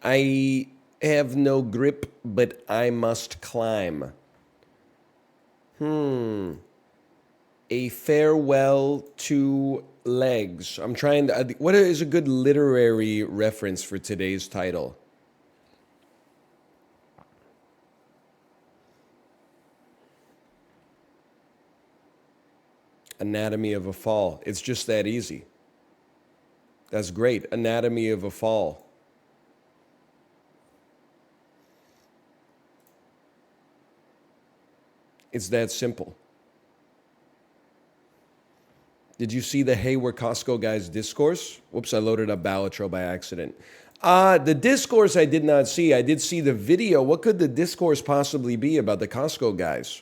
I have no grip, but I must climb. A farewell to legs. I'm trying to. What is a good literary reference for today's title? Anatomy of a Fall. It's just that easy. That's great. Anatomy of a Fall. It's that simple. Did you see the Hey, we're Costco guys discourse? Whoops, I loaded up Balatro by accident. The discourse I did not see. I did see the video. What could the discourse possibly be about the Costco guys?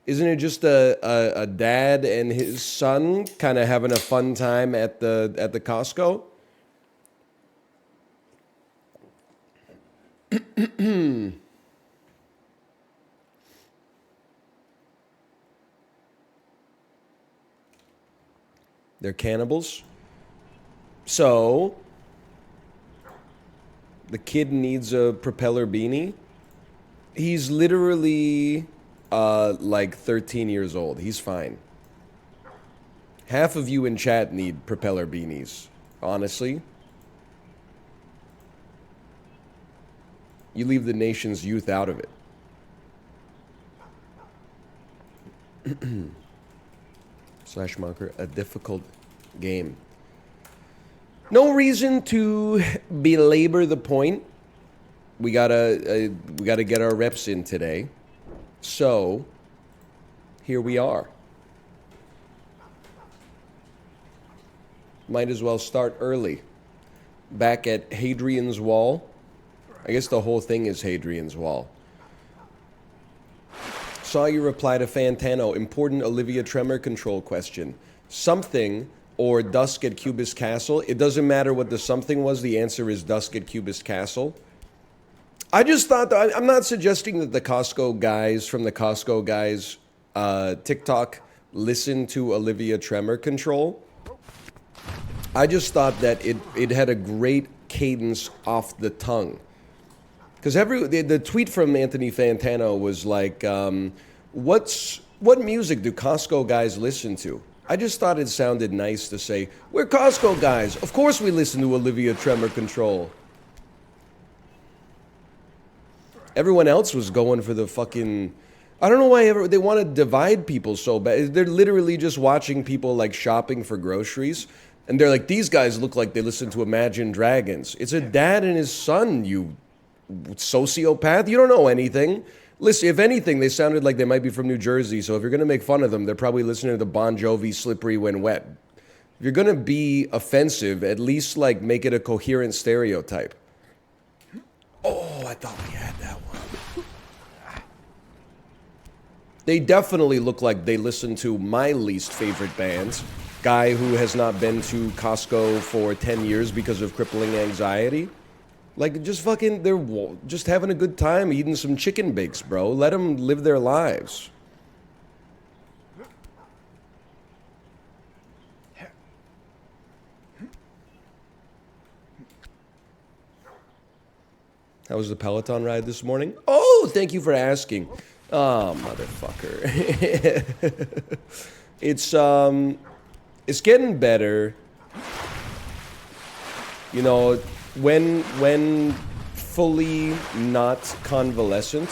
Isn't it just a dad and his son kind of having a fun time at the Costco? They're cannibals. So the kid needs a propeller beanie. He's literally like 13 years old. He's fine. Half of you in chat need propeller beanies, honestly. You leave the nation's youth out of it. Slash marker, a difficult game. No reason to belabor the point. We gotta get our reps in today. So here we are. Might as well start early. Back at Hadrian's Wall. I guess the whole thing is Hadrian's Wall. Saw your reply to Fantano. Important Olivia Tremor control question. Something or Dusk at Cubist Castle. It doesn't matter what the something was. The answer is Dusk at Cubist Castle. I just thought that I'm not suggesting that the Costco guys from the Costco guys TikTok listen to Olivia Tremor control. I just thought that it had a great cadence off the tongue. Because the tweet from Anthony Fantano was like, what music do Costco guys listen to? I just thought it sounded nice to say, we're Costco guys. Of course we listen to Olivia Tremor Control. Everyone else was going for the fucking... I don't know why they want to divide people so bad. They're literally just watching people like shopping for groceries. And they're like, these guys look like they listen to Imagine Dragons. It's a dad and his son, you sociopath. You don't know anything. Listen, if anything, they sounded like they might be from New Jersey, so if you're going to make fun of them, they're probably listening to the Bon Jovi Slippery When Wet. If you're going to be offensive, at least like make it a coherent stereotype. Oh, I thought we had that one. They definitely look like they listen to my least favorite bands. Guy who has not been to Costco for 10 years because of crippling anxiety. Like, just fucking, they're just having a good time eating some chicken bakes, bro. Let them live their lives. How was the Peloton ride this morning? Oh, thank you for asking. Oh, motherfucker. It's getting better. You know, when fully not convalescent,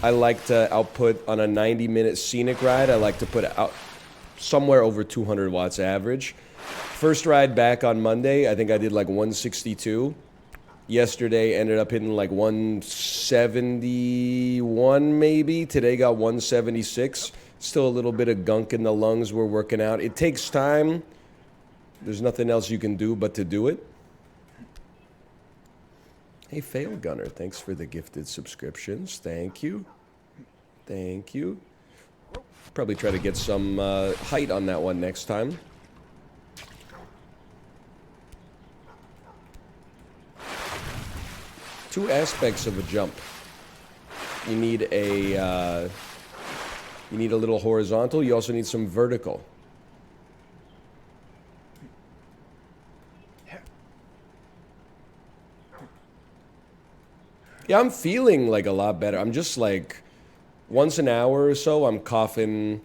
I like to output on a 90-minute scenic ride. I like to put out somewhere over 200 watts average. First ride back on Monday, I think I did like 162. Yesterday ended up hitting like 171 maybe. Today got 176. Still a little bit of gunk in the lungs. We're working out. It takes time. There's nothing else you can do but to do it. Hey, Fail Gunner, thanks for the gifted subscriptions. Thank you. Thank you. Probably try to get some height on that one next time. Two aspects of a jump. You need a little horizontal. You also need some vertical. Yeah, I'm feeling like a lot better. I'm just like once an hour or so, I'm coughing.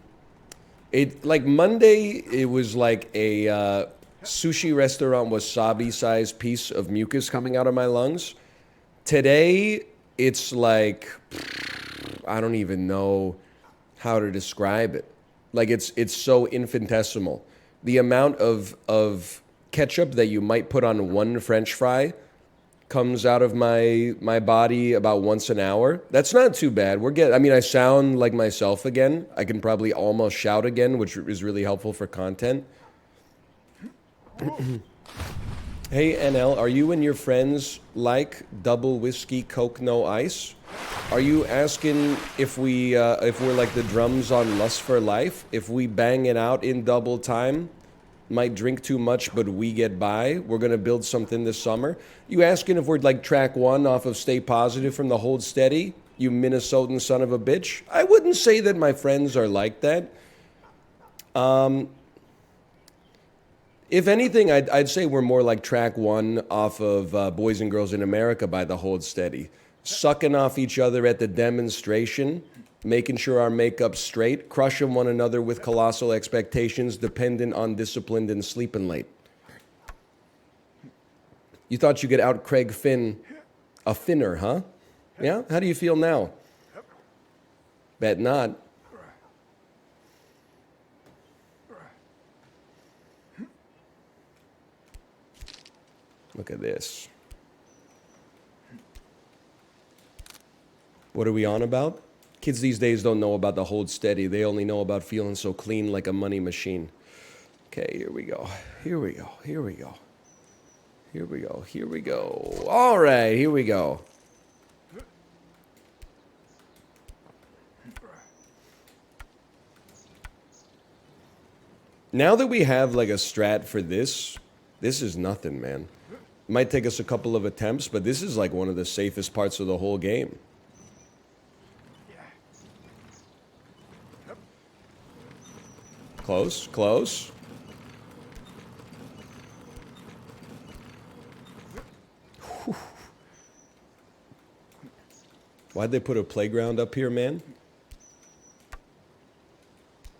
It like Monday, it was like a sushi restaurant wasabi sized piece of mucus coming out of my lungs. Today, it's like I don't even know how to describe it. Like it's so infinitesimal. The amount of ketchup that you might put on one French fry comes out of my body about once an hour. That's not too bad. I mean, I sound like myself again. I can probably almost shout again, which is really helpful for content. Hey NL, are you and your friends like double whiskey, Coke, no ice? Are you asking if we're like the drums on Lust for Life? If we bang it out in double time, might drink too much, but we get by. We're gonna build something this summer. You asking if we're like track one off of Stay Positive from the Hold Steady? You Minnesotan son of a bitch. I wouldn't say that my friends are like that. If anything, I'd say we're more like track one off of Boys and Girls in America by the Hold Steady. Sucking off each other at the demonstration, making sure our makeup's straight, crushing one another with colossal expectations, dependent on disciplined and sleeping late. You thought you could out Craig Finn a Finner, huh? Yeah? How do you feel now? Bet not. Look at this. What are we on about? Kids these days don't know about the Hold Steady. They only know about feeling so clean like a money machine. Okay, here we go. Here we go. Here we go. Here we go. Here we go. All right, here we go. Now that we have like a strat for this is nothing, man. Might take us a couple of attempts, but this is like one of the safest parts of the whole game. Close, close. Whew. Why'd they put a playground up here, man?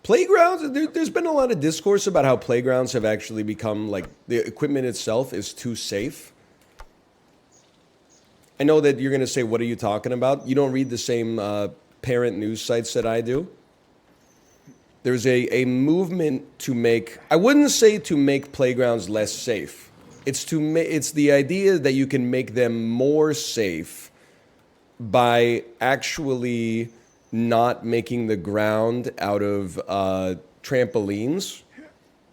Playgrounds, there's been a lot of discourse about how playgrounds have actually become, like, the equipment itself is too safe. I know that you're going to say, what are you talking about? You don't read the same parent news sites that I do. There's a movement to make, I wouldn't say to make playgrounds less safe. It's the idea that you can make them more safe by actually not making the ground out of trampolines,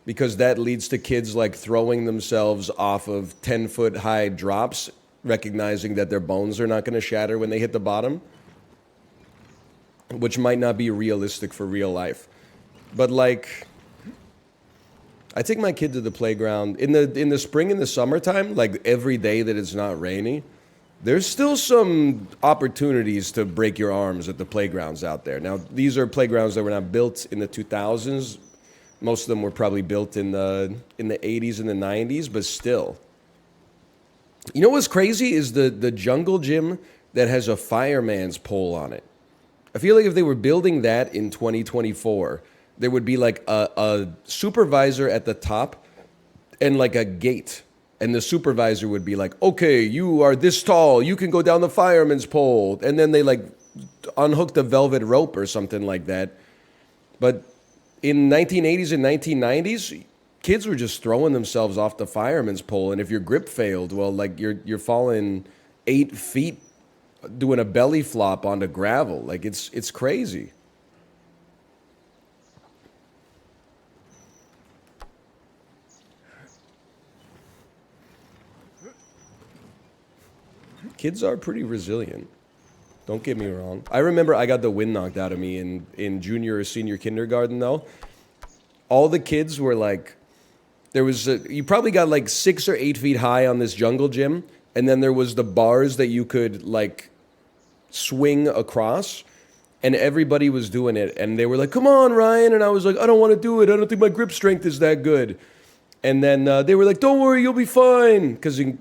because that leads to kids like throwing themselves off of 10-foot high drops, recognizing that their bones are not going to shatter when they hit the bottom, which might not be realistic for real life. But like, I take my kid to the playground in the spring and the summertime, like every day that it's not rainy. There's still some opportunities to break your arms at the playgrounds out there. Now, these are playgrounds that were not built in the 2000s. Most of them were probably built in the 80s and the 90s, but still. You know what's crazy is the jungle gym that has a fireman's pole on it. I feel like if they were building that in 2024, there would be like a supervisor at the top and like a gate. And the supervisor would be like, okay, you are this tall, you can go down the fireman's pole. And then they like unhook the velvet rope or something like that. But in 1980s and 1990s, kids were just throwing themselves off the fireman's pole. And if your grip failed, well, like you're falling 8 feet doing a belly flop onto gravel. Like it's crazy. Kids are pretty resilient. Don't get me wrong. I remember I got the wind knocked out of me in junior or senior kindergarten, though. All the kids were like, you probably got like 6 or 8 feet high on this jungle gym, and then there was the bars that you could like swing across, and everybody was doing it. And they were like, come on, Ryan. And I was like, I don't want to do it. I don't think my grip strength is that good. And then they were like, "Don't worry, you'll be fine." Because in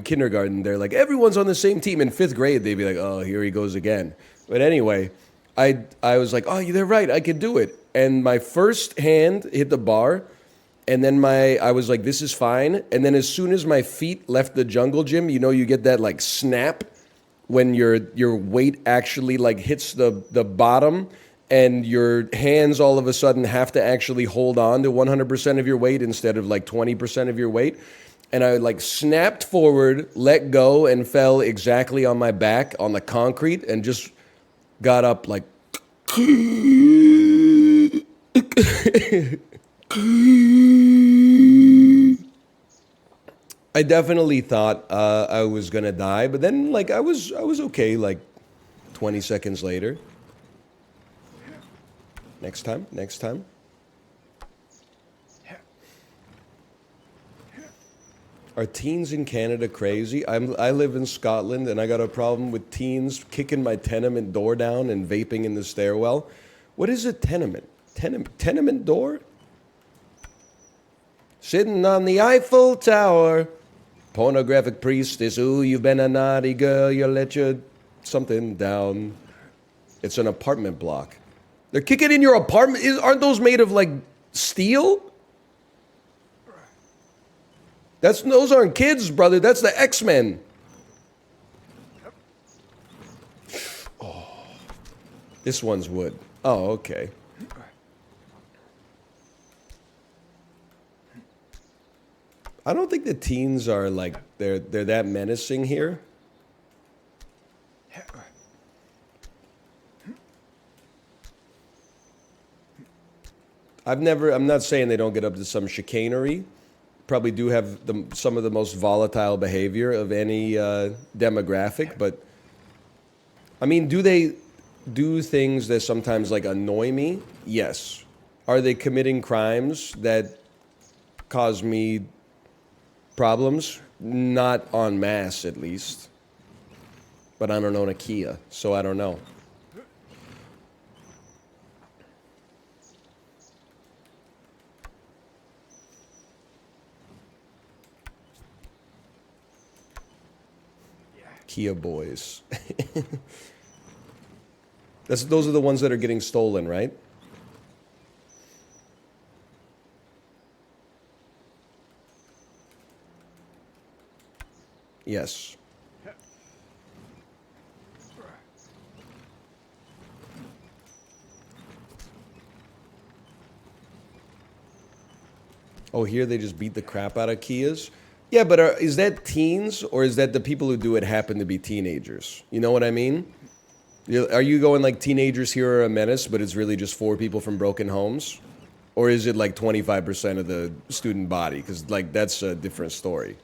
kindergarten, they're like, "Everyone's on the same team." In fifth grade, they'd be like, "Oh, here he goes again." But anyway, I was like, "Oh, they're right. I could do it." And my first hand hit the bar, and then I was like, "This is fine." And then as soon as my feet left the jungle gym, you get that like snap when your weight actually like hits the bottom, and your hands all of a sudden have to actually hold on to 100% of your weight instead of like 20% of your weight. And I like snapped forward, let go, and fell exactly on my back on the concrete and just got up like. I definitely thought I was gonna die, but then like I was okay like 20 seconds later. Next time, next time. Are teens in Canada crazy? I live in Scotland and I got a problem with teens kicking my tenement door down and vaping in the stairwell. What is a tenement? Tenement door? Sitting on the Eiffel Tower. Pornographic priestess, ooh, you've been a naughty girl, you let your something down. It's an apartment block. They're kicking in your apartment. Aren't those made of like steel? Those aren't kids, brother. That's the X-Men. Oh, this one's wood. Oh, okay. I don't think the teens are like they're that menacing here. I'm not saying they don't get up to some chicanery. Probably do have some of the most volatile behavior of any demographic, but I mean, do they do things that sometimes like annoy me? Yes. Are they committing crimes that cause me problems? Not en masse, at least. But I don't own a Kia, so I don't know. Kia boys. Those are the ones that are getting stolen, right? Yes. Oh, here they just beat the crap out of Kias? Yeah, but is that teens or is that the people who do it happen to be teenagers? You know what I mean? Are you going like teenagers here are a menace, but it's really just four people from broken homes? Or is it like 25% of the student body? Because like that's a different story.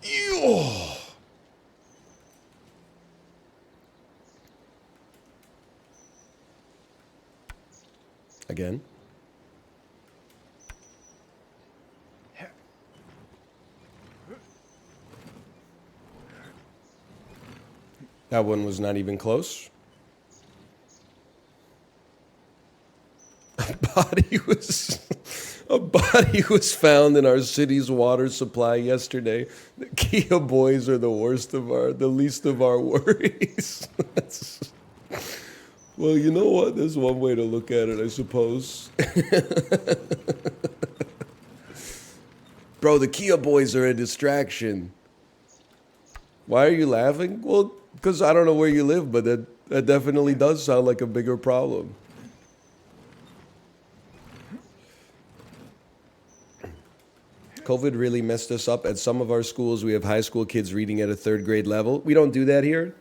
Ew. Again. That one was not even close. A body was found in our city's water supply yesterday. The Kia boys are the least of our worries. Well, you know what? There's one way to look at it, I suppose. Bro, the Kia boys are a distraction. Why are you laughing? Well, because I don't know where you live, but that definitely does sound like a bigger problem. COVID really messed us up. At some of our schools, we have high school kids reading at a third grade level. We don't do that here.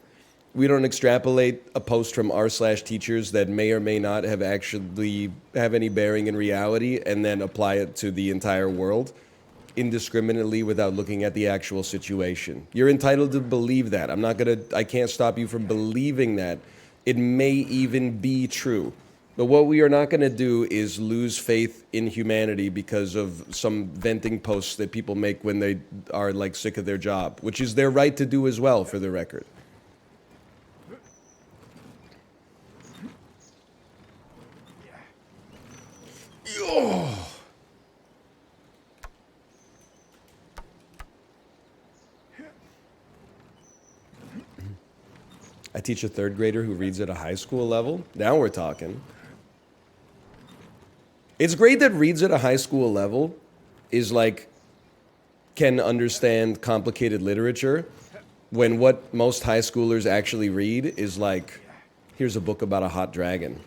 We don't extrapolate a post from r/teachers that may or may not have actually have any bearing in reality and then apply it to the entire world indiscriminately without looking at the actual situation. You're entitled to believe that. I can't stop you from believing that. It may even be true. But what we are not going to do is lose faith in humanity because of some venting posts that people make when they are like sick of their job, which is their right to do as well, for the record. I teach a third grader who reads at a high school level. Now we're talking. It's great that reads at a high school level is like, can understand complicated literature when what most high schoolers actually read is like, here's a book about a hot dragon.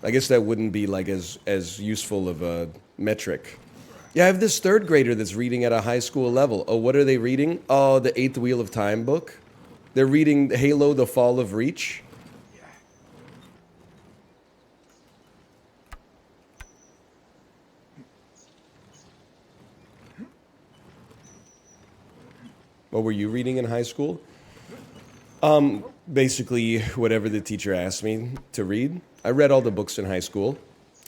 I guess that wouldn't be like as useful of a metric. Yeah, I have this third grader that's reading at a high school level. Oh, what are they reading? Oh, the Eighth Wheel of Time book. They're reading Halo, The Fall of Reach. What were you reading in high school? Basically, whatever the teacher asked me to read. I read all the books in high school.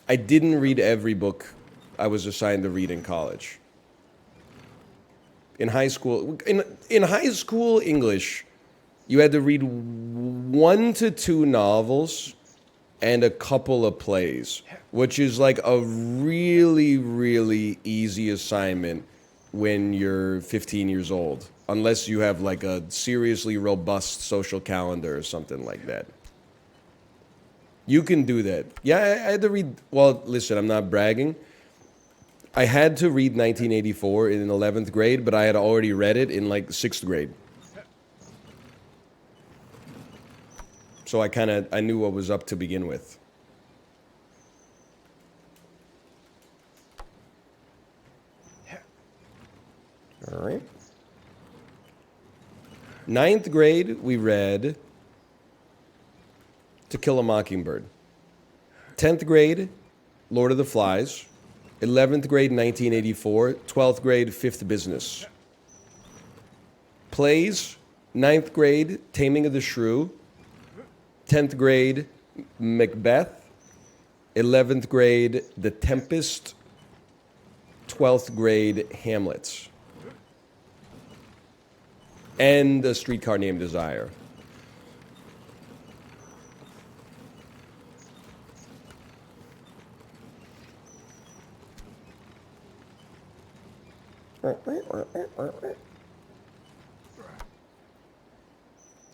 I didn't read every book I was assigned to read in college. In high school English, you had to read 1 to 2 novels and a couple of plays, which is like a really, really easy assignment when you're 15 years old, unless you have like a seriously robust social calendar or something like that. You can do that. Yeah, I had to read. Well, listen, I'm not bragging. I had to read 1984 in 11th grade, but I had already read it in like 6th grade. So I knew what was up to begin with. All right. 9th grade, we read To Kill a Mockingbird. 10th grade, Lord of the Flies. 11th grade, 1984. 12th grade, Fifth Business. Plays, 9th grade, Taming of the Shrew. 10th grade, Macbeth. 11th grade, The Tempest. 12th grade, Hamlet. And A Streetcar Named Desire.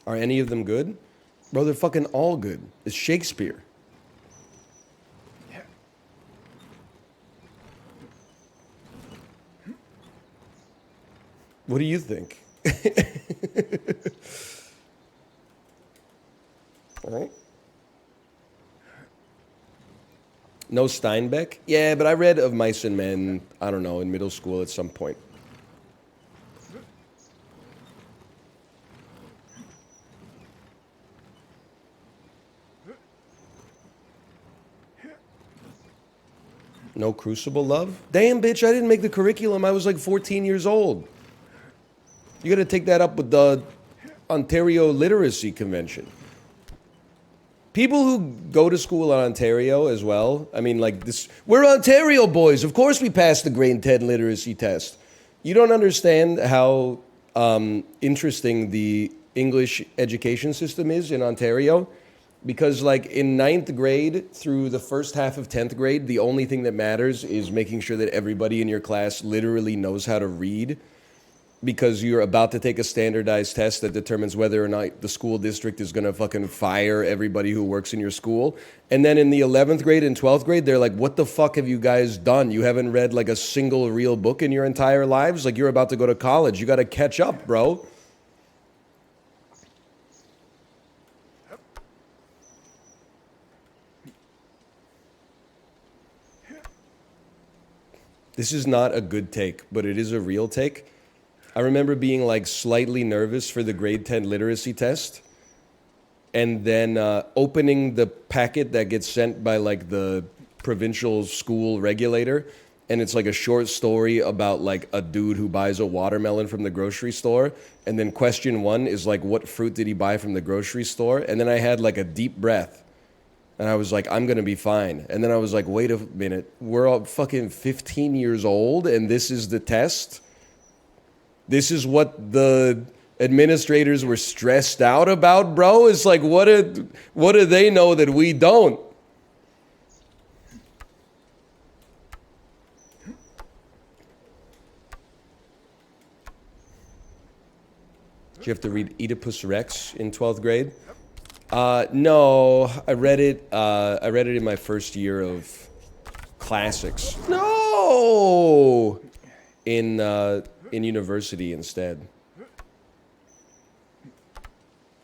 Are any of them good? Bro, they're fucking all good. It's Shakespeare. What do you think? All right. No Steinbeck? Yeah, but I read Of Mice and Men, I don't know, in middle school at some point. No Crucible Love? Damn, bitch, I didn't make the curriculum. I was like 14 years old. You gotta take that up with the Ontario Literacy Convention. People who go to school in Ontario as well, I mean, like this, we're Ontario boys. Of course we passed the grade 10 literacy test. You don't understand how interesting the English education system is in Ontario. Because like in 9th grade through the first half of 10th grade, the only thing that matters is making sure that everybody in your class literally knows how to read, because you're about to take a standardized test that determines whether or not the school district is going to fucking fire everybody who works in your school. And then in the 11th grade and 12th grade, they're like, what the fuck have you guys done? You haven't read like a single real book in your entire lives? Like, you're about to go to college. You got to catch up, bro. This is not a good take, but it is a real take. I remember being like slightly nervous for the grade 10 literacy test, and then opening the packet that gets sent by like the provincial school regulator, and it's like a short story about like a dude who buys a watermelon from the grocery store, and then question 1 is like, what fruit did he buy from the grocery store? And then I had like a deep breath, and I was like, I'm going to be fine. And then I was like, wait a minute, we're all fucking 15 years old and this is the test? This is what the administrators were stressed out about, bro? It's like, what do they know that we don't? Did you have to read Oedipus Rex in 12th grade? No, I read it. I read it in my first year of classics. No, in university instead.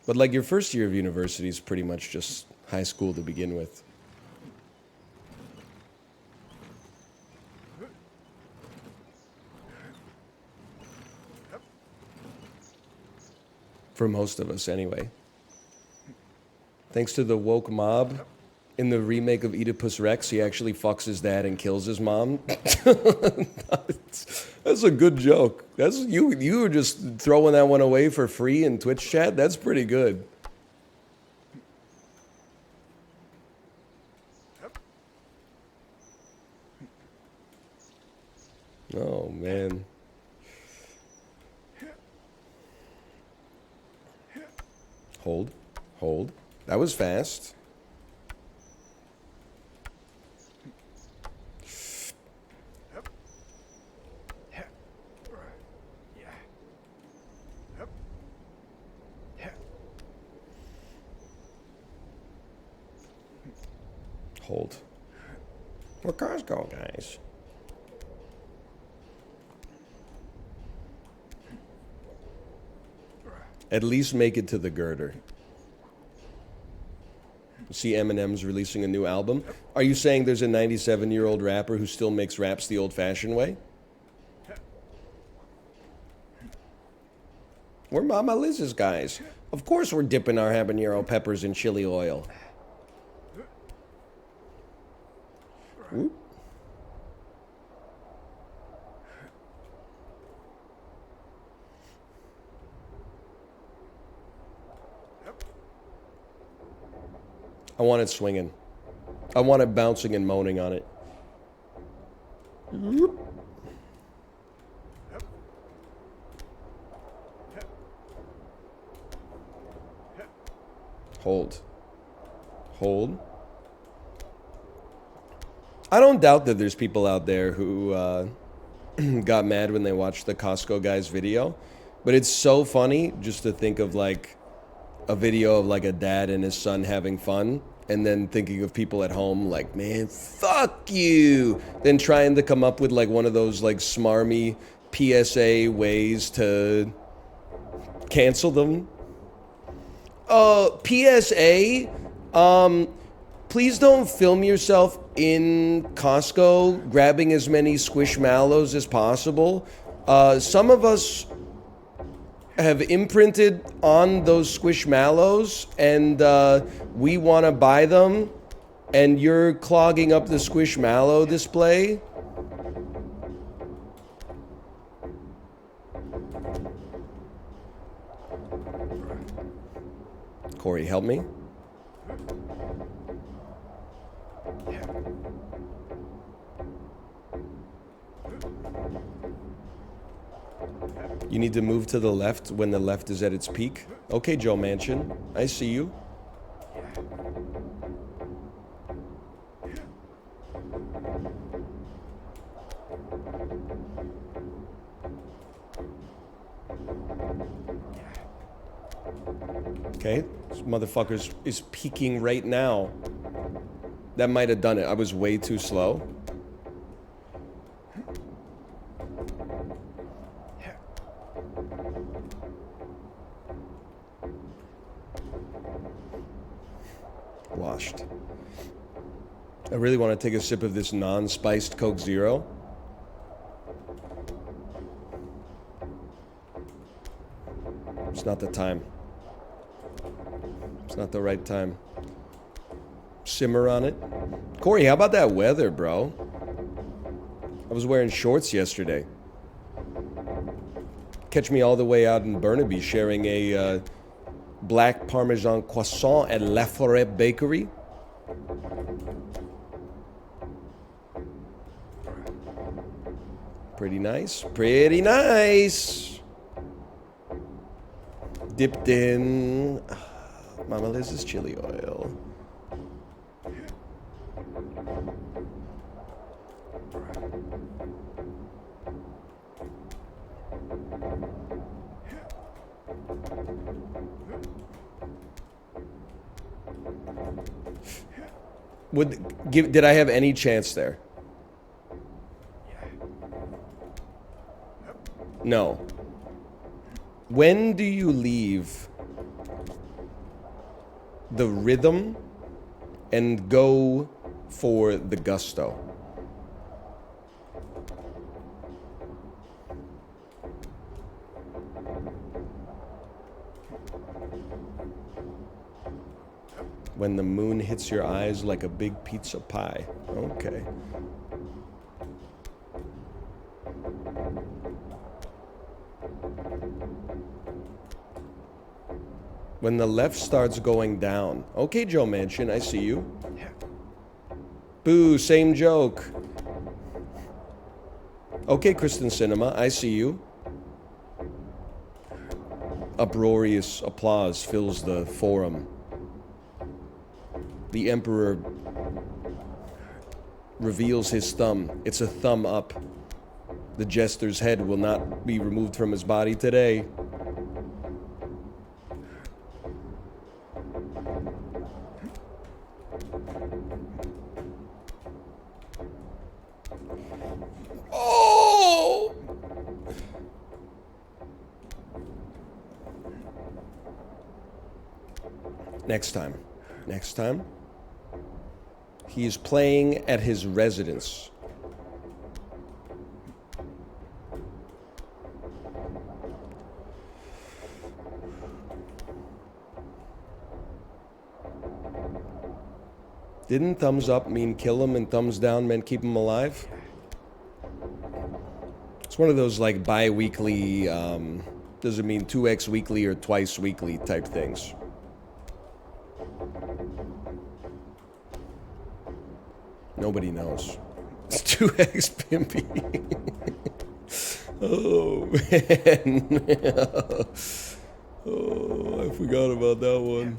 But like your first year of university is pretty much just high school to begin with. For most of us, anyway. Thanks to the woke mob, in the remake of Oedipus Rex, he actually fucks his dad and kills his mom. That's a good joke. That's you were just throwing that one away for free in Twitch chat. That's pretty good. Oh man. Hold. Hold. That was fast. Hold. Where cars go, guys? At least make it to the girder. See Eminem's releasing a new album. Are you saying there's a 97-year-old rapper who still makes raps the old-fashioned way? We're Mama Liz's guys. Of course we're dipping our habanero peppers in chili oil. Whoop. I want it swinging. I want it bouncing and moaning on it. Hold. Hold. I don't doubt that there's people out there who got mad when they watched the Costco guy's video. But it's so funny just to think of like a video of like a dad and his son having fun and then thinking of people at home like, man, fuck you. Then trying to come up with like one of those like smarmy PSA ways to cancel them. PSA, please don't film yourself in Costco grabbing as many squishmallows as possible. Some of us have imprinted on those squishmallows and we want to buy them and you're clogging up the squishmallow display. Corey, help me. You need to move to the left when the left is at its peak. Okay, Joe Manchin, I see you. Okay, this motherfucker is peaking right now. That might have done it. I was way too slow. Washed. I really want to take a sip of this non-spiced Coke Zero. It's not the time. It's not the right time. Simmer on it. Corey, how about that weather, bro? I was wearing shorts yesterday. Catch me all the way out in Burnaby sharing a black Parmesan croissant at La Forêt Bakery. Pretty nice. Pretty nice. Dipped in Mama Liz's chili oil. Did I have any chance there? No. When do you leave the rhythm and go for the gusto? When the moon hits your eyes like a big pizza pie. Okay. When the left starts going down. Okay, Joe Manchin, I see you. Boo, same joke. Okay, Kristen Cinema, I see you. Uproarious applause fills the forum. The Emperor reveals his thumb. It's a thumb up. The jester's head will not be removed from his body today. Oh! Next time. Next time. He is playing at his residence. Didn't thumbs up mean kill him and thumbs down meant keep him alive? It's one of those like bi-weekly, does it mean 2x weekly or twice weekly type things. Nobody knows. It's 2x pimpy. Oh, man. Oh, I forgot about that one.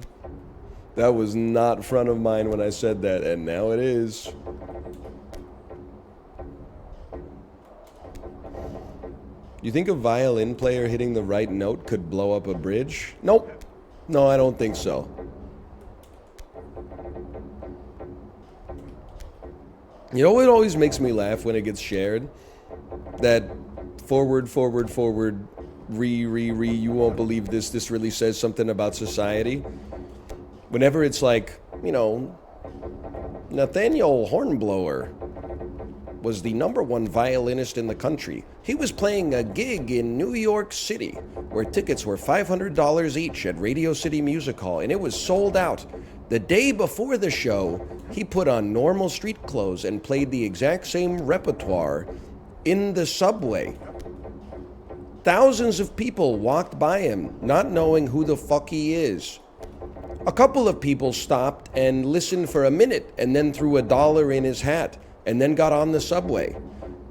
That was not front of mind when I said that, and now it is. You think a violin player hitting the right note could blow up a bridge? Nope. No, I don't think so. You know what always makes me laugh when it gets shared? That forward, you won't believe this really says something about society. Whenever it's like, you know, Nathaniel Hornblower was the #1 violinist in the country. He was playing a gig in New York City where tickets were $500 each at Radio City Music Hall, and it was sold out. The day before the show, he put on normal street clothes and played the exact same repertoire in the subway. Thousands of people walked by him, not knowing who the fuck he is. A couple of people stopped and listened for a minute and then threw $1 in his hat and then got on the subway.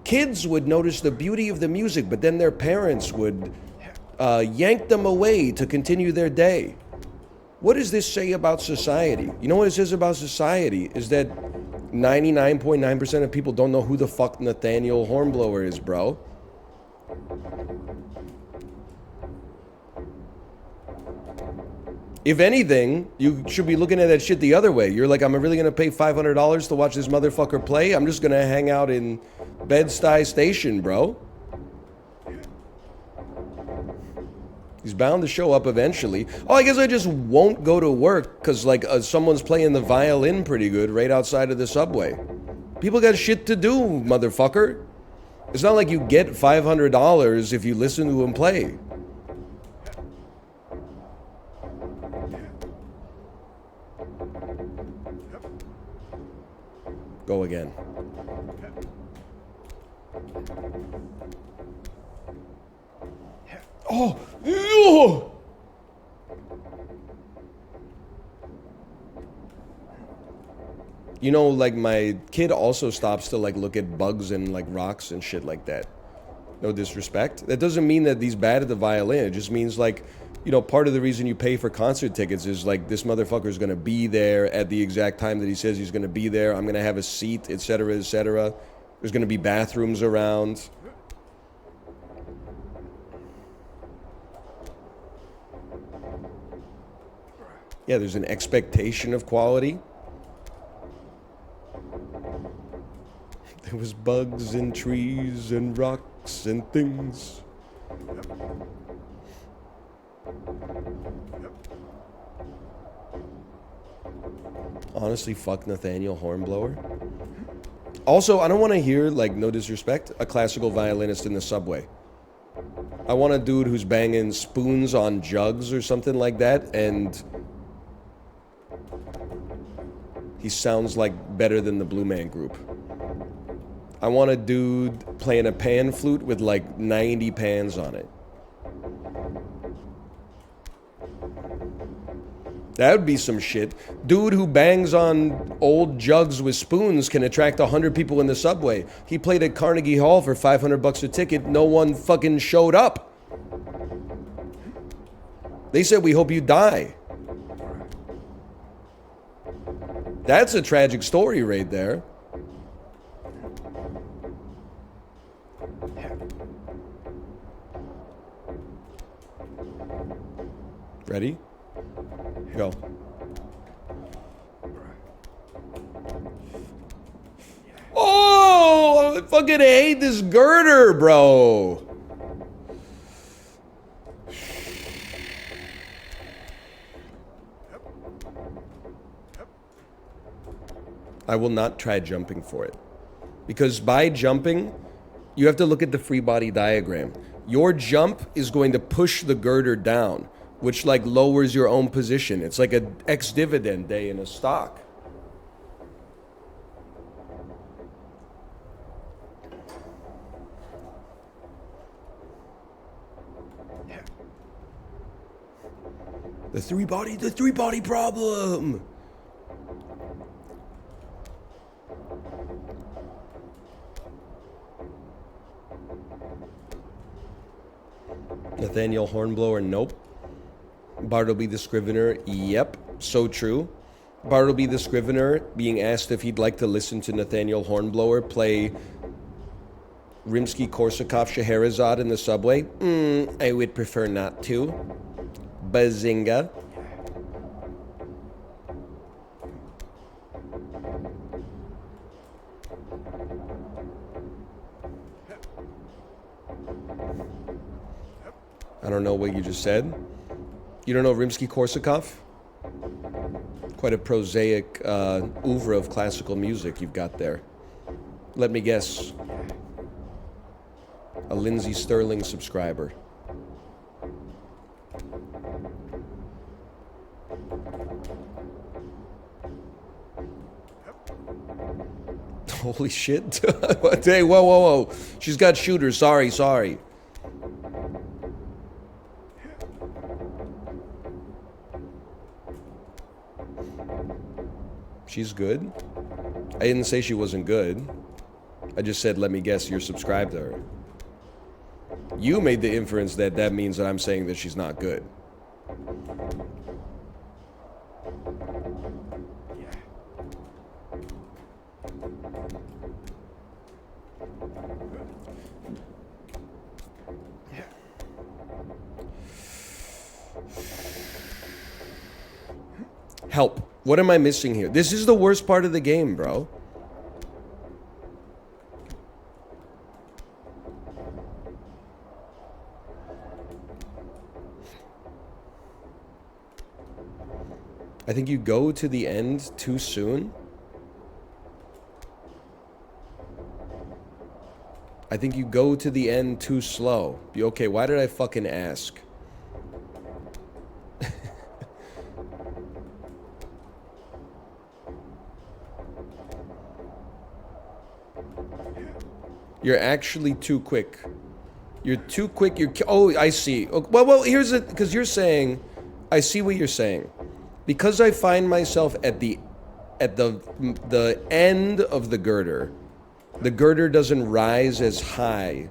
Kids would notice the beauty of the music, but then their parents would yank them away to continue their day. What does this say about society? You know what it says about society is that 99.9% of people don't know who the fuck Nathaniel Hornblower is, bro. If anything, you should be looking at that shit the other way. You're like, I'm really going to pay $500 to watch this motherfucker play? I'm just going to hang out in Bed-Stuy Station, bro. He's bound to show up eventually. Oh, I guess I just won't go to work because, like, someone's playing the violin pretty good right outside of the subway. People got shit to do, motherfucker. It's not like you get $500 if you listen to him play. Go again. Oh! Ew! You know, like, my kid also stops to, like, look at bugs and, like, rocks and shit like that. No disrespect. That doesn't mean that he's bad at the violin. It just means, like, you know, part of the reason you pay for concert tickets is, like, this motherfucker's gonna be there at the exact time that he says he's gonna be there. I'm gonna have a seat, etc., etc. There's gonna be bathrooms around. Yeah, there's an expectation of quality. There was bugs and trees and rocks and things. Honestly, fuck Nathaniel Hornblower. Also, I don't want to hear, like, no disrespect, a classical violinist in the subway. I want a dude who's banging spoons on jugs or something like that, and he sounds like better than the Blue Man Group. I want a dude playing a pan flute with like 90 pans on it. That would be some shit. Dude who bangs on old jugs with spoons can attract 100 people in the subway. He played at Carnegie Hall for $500 a ticket. No one fucking showed up. They said, "We hope you die." That's a tragic story right there. Ready? Go. Oh, I fucking hate this girder, bro. I will not try jumping for it. Because by jumping, you have to look at the free body diagram. Your jump is going to push the girder down, which like lowers your own position. It's like an ex-dividend day in a stock. The three body problem. Nathaniel Hornblower, nope. Bartleby the Scrivener, yep, so true. Bartleby the Scrivener being asked if he'd like to listen to Nathaniel Hornblower play Rimsky-Korsakov Scheherazade in the subway. I would prefer not to. Bazinga. I don't know what you just said. You don't know Rimsky-Korsakov? Quite a prosaic oeuvre of classical music you've got there. Let me guess. A Lindsey Sterling subscriber. Holy shit. Hey, whoa. She's got shooters. Sorry. She's good? I didn't say she wasn't good. I just said, let me guess, you're subscribed to her. You made the inference that that means that I'm saying that she's not good. Help. What am I missing here? This is the worst part of the game, bro. I think you go to the end too soon. I think you go to the end too slow. Okay, why did I fucking ask? You're actually too quick. You're too quick. Oh, I see. Well, here's it. Because you're saying, I see what you're saying. Because I find myself at the end of the girder doesn't rise as high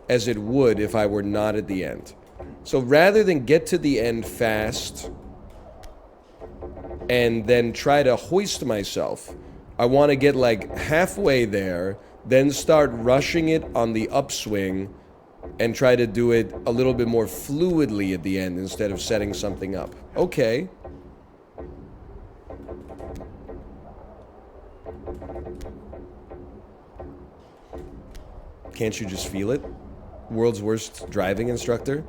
as it would if I were not at the end. So rather than get to the end fast and then try to hoist myself, I want to get like halfway there, then start rushing it on the upswing and try to do it a little bit more fluidly at the end instead of setting something up. Okay. Can't you just feel it? World's worst driving instructor.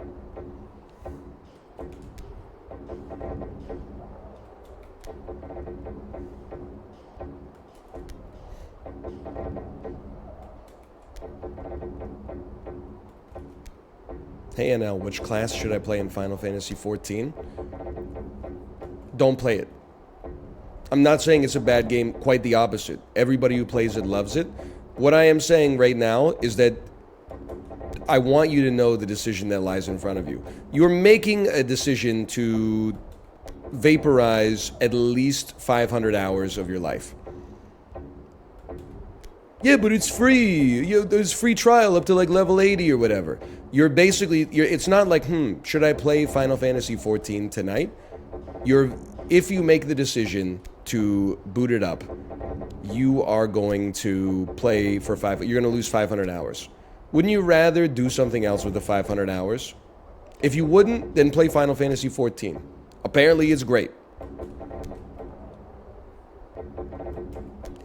Hey NL, which class should I play in Final Fantasy XIV? Don't play it. I'm not saying it's a bad game, quite the opposite. Everybody who plays it loves it. What I am saying right now is that I want you to know the decision that lies in front of you. You're making a decision to vaporize at least 500 hours of your life. Yeah, but it's free. There's free trial up to like level 80 or whatever. You're basically, it's not like, should I play Final Fantasy XIV tonight? If you make the decision to boot it up, you are going to play for you're going to lose 500 hours. Wouldn't you rather do something else with the 500 hours? If you wouldn't, then play Final Fantasy XIV. Apparently it's great.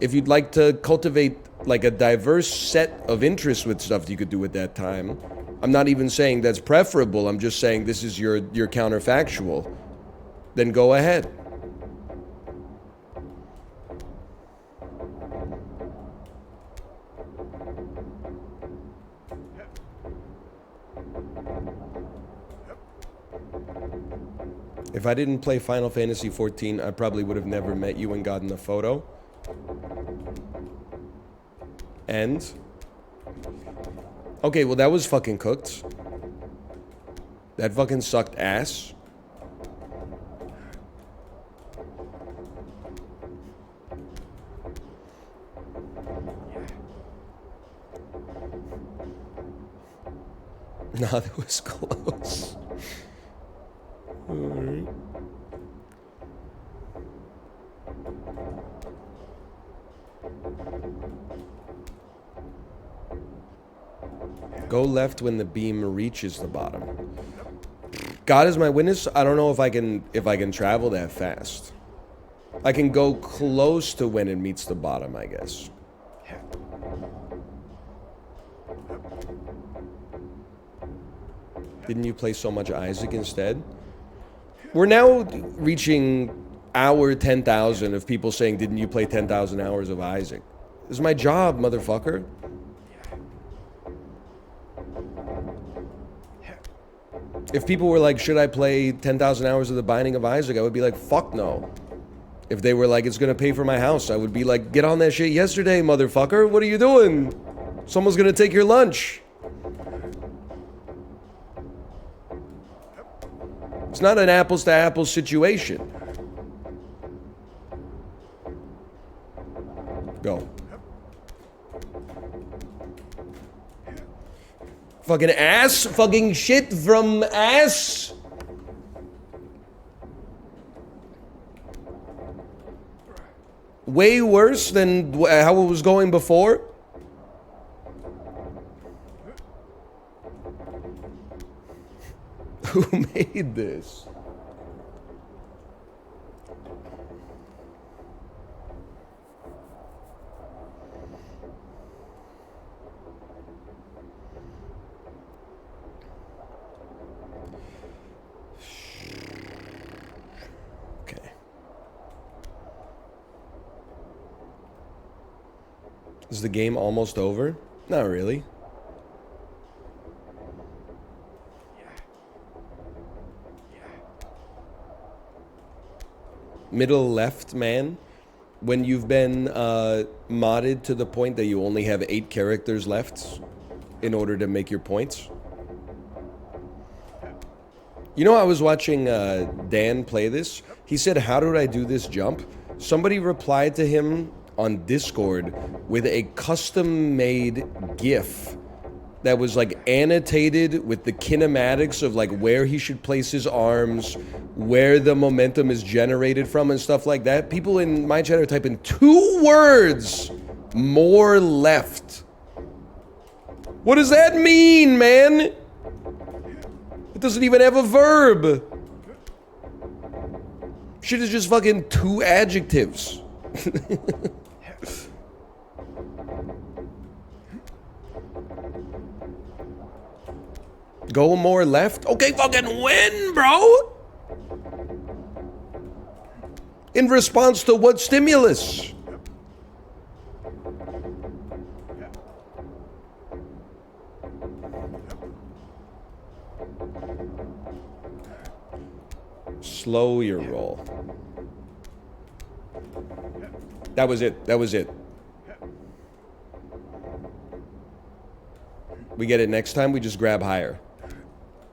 If you'd like to cultivate like a diverse set of interests with stuff you could do at that time, I'm not even saying that's preferable, I'm just saying this is your counterfactual, then go ahead. If I didn't play Final Fantasy XIV, I probably would have never met you and gotten a photo. And? Okay, well that was fucking cooked. That fucking sucked ass. Nah, that was close. Alright. Go left when the beam reaches the bottom. God is my witness. I don't know if I can travel that fast. I can go close to when it meets the bottom, I guess. Didn't you play so much Isaac instead? We're now reaching hour 10,000 of people saying, didn't you play 10,000 hours of Isaac? This is my job, motherfucker. If people were like, should I play 10,000 hours of The Binding of Isaac? I would be like, fuck no. If they were like, it's gonna pay for my house, I would be like, get on that shit yesterday, motherfucker. What are you doing? Someone's gonna take your lunch. It's not an apples to apples situation. Go. Fucking ass? Fucking shit from ass? Way worse than how it was going before? Who made this? Okay. Is the game almost over? Not really. Middle left, man. When you've been modded to the point that you only have 8 characters left in order to make your points. You know, I was watching Dan play this. He said, how did I do this jump? Somebody replied to him on Discord with a custom-made GIF that was like annotated with the kinematics of like where he should place his arms, where the momentum is generated from and stuff like that. People in my chat are typing 2 words, more left. What does that mean, man? It doesn't even have a verb. Shit is just fucking 2 adjectives. Go more left? Okay, fucking win, bro! In response to what stimulus? Slow your roll. That was it. That was it. We get it next time, we just grab higher.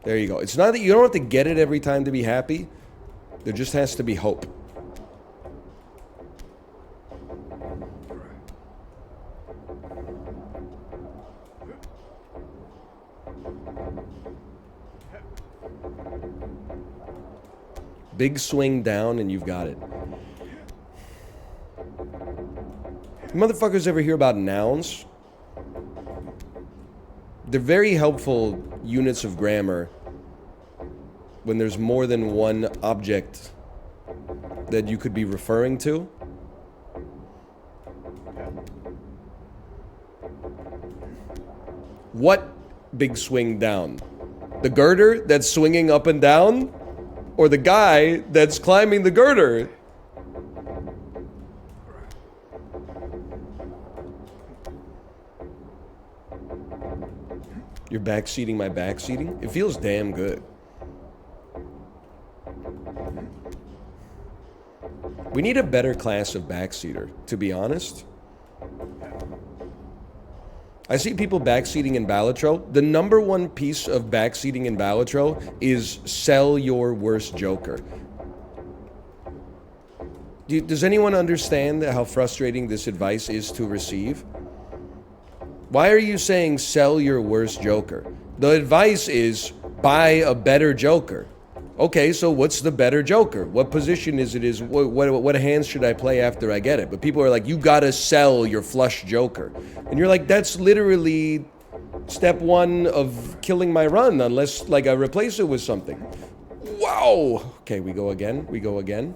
There you go. It's not that you don't have to get it every time to be happy. There just has to be hope. Big swing down and you've got it. You motherfuckers ever hear about nouns? They're very helpful units of grammar when there's more than one object that you could be referring to. What big swing down? The girder that's swinging up and down? Or the guy that's climbing the girder? You're backseating my backseating? It feels damn good. We need a better class of backseater, to be honest. I see people backseating in Balatro. The number one piece of backseating in Balatro is sell your worst joker. Does anyone understand how frustrating this advice is to receive? Why are you saying sell your worst joker? The advice is buy a better joker. Okay, so what's the better joker? What position is it? What hands should I play after I get it? But people are like, you gotta sell your flush joker. And you're like, that's literally step one of killing my run, unless like I replace it with something. Wow! Okay, we go again. We go again.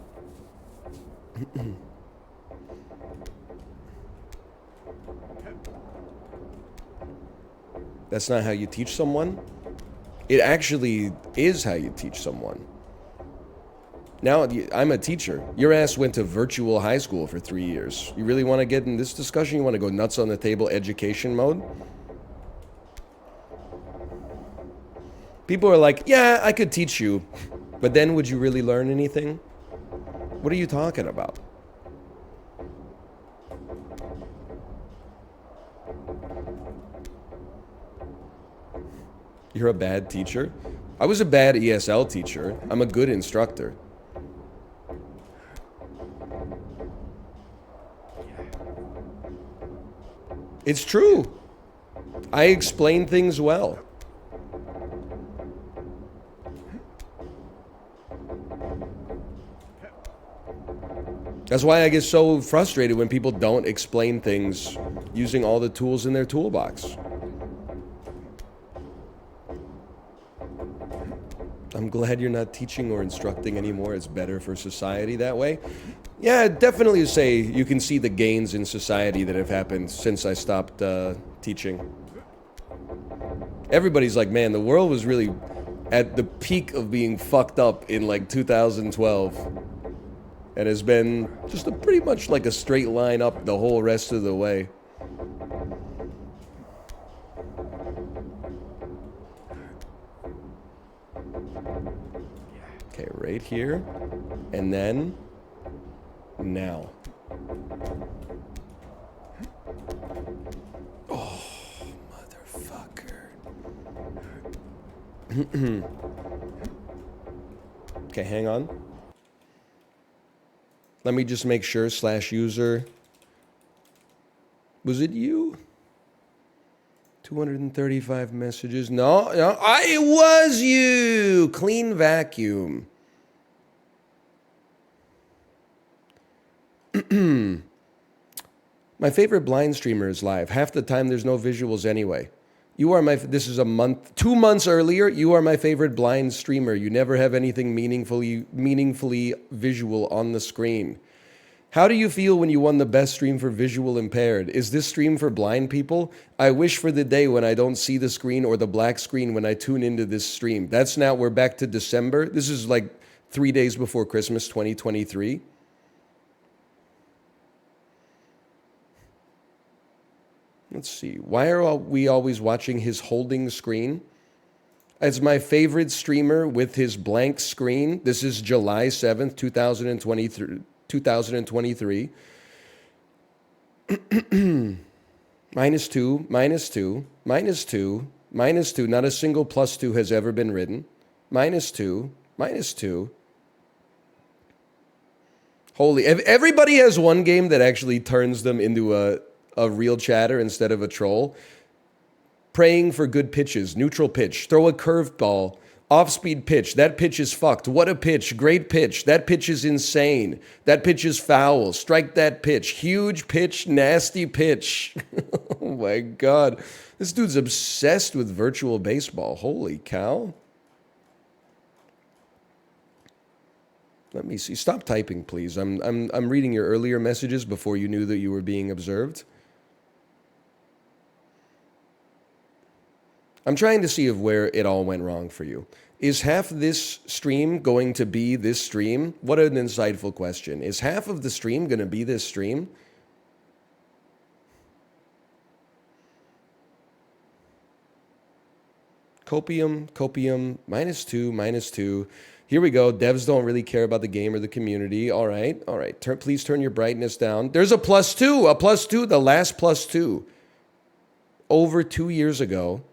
That's not how you teach someone. It actually is how you teach someone. Now, I'm a teacher. Your ass went to virtual high school for 3 years. You really want to get in this discussion? You want to go nuts on the table education mode? People are like, yeah, I could teach you. But then would you really learn anything? What are you talking about? You're a bad teacher? I was a bad ESL teacher. I'm a good instructor. It's true. I explain things well. That's why I get so frustrated when people don't explain things using all the tools in their toolbox. I'm glad you're not teaching or instructing anymore. It's better for society that way. Yeah, I'd definitely say you can see the gains in society that have happened since I stopped teaching. Everybody's like, man, the world was really at the peak of being fucked up in like 2012. And has been just pretty much like a straight line up the whole rest of the way. Okay, right here. And then now. Oh, motherfucker. Okay, hang on. Let me just make sure, /user. Was it you? 235 messages. No, it was you. Clean vacuum. My favorite blind streamer is live. Half the time there's no visuals anyway. You are my, this is a month, 2 months earlier, you are my favorite blind streamer. You never have anything meaningfully visual on the screen. How do you feel when you won the best stream for visual impaired? Is this stream for blind people? I wish for the day when I don't see the screen or the black screen when I tune into this stream. That's now, we're back to December. This is like 3 days before Christmas 2023. Let's see. Why are we always watching his holding screen? As my favorite streamer with his blank screen. This is July 7th, 2023. 2023. minus 2, minus 2, minus 2, minus 2. Not a single plus 2 has ever been written. Minus 2, minus 2. Holy, everybody has one game that actually turns them into a real chatter instead of a troll. Praying for good pitches, neutral pitch, throw a curveball, off-speed pitch. That pitch is fucked. What a pitch. Great pitch. That pitch is insane. That pitch is foul. Strike that pitch. Huge pitch. Nasty pitch. Oh my God. This dude's obsessed with virtual baseball. Holy cow. Let me see. Stop typing, please. I'm reading your earlier messages before you knew that you were being observed. I'm trying to see of where it all went wrong for you. Is half this stream going to be this stream? What an insightful question. Is half of the stream going to be this stream? Copium, minus 2, minus 2. Here we go. Devs don't really care about the game or the community. All right. Please turn your brightness down. There's a plus 2, the last plus 2. Over 2 years ago.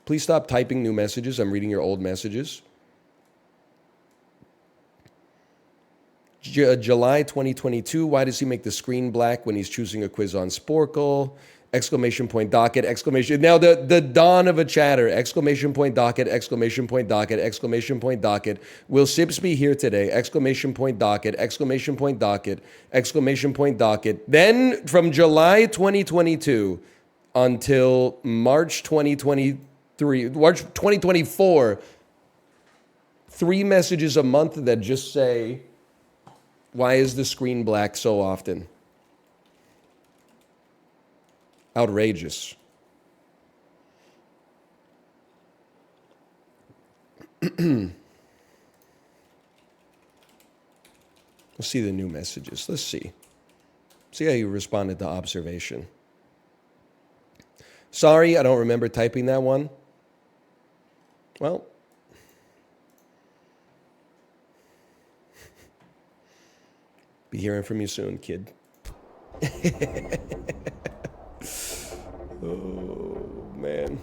Please stop typing new messages. I'm reading your old messages. July 2022. Why does he make the screen black when he's choosing a quiz on Sporkle? Exclamation point docket, exclamation. Now the dawn of a chatter. Exclamation point docket, exclamation point docket, exclamation point docket. Will Sips be here today? Exclamation point docket, exclamation point docket, exclamation point docket. Then from July 2022 until March 2023. March 2024, 3 messages a month that just say, why is the screen black so often? Outrageous. Let's see the new messages. Let's see. See how you responded to observation. Sorry, I don't remember typing that one. Well, be hearing from you soon, kid. Oh, man.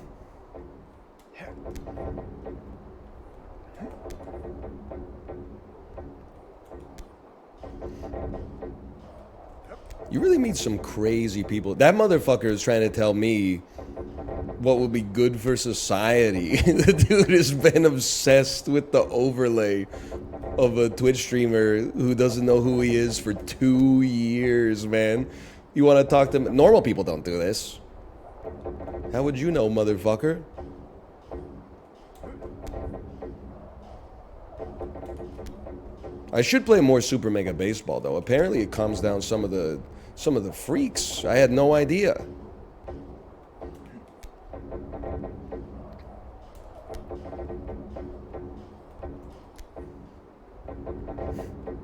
You really meet some crazy people. That motherfucker is trying to tell me what will be good for society. The dude has been obsessed with the overlay of a Twitch streamer who doesn't know who he is for 2 years, man. You want to talk to normal people don't do this. How would you know, motherfucker? I should play more Super Mega Baseball though. Apparently it calms down some of the freaks. I had no idea.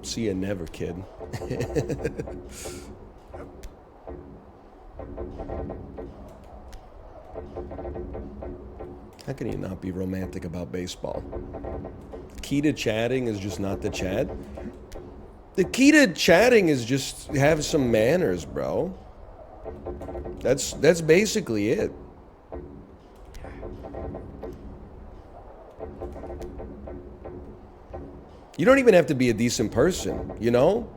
See you never, kid. How can you not be romantic about baseball? Key to chatting is just not to chat. The key to chatting is just have some manners, bro. That's basically it. You don't even have to be a decent person, you know?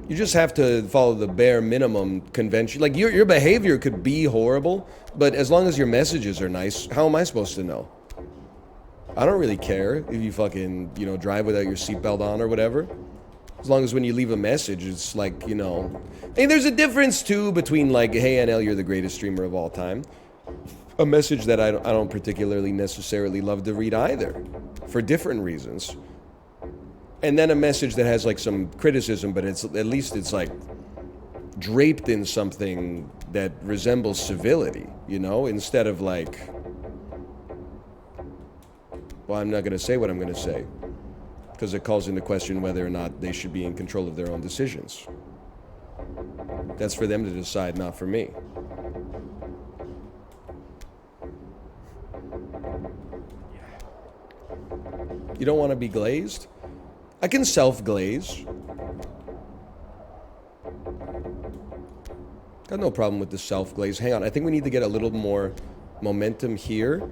You just have to follow the bare minimum convention. Like, your behavior could be horrible, but as long as your messages are nice, how am I supposed to know? I don't really care if you fucking, drive without your seatbelt on or whatever. As long as when you leave a message, it's like, Hey, there's a difference, too, between like, hey, NL, you're the greatest streamer of all time. A message that I don't particularly necessarily love to read either, for different reasons. And then a message that has like some criticism, but it's at least it's like draped in something that resembles civility, you know, instead of like, well, I'm not going to say what I'm going to say because it calls into question whether or not they should be in control of their own decisions. That's for them to decide, not for me. You don't want to be glazed? I can self-glaze. Got no problem with the self-glaze. Hang on, I think we need to get a little more momentum here.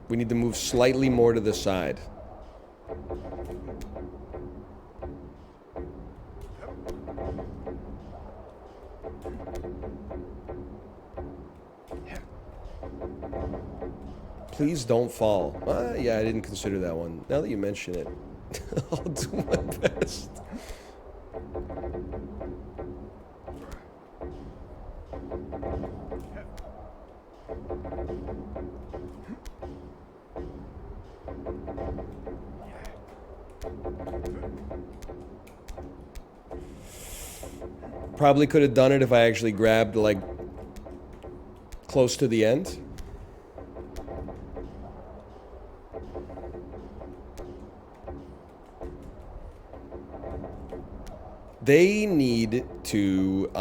We need to move slightly more to the side. Please don't fall. Yeah, I didn't consider that one. Now that you mention it, I'll do my best. Probably could have done it if I actually grabbed, like, close to the end. They need to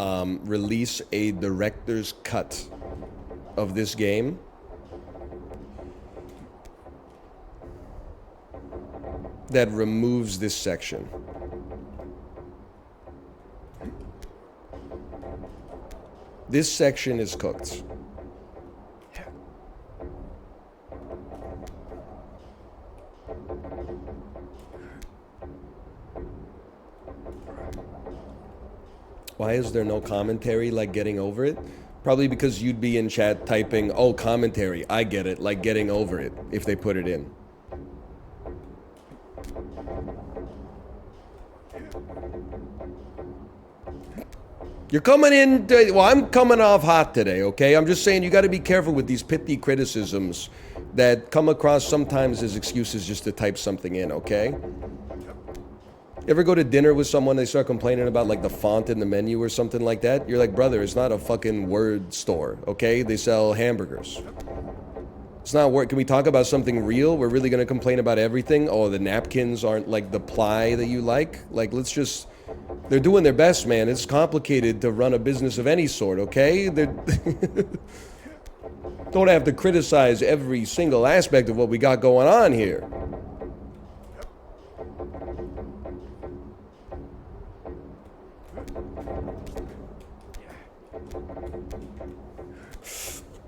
release a director's cut of this game. That removes this section. This section is cooked. Why is there no commentary, like getting over it? Probably because you'd be in chat typing, oh, commentary, I get it, like getting over it, if they put it in. You're coming in, well, I'm coming off hot today, okay? I'm just saying you got to be careful with these pithy criticisms that come across sometimes as excuses just to type something in, okay? Ever go to dinner with someone, they start complaining about like the font in the menu or something like that? You're like, brother, it's not a fucking word store, okay? They sell hamburgers. It's not work. Can we talk about something real? We're really going to complain about everything? Oh, the napkins aren't like the ply that you like? Like, let's just... They're doing their best, man. It's complicated to run a business of any sort, okay? They're... Don't have to criticize every single aspect of what we got going on here.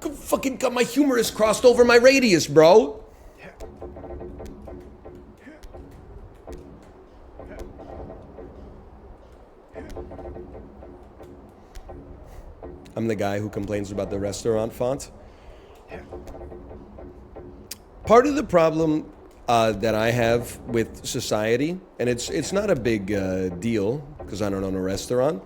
Fucking got my humerus crossed over my radius, bro. I'm the guy who complains about the restaurant font. Part of the problem that I have with society, and it's not a big deal because I don't own a restaurant,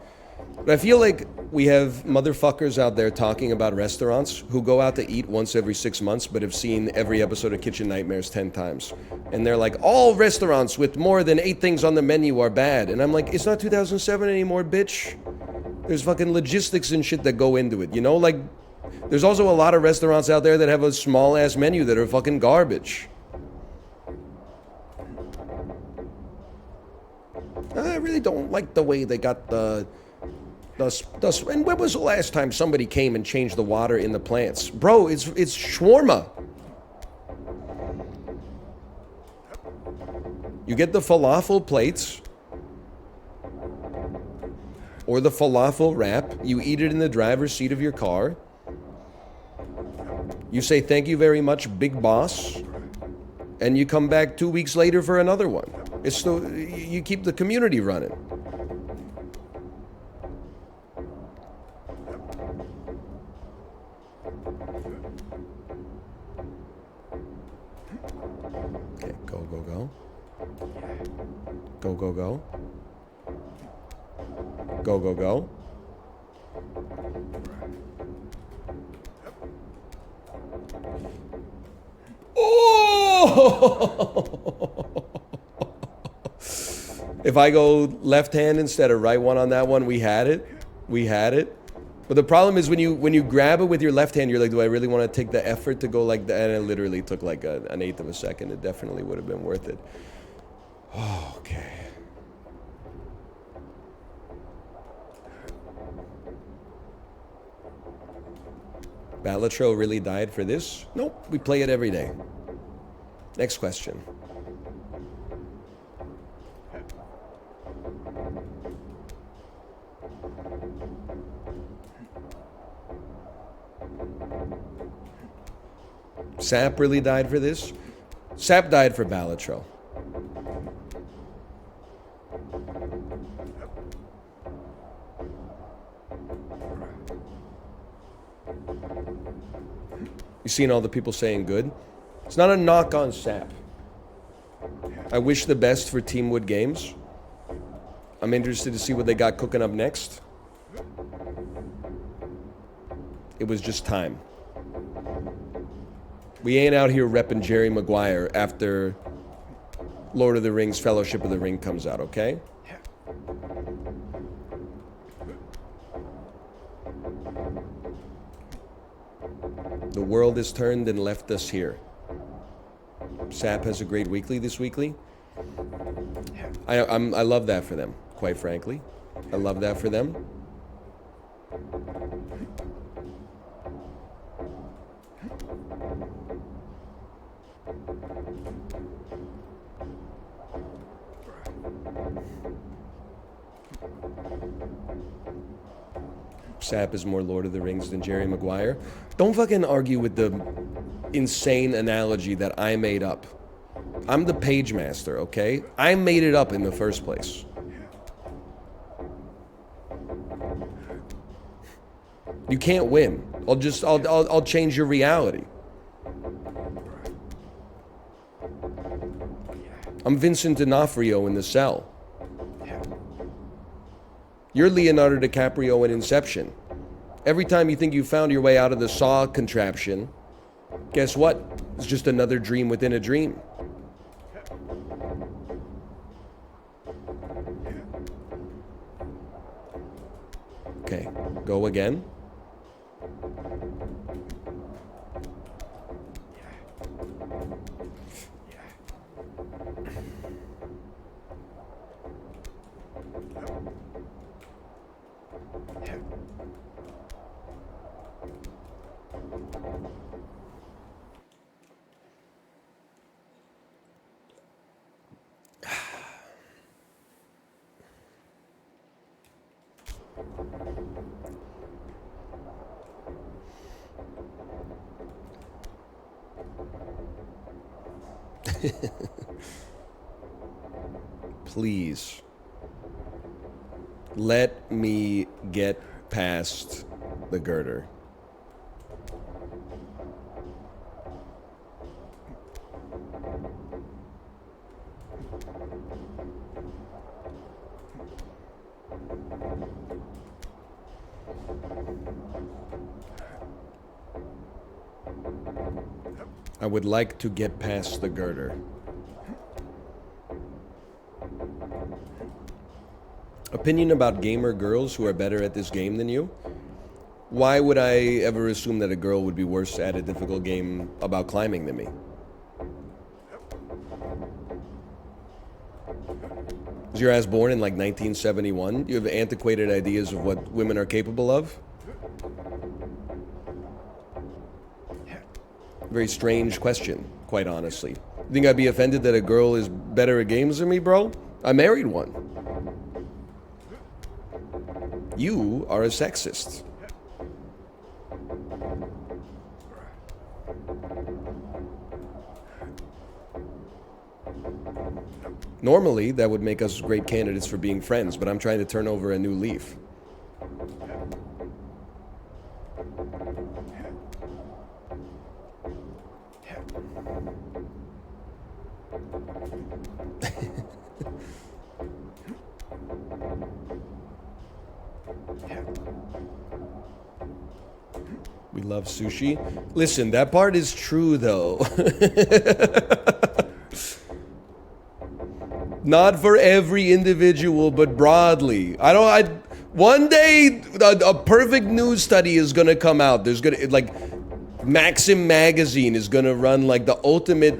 but I feel like we have motherfuckers out there talking about restaurants who go out to eat once every 6 months but have seen every episode of Kitchen Nightmares 10 times. And they're like, all restaurants with more than 8 things on the menu are bad. And I'm like, it's not 2007 anymore, bitch. There's fucking logistics and shit that go into it, you know? Like, there's also a lot of restaurants out there that have a small-ass menu that are fucking garbage. I really don't like the way they got the and when was the last time somebody came and changed the water in the plants? Bro, it's shawarma. You get the falafel plates or the falafel wrap. You eat it in the driver's seat of your car. You say, thank you very much, big boss. And you come back 2 weeks later for another one. It's still, you keep the community running. Okay, go, go, go. Go, go, go. Go, go, go. Oh! Oh! If I go left hand instead of right one on that one, we had it. We had it. But the problem is when you grab it with your left hand, you're like, do I really want to take the effort to go like that? And it literally took like an eighth of a second. It definitely would have been worth it. Oh, okay. Balatro really died for this? Nope, we play it every day. Next question. Sap really died for this? Sap died for Balatro. You seen all the people saying good? It's not a knock on Sap. I wish the best for Teamwood Games. I'm interested to see what they got cooking up next. It was just time. We ain't out here repping Jerry Maguire after Lord of the Rings Fellowship of the Ring comes out, okay? The world has turned and left us here. Sap has a great weekly this weekly. I love that for them, quite frankly. I love that for them. Sap is more Lord of the Rings than Jerry Maguire. Don't fucking argue with the insane analogy that I made up. I'm the page master, okay? I made it up in the first place. You can't win. I'll change your reality. I'm Vincent D'Onofrio in The Cell. You're Leonardo DiCaprio in Inception. Every time you think you found your way out of the Saw contraption, guess what? It's just another dream within a dream. Okay, go again. Please. Let me get past the girder. I would like to get past the girder. Opinion about gamer girls who are better at this game than you? Why would I ever assume that a girl would be worse at a difficult game about climbing than me? Was your ass born in like 1971? You have antiquated ideas of what women are capable of? Very strange question, quite honestly. You think I'd be offended that a girl is better at games than me, bro? I married one. You are a sexist. Normally, that would make us great candidates for being friends, but I'm trying to turn over a new leaf. We love sushi. Listen, that part is true though. Not for every individual, but broadly. One day, a perfect news study is gonna come out. There's gonna, like, Maxim magazine is gonna run like the ultimate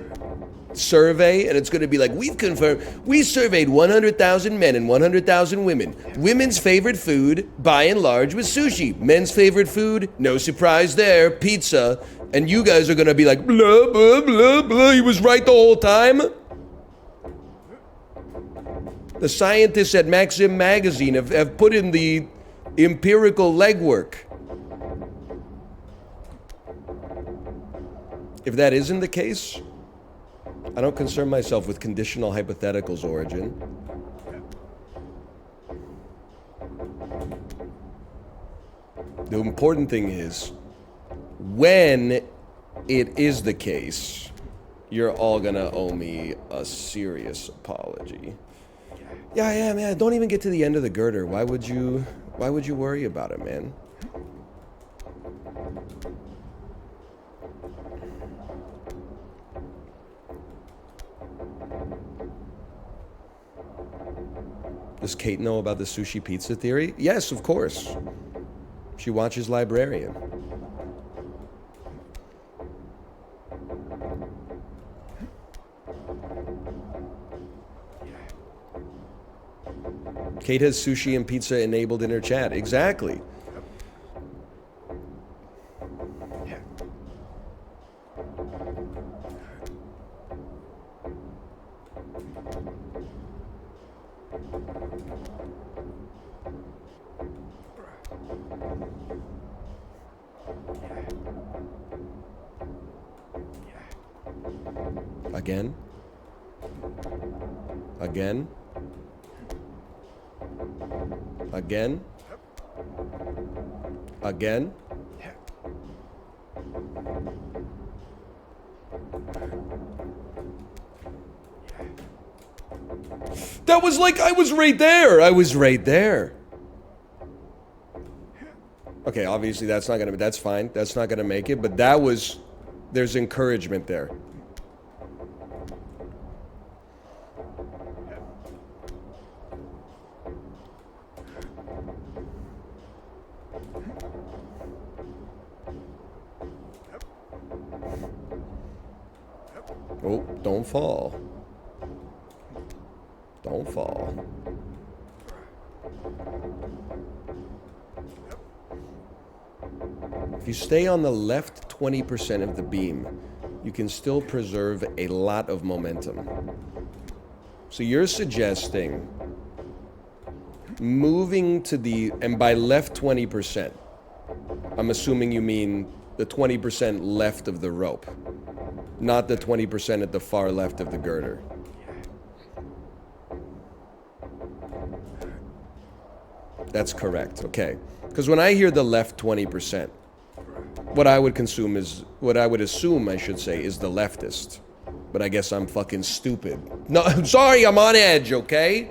survey, and it's gonna be like, we surveyed 100,000 men and 100,000 women. Women's favorite food, by and large, was sushi. Men's favorite food, no surprise there, pizza. And you guys are gonna be like, blah, blah, blah, blah, he was right the whole time. The scientists at Maxim magazine have put in the empirical legwork. If that isn't the case, I don't concern myself with conditional hypotheticals, Origin. The important thing is, when it is the case, you're all gonna owe me a serious apology. Yeah, man, don't even get to the end of the girder. Why would you worry about it, man? Does Kate know about the sushi pizza theory? Yes, of course. She watches Librarian. Kate has sushi and pizza enabled in her chat. Exactly. Again? Again? Again? Again? That was like, I was right there. I was right there. Okay, obviously that's not gonna, that's fine. That's not gonna make it, but that was, there's encouragement there. Oh, don't fall. Don't fall. If you stay on the left 20% of the beam, you can still preserve a lot of momentum. So you're suggesting moving to the, and by left 20%, I'm assuming you mean the 20% left of the rope, not the 20% at the far left of the girder. That's correct, okay. Because when I hear the left 20%, what I would consume is, what I would assume, I should say, is the leftist. But I guess I'm fucking stupid. No, I'm sorry, I'm on edge, okay?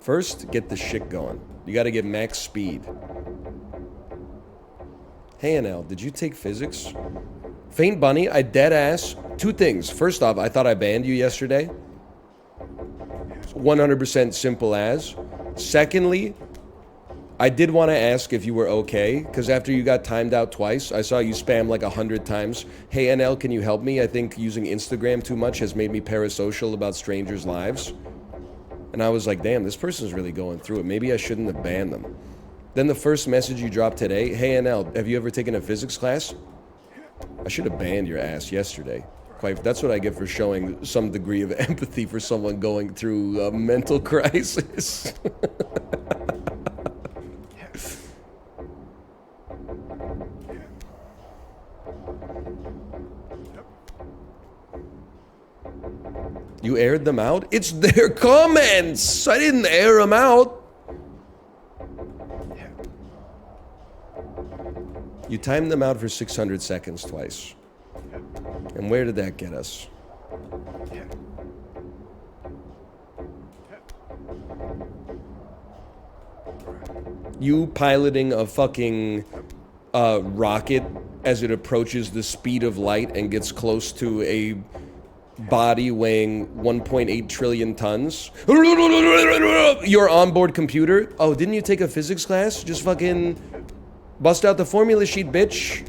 First, get the shit going. You gotta get max speed. Hey, NL, did you take physics? Faint Bunny, I dead ass. Two things. First off, I thought I banned you yesterday. 100% simple as. Secondly, I did want to ask if you were okay, because after you got timed out twice, I saw you spam like 100 times. Hey, NL, can you help me? I think using Instagram too much has made me parasocial about strangers' lives. And I was like, damn, this person's really going through it. Maybe I shouldn't have banned them. Then the first message you dropped today, hey, NL, have you ever taken a physics class? I should have banned your ass yesterday. Quite, that's what I get for showing some degree of empathy for someone going through a mental crisis. You aired them out? It's their comments! I didn't air them out! You timed them out for 600 seconds twice. And where did that get us? You piloting a fucking rocket as it approaches the speed of light and gets close to a body weighing 1.8 trillion tons. Your onboard computer. Oh, didn't you take a physics class? Just fucking bust out the formula sheet, bitch.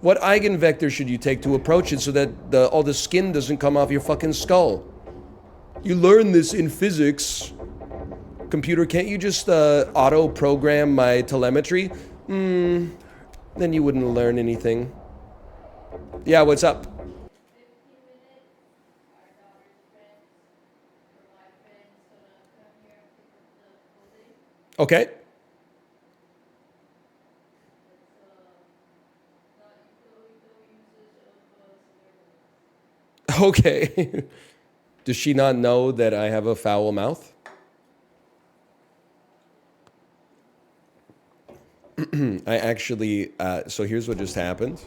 What eigenvector should you take to approach it so that all the skin doesn't come off your fucking skull? You learn this in physics. Computer, can't you just auto-program my telemetry? Then you wouldn't learn anything. Yeah, what's up? Okay. Okay. Does she not know that I have a foul mouth? I actually, so here's what just happened.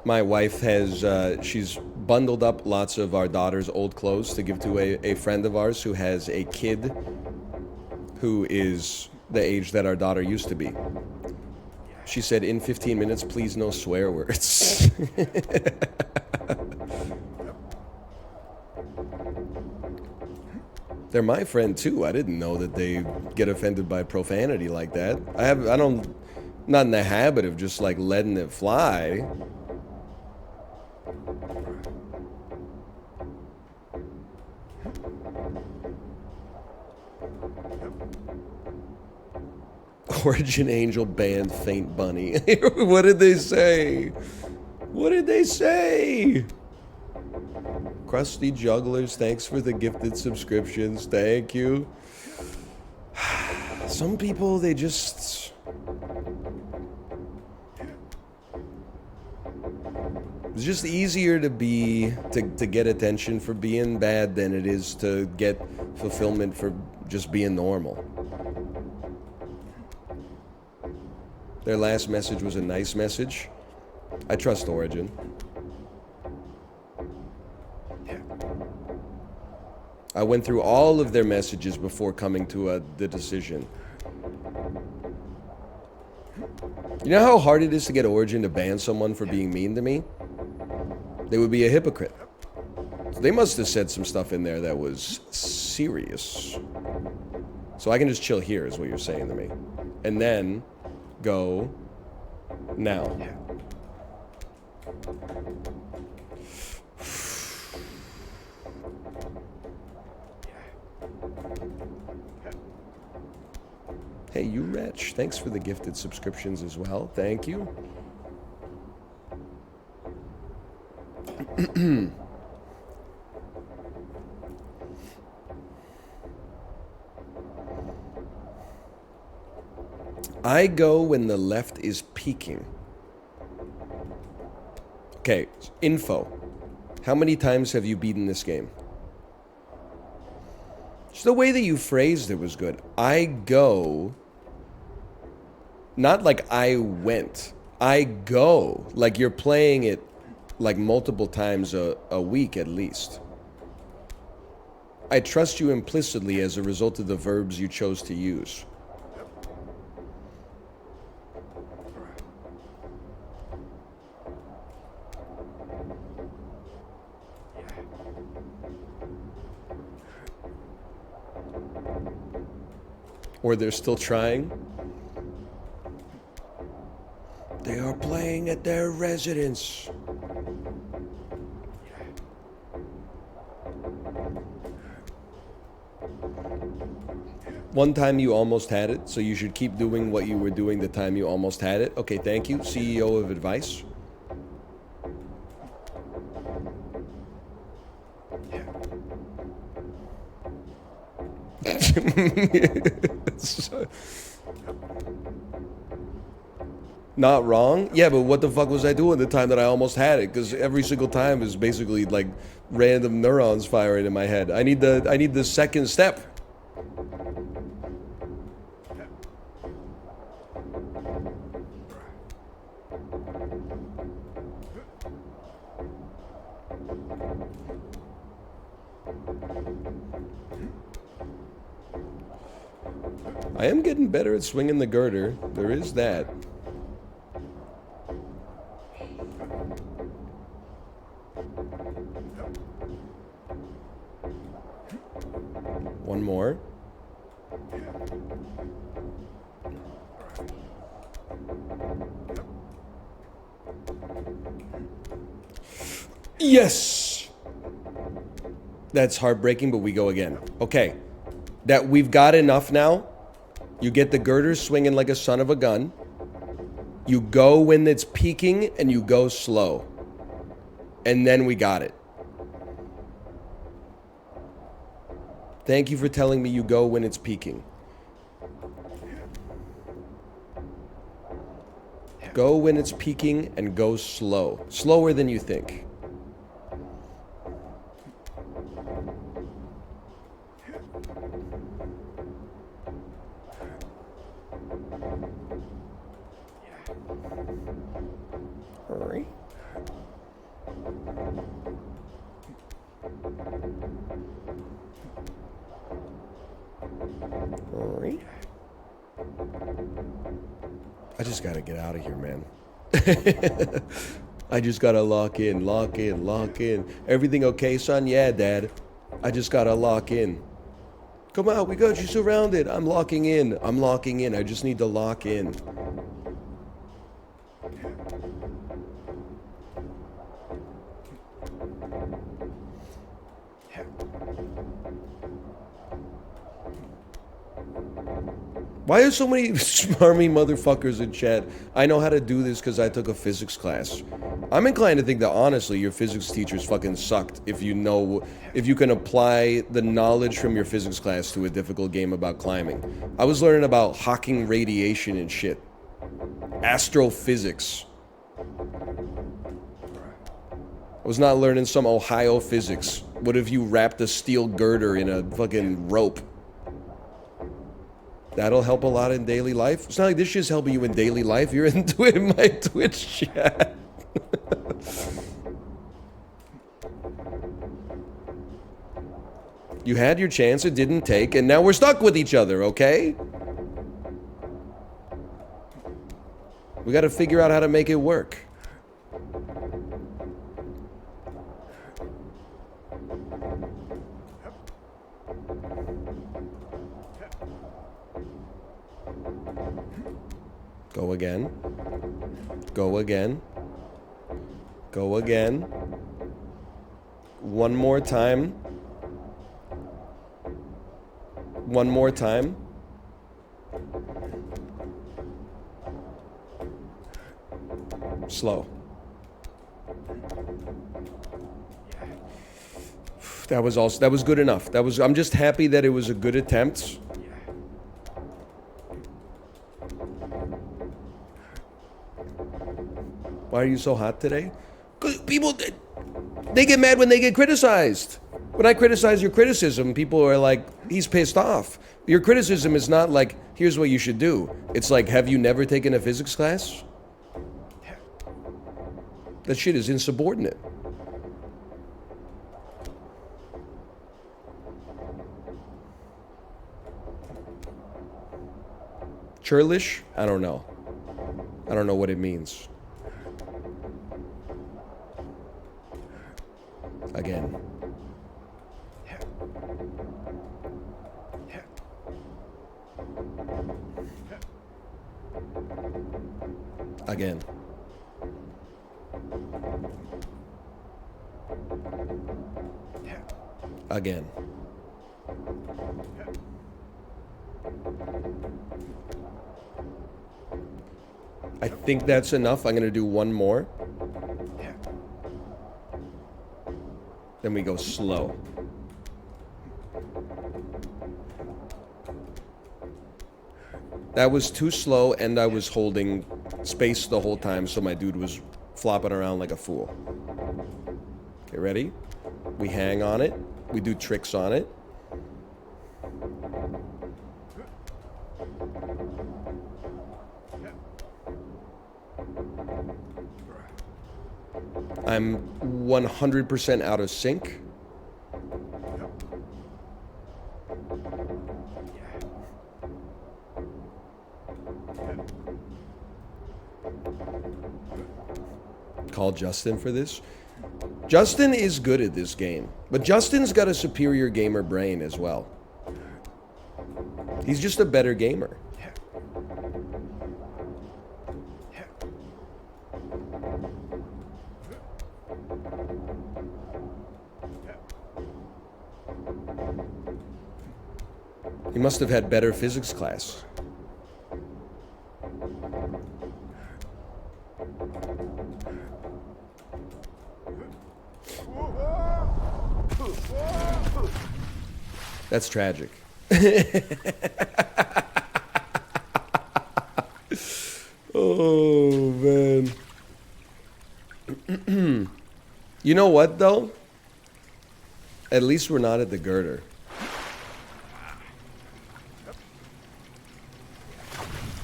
My wife has, she's bundled up lots of our daughter's old clothes to give to a friend of ours who has a kid who is the age that our daughter used to be. She said, in 15 minutes, please no swear words. They're my friend too. I didn't know that they get offended by profanity like that. Not in the habit of just like letting it fly. Origin Angel banned Faint Bunny. What did they say? What did they say? Crusty Jugglers, thanks for the gifted subscriptions. Thank you. Some people, they just... It's just easier to get attention for being bad than it is to get fulfillment for just being normal. Their last message was a nice message. I trust Origin. I went through all of their messages before coming to the decision. You know how hard it is to get Origin to ban someone for being mean to me? They would be a hypocrite. So they must have said some stuff in there that was serious. So I can just chill here is what you're saying to me. And then go now. Hey, you wretch. Thanks for the gifted subscriptions as well. Thank you. I go when the left is peaking. Okay, info. How many times have you beaten this game? Just the way that you phrased it was good. I go, not like I went. I go, like you're playing it like multiple times a week at least. I trust you implicitly as a result of the verbs you chose to use. Or they're still trying. They are playing at their residence. One time you almost had it, so you should keep doing what you were doing the time you almost had it. Okay, thank you. CEO of Advice. Not wrong? Yeah, but what the fuck was I doing the time that I almost had it? Because every single time is basically like random neurons firing in my head. I need the second step. I am getting better at swinging the girder. There is that. One more. Yes! That's heartbreaking, but we go again. Okay. That we've got enough now. You get the girder swinging like a son of a gun. You go when it's peaking, and you go slow. And then we got it. Thank you for telling me you go when it's peaking. Go when it's peaking and go slow. Slower than you think. Hurry. Hurry. I just gotta get out of here, man. I just gotta lock in, lock in, lock in. Everything okay, son? Yeah, Dad. I just gotta lock in. Come out, we got you surrounded. I'm locking in. I'm locking in. I just need to lock in. Why are so many smarmy motherfuckers in chat? I know how to do this because I took a physics class. I'm inclined to think that honestly your physics teachers fucking sucked if you can apply the knowledge from your physics class to a difficult game about climbing. I was learning about Hawking radiation and shit. Astrophysics. I was not learning some Ohio physics. What if you wrapped a steel girder in a fucking rope? That'll help a lot in daily life. It's not like this shit's helping you in daily life. You're in my Twitch chat. You had your chance, it didn't take, and now we're stuck with each other, okay? We gotta figure out how to make it work. Go again. Go again. Go again. One more time. One more time. Slow. That was good enough. I'm just happy that it was a good attempt. Why are you so hot today? 'Cause people, they get mad when they get criticized. When I criticize your criticism, people are like, he's pissed off. Your criticism is not like, here's what you should do. It's like, have you never taken a physics class? That shit is insubordinate. Churlish? I don't know. I don't know what it means. Again. Again. Again. I think that's enough. I'm going to do one more. Then we go slow. That was too slow, and I was holding space the whole time, so my dude was flopping around like a fool. Okay, ready? We hang on it. We do tricks on it. I'm 100% out of sync. call Justin for this. Justin is good at this game, but Justin's got a superior gamer brain as well. He's just a better gamer. He must have had better physics class. That's tragic. Oh, man. You know what, though? At least we're not at the girder.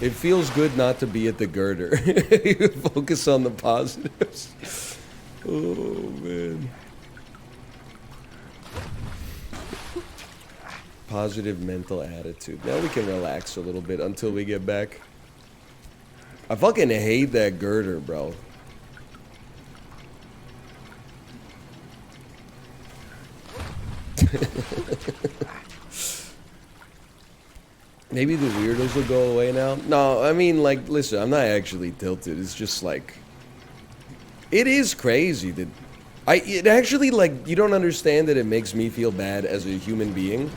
It feels good not to be at the girder. Focus on the positives. Oh, man. Positive mental attitude. Now we can relax a little bit until we get back. I fucking hate that girder, bro. Maybe the weirdos will go away now. No, I mean, like, listen, I'm not actually tilted. It's just like, it is crazy that it actually, like, you don't understand that it makes me feel bad as a human being.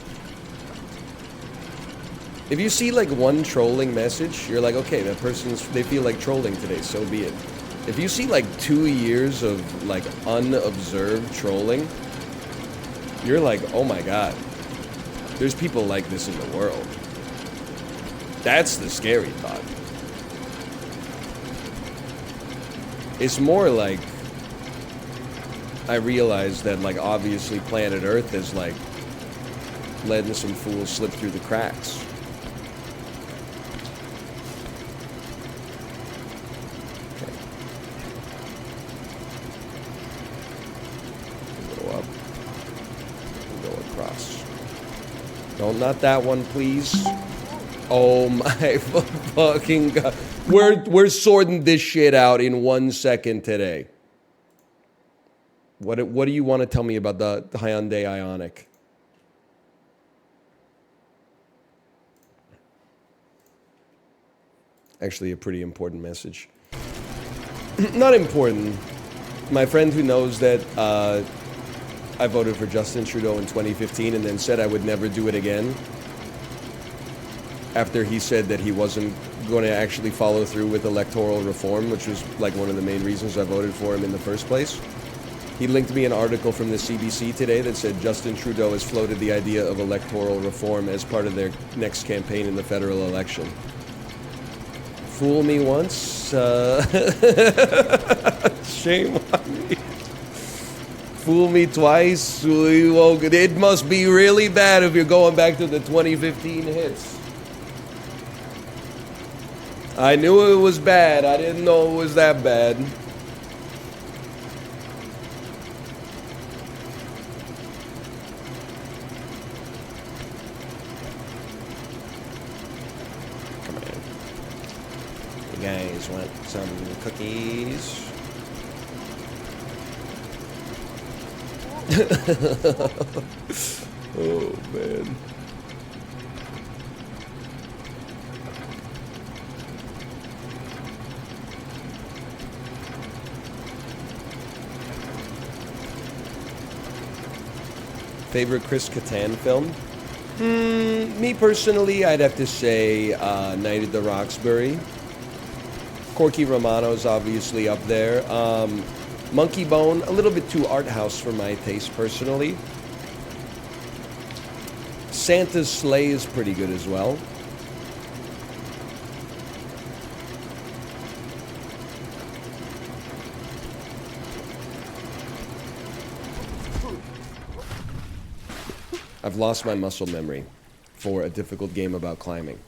If you see like one trolling message, you're like, okay, that they feel like trolling today, so be it. If you see like 2 years of like unobserved trolling, you're like, oh my god, there's people like this in the world. That's the scary thought. It's more like I realized that like obviously planet Earth is like letting some fools slip through the cracks. No, not that one, please. Oh my fucking god. We're sorting this shit out in 1 second today. What do you want to tell me about the Hyundai Ioniq? Actually, a pretty important message. Not important. My friend who knows that I voted for Justin Trudeau in 2015 and then said I would never do it again after he said that he wasn't going to actually follow through with electoral reform, which was like one of the main reasons I voted for him in the first place. He linked me an article from the CBC today that said Justin Trudeau has floated the idea of electoral reform as part of their next campaign in the federal election. Fool me once, shame on me. Fool me twice, it must be really bad if you're going back to the 2015 hits. I knew it was bad, I didn't know it was that bad. Come on. You guys want some cookies? Oh, man. Favorite Chris Kattan film? Me personally, I'd have to say Night at the Roxbury. Corky Romano's obviously up there. Monkey Bone, a little bit too art house for my taste personally. Santa's Sleigh is pretty good as well. I've lost my muscle memory for a difficult game about climbing.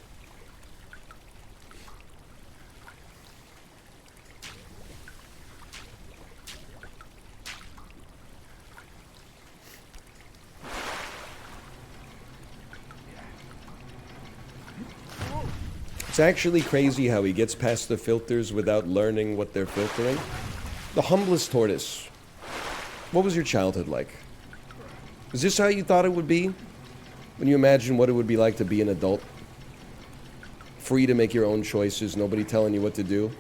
It's actually crazy how he gets past the filters without learning what they're filtering. The humblest tortoise. What was your childhood like? Is this how you thought it would be? When you imagine what it would be like to be an adult? Free to make your own choices, nobody telling you what to do?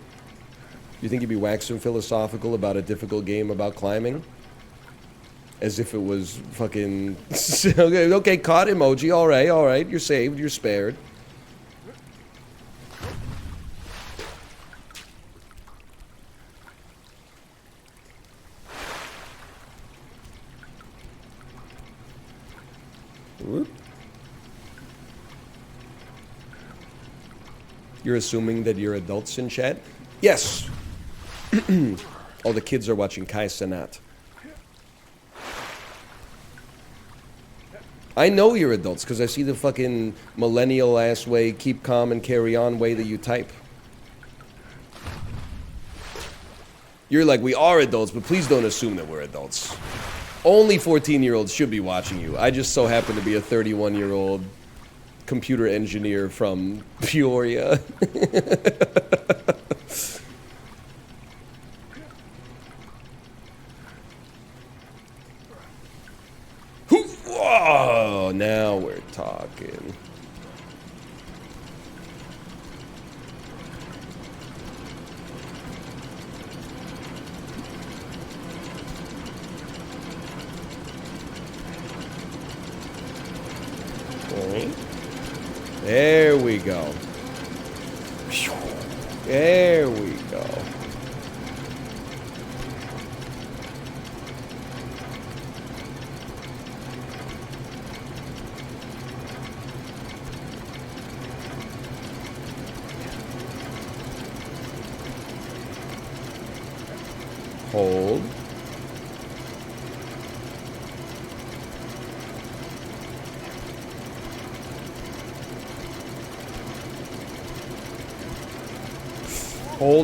You think you'd be waxing philosophical about a difficult game about climbing? As if it was fucking... okay, caught emoji, alright, you're saved, you're spared. Whoop. You're assuming that you're adults in chat? Yes! All the kids are watching Kai Cenat. I know you're adults, because I see the fucking millennial-ass way, keep calm and carry on way that you type. You're like, we are adults, but please don't assume that we're adults. Only 14-year-olds should be watching you. I just so happen to be a 31-year-old computer engineer from Peoria. Whoa, now we're talking. There we go. There we go. Hold.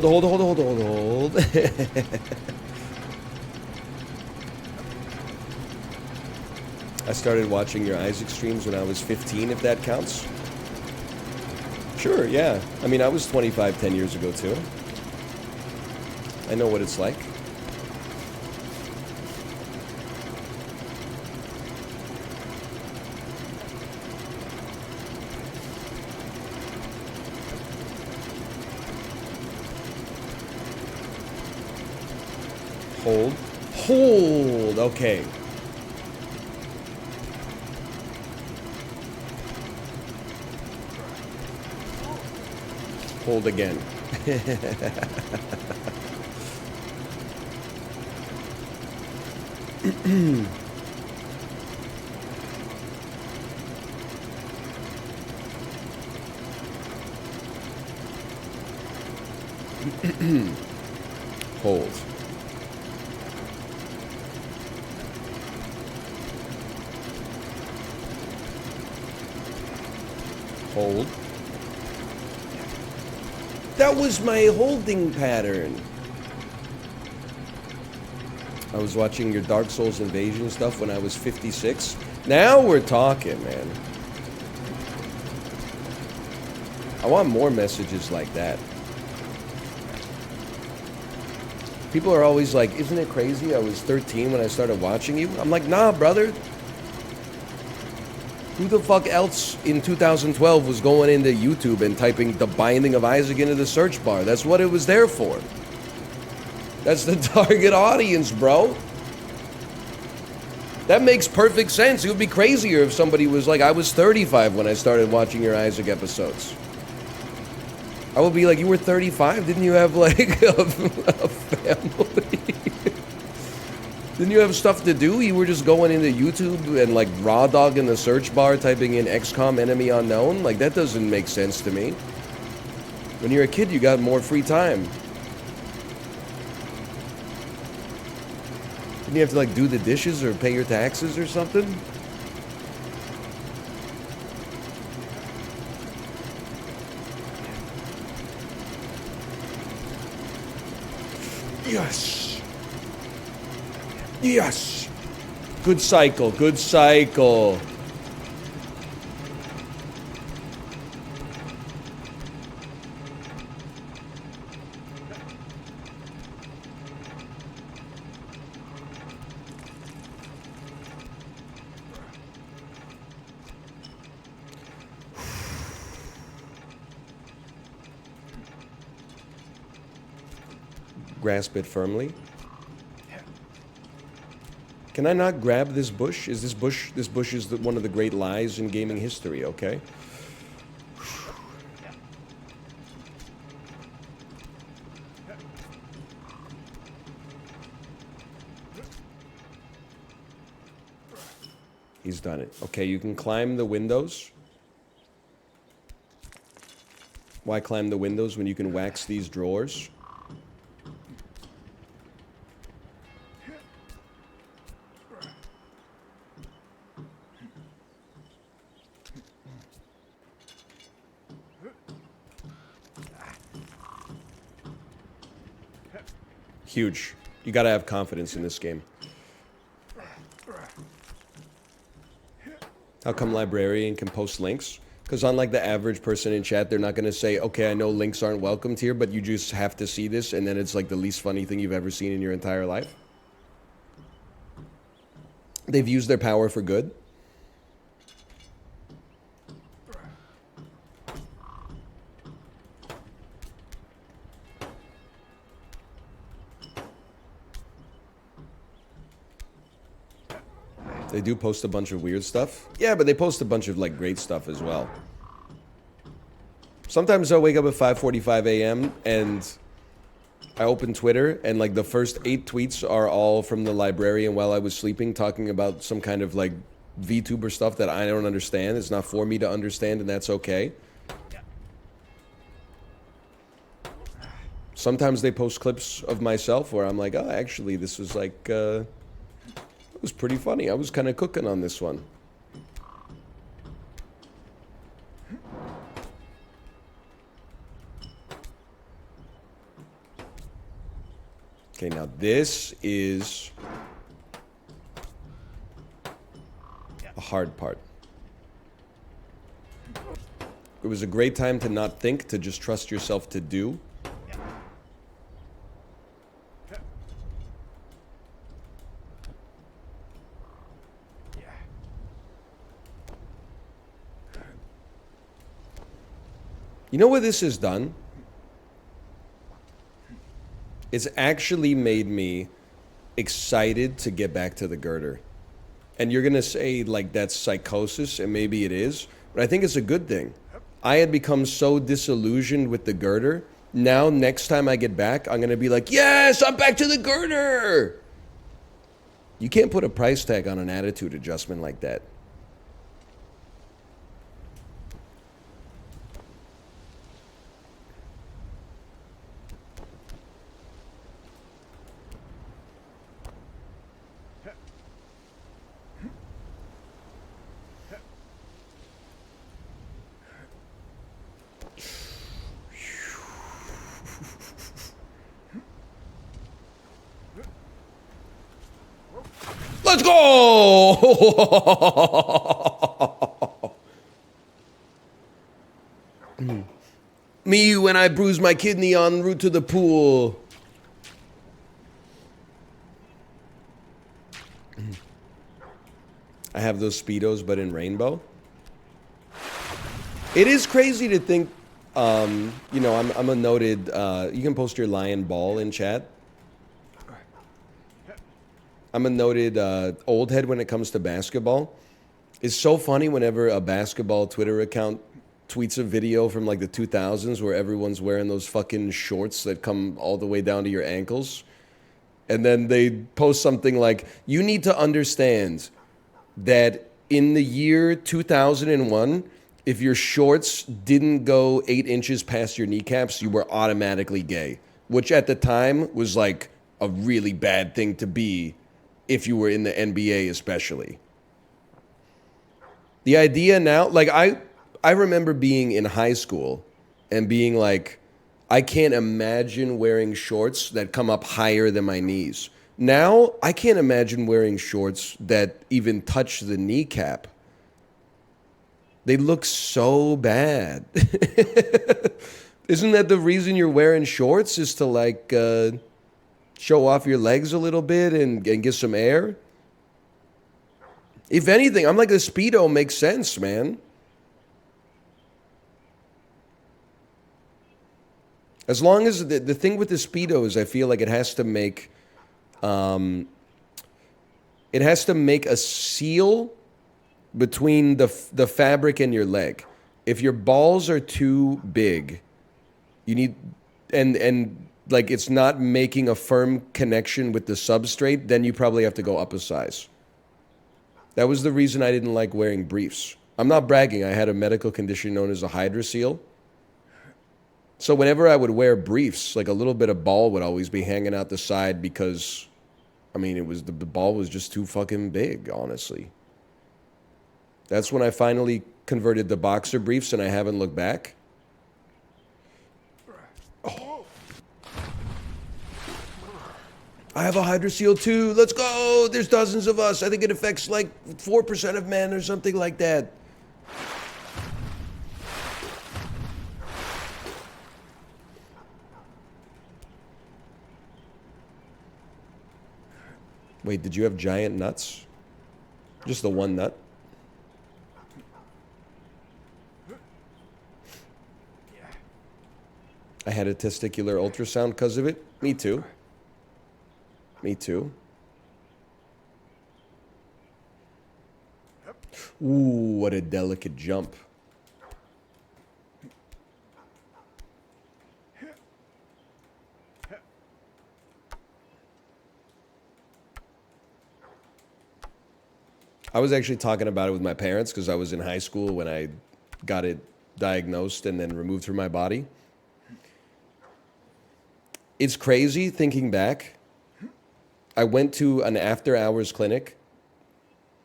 Hold. I started watching your Isaac streams when I was 15, if that counts. Sure, yeah. I mean, I was 25 10 years ago, too. I know what it's like. Hold, okay. Hold again. Hold. Hold. That was my holding pattern. I was watching your Dark Souls Invasion stuff when I was 56. Now we're talking, man. I want more messages like that. People are always like, isn't it crazy? I was 13 when I started watching you. I'm like, nah, brother. Who the fuck else in 2012 was going into YouTube and typing The Binding of Isaac into the search bar? That's what it was there for. That's the target audience, bro. That makes perfect sense. It would be crazier if somebody was like, I was 35 when I started watching your Isaac episodes. I would be like, you were 35? Didn't you have like a family? Didn't you have stuff to do? You were just going into YouTube and like raw dog in the search bar typing in XCOM enemy unknown? Like that doesn't make sense to me. When you're a kid, you got more free time. Didn't you have to like do the dishes or pay your taxes or something? Yes. Yes. Good cycle. Good cycle. Grasp it firmly. Can I not grab this bush? Is this bush... This bush is one of the great lies in gaming history, okay? He's done it. Okay, you can climb the windows. Why climb the windows when you can wax these drawers? Huge. You gotta have confidence in this game. How come librarian can post links? Because unlike the average person in chat, they're not going to say, okay, I know links aren't welcomed here, but you just have to see this, and then it's like the least funny thing you've ever seen in your entire life. They've used their power for good. They do post a bunch of weird stuff. Yeah, but they post a bunch of, like, great stuff as well. Sometimes I'll wake up at 5:45 a.m. and I open Twitter, and, like, the first 8 tweets are all from the librarian while I was sleeping, talking about some kind of, like, VTuber stuff that I don't understand. It's not for me to understand, and that's okay. Sometimes they post clips of myself where I'm like, oh, actually, this was, like, it was pretty funny. I was kind of cooking on this one. Okay, now this is a hard part. It was a great time to not think, to just trust yourself to do. You know what this has done? It's actually made me excited to get back to the girder. And you're going to say, like, that's psychosis, and maybe it is, but I think it's a good thing. I had become so disillusioned with the girder. Now, next time I get back, I'm going to be like, yes, I'm back to the girder! You can't put a price tag on an attitude adjustment like that. Let's go! Me when I bruised my kidney en route to the pool. I have those Speedos, but in rainbow. It is crazy to think, you know, I'm a noted, you can post your lion ball in chat. I'm a noted old head when it comes to basketball. It's so funny whenever a basketball Twitter account tweets a video from like the 2000s where everyone's wearing those fucking shorts that come all the way down to your ankles. And then they post something like, you need to understand that in the year 2001, if your shorts didn't go 8 inches past your kneecaps, you were automatically gay. Which at the time was like a really bad thing to be. If you were in the NBA especially. The idea now, like I remember being in high school and being like, I can't imagine wearing shorts that come up higher than my knees. Now, I can't imagine wearing shorts that even touch the kneecap. They look so bad. Isn't that the reason you're wearing shorts, is to like, show off your legs a little bit and get some air? If anything, I'm like, a Speedo makes sense, man. As long as the thing with the Speedo is I feel like it has to make a seal between the fabric and your leg. If your balls are too big, you need and like it's not making a firm connection with the substrate, then you probably have to go up a size. That was the reason I didn't like wearing briefs. I'm not bragging. I had a medical condition known as a hydrocele. So whenever I would wear briefs, like a little bit of ball would always be hanging out the side because, I mean, it was the ball was just too fucking big, honestly. That's when I finally converted to boxer briefs and I haven't looked back. Oh. I have a hydrocele too. Let's go. There's dozens of us. I think it affects like 4% of men or something like that. Wait, did you have giant nuts? Just the one nut? I had a testicular ultrasound because of it. Me too. Me too. Ooh, what a delicate jump. I was actually talking about it with my parents because I was in high school when I got it diagnosed and then removed from my body. It's crazy thinking back. I went to an after-hours clinic.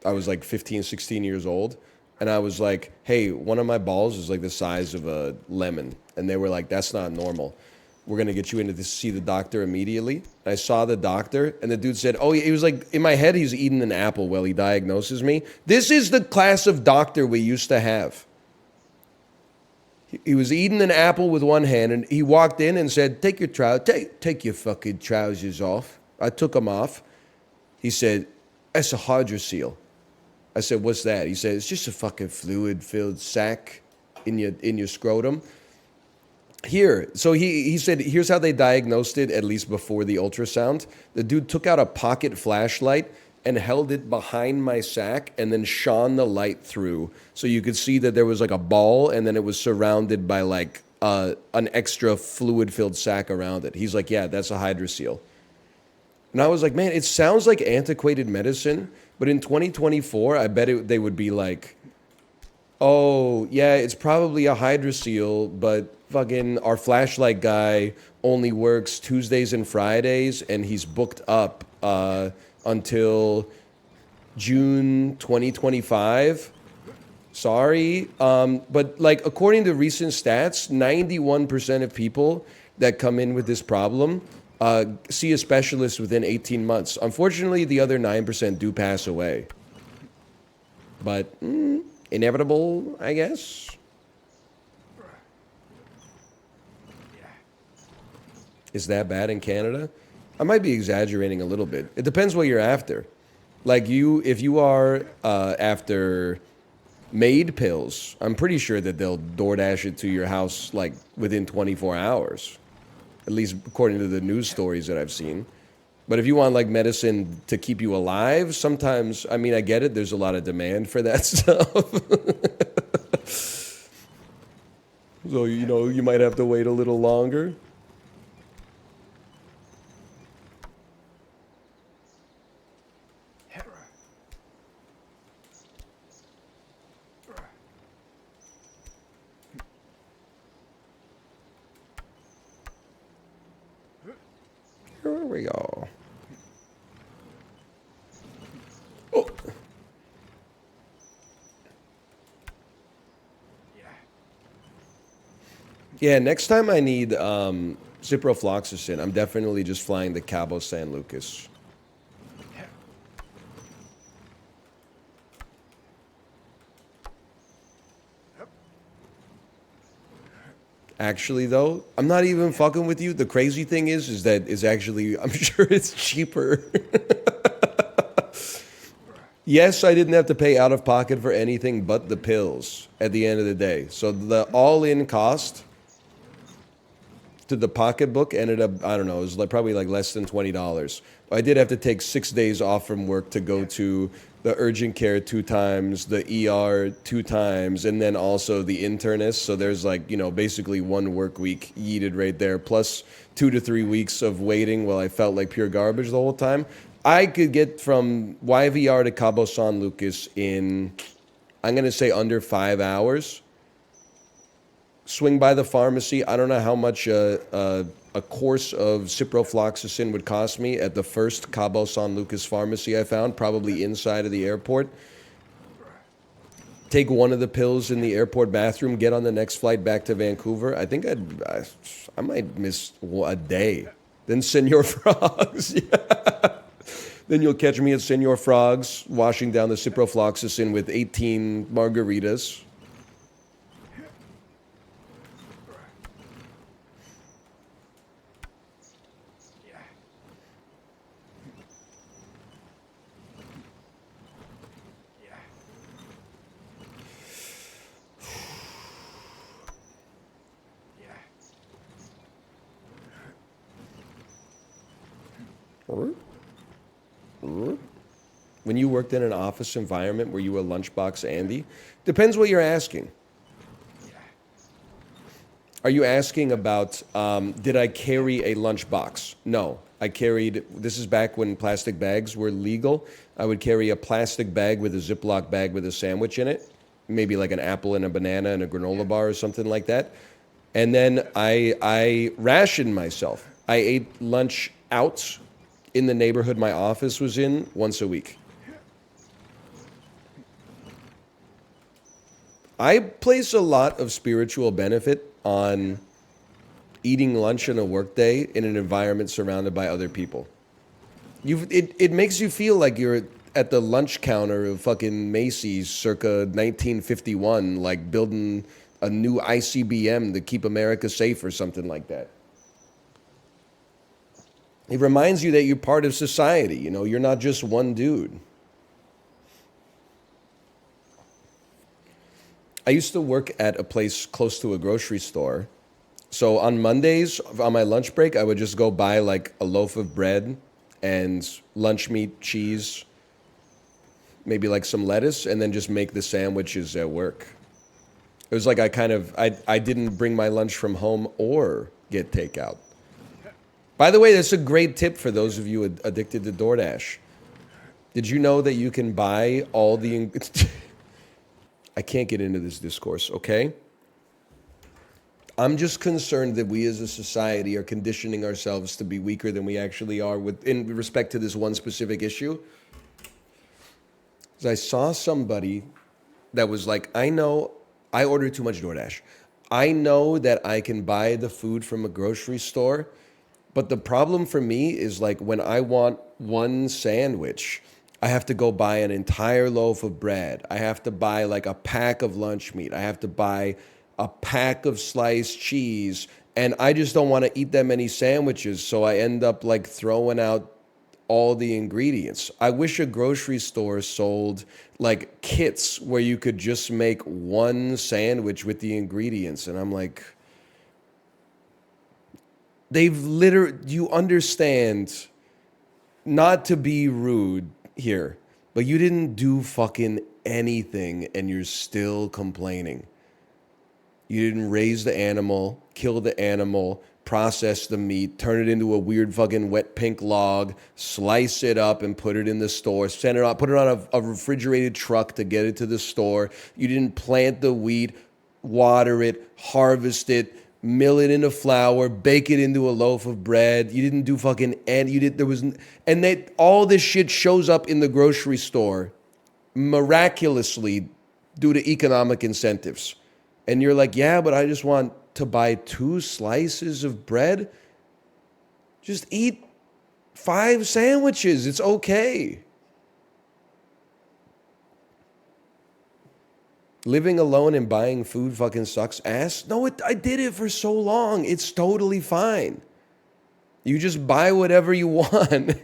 I was like 15, 16 years old. And I was like, hey, one of my balls is like the size of a lemon. And they were like, that's not normal. We're going to get you in to see the doctor immediately. I saw the doctor, and the dude said, oh, he was like, in my head, he's eating an apple while he diagnoses me. This is the class of doctor we used to have. He was eating an apple with one hand, and he walked in and said, take your fucking trousers off. I took them off. He said, that's a hydrocele. I said, what's that? He said, it's just a fucking fluid-filled sac in your scrotum. Here, so he said, here's how they diagnosed it, at least before the ultrasound. The dude took out a pocket flashlight and held it behind my sack and then shone the light through. So you could see that there was like a ball and then it was surrounded by like an extra fluid-filled sac around it. He's like, yeah, that's a hydrocele. And I was like, man, it sounds like antiquated medicine, but in 2024, I bet they would be like, oh, yeah, it's probably a hydrocele, but fucking our flashlight guy only works Tuesdays and Fridays, and he's booked up until June 2025. Sorry. But like according to recent stats, 91% of people that come in with this problem see a specialist within 18 months. Unfortunately, the other 9% do pass away. But inevitable, I guess. Is that bad in Canada? I might be exaggerating a little bit. It depends what you're after. Like if you are after maid pills, I'm pretty sure that they'll DoorDash it to your house like within 24 hours. At least according to the news stories that I've seen. But if you want like medicine to keep you alive, sometimes, I mean, I get it. There's a lot of demand for that stuff. So, you know, you might have to wait a little longer. Here we go. Oh. Yeah, next time I need ciprofloxacin, I'm definitely just flying to Cabo San Lucas. Actually, though, I'm not even fucking with you. The crazy thing is that it's actually, I'm sure it's cheaper. Yes, I didn't have to pay out of pocket for anything but the pills at the end of the day. So the all-in cost to the pocketbook ended up, I don't know, it was like probably like less than $20. I did have to take 6 days off from work to go to the urgent care 2 times, the ER 2 times, and then also the internist. So there's like, basically one work week yeeted right there, plus 2 to 3 weeks of waiting while I felt like pure garbage the whole time. I could get from YVR to Cabo San Lucas in, I'm going to say, under 5 hours. Swing by the pharmacy. I don't know how much a course of ciprofloxacin would cost me at the first Cabo San Lucas pharmacy I found, probably inside of the airport. Take one of the pills in the airport bathroom, get on the next flight back to Vancouver. I think I might miss a day. Then Senor Frogs. Yeah. Then you'll catch me at Senor Frogs, washing down the ciprofloxacin with 18 margaritas. When you worked in an office environment, were you a lunchbox Andy? Depends what you're asking. Are you asking about, did I carry a lunchbox? No. This is back when plastic bags were legal. I would carry a plastic bag with a Ziploc bag with a sandwich in it, maybe like an apple and a banana and a granola bar or something like that. And then I rationed myself. I ate lunch out in the neighborhood my office was in once a week. I place a lot of spiritual benefit on eating lunch in a workday in an environment surrounded by other people. It makes you feel like you're at the lunch counter of fucking Macy's circa 1951, like building a new ICBM to keep America safe or something like that. It reminds you that you're part of society. You're not just one dude. I used to work at a place close to a grocery store. So on Mondays, on my lunch break, I would just go buy like a loaf of bread and lunch meat, cheese, maybe like some lettuce, and then just make the sandwiches at work. It was like I didn't bring my lunch from home or get takeout. By the way, that's a great tip for those of you addicted to DoorDash. Did you know that you can buy all the... I can't get into this discourse, okay? I'm just concerned that we as a society are conditioning ourselves to be weaker than we actually are in respect to this one specific issue. I saw somebody that was like, I know I order too much DoorDash. I know that I can buy the food from a grocery store, but the problem for me is like when I want one sandwich, I have to go buy an entire loaf of bread. I have to buy like a pack of lunch meat. I have to buy a pack of sliced cheese. And I just don't want to eat that many sandwiches. So I end up like throwing out all the ingredients. I wish a grocery store sold like kits where you could just make one sandwich with the ingredients. And I'm like, you understand, not to be rude here, but you didn't do fucking anything and you're still complaining. You didn't raise the animal, kill the animal, process the meat, turn it into a weird fucking wet pink log, slice it up and put it in the store, send it out, put it on a refrigerated truck to get it to the store. You didn't plant the wheat, water it, harvest it, mill it into flour, bake it into a loaf of bread. You didn't do fucking all this shit shows up in the grocery store miraculously due to economic incentives. And you're like, yeah, but I just want to buy 2 slices of bread. Just eat 5 sandwiches. It's okay. Living alone and buying food fucking sucks ass. No, I did it for so long. It's totally fine. You just buy whatever you want.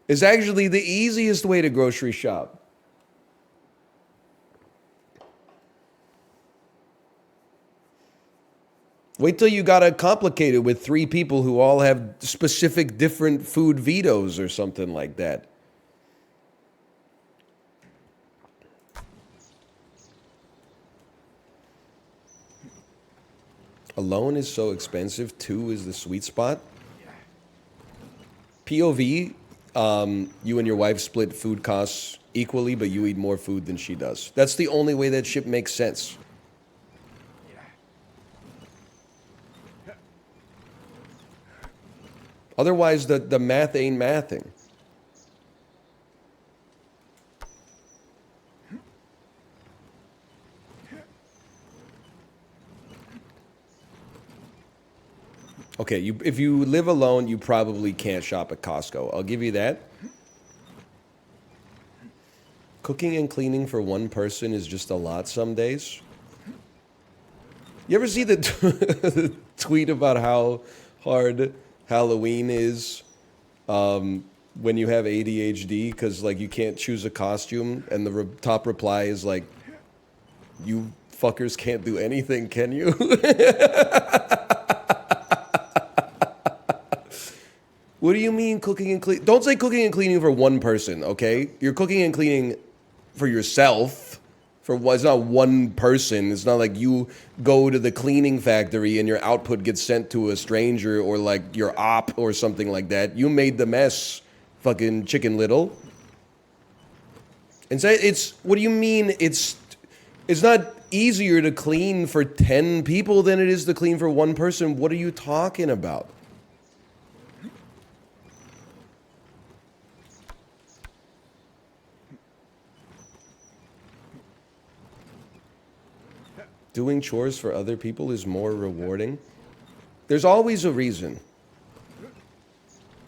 It's actually the easiest way to grocery shop. Wait till you got it complicated with 3 people who all have specific different food vetoes or something like that. Alone is so expensive. 2 is the sweet spot. POV, you and your wife split food costs equally, but you eat more food than she does. That's the only way that shit makes sense. Otherwise, the math ain't mathing. Okay, if you live alone, you probably can't shop at Costco. I'll give you that. Cooking and cleaning for one person is just a lot some days. You ever see the the tweet about how hard Halloween is when you have ADHD? Because, like, you can't choose a costume, and the top reply is like, you fuckers can't do anything, can you? What do you mean cooking and cleaning? Don't say cooking and cleaning for one person, okay? You're cooking and cleaning for yourself. It's not one person. It's not like you go to the cleaning factory and your output gets sent to a stranger or like your op or something like that. You made the mess, fucking Chicken Little. And say what do you mean it's not easier to clean for 10 people than it is to clean for one person? What are you talking about? Doing chores for other people is more rewarding. There's always a reason,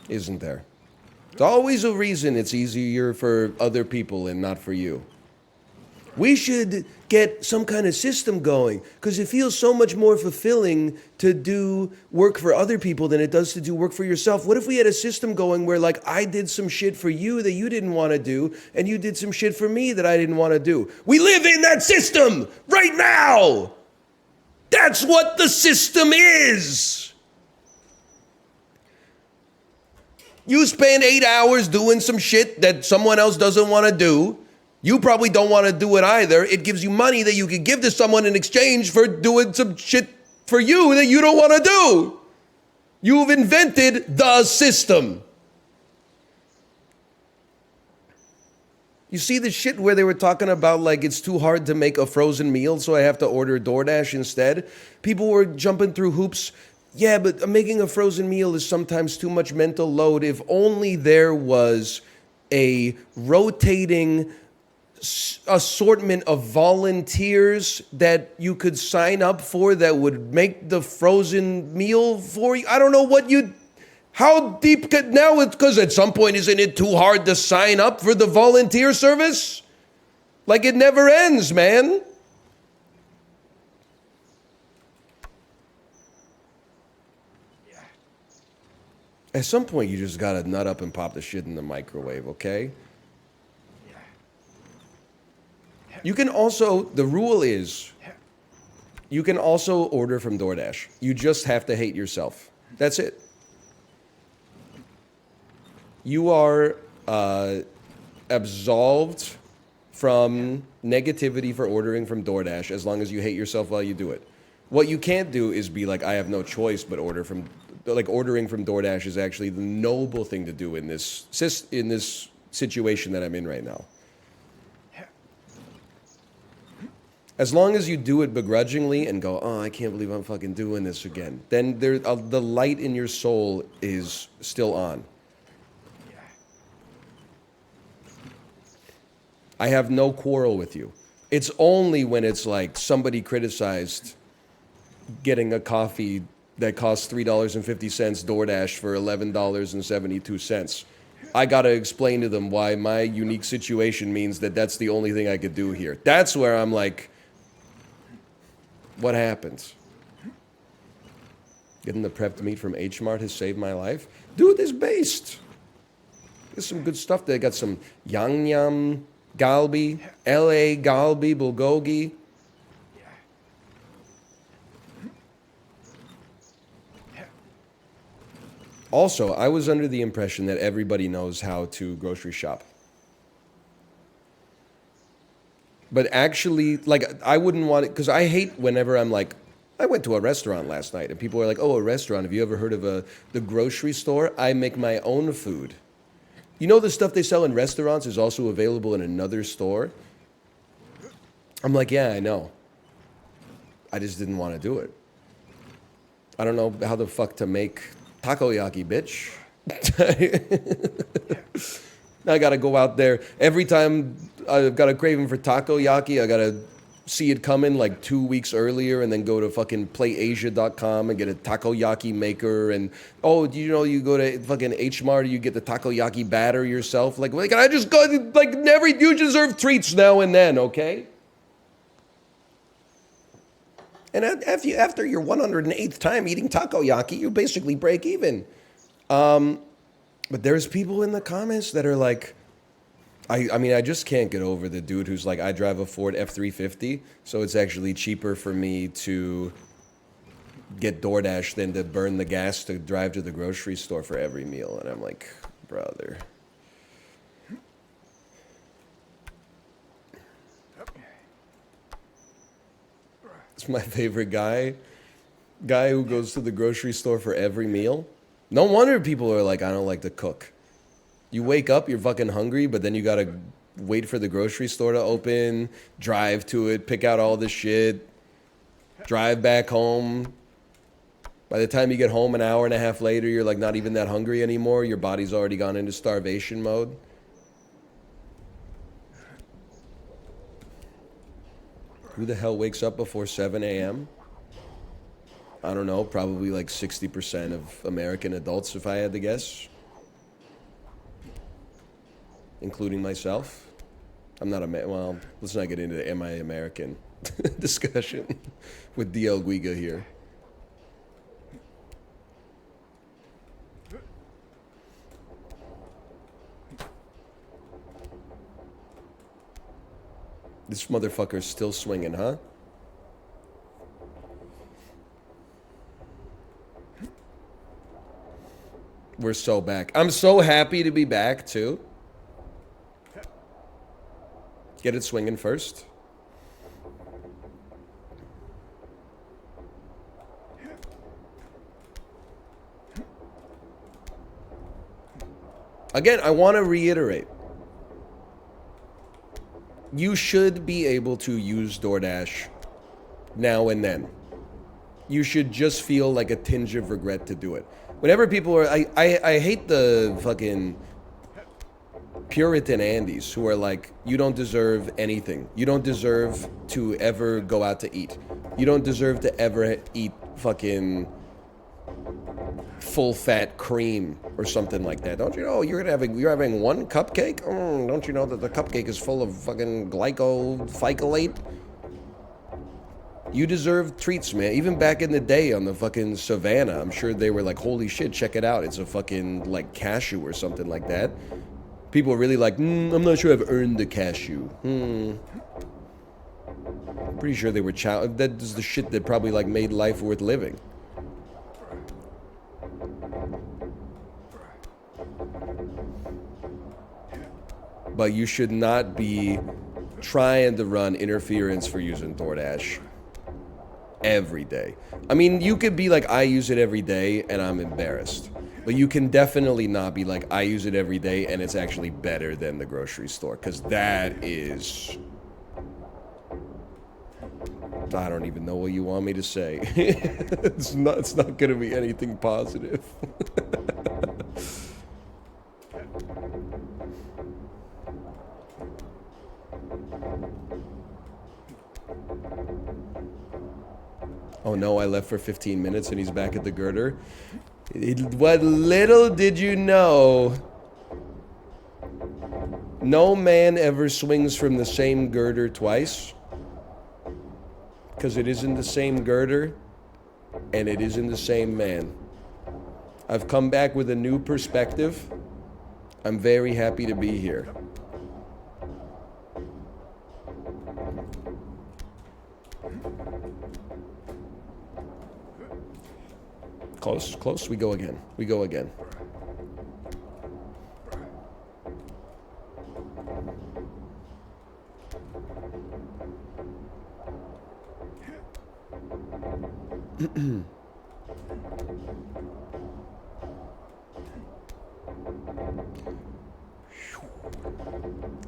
isn't there? There's always a reason it's easier for other people and not for you. We should get some kind of system going because it feels so much more fulfilling to do work for other people than it does to do work for yourself. What if we had a system going where, like, I did some shit for you that you didn't want to do and you did some shit for me that I didn't want to do? We live in that system right now. That's what the system is. You spend 8 hours doing some shit that someone else doesn't want to do. You probably don't want to do it either. It gives you money that you could give to someone in exchange for doing some shit for you that you don't want to do. You've invented the system. You see the shit where they were talking about, like, it's too hard to make a frozen meal, so I have to order DoorDash instead? People were jumping through hoops. Yeah, but making a frozen meal is sometimes too much mental load. If only there was a rotating assortment of volunteers that you could sign up for that would make the frozen meal for you. I don't know what how deep could now it's because at some point isn't it too hard to sign up for the volunteer service? Like, it never ends, man. At some point you just gotta nut up and pop the shit in the microwave, okay? You can also, the rule is, you can also order from DoorDash. You just have to hate yourself. That's it. You are absolved from negativity for ordering from DoorDash as long as you hate yourself while you do it. What you can't do is be like, I have no choice but order from, like, ordering from DoorDash is actually the noble thing to do in this situation that I'm in right now. As long as you do it begrudgingly and go, oh, I can't believe I'm fucking doing this again, then the light in your soul is still on. I have no quarrel with you. It's only when it's like somebody criticized getting a coffee that costs $3.50 DoorDash for $11.72. I gotta explain to them why my unique situation means that that's the only thing I could do here. That's where I'm like, what happens? Getting the prepped meat from H Mart has saved my life. Dude, this based. There's some good stuff there. Got some Yang Galbi, LA Galbi, Bulgogi. Also, I was under the impression that everybody knows how to grocery shop. But actually, like, I wouldn't want it because I hate whenever I'm like, I went to a restaurant last night and people are like, oh, a restaurant. Have you ever heard of the grocery store? I make my own food. You know, the stuff they sell in restaurants is also available in another store? I'm like, yeah, I know. I just didn't want to do it. I don't know how the fuck to make takoyaki, bitch. I gotta go out there. Every time I've got a craving for takoyaki, I gotta see it coming like 2 weeks earlier and then go to fucking playasia.com and get a takoyaki maker. And, oh, you know, you go to fucking H Mart, you get the takoyaki batter yourself. Like, can I just go, like, you deserve treats now and then, okay? And after your 108th time eating takoyaki, you basically break even. But there's people in the comments that are like, I mean, I just can't get over the dude who's like, I drive a Ford F-350, so it's actually cheaper for me to get DoorDash than to burn the gas to drive to the grocery store for every meal. And I'm like, brother. It's my favorite guy who goes to the grocery store for every meal. No wonder people are like, I don't like to cook. You wake up, you're fucking hungry, but then you gotta wait for the grocery store to open, drive to it, pick out all the shit, drive back home. By the time you get home an hour and a half later, you're like not even that hungry anymore. Your body's already gone into starvation mode. Who the hell wakes up before 7 a.m.? I don't know, probably like 60% of American adults, if I had to guess. Including myself. I'm not well, let's not get into the am I American discussion with DL Guiga here. This motherfucker's still swinging, huh? We're so back. I'm so happy to be back, too. Get it swinging first. Again, I want to reiterate. You should be able to use DoorDash now and then. You should just feel like a tinge of regret to do it. Whenever people are... I hate the fucking Puritan Andes who are like, you don't deserve anything. You don't deserve to ever go out to eat. You don't deserve to ever eat fucking full-fat cream or something like that. Don't you know you're having one cupcake? Don't you know that the cupcake is full of fucking glycophycolate? You deserve treats, man. Even back in the day on the fucking savannah, I'm sure they were like, holy shit, check it out. It's a fucking like cashew or something like that. People are really like, I'm not sure I've earned the cashew. I'm pretty sure they were that is the shit that probably like made life worth living. But you should not be trying to run interference for using DoorDash every day. I mean, you could be like, I use it every day and I'm embarrassed. But you can definitely not be like, I use it every day and it's actually better than the grocery store. Because that is... I don't even know what you want me to say. It's not going to be anything positive. Oh no, I left for 15 minutes and he's back at the girder. What little did you know? No man ever swings from the same girder twice. Because it isn't the same girder and it isn't the same man. I've come back with a new perspective. I'm very happy to be here. Close, close. We go again. We go again.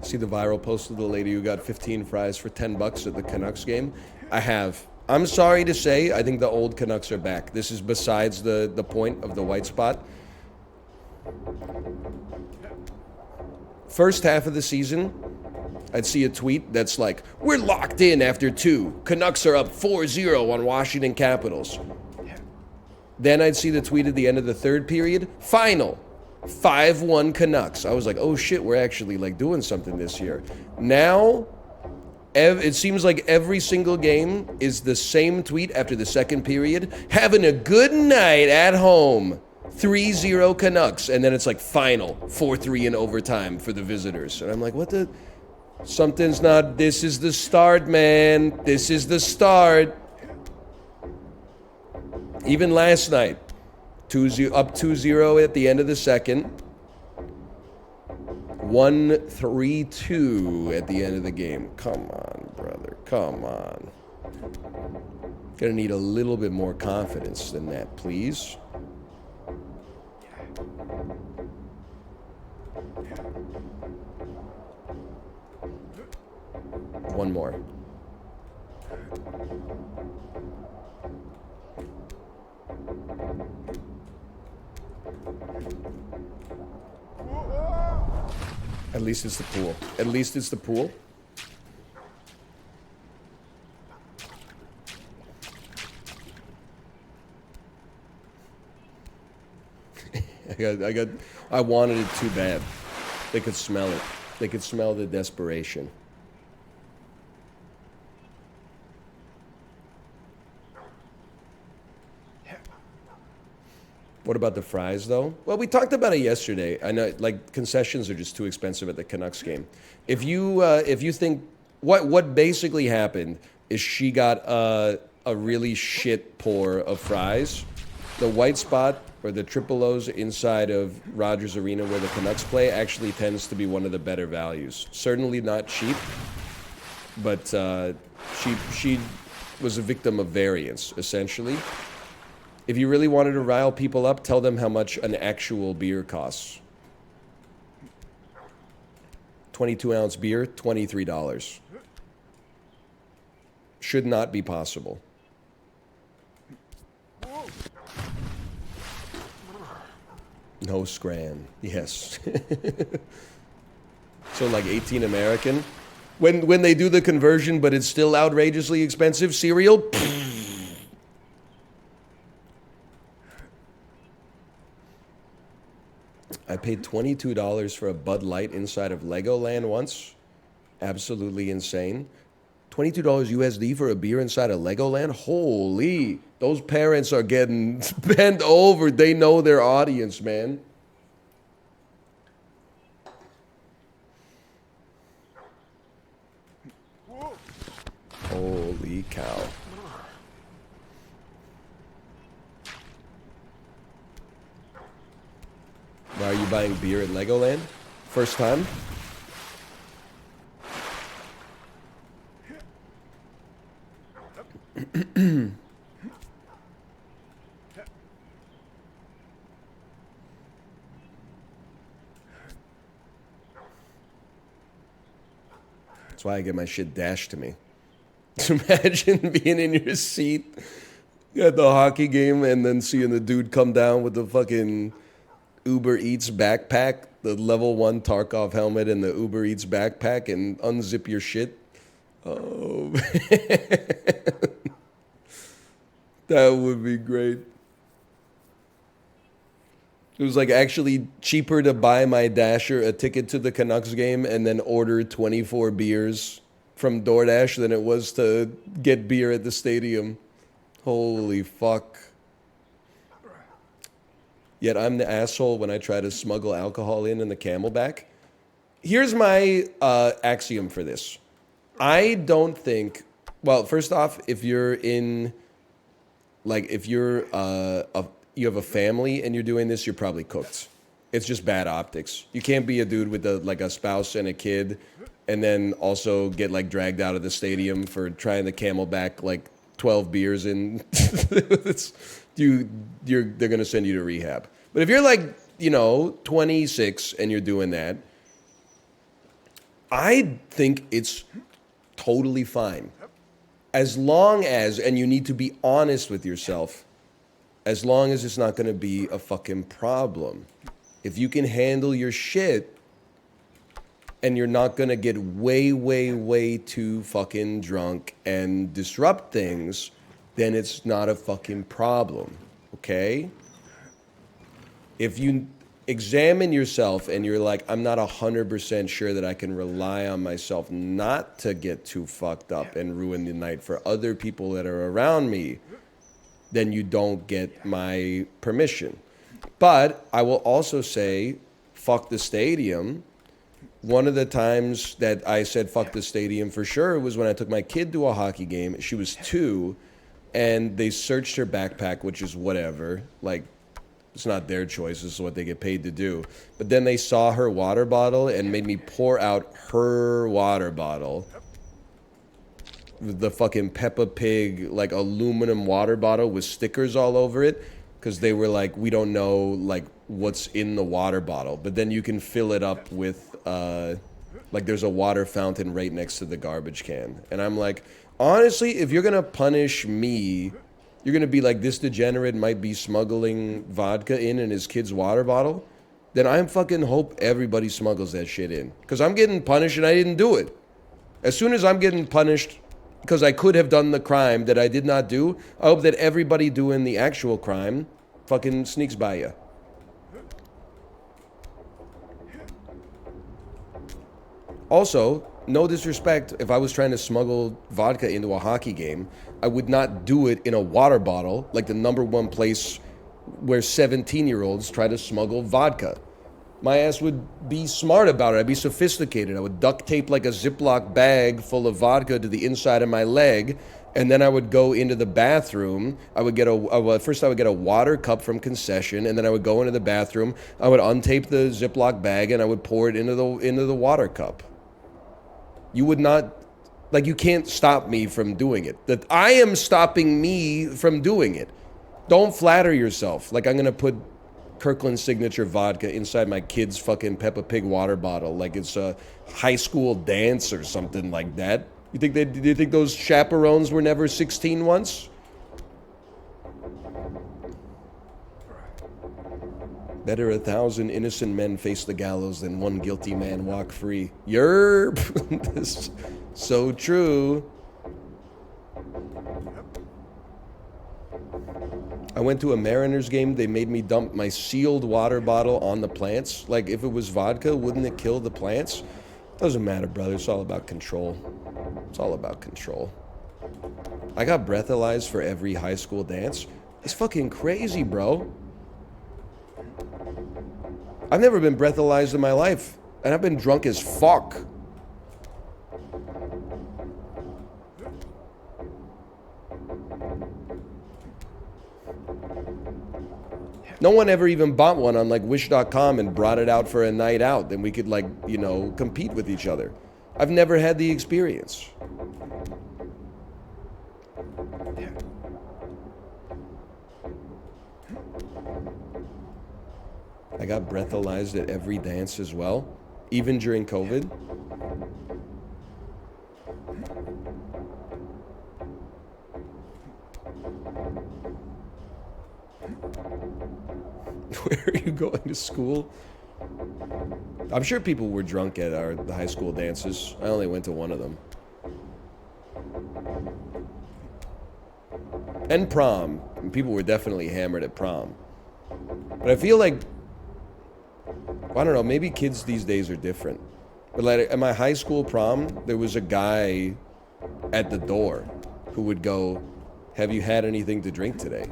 See the viral post of the lady who got 15 fries for 10 bucks at the Canucks game? I have. I'm sorry to say, I think the old Canucks are back. This is besides the point of the white spot. First half of the season, I'd see a tweet that's like, we're locked in after 2. Canucks are up 4-0 on Washington Capitals. Then I'd see the tweet at the end of the third period, final. 5-1 Canucks. I was like, oh shit, we're actually like doing something this year. Now, it seems like every single game is the same tweet after the second period. Having a good night at home. 3-0 Canucks. And then it's like final. 4-3 in overtime for the visitors. And I'm like, what the? Something's not. This is the start, man. This is the start. Even last night. 2-0, up 2-0 at the end of the second. 1-3-2 at the end of the game. Come on, brother. Come on. Gonna need a little bit more confidence than that, please. One more. At least it's the pool. At least it's the pool. I wanted it too bad. They could smell it. They could smell the desperation. What about the fries, though? Well, we talked about it yesterday. I know, like, concessions are just too expensive at the Canucks game. If you think what basically happened is she got a really shit pour of fries. The white spot or the triple O's inside of Rogers Arena where the Canucks play actually tends to be one of the better values. Certainly not cheap, but she was a victim of variance, essentially. If you really wanted to rile people up, tell them how much an actual beer costs. 22-ounce beer, $23. Should not be possible. No scran. Yes. So like 18 American. When they do the conversion, but it's still outrageously expensive, cereal. I paid $22 for a Bud Light inside of Legoland once. Absolutely insane. $22 USD for a beer inside of Legoland? Holy, those parents are getting bent over. They know their audience, man. Holy cow. Why are you buying beer at Legoland? First time? That's why I get my shit dashed to me. Imagine being in your seat at the hockey game and then seeing the dude come down with the fucking Uber Eats backpack, the level 1 Tarkov helmet and the Uber Eats backpack, and unzip your shit. Oh, man. That would be great. It was like actually cheaper to buy my Dasher a ticket to the Canucks game and then order 24 beers from DoorDash than it was to get beer at the stadium. Holy fuck. Yet I'm the asshole when I try to smuggle alcohol in the Camelback. Here's my axiom for this. I don't think, well, first off, if you're in, like, if you're you have a family and you're doing this, you're probably cooked. It's just bad optics. You can't be a dude with like a spouse and a kid and then also get like dragged out of the stadium for trying to camelback like 12 beers in. They're going to send you to rehab. But if you're like, 26 and you're doing that, I think it's totally fine. As long as, and you need to be honest with yourself, as long as it's not going to be a fucking problem. If you can handle your shit and you're not going to get way, way, way too fucking drunk and disrupt things, then it's not a fucking problem, okay? If you examine yourself and you're like, I'm not 100% sure that I can rely on myself not to get too fucked up and ruin the night for other people that are around me, then you don't get my permission. But I will also say, fuck the stadium. One of the times that I said fuck the stadium for sure was when I took my kid to a hockey game. She was 2, and they searched her backpack, which is whatever. Like, it's not their choice. This is what they get paid to do. But then they saw her water bottle and made me pour out her water bottle. The fucking Peppa Pig, like, aluminum water bottle with stickers all over it. Because they were like, we don't know, like, what's in the water bottle. But then you can fill it up with, like, there's a water fountain right next to the garbage can. And I'm like, honestly, if you're going to punish me, you're going to be like, this degenerate might be smuggling vodka in his kid's water bottle, then I fucking hope everybody smuggles that shit in. Because I'm getting punished and I didn't do it. As soon as I'm getting punished because I could have done the crime that I did not do, I hope that everybody doing the actual crime fucking sneaks by you. Also, no disrespect, if I was trying to smuggle vodka into a hockey game, I would not do it in a water bottle, like the #1 place where 17-year-olds try to smuggle vodka. My ass would be smart about it. I'd be sophisticated. I would duct tape like a Ziploc bag full of vodka to the inside of my leg, and then I would go into the bathroom. I would get first I would get a water cup from concession, and then I would go into the bathroom. I would untape the Ziploc bag, and I would pour it into the water cup. You would not, like, you can't stop me from doing it. That I am stopping me from doing it. Don't flatter yourself. Like, I'm going to put Kirkland's signature vodka inside my kid's fucking Peppa Pig water bottle like it's a high school dance or something like that. Do you think those chaperones were never 16 once? Better 1,000 innocent men face the gallows than one guilty man walk free. Yerp! This so true. I went to a Mariners game. They made me dump my sealed water bottle on the plants. Like, if it was vodka, wouldn't it kill the plants? Doesn't matter, brother. It's all about control. It's all about control. I got breathalyzed for every high school dance. It's fucking crazy, bro. I've never been breathalyzed in my life, and I've been drunk as fuck. No one ever even bought one on like wish.com and brought it out for a night out. Then we could like, compete with each other. I've never had the experience. I got breathalyzed at every dance as well, even during COVID. Where are you going to school? I'm sure people were drunk at the high school dances. I only went to one of them. And prom. People were definitely hammered at prom. But I feel like, I don't know, maybe kids these days are different. But like at my high school prom, there was a guy at the door who would go, "Have you had anything to drink today?"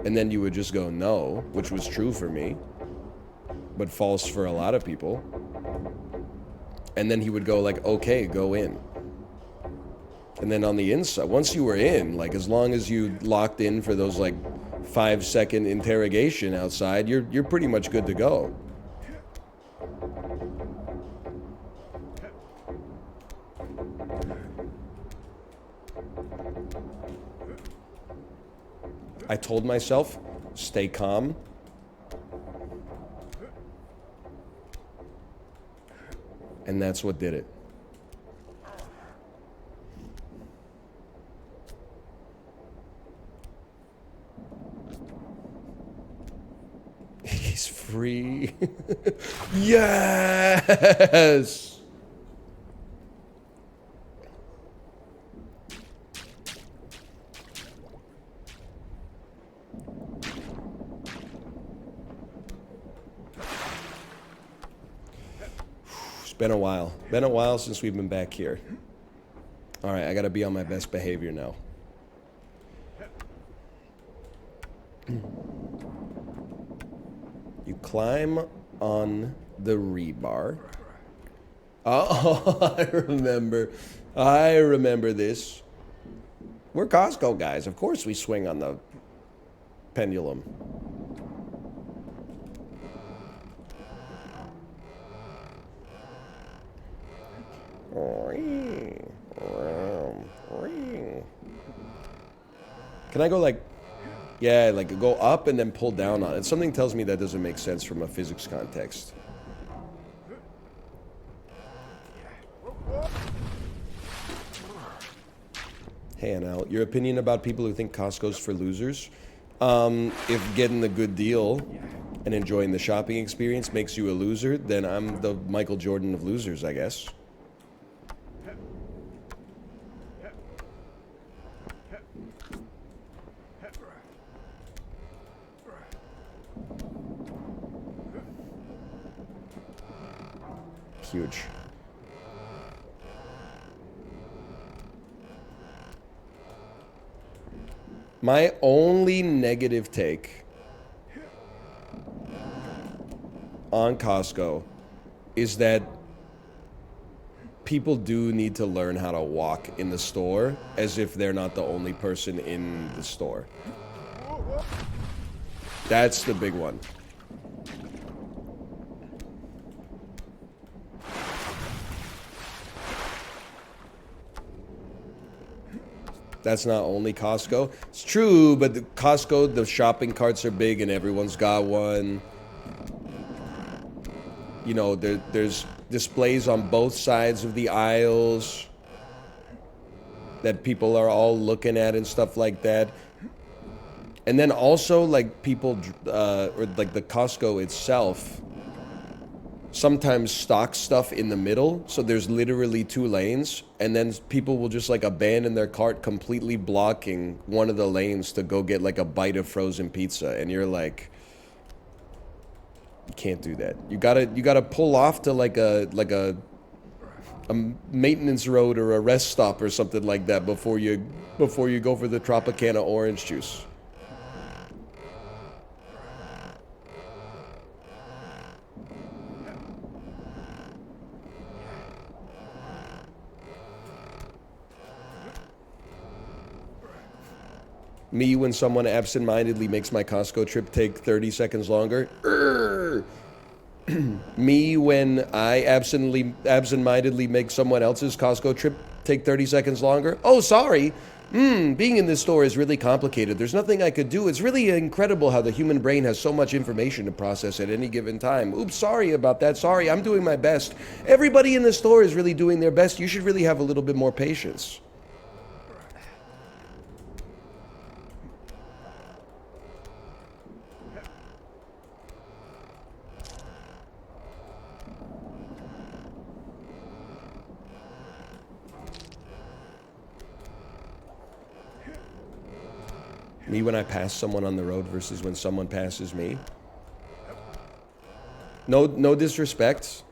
And then you would just go, "No," which was true for me, but false for a lot of people. And then he would go like, "Okay, go in." And then on the inside, once you were in, like as long as you locked in for those like 5-second interrogation outside, you're pretty much good to go. I told myself, stay calm. And that's what did it. He's free. Yes! It's been a while. Been a while since we've been back here. All right, I gotta be on my best behavior now. You climb on the rebar. Oh, I remember. I remember this. We're Costco guys. Of course we swing on the pendulum. Can I go like, yeah, like go up and then pull down on it? Something tells me that doesn't make sense from a physics context. Hey, Anal, your opinion about people who think Costco's for losers? If getting the good deal and enjoying the shopping experience makes you a loser, then I'm the Michael Jordan of losers, I guess. Huge. My only negative take on Costco is that people do need to learn how to walk in the store as if they're not the only person in the store. That's the big one. That's not only Costco. It's true, but the Costco, the shopping carts are big and everyone's got one. You know, there's displays on both sides of the aisles that people are all looking at and stuff like that. And then also, like, people, or like the Costco itself, sometimes stock stuff in the middle, so there's literally 2 lanes, and then people will just like abandon their cart, completely blocking one of the lanes to go get like a bite of frozen pizza, and you're like, you can't do that. You gotta pull off to like a maintenance road or a rest stop or something like that before you go for the Tropicana orange juice. Me when someone absent-mindedly makes my Costco trip take 30 seconds longer. Me when I absent-mindedly make someone else's Costco trip take 30 seconds longer. Oh, sorry. Being in this store is really complicated. There's nothing I could do. It's really incredible how the human brain has so much information to process at any given time. Oops, sorry about that. Sorry, I'm doing my best. Everybody in the store is really doing their best. You should really have a little bit more patience. Me when I pass someone on the road versus when someone passes me. No disrespect.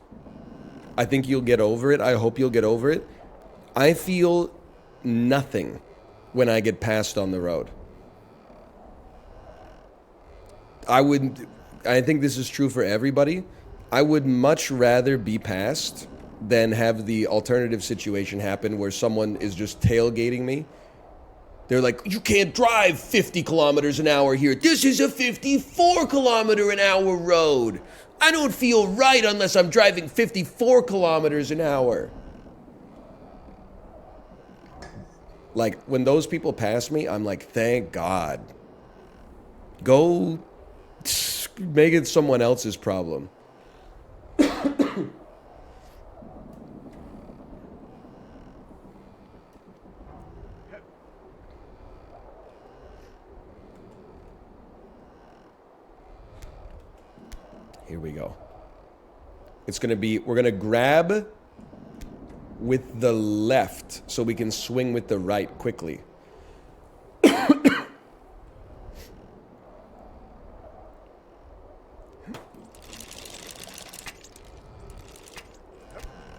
I think you'll get over it. I hope you'll get over it. I feel nothing when I get passed on the road. I think this is true for everybody. I would much rather be passed than have the alternative situation happen where someone is just tailgating me They're like, you can't drive 50 kilometers an hour here. This is a 54-kilometer-an-hour road. I don't feel right unless I'm driving 54 kilometers an hour. Like, when those people pass me, I'm like, thank God. Go make it someone else's problem. Here we go. It's going to be, we're going to grab with the left so we can swing with the right quickly.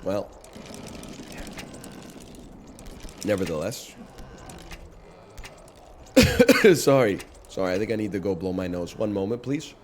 Well, nevertheless. Sorry, I think I need to go blow my nose. One moment, please.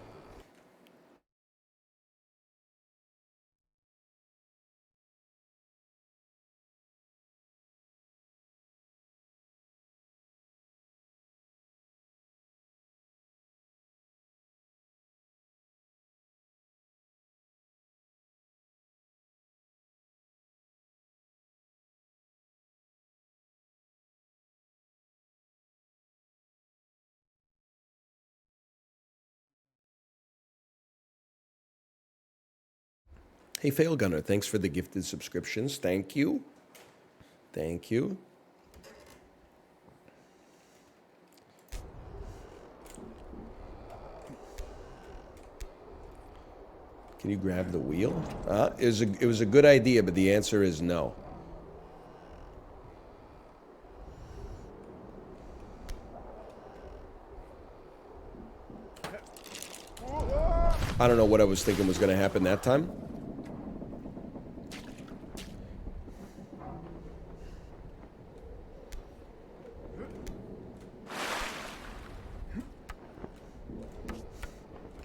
Hey, Fail Gunner, thanks for the gifted subscriptions. Thank you. Thank you. Can you grab the wheel? It was a good idea, but the answer is no. I don't know what I was thinking was going to happen that time.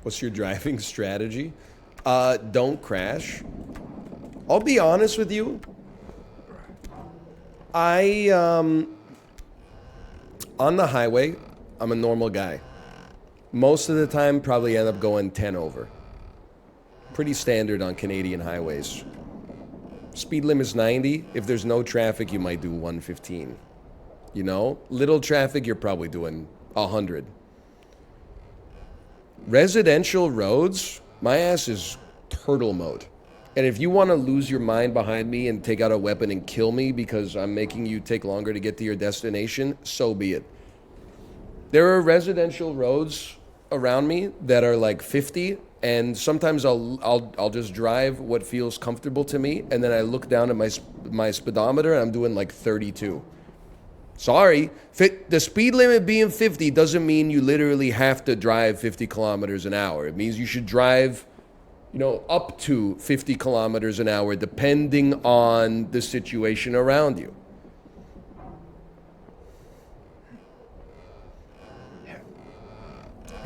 What's your driving strategy? Don't crash. I'll be honest with you. On the highway, I'm a normal guy. Most of the time, probably end up going 10 over. Pretty standard on Canadian highways. Speed limit is 90. If there's no traffic, you might do 115. You know? Little traffic, you're probably doing 100. Residential roads, my ass is turtle mode. And if you want to lose your mind behind me and take out a weapon and kill me because I'm making you take longer to get to your destination, so be it. There are residential roads around me that are like 50, and sometimes I'll just drive what feels comfortable to me, and then I look down at my speedometer and I'm doing like 32. Sorry, the speed limit being 50 doesn't mean you literally have to drive 50 kilometers an hour. It means you should drive, up to 50 kilometers an hour depending on the situation around you.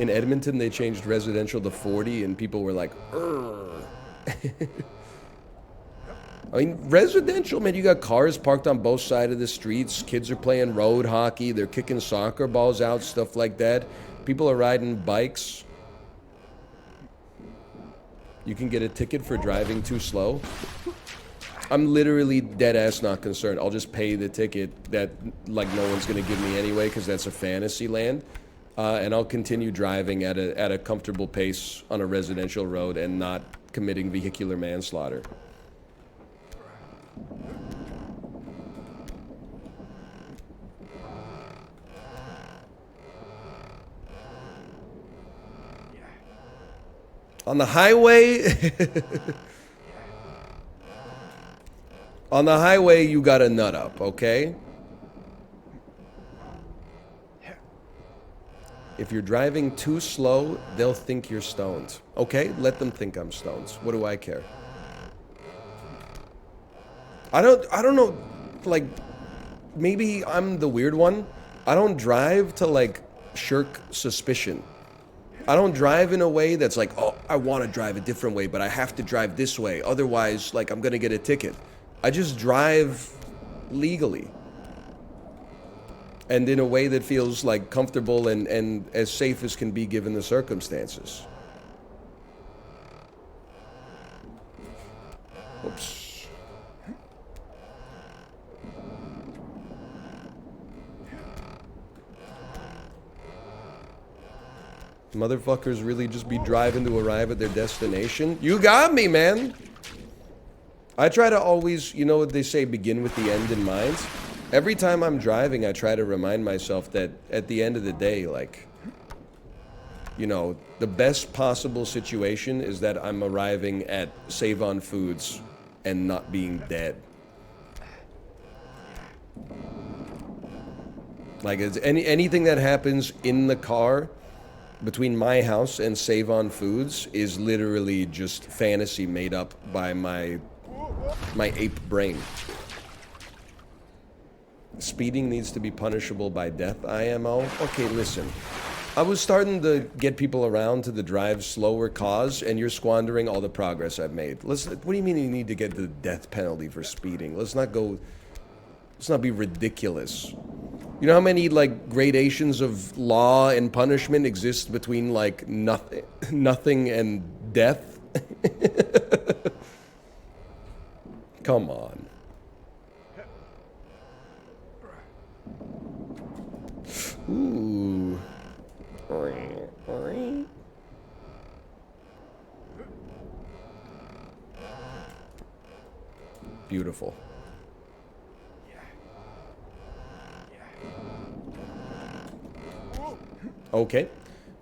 In Edmonton, they changed residential to 40, and people were like, I mean, residential, man, you got cars parked on both sides of the streets. Kids are playing road hockey. They're kicking soccer balls out, stuff like that. People are riding bikes. You can get a ticket for driving too slow. I'm literally dead ass not concerned. I'll just pay the ticket that, like, no one's going to give me anyway because that's a fantasy land. And I'll continue driving at a comfortable pace on a residential road and not committing vehicular manslaughter. On the highway, on the highway, you got a nut up, okay? If you're driving too slow, they'll think you're stoned. Okay, let them think I'm stoned. What do I care? I don't know, like, maybe I'm the weird one. I don't drive to, like, shirk suspicion. I don't drive in a way that's like, oh, I want to drive a different way, but I have to drive this way. Otherwise, like, I'm going to get a ticket. I just drive legally. and in a way that feels like comfortable and as safe as can be given the circumstances. Oops. Motherfuckers really just be driving to arrive at their destination? You got me, man! I try to always, you know what they say, begin with the end in mind? Every time I'm driving, I try to remind myself that at the end of the day, like, you know, the best possible situation is that I'm arriving at Save On Foods and not being dead. Like, it's anything that happens in the car between my house and Save On Foods is literally just fantasy made up by my ape brain. Speeding needs to be punishable by death, IMO? Okay, listen. I was starting to get people around to the drive slower cause, and you're squandering all the progress I've made. What do you mean you need to get the death penalty for speeding? Let's not be ridiculous. You know how many, like, gradations of law and punishment exist between, like, nothing and death? Come on. Ooh. Beautiful. Okay.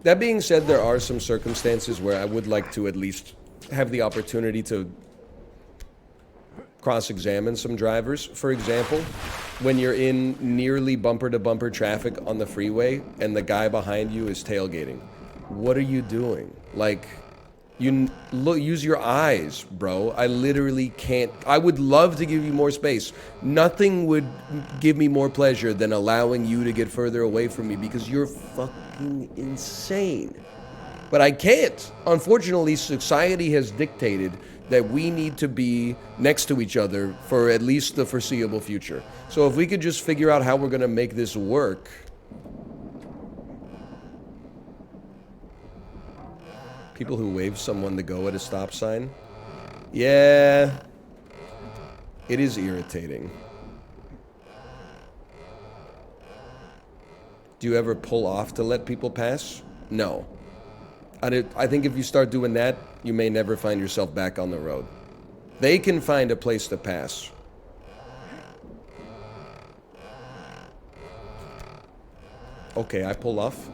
That being said, there are some circumstances where I would like to at least have the opportunity to cross-examine some drivers. For example, when you're in nearly bumper-to-bumper traffic on the freeway and the guy behind you is tailgating. What are you doing? Like, use your eyes, bro. I literally can't. I would love to give you more space. Nothing would give me more pleasure than allowing you to get further away from me because you're fucking insane. But I can't. Unfortunately, society has dictated that we need to be next to each other for at least the foreseeable future. So if we could just figure out how we're going to make this work. People who wave someone to go at a stop sign. Yeah. It is irritating. Do you ever pull off to let people pass? No. I think if you start doing that, you may never find yourself back on the road. They can find a place to pass. Okay, I pull off.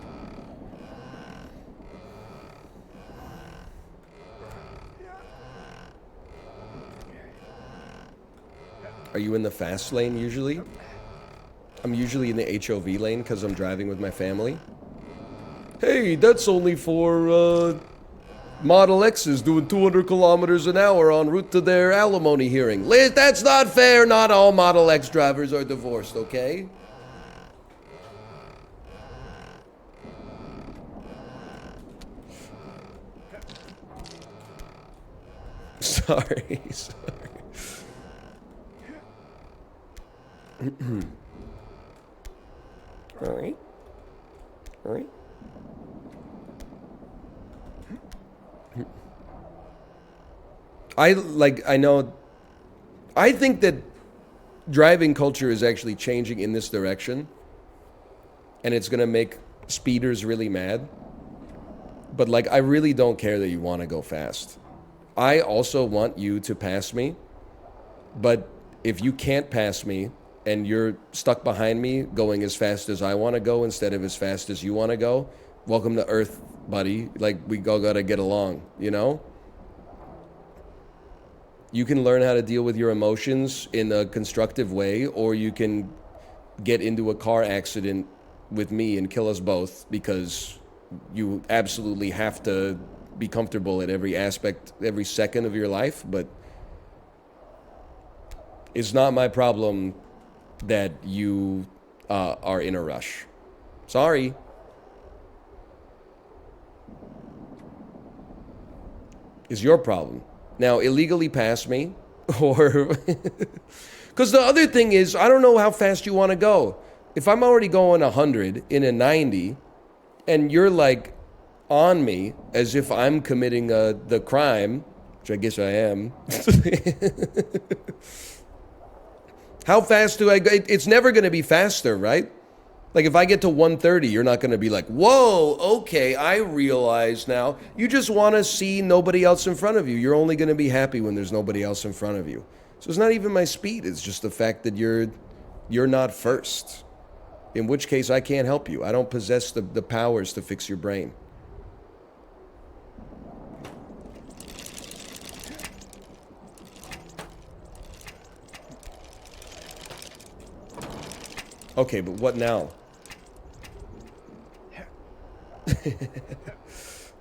Are you in the fast lane usually? I'm usually in the HOV lane because I'm driving with my family. Hey, that's only for Model X's doing 200 kilometers an hour en route to their alimony hearing. Liz, that's not fair. Not all Model X drivers are divorced, okay? Sorry. All right. All right. I think that driving culture is actually changing in this direction, and it's going to make speeders really mad. But, like, I really don't care that you want to go fast. I also want you to pass me, but if you can't pass me and you're stuck behind me going as fast as I want to go instead of as fast as you want to go, welcome to Earth, buddy. Like, we all got to get along, you know? You can learn how to deal with your emotions in a constructive way, or you can get into a car accident with me and kill us both because you absolutely have to be comfortable at every aspect, every second of your life. But it's not my problem that you are in a rush. Sorry. It's your problem. Now, illegally pass me, or... Because the other thing is, I don't know how fast you want to go. If I'm already going 100 in a 90, and you're like on me as if I'm committing the crime, which I guess I am. How fast do I go? It's never going to be faster, right? Like if I get to 130, you're not going to be like, whoa, okay, I realize now. You just want to see nobody else in front of you. You're only going to be happy when there's nobody else in front of you. So it's not even my speed. It's just the fact that you're not first. In which case, I can't help you. I don't possess the powers to fix your brain. Okay, but what now? If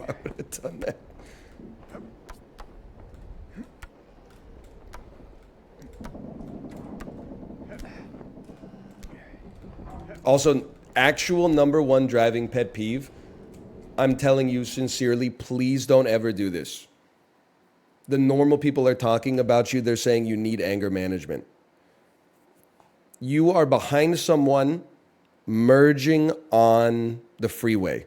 I would have done that. Also, actual number one driving pet peeve. I'm telling you sincerely, please don't ever do this. The normal people are talking about you. They're saying you need anger management. You are behind someone merging on the freeway.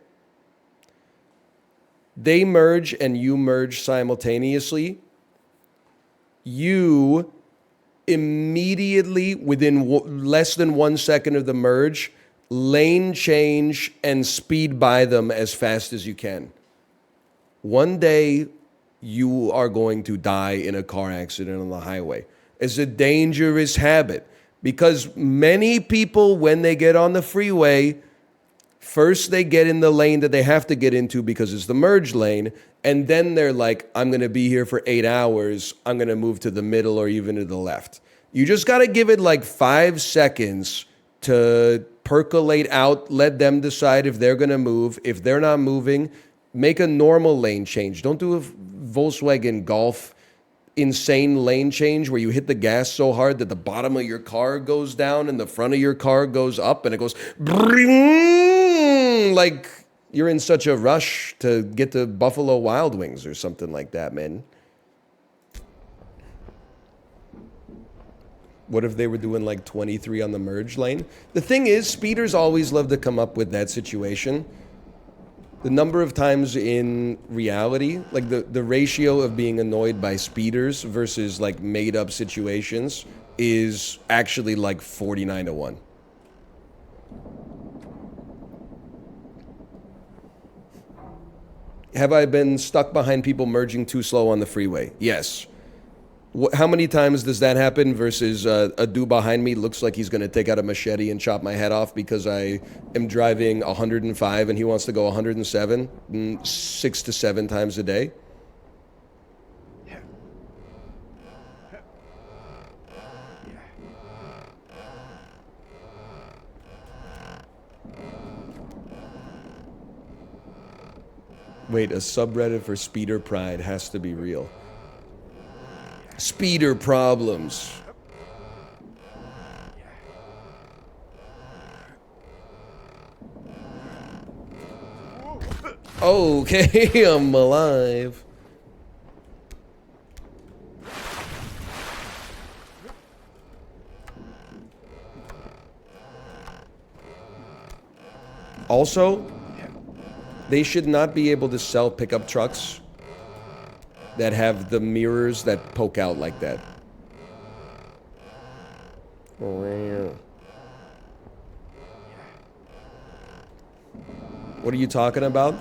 They merge and you merge simultaneously. You immediately, within less than 1 second of the merge, lane change and speed by them as fast as you can. One day, you are going to die in a car accident on the highway. It's a dangerous habit because many people, when they get on the freeway, first they get in the lane that they have to get into because it's the merge lane, and then they're like, I'm going to be here for 8 hours. I'm going to move to the middle or even to the left. You just got to give it like 5 seconds to percolate out, let them decide if they're going to move. If they're not moving, make a normal lane change. Don't do a Volkswagen Golf insane lane change where you hit the gas so hard that the bottom of your car goes down and the front of your car goes up and it goes like you're in such a rush to get to Buffalo Wild Wings or something like that, man. What if they were doing like 23 on the merge lane? The thing is, speeders always love to come up with that situation. The number of times in reality, like the ratio of being annoyed by speeders versus like made up situations is actually like 49-1. Have I been stuck behind people merging too slow on the freeway? Yes. How many times does that happen versus a dude behind me looks like he's going to take out a machete and chop my head off because I am driving 105 and he wants to go 107 6 to 7 times a day? Wait, a subreddit for speeder pride has to be real. Speeder problems. Okay, I'm alive. Also, they should not be able to sell pickup trucks that have the mirrors that poke out like that. What are you talking about?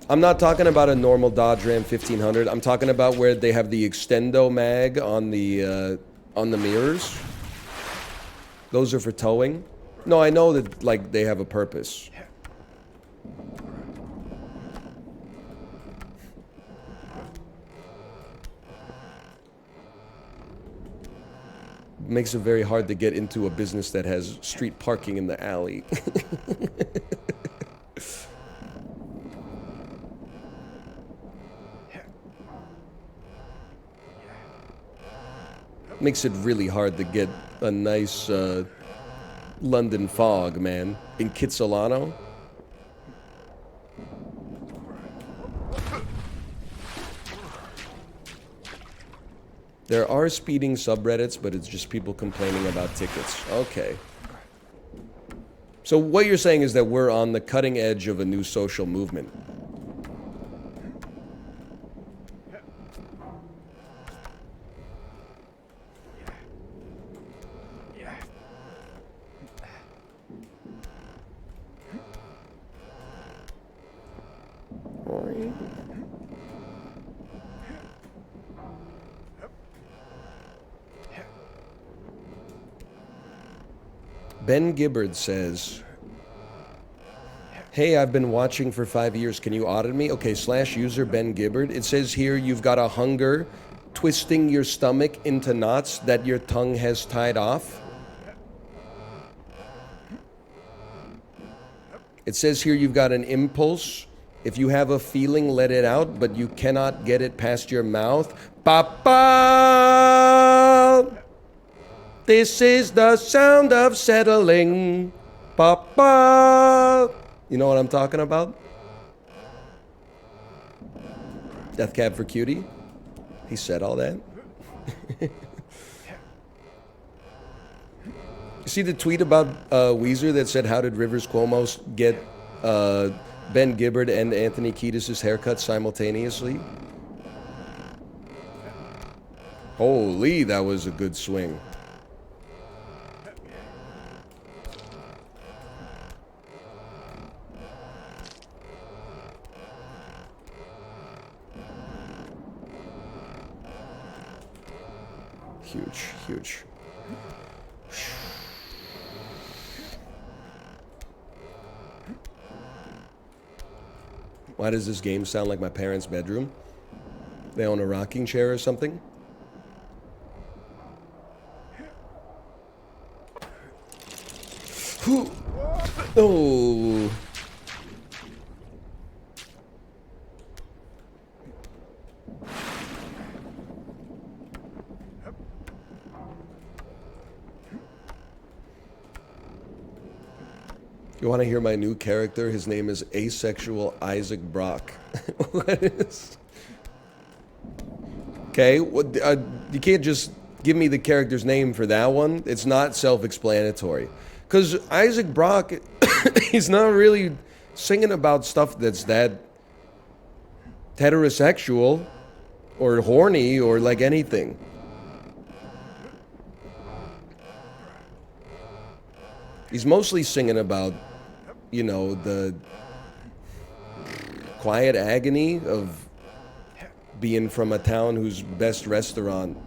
I'm not talking about a normal Dodge Ram 1500. I'm talking about where they have the extendo mag on the mirrors. Those are for towing. No, I know that like they have a purpose. Makes it very hard to get into a business that has street parking in the alley. Makes it really hard to get a nice London fog, man. In Kitsilano. There are speeding subreddits, but it's just people complaining about tickets. Okay. So what you're saying is that we're on the cutting edge of a new social movement. Ben Gibbard says, hey, I've been watching for 5 years. Can you audit me? Okay, /user Ben Gibbard. It says here you've got a hunger twisting your stomach into knots that your tongue has tied off. It says here you've got an impulse. If you have a feeling, let it out, but you cannot get it past your mouth. Papa! This is the sound of settling. Papa! You know what I'm talking about? Death Cab for Cutie? He said all that. You see the tweet about Weezer that said, how did Rivers Cuomo get Ben Gibbard and Anthony Kiedis' haircut simultaneously? Holy, that was a good swing. Huge, huge. Why does this game sound like my parents' bedroom? They own a rocking chair or something? Oh. You want to hear my new character? His name is Asexual Isaac Brock. What is? Okay, you can't just give me the character's name for that one. It's not self-explanatory. Because Isaac Brock, he's not really singing about stuff that's that heterosexual or horny or like anything. He's mostly singing about, you know, the quiet agony of being from a town whose best restaurant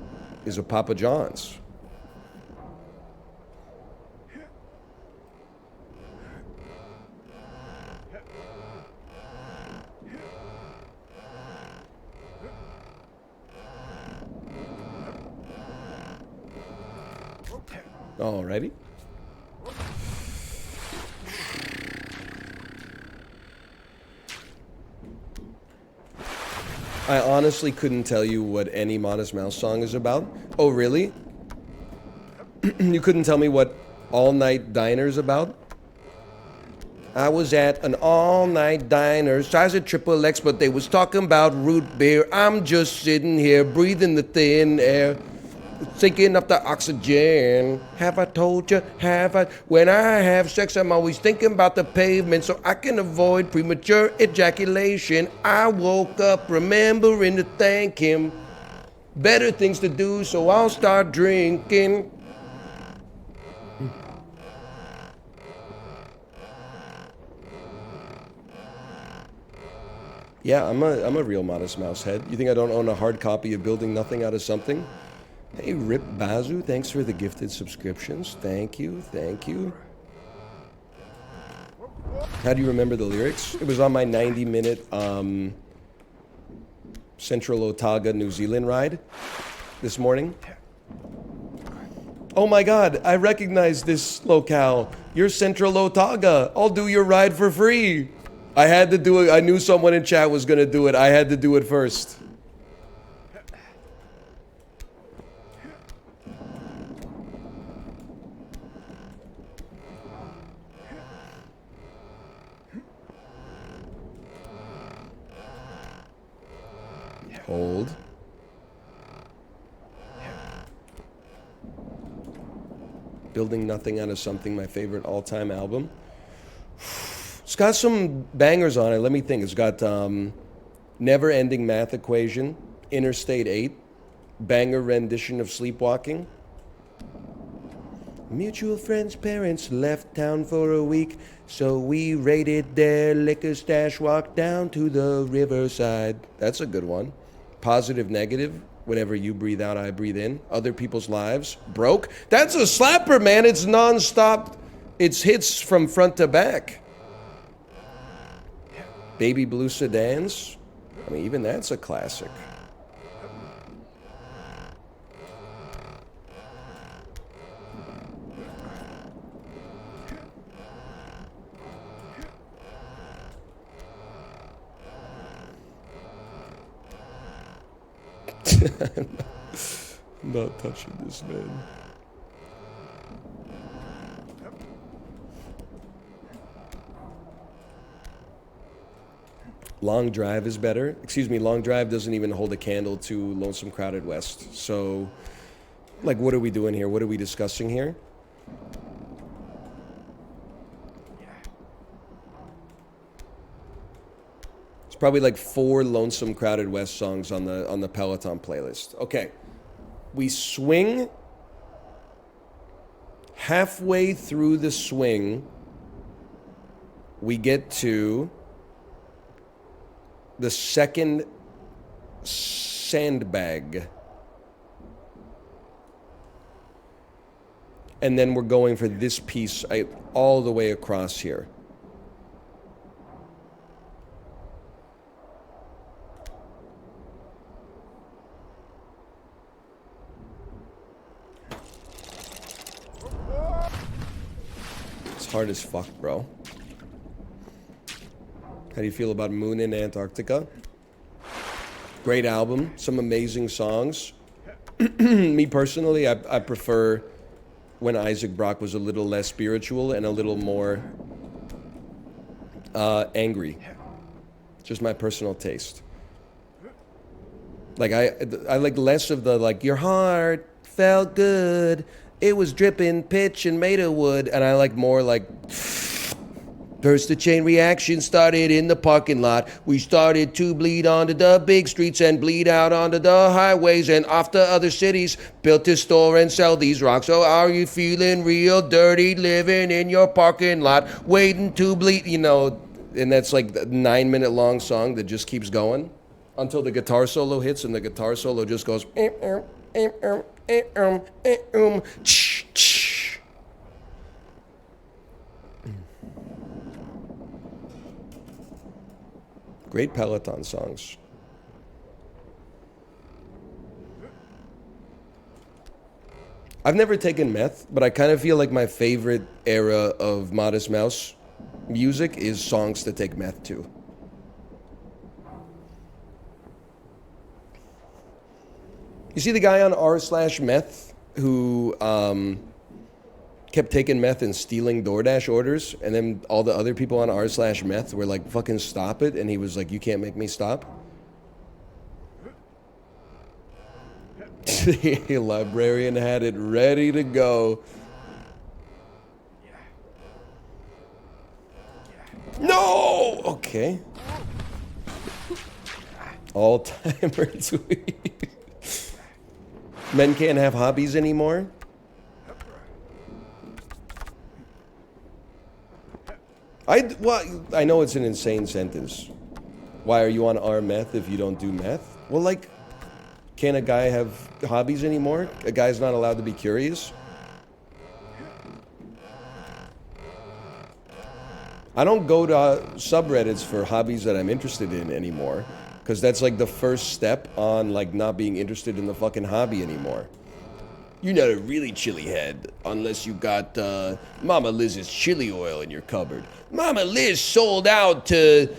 is a Papa John's. Alrighty. I honestly couldn't tell you what any Modest Mouse song is about. Oh, really? You couldn't tell me what All Night Diner's about? I was at an all-night diner, size of triple X, but they was talking about root beer. I'm just sitting here breathing the thin air, thinking of the oxygen. Have I told you? Have I? When I have sex, I'm always thinking about the pavement so I can avoid premature ejaculation. I woke up remembering to thank him. Better things to do, so I'll start drinking. Yeah, I'm a real Modest Mouse head. You think I don't own a hard copy of Building Nothing Out of Something? Hey, Rip Bazu, thanks for the gifted subscriptions. Thank you, thank you. How do you remember the lyrics? It was on my 90-minute Central Otago, New Zealand ride this morning. Oh my God, I recognize this locale. You're Central Otago. I'll do your ride for free. I had to do it. I knew someone in chat was going to do it. I had to do it first. Hold. Building Nothing Out of Something, my favorite all-time album. It's got some bangers on it. Let me think. It's got Never Ending Math Equation, Interstate 8, banger rendition of Sleepwalking. Mutual friends' parents left town for a week, so we raided their liquor stash, walked down to the riverside. That's a good one. Positive, Negative, whenever you breathe out, I breathe in. Other People's Lives, Broke. That's a slapper, man. It's non-stop. It's hits from front to back. Baby Blue Sedans. I mean, even that's a classic. I'm not touching this, man. Long Drive is better. Excuse me, Long Drive doesn't even hold a candle to Lonesome Crowded West. So, like, what are we doing here? What are we discussing here? It's probably like 4 Lonesome Crowded West songs on the Peloton playlist. Okay. We swing. Halfway through the swing, we get to the second sandbag. And then we're going for this piece all the way across here. It's hard as fuck, bro. How do you feel about Moon in Antarctica? Great album, some amazing songs. Me personally, I prefer when Isaac Brock was a little less spiritual and a little more angry. Just my personal taste. Like I like less of the like your heart felt good, it was dripping pitch and made of wood, and I like more like first the chain reaction started in the parking lot. We started to bleed onto the big streets and bleed out onto the highways and off to other cities. Built this store and sell these rocks. So are you feeling real dirty living in your parking lot, waiting to bleed, you know? And that's like the 9-minute long song that just keeps going until the guitar solo hits, and the guitar solo just goes Great Peloton songs. I've never taken meth, but I kind of feel like my favorite era of Modest Mouse music is songs to take meth to. You see the guy on r/meth who kept taking meth and stealing DoorDash orders, and then all the other people on r/meth were like, fucking stop it, and he was like, you can't make me stop? The librarian had it ready to go. No! Okay. All-timer tweet. Men can't have hobbies anymore? I know it's an insane sentence. Why are you on R-meth if you don't do meth? Well, like, can't a guy have hobbies anymore? A guy's not allowed to be curious? I don't go to subreddits for hobbies that I'm interested in anymore, because that's like the first step on like not being interested in the fucking hobby anymore. You're not a really chili head unless you got Mama Liz's chili oil in your cupboard. Mama Liz sold out to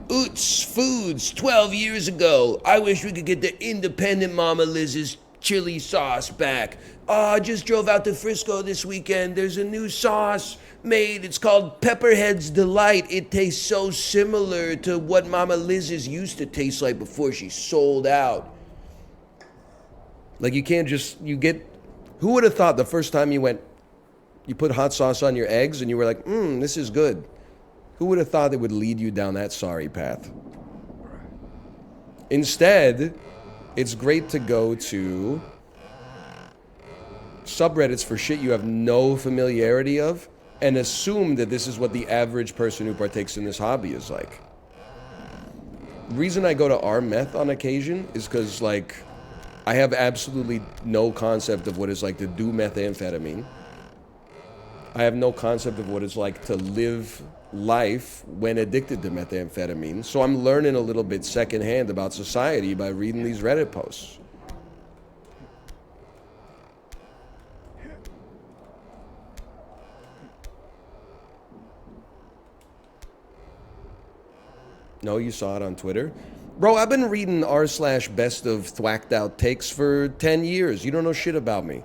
Oots Foods 12 years ago. I wish we could get the independent Mama Liz's chili sauce back. I just drove out to Frisco this weekend. There's a new sauce made. It's called Pepperhead's Delight. It tastes so similar to what Mama Liz's used to taste like before she sold out. Like, you can't just, you get, who would have thought the first time you went, You put hot sauce on your eggs and you were like, this is good. Who would have thought it would lead you down that sorry path? Instead, it's great to go to subreddits for shit you have no familiarity of and assume that this is what the average person who partakes in this hobby is like. The reason I go to R-Meth on occasion is because, like, I have absolutely no concept of what it's like to do methamphetamine. I have no concept of what it's like to live life when addicted to methamphetamine. So I'm learning a little bit secondhand about society by reading these Reddit posts. No, you saw it on Twitter? Bro, I've been reading r/best of thwacked out takes for 10 years. You don't know shit about me.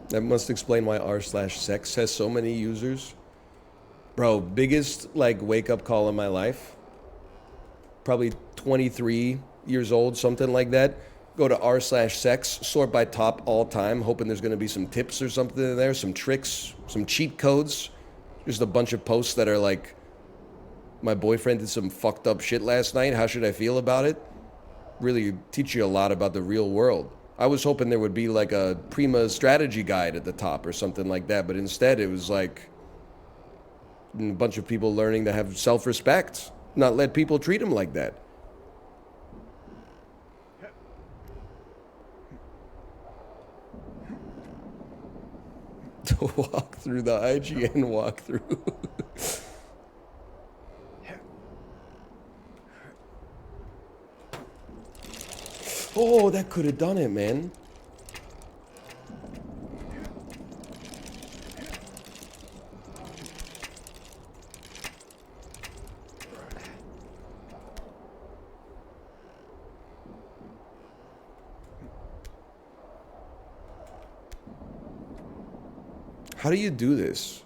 That must explain why r/sex has so many users. Bro, biggest, like, wake-up call in my life. Probably 23 years old, something like that. Go to r/sex, sort by top all time, hoping there's going to be some tips or something in there, some tricks, some cheat codes. Just a bunch of posts that are like, my boyfriend did some fucked up shit last night. How should I feel about it? Really teach you a lot about the real world. I was hoping there would be like a Prima strategy guide at the top or something like that, but instead it was like a bunch of people learning to have self-respect, not let people treat them like that. To walk through the IGN walkthrough. Oh, that could have done it, man. How do you do this?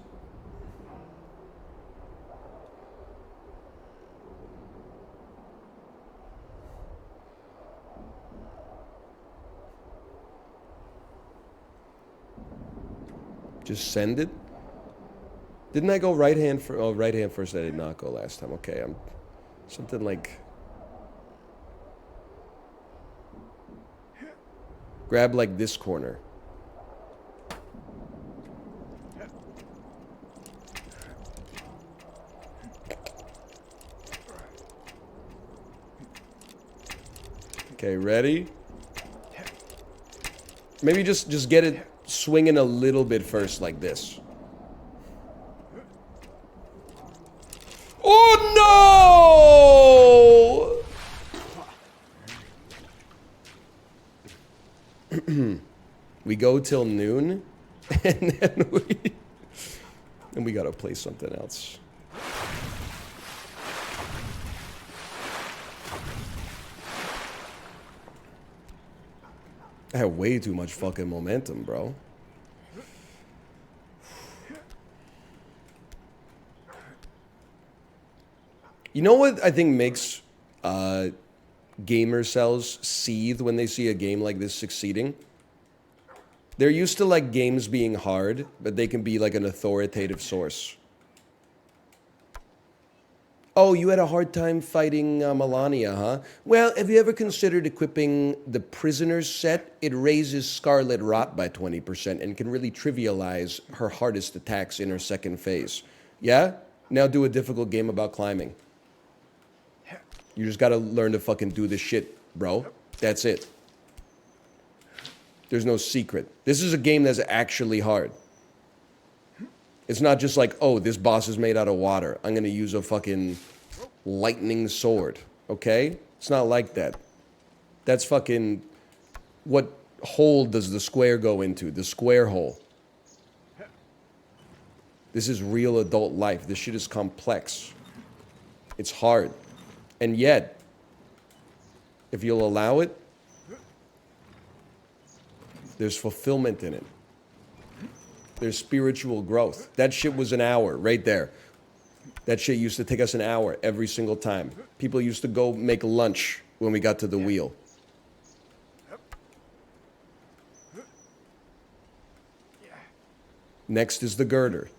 Just send it? Didn't I go right hand for? Oh, right hand first. I did not go last time. Okay, I'm something like grab like this corner. Okay, ready? Maybe just get it swinging a little bit first, like this. Oh no! We go till noon, and then we gotta play something else. I have way too much fucking momentum, bro. You know what I think makes gamer cells seethe when they see a game like this succeeding? They're used to like games being hard, but they can be like an authoritative source. Oh, you had a hard time fighting Melania, huh? Well, have you ever considered equipping the Prisoner's set? It raises Scarlet Rot by 20% and can really trivialize her hardest attacks in her second phase. Yeah? Now do a difficult game about climbing. You just gotta learn to fucking do this shit, bro. That's it. There's no secret. This is a game that's actually hard. It's not just like, oh, this boss is made out of water. I'm gonna use a fucking lightning sword, okay? It's not like that. That's fucking... What hole does the square go into? The square hole. This is real adult life. This shit is complex. It's hard. And yet, if you'll allow it, there's fulfillment in it. There's spiritual growth. That shit was an hour right there. That shit used to take us an hour every single time. People used to go make lunch when we got to the wheel. Next is the girder.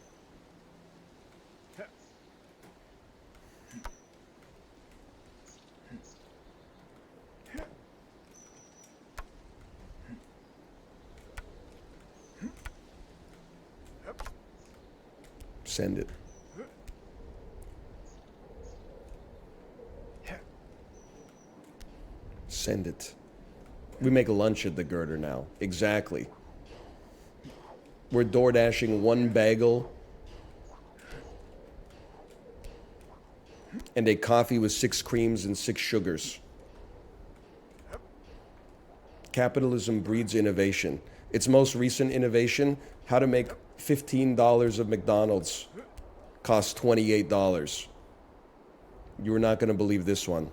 Send it. Send it. We make lunch at the girder now. Exactly. We're door dashing one bagel and a coffee with 6 creams and 6 sugars. Capitalism breeds innovation. Its most recent innovation, how to make $15 of McDonald's costs $28. You're not going to believe this one.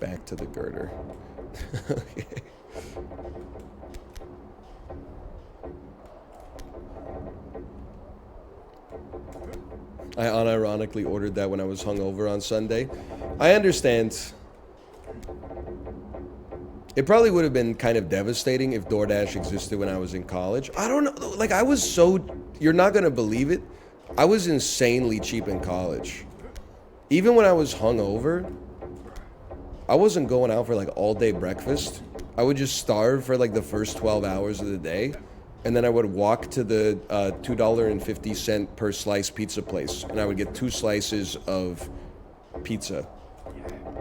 Back to the girder. Okay. I unironically ordered that when I was hungover on Sunday. I understand. It probably would have been kind of devastating if DoorDash existed when I was in college. I don't know. Like, I was so... You're not going to believe it. I was insanely cheap in college. Even when I was hungover, I wasn't going out for, like, all-day breakfast. I would just starve for, like, the first 12 hours of the day. And then I would walk to the $2.50 per slice pizza place. And I would get 2 slices of pizza.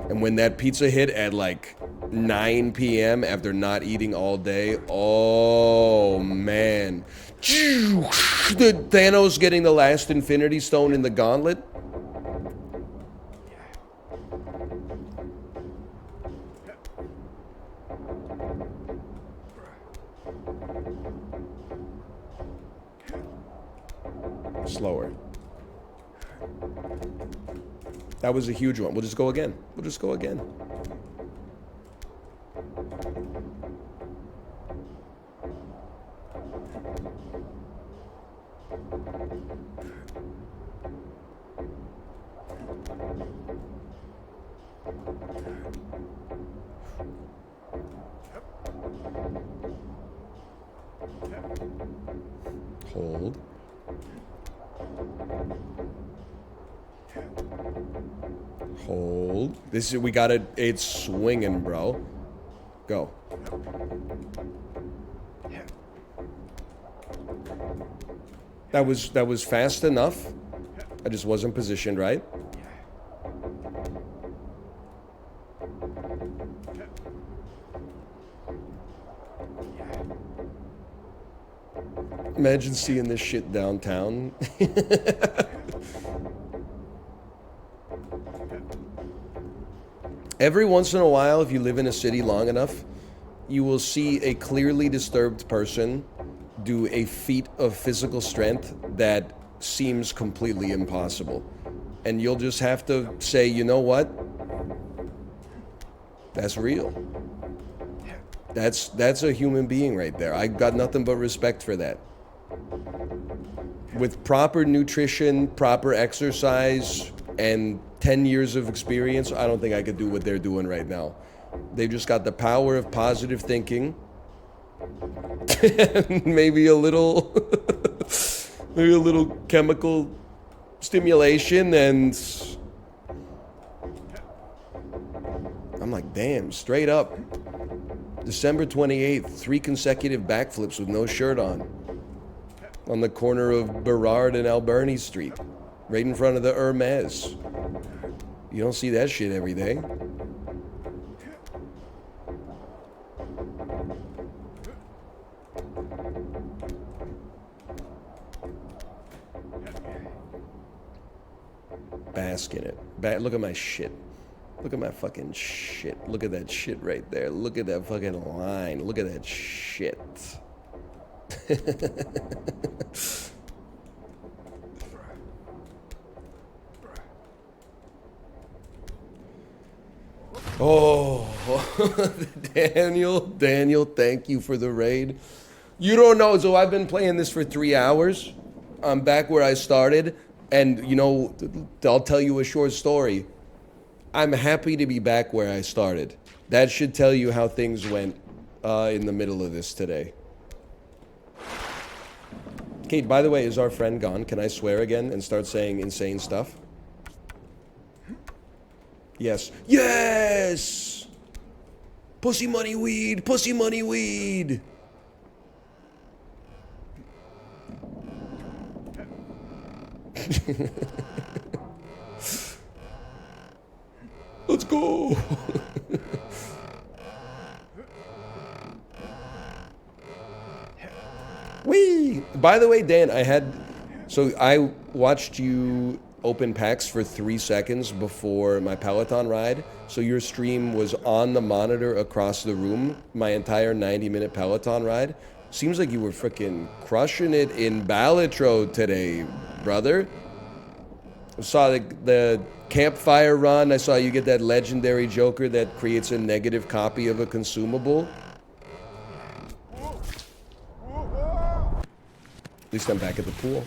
And when that pizza hit at like 9 p.m. after not eating all day, oh man. The Thanos getting the last Infinity Stone in the gauntlet. Slower. That was a huge one. We'll just go again. We'll just go again. Hold. Hold. This is, we got it. It's swinging, bro. Go. That was fast enough. I just wasn't positioned right. Imagine seeing this shit downtown. Every once in a while, if you live in a city long enough, you will see a clearly disturbed person do a feat of physical strength that seems completely impossible. And you'll just have to say, you know what? That's real. That's a human being right there. I got nothing but respect for that. With proper nutrition, proper exercise, and 10 years of experience, I don't think I could do what they're doing right now. They've just got the power of positive thinking. And maybe a little maybe a little chemical stimulation, and I'm like, damn, straight up. December 28th, 3 consecutive backflips with no shirt on the corner of Burrard and Alberni Street, right in front of the Hermes. You don't see that shit every day. Bask in it. Look at my shit. Look at my fucking shit. Look at that shit right there. Look at that fucking line. Look at that shit. Oh, Daniel, thank you for the raid. You don't know, so I've been playing this for 3 hours. I'm back where I started, and you know, I'll tell you a short story. I'm happy to be back where I started. That should tell you how things went in the middle of this today. Kate, by the way, is our friend gone? Can I swear again and start saying insane stuff? Yes. Yes! Pussy money weed! Pussy money weed! Let's go! Whee! By the way, Dan, I watched you open packs for 3 seconds before my Peloton ride. So your stream was on the monitor across the room, my entire 90-minute Peloton ride. Seems like you were freaking crushing it in Balatro today, brother. I saw the campfire run. I saw you get that legendary Joker that creates a negative copy of a consumable. At least I'm back at the pool.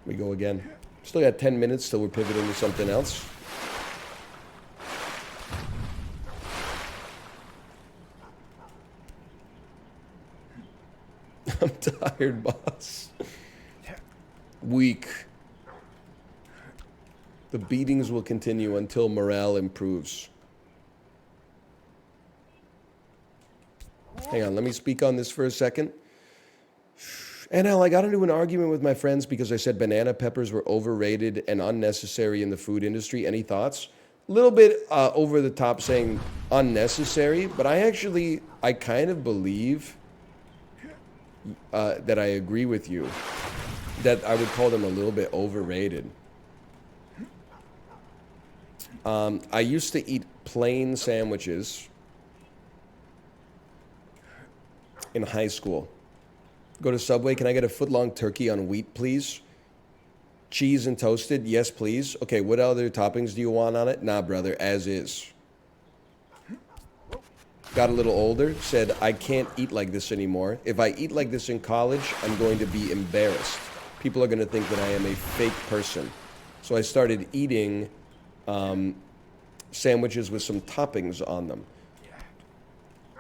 We go again. Still got 10 minutes till we're pivoting to something else. I'm tired, boss. Weak. The beatings will continue until morale improves. Hang on, let me speak on this for a second. NL, I got into an argument with my friends because I said banana peppers were overrated and unnecessary in the food industry. Any thoughts? A little bit over the top saying unnecessary, but I kind of believe that I agree with you, that I would call them a little bit overrated. I used to eat plain sandwiches in high school. Go to Subway, can I get a foot-long turkey on wheat, please? Cheese and toasted, yes, please. Okay, what other toppings do you want on it? Nah, brother, as is. Got a little older, said, I can't eat like this anymore. If I eat like this in college, I'm going to be embarrassed. People are going to think that I am a fake person. So I started eating sandwiches with some toppings on them.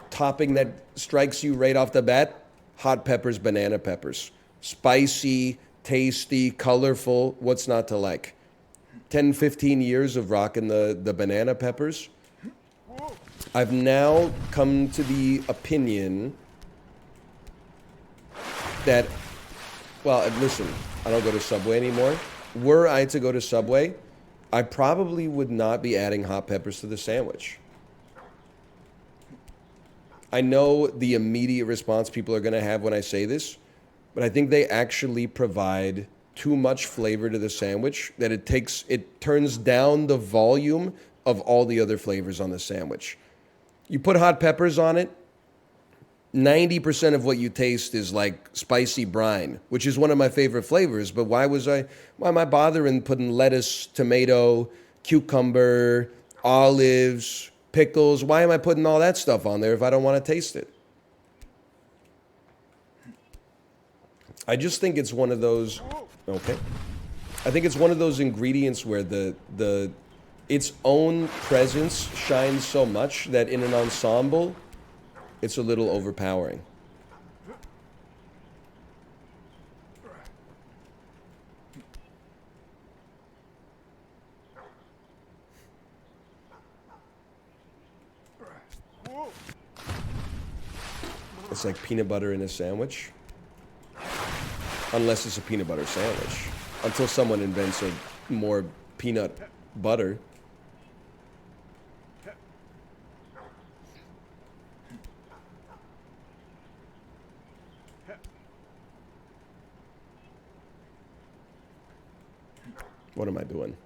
Topping that strikes you right off the bat, hot peppers, banana peppers. Spicy, tasty, colorful, what's not to like? 10, 15 years of rocking the banana peppers. I've now come to the opinion that, well, listen, I don't go to Subway anymore. Were I to go to Subway, I probably would not be adding hot peppers to the sandwich. I know the immediate response people are going to have when I say this, but I think they actually provide too much flavor to the sandwich that it turns down the volume of all the other flavors on the sandwich. You put hot peppers on it, 90% of what you taste is like spicy brine, which is one of my favorite flavors, but why am I bothering putting lettuce, tomato, cucumber, olives, pickles? Why am I putting all that stuff on there if I don't want to taste it? I just think it's one of those, okay. I think it's one of those ingredients where its own presence shines so much that in an ensemble, it's a little overpowering. It's like peanut butter in a sandwich. Unless it's a peanut butter sandwich. Until someone invents a more peanut butter. What am I doing?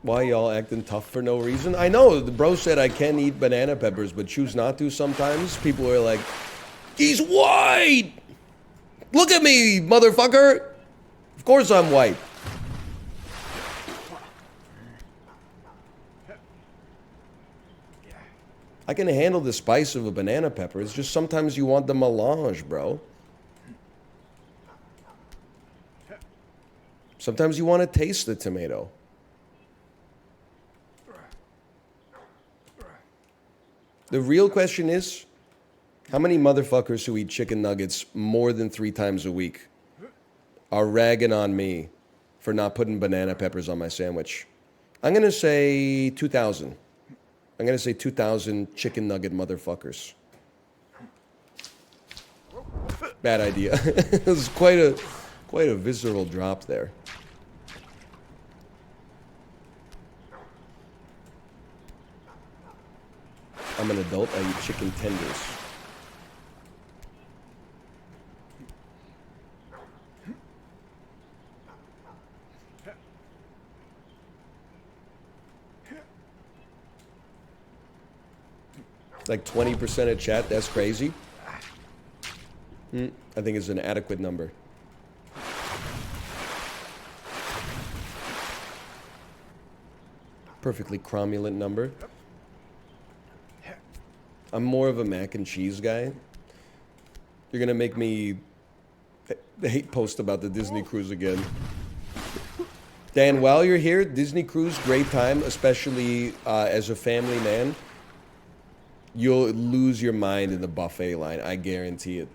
Why y'all acting tough for no reason? I know, the bro said I can eat banana peppers, but choose not to sometimes. People are like, he's white! Look at me, motherfucker! Of course I'm white. I can handle the spice of a banana pepper. It's just sometimes you want the melange, bro. Sometimes you want to taste the tomato. The real question is, how many motherfuckers who eat chicken nuggets more than 3 times a week are ragging on me for not putting banana peppers on my sandwich? I'm going to say 2,000. I'm going to say 2,000 chicken nugget motherfuckers. Bad idea. It was quite a visceral drop there. I'm an adult. I eat chicken tenders. Like 20% of chat, that's crazy. I think it's an adequate number. Perfectly cromulent number. I'm more of a mac and cheese guy. You're gonna make me hate post about the Disney cruise again. Dan, while you're here, Disney cruise, great time, especially as a family man. You'll lose your mind in the buffet line. I guarantee it.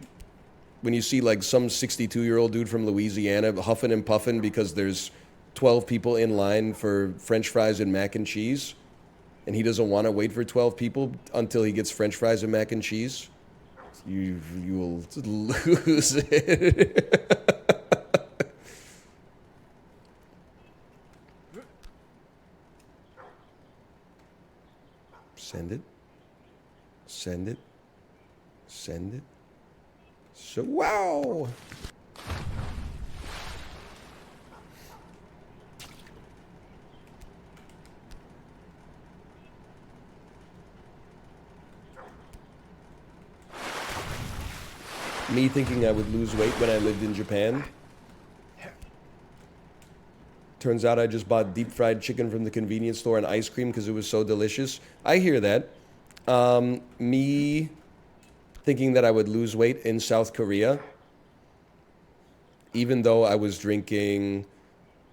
When you see like some 62-year-old dude from Louisiana huffing and puffing because there's 12 people in line for French fries and mac and cheese, and he doesn't want to wait for 12 people until he gets French fries and mac and cheese, you will lose it. Send it. Send it. Send it. So, wow. Me thinking I would lose weight when I lived in Japan. Turns out I just bought deep fried chicken from the convenience store and ice cream because it was so delicious. I hear that. Me thinking that I would lose weight in South Korea, even though I was drinking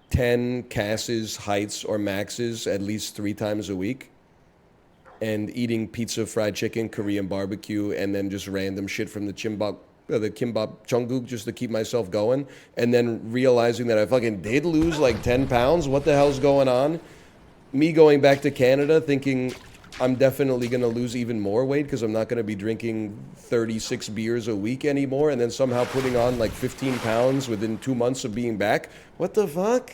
10 Casses, Heights, or Maxes at least 3 times a week, and eating pizza, fried chicken, Korean barbecue, and then just random shit from the kimbap Jungkook just to keep myself going, and then realizing that I fucking did lose like 10 pounds. What the hell's going on? Me going back to Canada thinking I'm definitely going to lose even more weight because I'm not going to be drinking 36 beers a week anymore, and then somehow putting on like 15 pounds within 2 months of being back. What the fuck?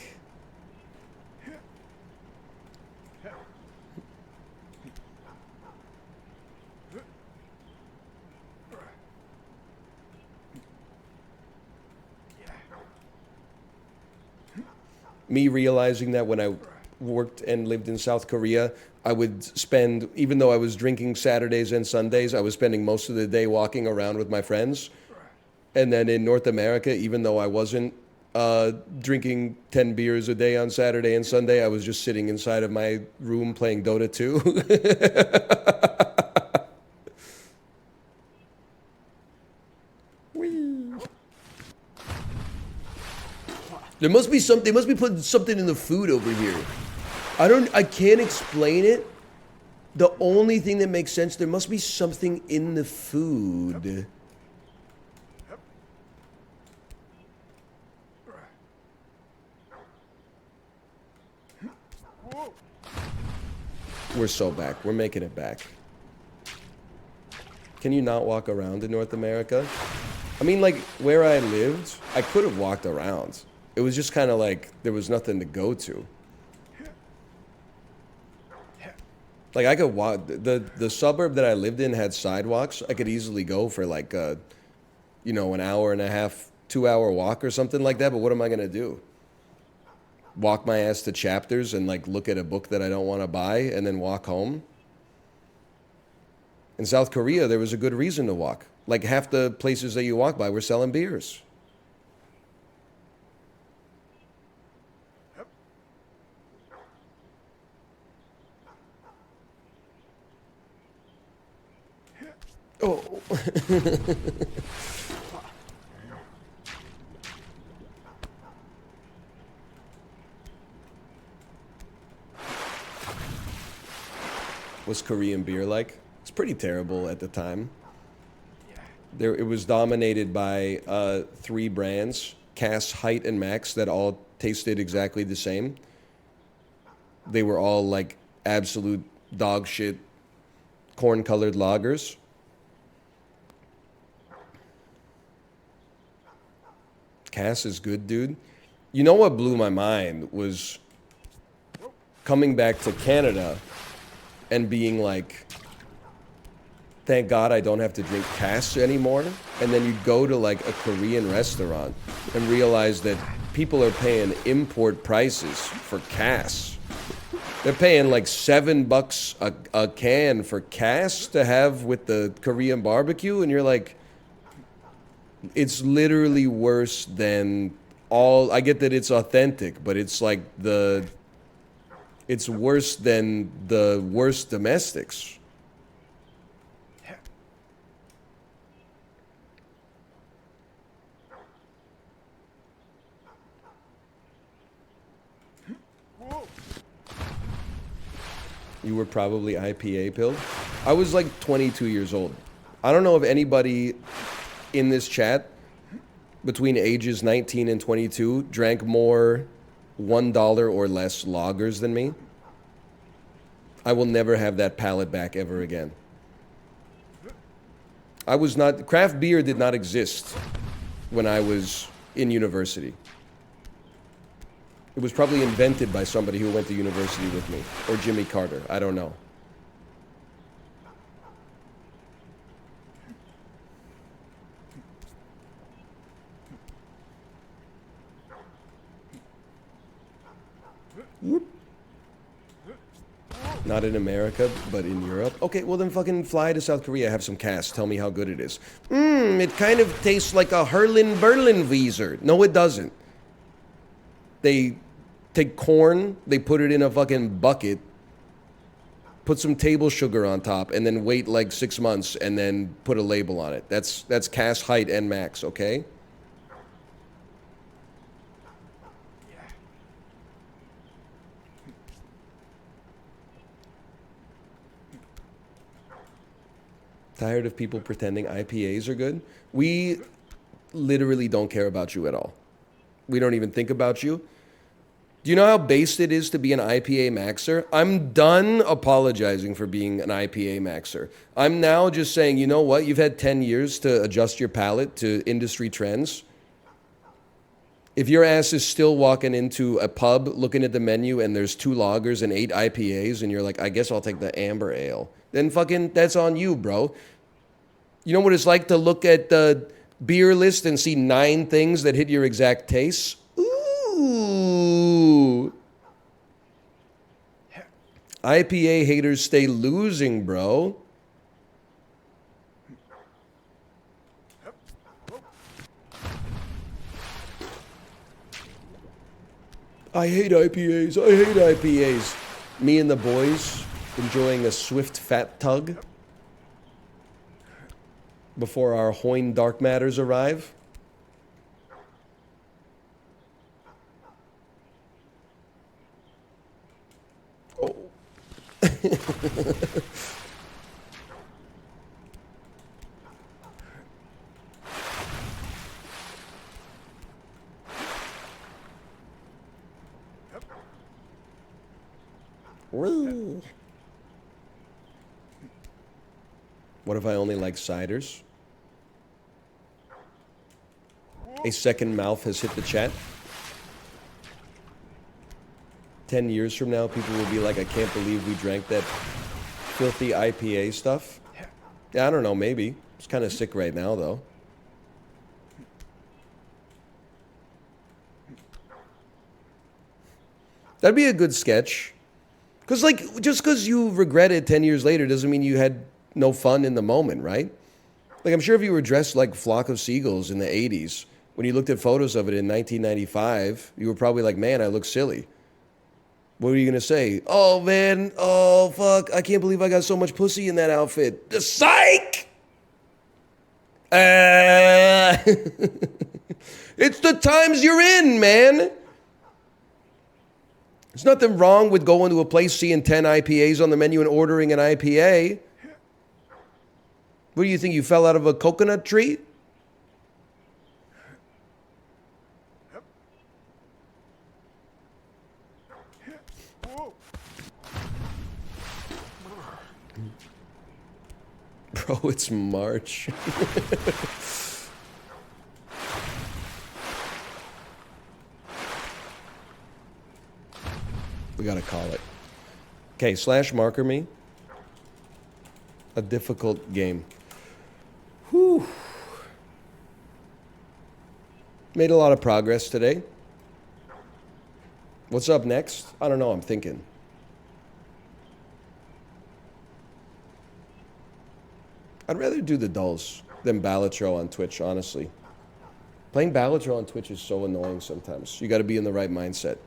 Me realizing that when I worked and lived in South Korea, I would spend, even though I was drinking Saturdays and Sundays, I was spending most of the day walking around with my friends. And then in North America, even though I wasn't drinking 10 beers a day on Saturday and Sunday, I was just sitting inside of my room playing Dota 2. There must be something. They must be putting something in the food over here. I can't explain it. The only thing that makes sense, there must be something in the food. We're so back. We're making it back. Can you not walk around in North America? I mean, like, where I lived, I could have walked around. It was just kind of like there was nothing to go to. Like I could walk, the suburb that I lived in had sidewalks. I could easily go for like a, an hour and a half, 2-hour walk or something like that. But what am I going to do? Walk my ass to Chapters and like look at a book that I don't want to buy and then walk home? In South Korea, there was a good reason to walk. Like half the places that you walk by were selling beers. Oh. What's Korean beer like? It's pretty terrible at the time. It was dominated by three brands, Cass, Height, and Max, that all tasted exactly the same. They were all like absolute dog shit, corn-colored lagers. Cass is good, dude. You know what blew my mind was coming back to Canada and being like, thank God I don't have to drink Cass anymore. And then you go to like a Korean restaurant and realize that people are paying import prices for Cass. They're paying like $7 a can for Cass to have with the Korean barbecue. And you're like, it's literally worse than all. I get that it's authentic, but it's like it's worse than the worst domestics. You were probably IPA pilled. I was like 22 years old. I don't know if anybody in this chat between ages 19 and 22 drank more $1 or less lagers than me. I will never have that palate back ever again. Craft beer did not exist when I was in university. It was probably invented by somebody who went to university with me, or Jimmy Carter, I don't know. Whoop. Not in America, but in Europe. Okay, well then fucking fly to South Korea, have some Cass, tell me how good it is. It kind of tastes like a Herlin Berlin Wieser. No, it doesn't. They take corn, they put it in a fucking bucket, put some table sugar on top, and then wait like 6 months and then put a label on it. That's Cass, Height, and Max, okay? Tired of people pretending IPAs are good? We literally don't care about you at all. We don't even think about you. Do you know how based it is to be an IPA maxer? I'm done apologizing for being an IPA maxer. I'm now just saying, you know what? You've had 10 years to adjust your palate to industry trends. If your ass is still walking into a pub, looking at the menu, and there's 2 lagers and 8 IPAs, and you're like, I guess I'll take the amber ale, then fucking that's on you, bro. You know what it's like to look at the beer list and see 9 things that hit your exact taste? Ooh. IPA haters stay losing, bro. I hate IPAs. I hate IPAs. Me and the boys enjoying a swift fat tug before our Hoyne dark matters arrive. Oh. Woo. What if I only like ciders? A second mouth has hit the chat. 10 years from now, people will be like, I can't believe we drank that filthy IPA stuff. Yeah, I don't know, maybe. It's kind of sick right now, though. That'd be a good sketch. Because, like, just because you regret it 10 years later doesn't mean you had no fun in the moment, right? Like, I'm sure if you were dressed like Flock of Seagulls in the 80s, when you looked at photos of it in 1995, you were probably like, man, I look silly. What were you going to say? Oh, man, oh, fuck, I can't believe I got so much pussy in that outfit. The psych! It's the times you're in, man. There's nothing wrong with going to a place, seeing 10 IPAs on the menu and ordering an IPA. What do you think? You fell out of a coconut tree? Bro, it's March. We gotta call it. Okay, slash marker me. A difficult game. Whew. Made a lot of progress today. What's up next? I don't know, I'm thinking. I'd rather do the dulls than Balatro on Twitch, honestly. Playing Balatro on Twitch is so annoying sometimes. You gotta be in the right mindset.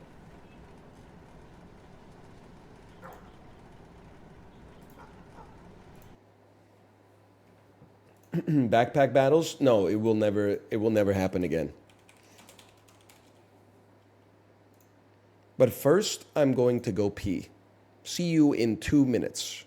Backpack battles? No, it will never happen again. But first, I'm going to go pee. See you in 2 minutes.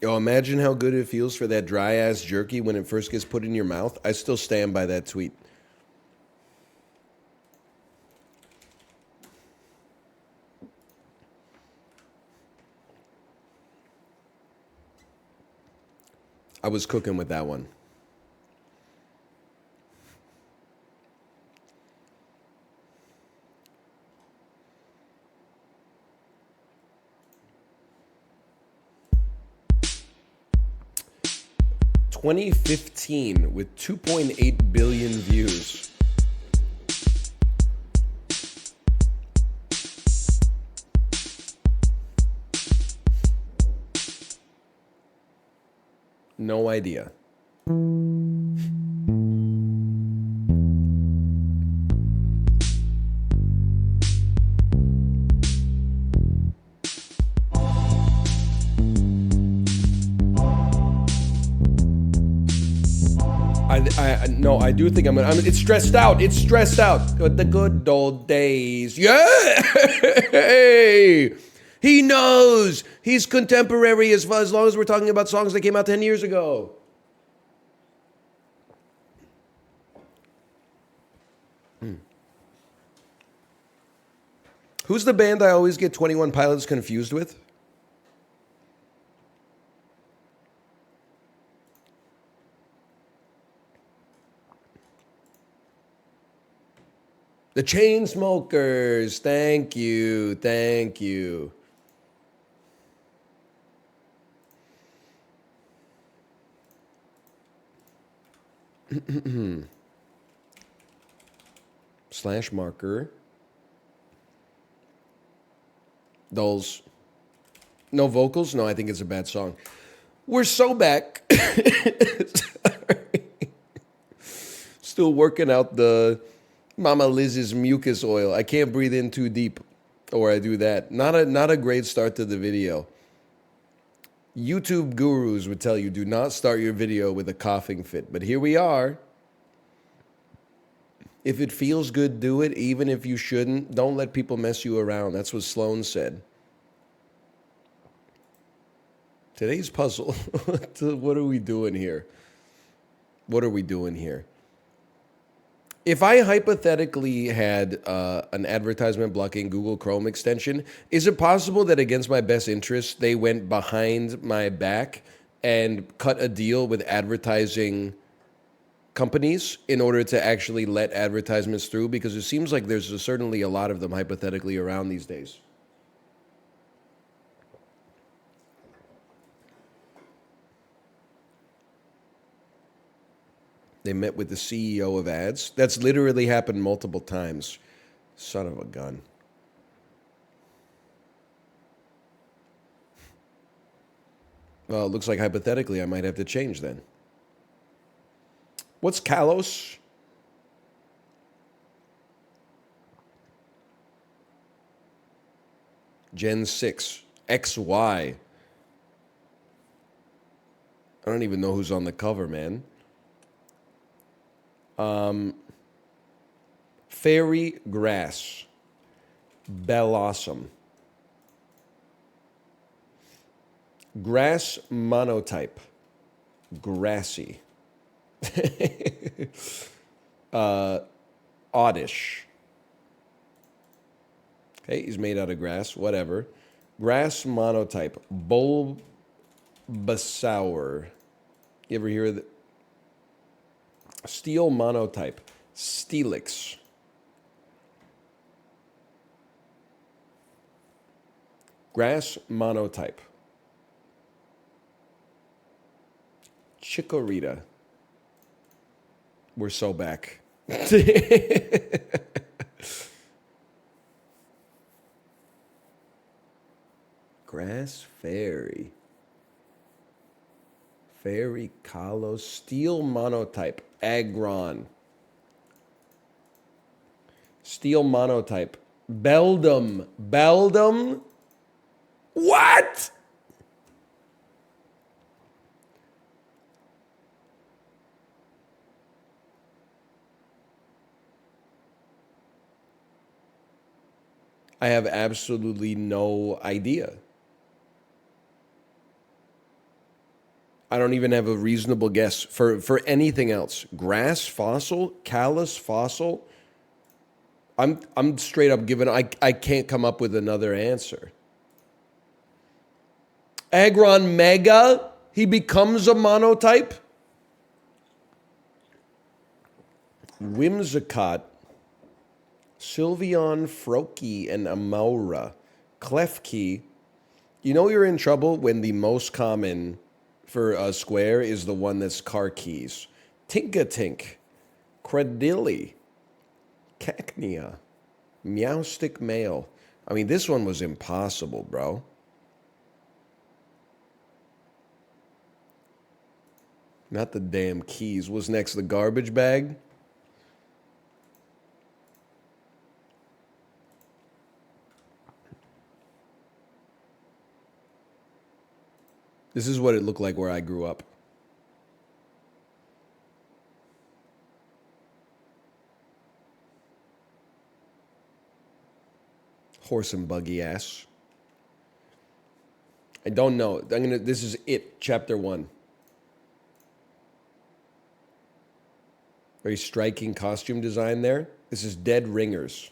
Yo, imagine how good it feels for that dry ass jerky when it first gets put in your mouth. I still stand by that tweet. I was cooking with that one. 2015 with 2.8 billion views. No idea. No, I do think it's stressed out. It's stressed out. The good old days. Yeah! He knows. He's contemporary as long as we're talking about songs that came out 10 years ago. Who's the band I always get 21 Pilots confused with? The Chainsmokers. Thank you. Thank you. Slash marker. Dolls. No vocals? No, I think it's a bad song. We're so back. Sorry. Still working out the Mama Liz's mucus oil. I can't breathe in too deep, or I do that. Not a great start to the video. YouTube gurus would tell you do not start your video with a coughing fit, but here we are. If it feels good, do it. Even if you shouldn't, don't let people mess you around. That's what Sloan said. Today's puzzle. What are we doing here? What are we doing here? If I hypothetically had an advertisement blocking Google Chrome extension, is it possible that against my best interest, they went behind my back and cut a deal with advertising companies in order to actually let advertisements through? Because it seems like there's certainly a lot of them hypothetically around these days. They met with the CEO of ads. That's literally happened multiple times. Son of a gun. Well, it looks like hypothetically I might have to change then. What's Kalos? Gen 6. XY. I don't even know who's on the cover, man. Fairy grass. Bellossom. Grass monotype. Grassy. Oddish. Okay, he's made out of grass, whatever. Grass monotype. Bulbasaur. You ever hear of the steel monotype? Steelix. Grass monotype. Chikorita. We're so back. Grass fairy. Fairy Kalos. Steel monotype. Agron. Steel monotype. Beldum. Beldum? What? I have absolutely no idea. I don't even have a reasonable guess for anything else. Grass fossil? Callus fossil? I'm straight up giving, I can't come up with another answer. Agron Mega? He becomes a monotype? Whimsicott. Sylveon, Froakie, and Amaura. Klefki. You know you're in trouble when the most common for square is the one that's car keys. Tinkatink, Credilli, Cacnea, Meowstick Mail. I mean, this one was impossible, bro. Not the damn keys. What's next? The garbage bag? This is what it looked like where I grew up. Horse and buggy ass. I don't know. This is it, chapter 1. Very striking costume design there. This is Dead Ringers.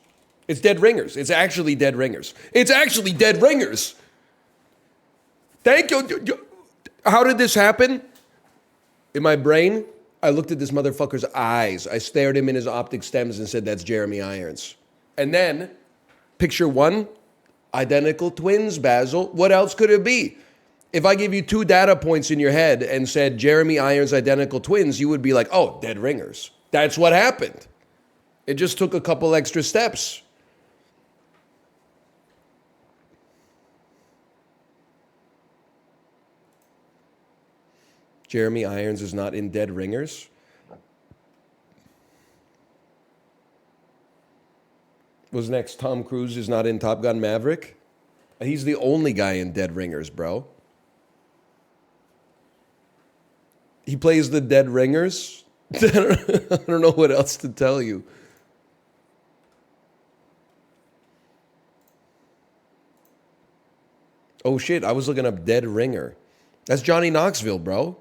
It's Dead Ringers. It's actually Dead Ringers. It's actually Dead Ringers. Thank you. How did this happen? In my brain, I looked at this motherfucker's eyes. I stared him in his optic stems and said, that's Jeremy Irons. And then, picture 1, identical twins, Basil. What else could it be? If I gave you 2 data points in your head and said Jeremy Irons identical twins, you would be like, oh, Dead Ringers. That's what happened. It just took a couple extra steps. Jeremy Irons is not in Dead Ringers. What's next? Tom Cruise is not in Top Gun Maverick. He's the only guy in Dead Ringers, bro. He plays the Dead Ringers. I don't know what else to tell you. Oh shit, I was looking up Dead Ringer. That's Johnny Knoxville, bro.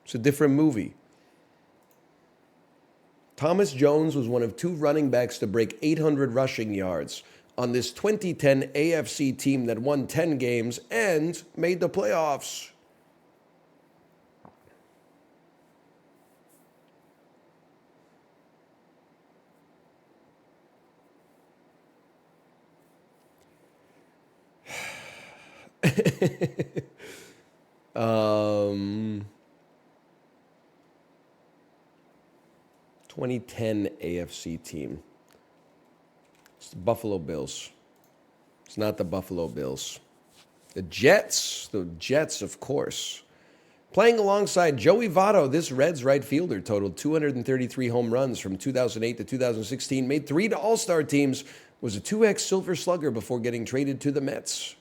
It's a different movie. Thomas Jones was one of 2 running backs to break 800 rushing yards on this 2010 AFC team that won 10 games and made the playoffs. um, 2010 AFC team. It's the Buffalo Bills. It's not the Buffalo Bills. The Jets, of course. Playing alongside Joey Votto, this Reds right fielder totaled 233 home runs from 2008 to 2016, made 3 to All-Star teams, was a 2X Silver Slugger before getting traded to the Mets.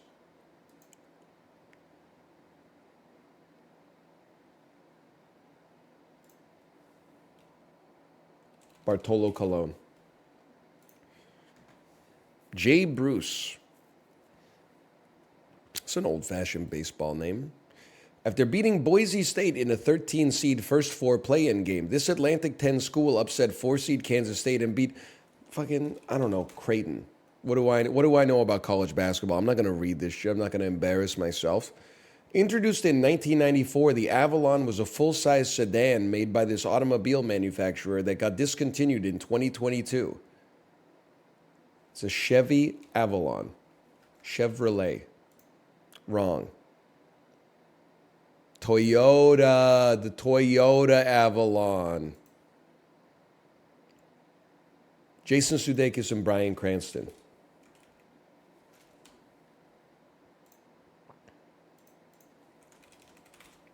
Bartolo Colon. Jay Bruce. It's an old-fashioned baseball name. After beating Boise State in a 13-seed first 4 play-in game, this Atlantic 10 school upset 4-seed Kansas State and beat fucking, I don't know, Creighton. What do I know about college basketball? I'm not going to read this shit. I'm not going to embarrass myself. Introduced in 1994, the Avalon was a full-size sedan made by this automobile manufacturer that got discontinued in 2022. It's a Chevy Avalon. Chevrolet. Wrong. Toyota. The Toyota Avalon. Jason Sudeikis and Bryan Cranston.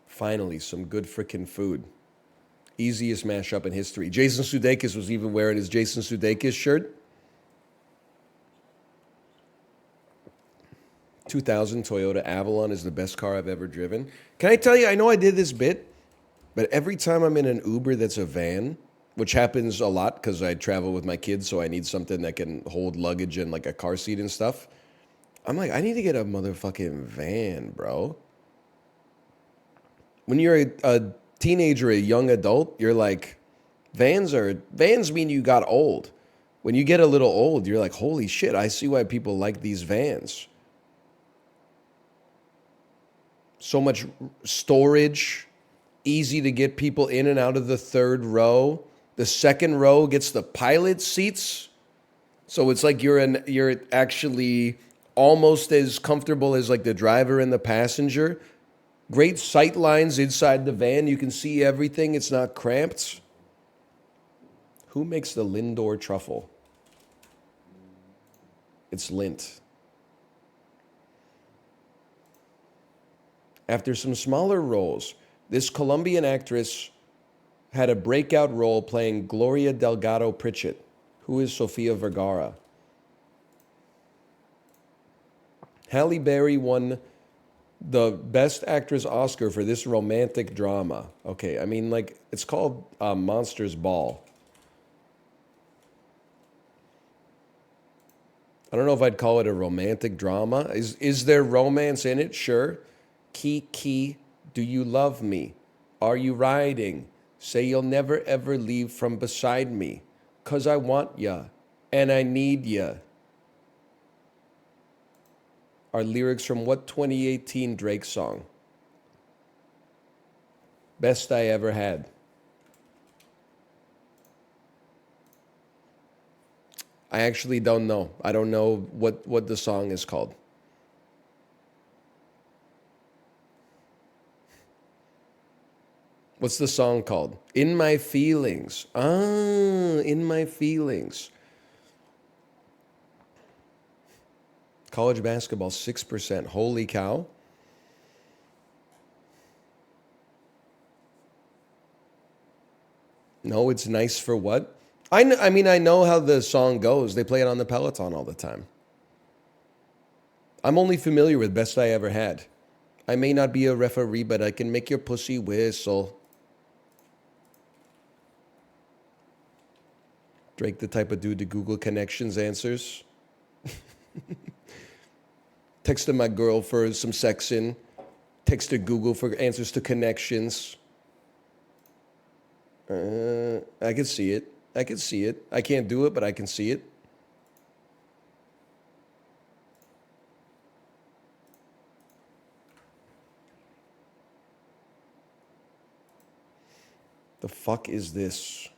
Finally, some good frickin' food. Easiest mashup in history. Jason Sudeikis was even wearing his Jason Sudeikis shirt. 2000 Toyota Avalon is the best car I've ever driven. Can I tell you, I know I did this bit, but every time I'm in an Uber that's a van, which happens a lot because I travel with my kids, so I need something that can hold luggage and like a car seat and stuff. I'm like, I need to get a motherfucking van, bro. When you're a teenager, a young adult, you're like, vans mean you got old. When you get a little old, you're like, holy shit, I see why people like these vans. So much storage, easy to get people in and out of the third row. The second row gets the pilot seats. So it's like you're actually almost as comfortable as like the driver and the passenger. Great sight lines inside the van. You can see everything. It's not cramped. Who makes the Lindor truffle? It's Lindt. After some smaller roles, this Colombian actress had a breakout role playing Gloria Delgado Pritchett. Who is Sofia Vergara? Halle Berry won the Best Actress Oscar for this romantic drama. Okay, I mean, like, it's called Monsters Ball. I don't know if I'd call it a romantic drama. Is there romance in it? Sure. Key, do you love me? Are you riding? Say you'll never ever leave from beside me. 'Cause I want ya, and I need ya. Are lyrics from what 2018 Drake song? Best I Ever Had. I actually don't know. I don't know what the song is called. What's the song called? In My Feelings. In My Feelings. College basketball, 6%. Holy cow. No, it's nice for what? I mean, I know how the song goes. They play it on the Peloton all the time. I'm only familiar with Best I Ever Had. I may not be a referee, but I can make your pussy whistle. Drake, the type of dude to Google connections answers. Texted my girl for some sexing. Texted Google for answers to connections. I can see it. I can see it. I can't do it, but I can see it. The fuck is this?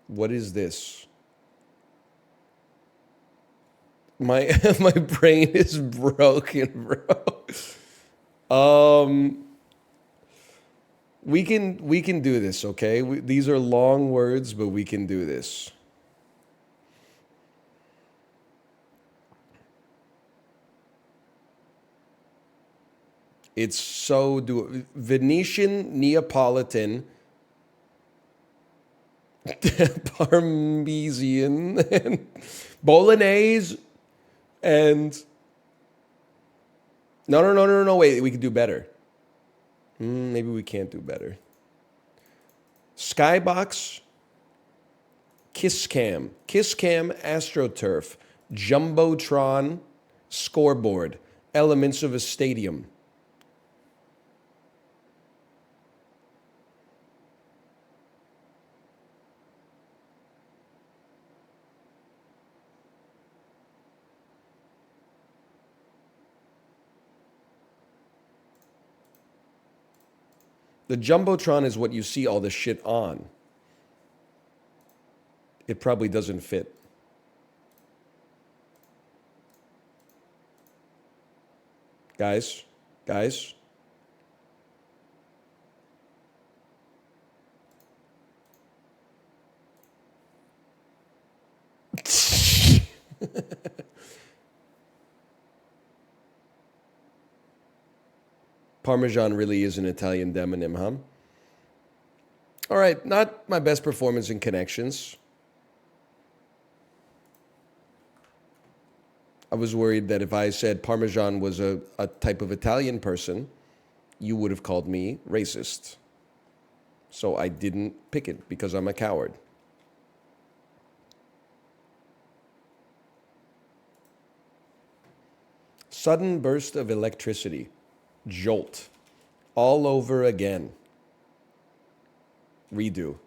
What is this? My my brain is broken, bro. We can do this, okay? These are long words, but we can do this. It's so Venetian Neapolitan Parmesan and Bolognese and no, wait, we could do better. Maybe we can't do better. Skybox, Kisscam, AstroTurf, Jumbotron, scoreboard, elements of a stadium. The Jumbotron is what you see all the shit on. It probably doesn't fit. Guys. Parmesan really is an Italian demonym, huh? All right, not my best performance in connections. I was worried that if I said Parmesan was a type of Italian person, you would have called me racist. So I didn't pick it because I'm a coward. Sudden burst of electricity. Jolt. All over again. Redo.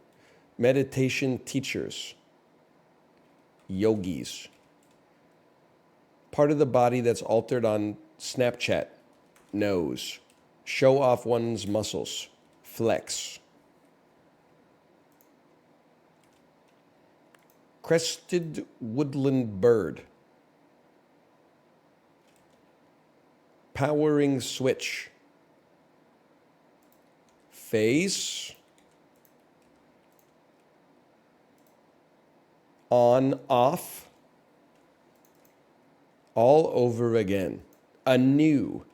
Meditation teachers. Yogis. Part of the body that's altered on Snapchat. Nose. Show off one's muscles. Flex. Crested woodland bird. Powering switch. Face. On, off. All over again. Anew.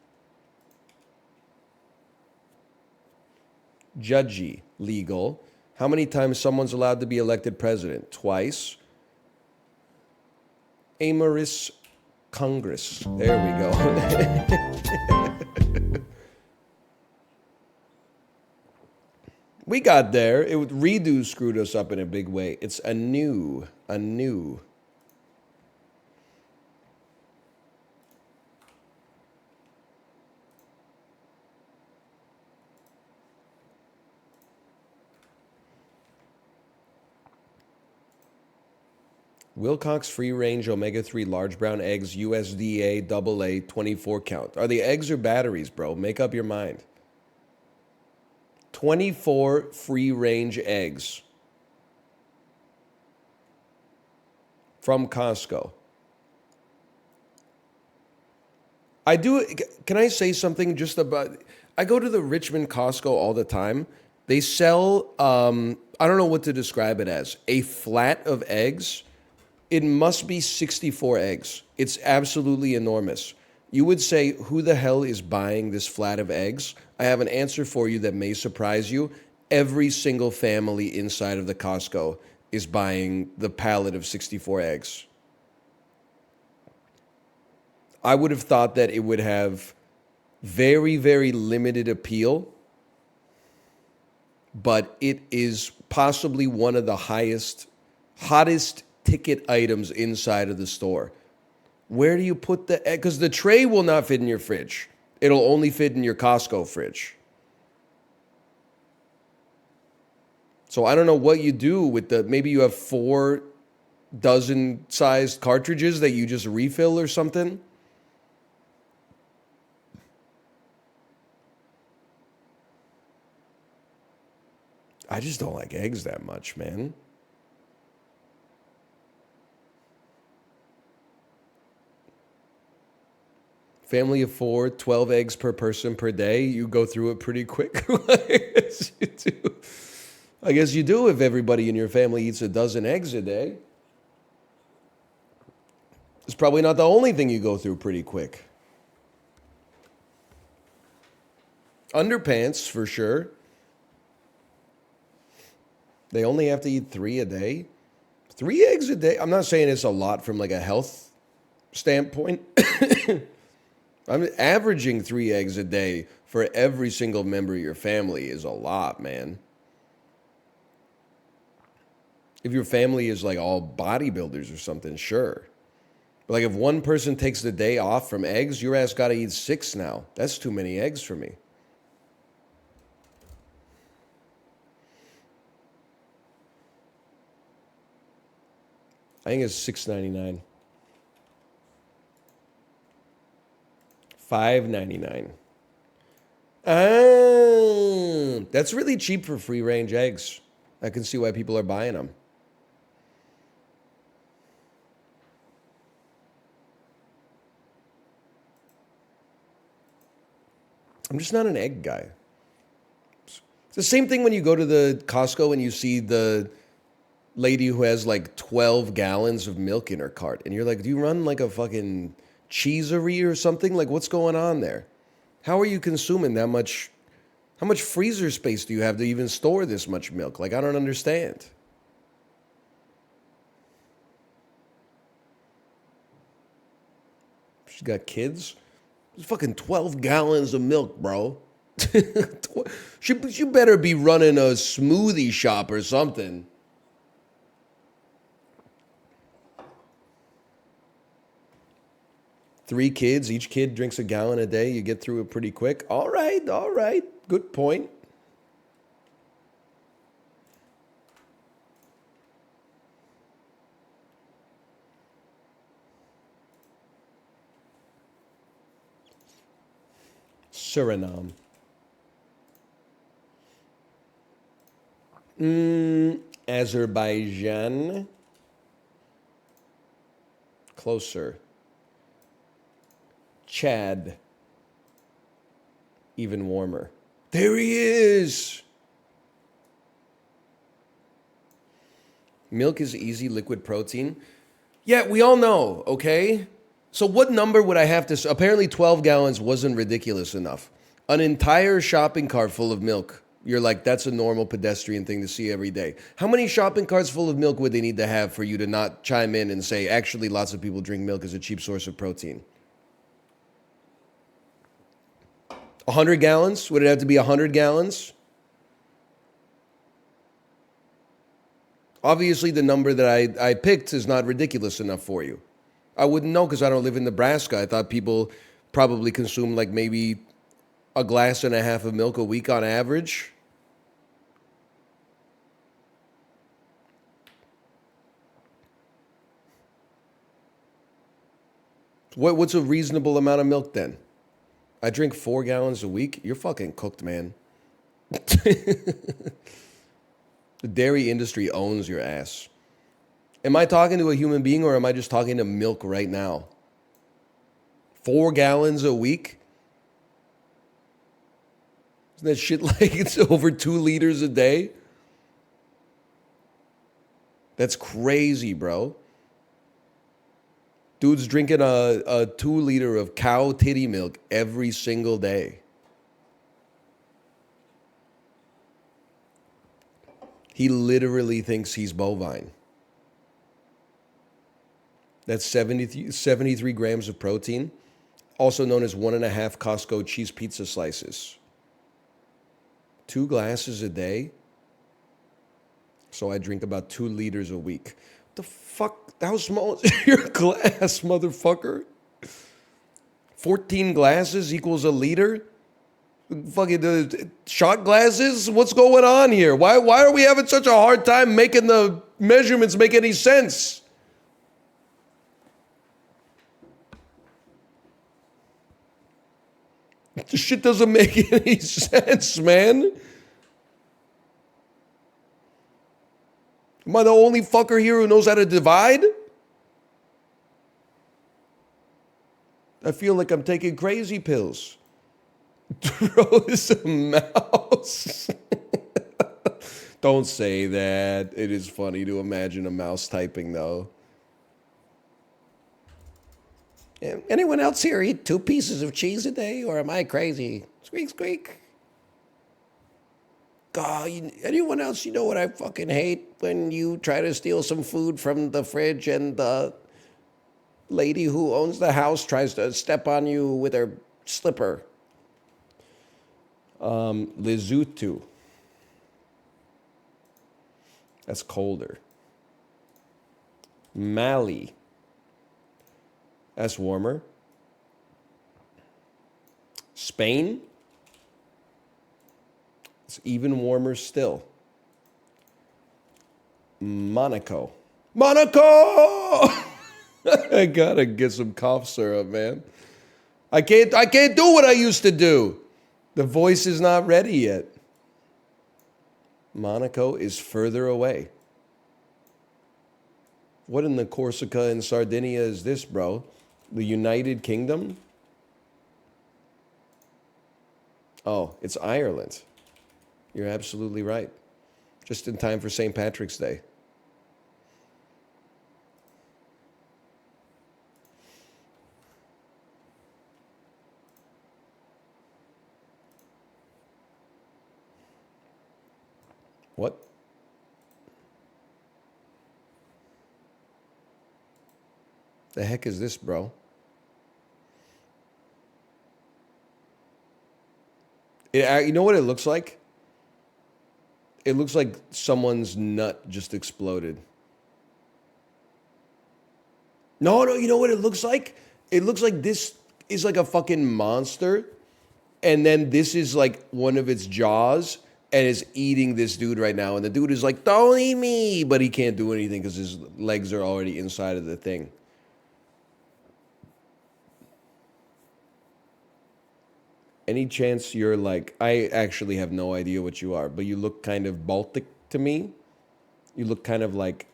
Judgy. Legal. How many times someone's allowed to be elected president? Twice. Amorous Congress. There we go. We got there. Redo screwed us up in a big way. It's anew. Anew. Wilcox free range omega-3 large brown eggs USDA AA 24 count. Are they eggs or batteries, bro? Make up your mind. 24 free range eggs from Costco. Can I say something just about, I go to the Richmond Costco all the time. They sell, I don't know what to describe it as, a flat of eggs. It must be 64 eggs. It's absolutely enormous. You would say, who the hell is buying this flat of eggs? I have an answer for you that may surprise you. Every single family inside of the Costco is buying the pallet of 64 eggs. I would have thought that it would have very, very limited appeal, but it is possibly one of the hottest ticket items inside of the store. Where do you put the egg? Because the tray will not fit in your fridge. It'll only fit in your Costco fridge. So I don't know what you do with maybe you have 4 dozen sized cartridges that you just refill or something. I just don't like eggs that much, man. Family of 4, 12 eggs per person per day. You go through it pretty quick. I guess you do if everybody in your family eats a dozen eggs a day. It's probably not the only thing you go through pretty quick. Underpants, for sure. They only have to eat 3 a day. 3 eggs a day? I'm not saying it's a lot from like a health standpoint. I'm averaging 3 eggs a day for every single member of your family is a lot, man. If your family is like all bodybuilders or something, sure. But like if one person takes the day off from eggs, your ass got to eat 6 now. That's too many eggs for me. I think it's $6.99. $5.99. That's really cheap for free range eggs. I can see why people are buying them. I'm just not an egg guy. It's the same thing when you go to the Costco and you see the lady who has like 12 gallons of milk in her cart. And you're like, do you run like a fucking cheesery or something? Like, what's going on there? How are you consuming that much? How much freezer space do you have to even store this much milk? Like, I don't understand. She's got kids. It's fucking 12 gallons of milk, bro. She better be running a smoothie shop or something. Three kids, each kid drinks a gallon a day. You get through it pretty quick. All right. Good point. Suriname. Azerbaijan. Closer. Chad. Even warmer. There he is. Milk is easy liquid protein. Yeah, we all know, okay? So what number would I have to apparently 12 gallons wasn't ridiculous enough. An entire shopping cart full of milk. You're like, that's a normal pedestrian thing to see every day. How many shopping carts full of milk would they need to have for you to not chime in and say, actually, lots of people drink milk as a cheap source of protein? 100 gallons? Would it have to be 100 gallons? Obviously, the number that I picked is not ridiculous enough for you. I wouldn't know because I don't live in Nebraska. I thought people probably consume like maybe a glass and a half of milk a week on average. What's a reasonable amount of milk then? I drink 4 gallons a week. You're fucking cooked, man. The dairy industry owns your ass. Am I talking to a human being or am I just talking to milk right now? 4 gallons a week? Isn't that shit like it's over 2 liters a day? That's crazy, bro. Dude's drinking a 2 liter of cow titty milk every single day. He literally thinks he's bovine. That's 73 grams of protein, also known as 1.5 Costco cheese pizza slices. 2 glasses a day. So I drink about 2 liters a week. The fuck? How small is your glass, motherfucker? 14 glasses equals a liter? Fucking shot glasses? What's going on here? Why are we having such a hard time making the measurements make any sense? This shit doesn't make any sense, man. Am I the only fucker here who knows how to divide? I feel like I'm taking crazy pills. Bro is a mouse. Don't say that. It is funny to imagine a mouse typing, though. Anyone else here eat 2 pieces of cheese a day, or am I crazy? Squeak, squeak. God, anyone else, you know what I fucking hate? When you try to steal some food from the fridge and the lady who owns the house tries to step on you with her slipper. Lesotho. That's colder. Mali. That's warmer. Spain. It's even warmer still. Monaco. Monaco! I gotta get some cough syrup, man. I can't do what I used to do. The voice is not ready yet. Monaco is further away. What in the Corsica and Sardinia is this, bro? The United Kingdom? Oh, it's Ireland. You're absolutely right. Just in time for St. Patrick's Day. What? The heck is this, bro? You know what it looks like? It looks like someone's nut just exploded. No, you know what it looks like? It looks like this is like a fucking monster, and then this is like one of its jaws, and is eating this dude right now. And the dude is like, don't eat me! But he can't do anything because his legs are already inside of the thing. Any chance you're like, I actually have no idea what you are, but you look kind of Baltic to me. You look kind of like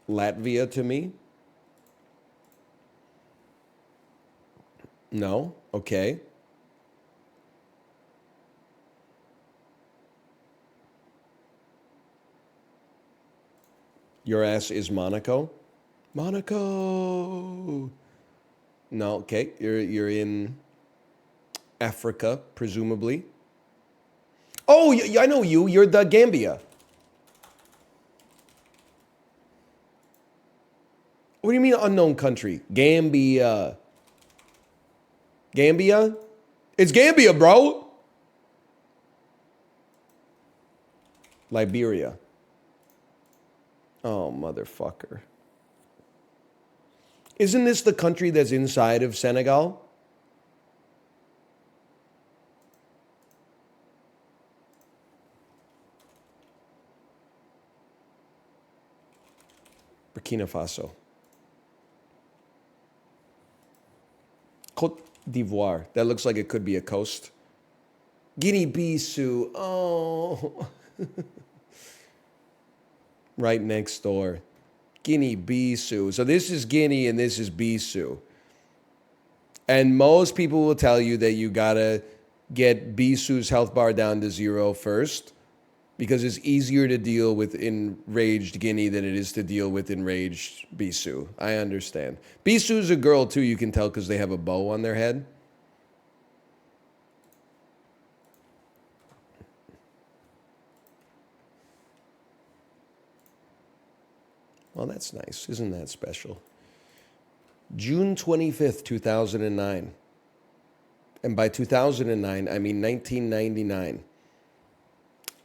Latvia to me. No? Okay. Your ass is Monaco? Monaco. No, okay. You're in Africa, presumably. Oh, I know you. You're the Gambia. What do you mean unknown country? Gambia. Gambia? It's Gambia, bro. Liberia. Oh, motherfucker. Isn't this the country that's inside of Senegal? Burkina Faso. Côte d'Ivoire. That looks like it could be a coast. Guinea-Bissau. Oh. Right next door. Guinea-Bissau. So this is Guinea and this is Bissau. And most people will tell you that you gotta get Bissau's health bar down to 0 first, because it's easier to deal with enraged Guinea than it is to deal with enraged Bissau. I understand. Bissau's a girl too, you can tell because they have a bow on their head. Well, that's nice. Isn't that special? June 25th, 2009. And by 2009, I mean 1999.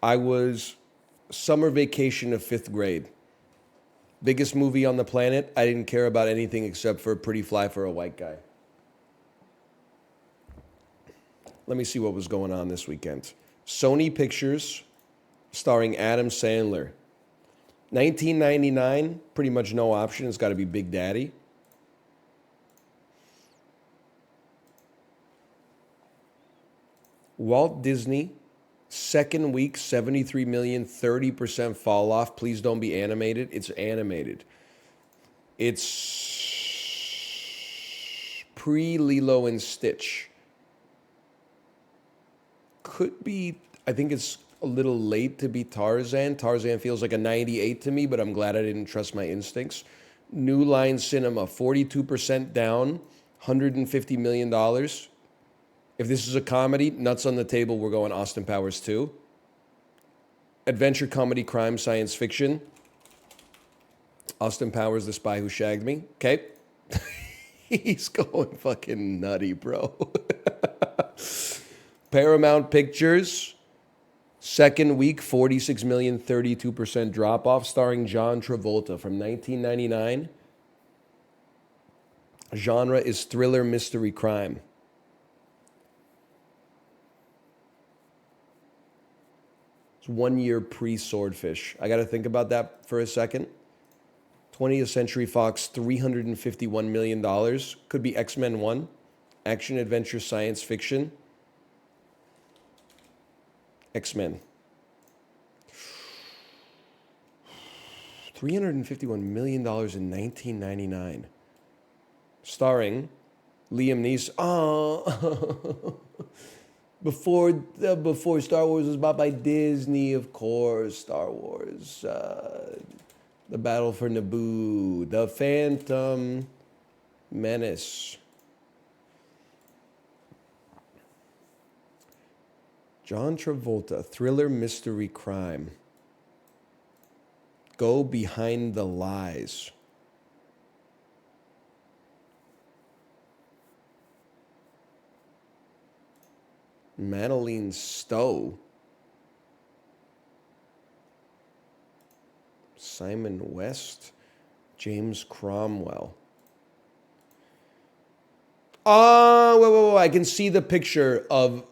I was summer vacation of 5th grade. Biggest movie on the planet. I didn't care about anything except for Pretty Fly for a White Guy. Let me see what was going on this weekend. Sony Pictures, starring Adam Sandler. 1999, pretty much no option. It's got to be Big Daddy. Walt Disney, second week, 73 million, 30% fall off. Please don't be animated. It's animated. It's pre-Lilo and Stitch. Could be, I think it's a little late to be Tarzan. Tarzan feels like a 98 to me, but I'm glad I didn't trust my instincts. New Line Cinema, 42% down, $150 million. If this is a comedy, nuts on the table, we're going Austin Powers 2. Adventure, comedy, crime, science fiction. Austin Powers, The Spy Who Shagged Me. Okay. He's going fucking nutty, bro. Paramount Pictures, second week, 46 million, 32% drop off, starring John Travolta from 1999. Genre is thriller, mystery, crime. It's 1 year pre-Swordfish. I got to think about that for a second. 20th Century Fox, $351 million. Could be X-Men 1. Action, adventure, science fiction. X-Men. $351 million in 1999. Starring Liam Neeson. Oh, before Star Wars was bought by Disney, of course. Star Wars. The Battle for Naboo. The Phantom Menace. John Travolta, thriller, mystery, crime. Go Behind the Lies. Madeline Stowe. Simon West. James Cromwell. Wait. I can see the picture of,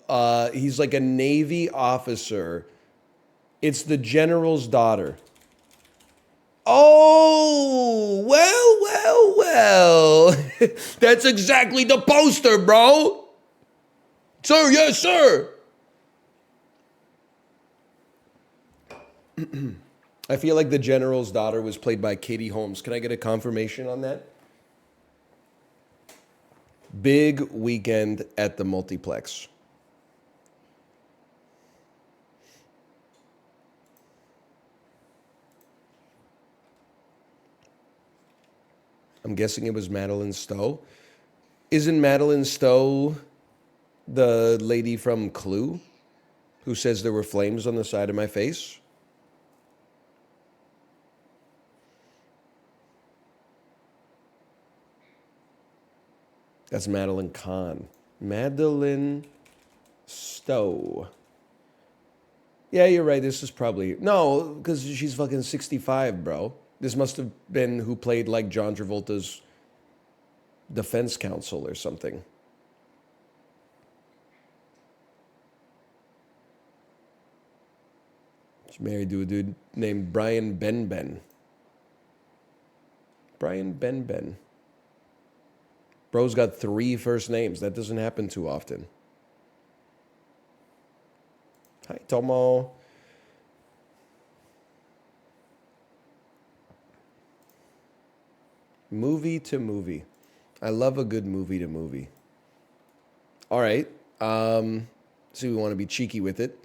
he's like a Navy officer. It's the general's daughter. Oh, well. That's exactly the poster, bro. Sir, yes, sir. I feel like the general's daughter was played by Katie Holmes. Can I get a confirmation on that? Big weekend at the multiplex. I'm guessing it was Madeline Stowe. Isn't Madeline Stowe the lady from Clue who says there were flames on the side of my face? That's Madeline Kahn. Madeline Stowe. Yeah, you're right. This is probably... No, because she's fucking 65, bro. This must have been who played like John Travolta's defense counsel or something. She's married to a dude named Brian Benben. Brian Benben. Bro's got 3 first names. That doesn't happen too often. Hi, Tomo. Movie to movie. I love a good movie to movie. All right. So we want to be cheeky with it.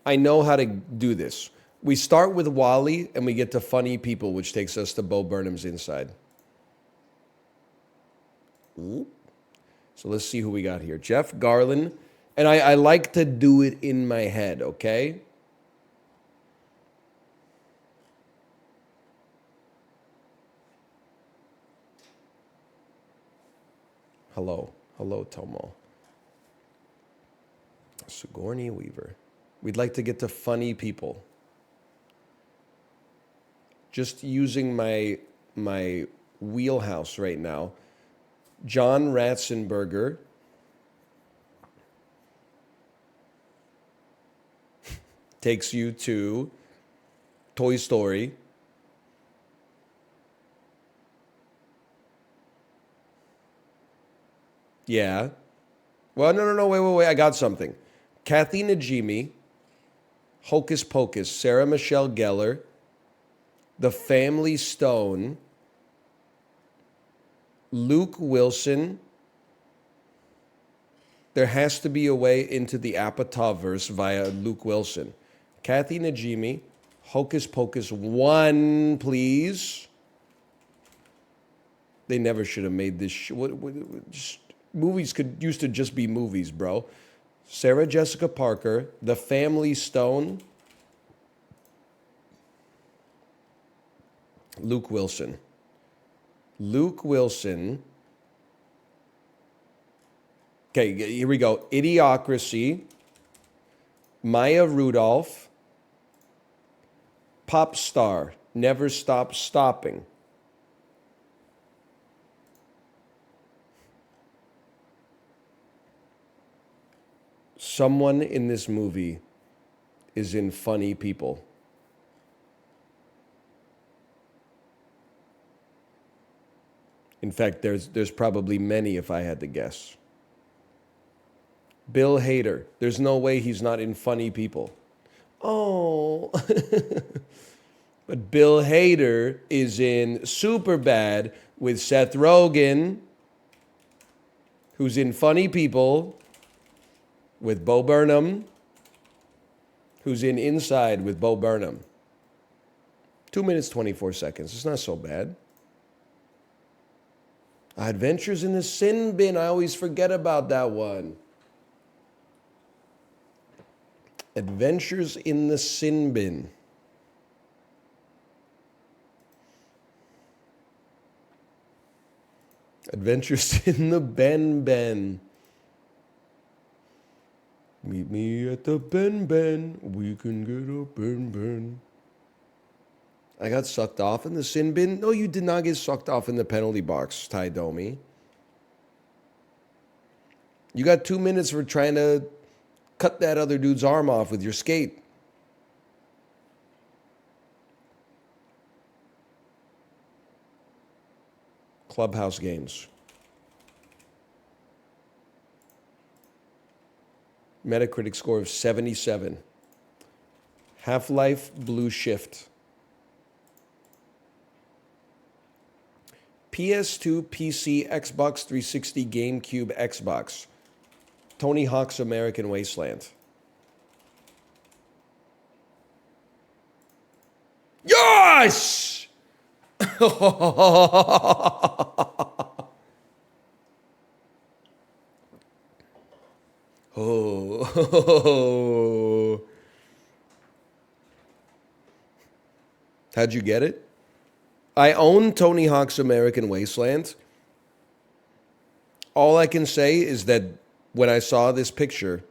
I know how to do this. We start with Wally and we get to funny people, which takes us to Bo Burnham's Inside. Ooh. So let's see who we got here. Jeff Garlin. And I like to do it in my head, okay? Hello. Hello, Tomo. Sigourney Weaver. We'd like to get to funny people. Just using my wheelhouse right now. John Ratzenberger. Takes you to Toy Story. Yeah. Well, no, wait. I got something. Kathy Najimy, Hocus Pocus, Sarah Michelle Gellar, The Family Stone, Luke Wilson. There has to be a way into the Apatow-verse via Luke Wilson. Kathy Najimy, Hocus Pocus 1, please. They never should have made this. Movies used to just be movies, bro. Sarah Jessica Parker, The Family Stone, Luke Wilson. Luke Wilson. Okay, here we go. Idiocracy, Maya Rudolph, Pop Star, Never Stop Stopping. Someone in this movie is in Funny People. In fact, there's probably many if I had to guess. Bill Hader. There's no way he's not in Funny People. Oh. But Bill Hader is in Superbad with Seth Rogen, who's in Funny People with Bo Burnham, who's in Inside with Bo Burnham. 2 minutes, 24 seconds. It's not so bad. Adventures in the Sin Bin. I always forget about that one. Adventures in the Sin Bin. Adventures in the Ben Ben. Meet me at the Ben Ben. We can get a Ben Ben. I got sucked off in the sin bin. No, you did not get sucked off in the penalty box, Ty Domi. You got 2 minutes for trying to cut that other dude's arm off with your skate. Clubhouse games. Metacritic score of 77. Half-Life Blue Shift. PS2, PC, Xbox 360, GameCube, Xbox. Tony Hawk's American Wasteland. Yo! Yes! Oh. How'd you get it? I own Tony Hawk's American Wasteland. All I can say is that when I saw this picture,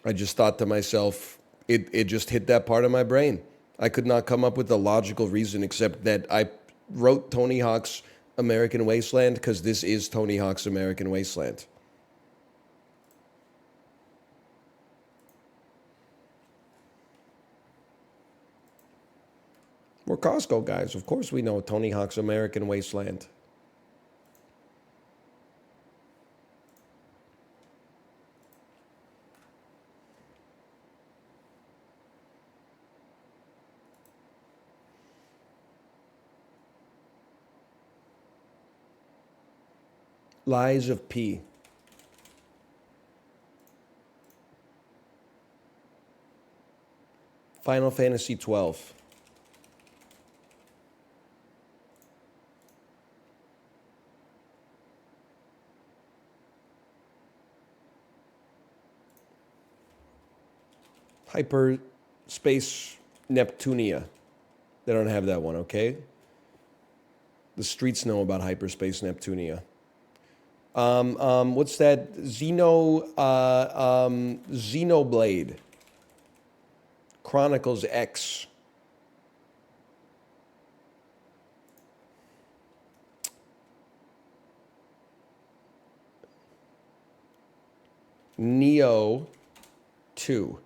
I just thought to myself, it just hit that part of my brain. I could not come up with a logical reason except that I wrote Tony Hawk's American Wasteland because this is Tony Hawk's American Wasteland. We're Costco guys. Of course we know Tony Hawk's American Wasteland. Lies of P. Final Fantasy 12. Hyperspace Neptunia. They don't have that one, okay? The streets know about Hyperspace Neptunia. What's that? Xenoblade. Chronicles X. Neo 2.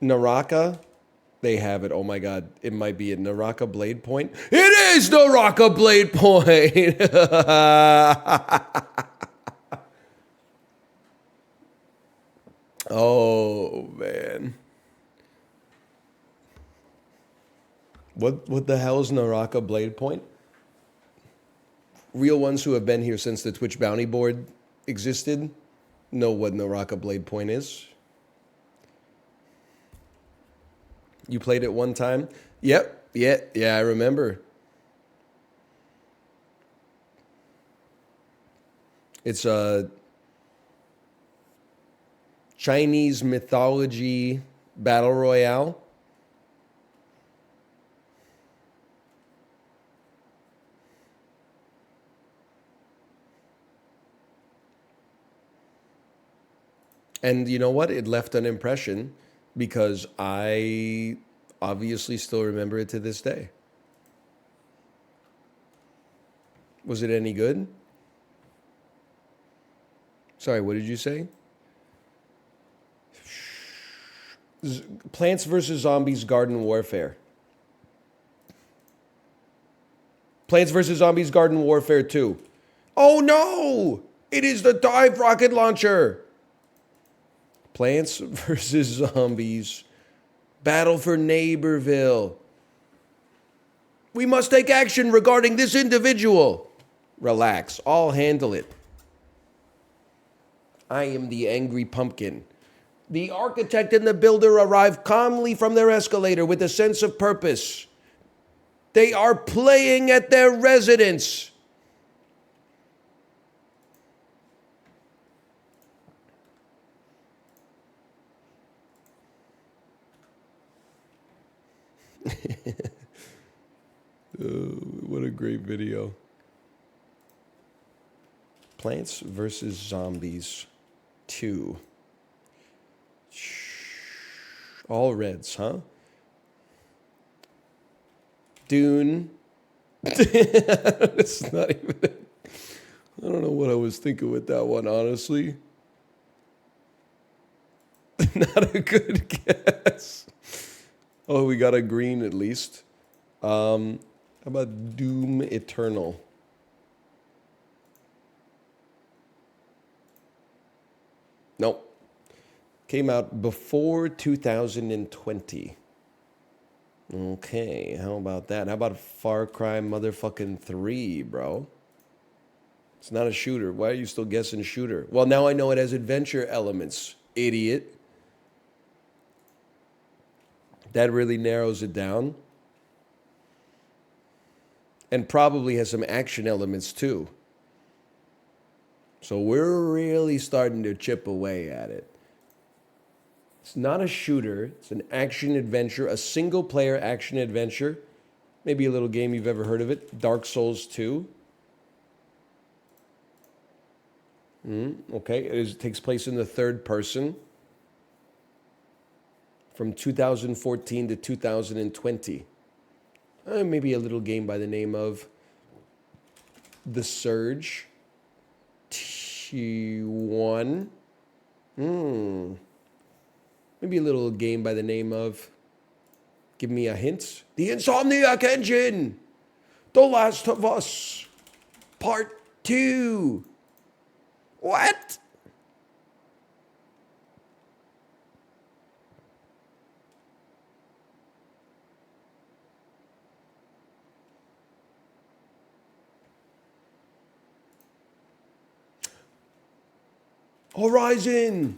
Naraka, they have it. Oh my god, it might be a Naraka Blade Point. It is Naraka Blade Point! Oh man. What the hell is Naraka Blade Point? Real ones who have been here since the Twitch bounty board existed know what Naraka Blade Point is. You played it one time? Yep. Yeah, I remember. It's a Chinese mythology battle royale. And you know what? It left an impression because I obviously still remember it to this day. Was it any good? Sorry, what did you say? Plants vs. Zombies Garden Warfare. Plants vs. Zombies Garden Warfare 2. Oh no! It is the dive rocket launcher! Plants vs. Zombies. Battle for Neighborville. We must take action regarding this individual. Relax, I'll handle it. I am the angry pumpkin. The architect and the builder arrive calmly from their escalator with a sense of purpose. They are playing at their residence. What a great video. Plants vs. Zombies 2. All reds, huh? Dune. It's not even... I don't know what I was thinking with that one, honestly. Not a good guess. Oh, we got a green at least. How about Doom Eternal? Nope. Came out before 2020. Okay, how about that? How about Far Cry motherfucking 3, bro? It's not a shooter. Why are you still guessing shooter? Well, now I know it has adventure elements, idiot. That really narrows it down. And probably has some action elements too. So we're really starting to chip away at it. It's not a shooter. It's an action adventure, a single player action adventure. Maybe a little game you've ever heard of it. Dark Souls 2. Okay, it takes place in the third person from 2014 to 2020. Maybe a little game by the name of The Surge T1. Maybe a little game by the name of, give me a hint, The Insomniac Engine, The Last of Us, Part 2. What? Horizon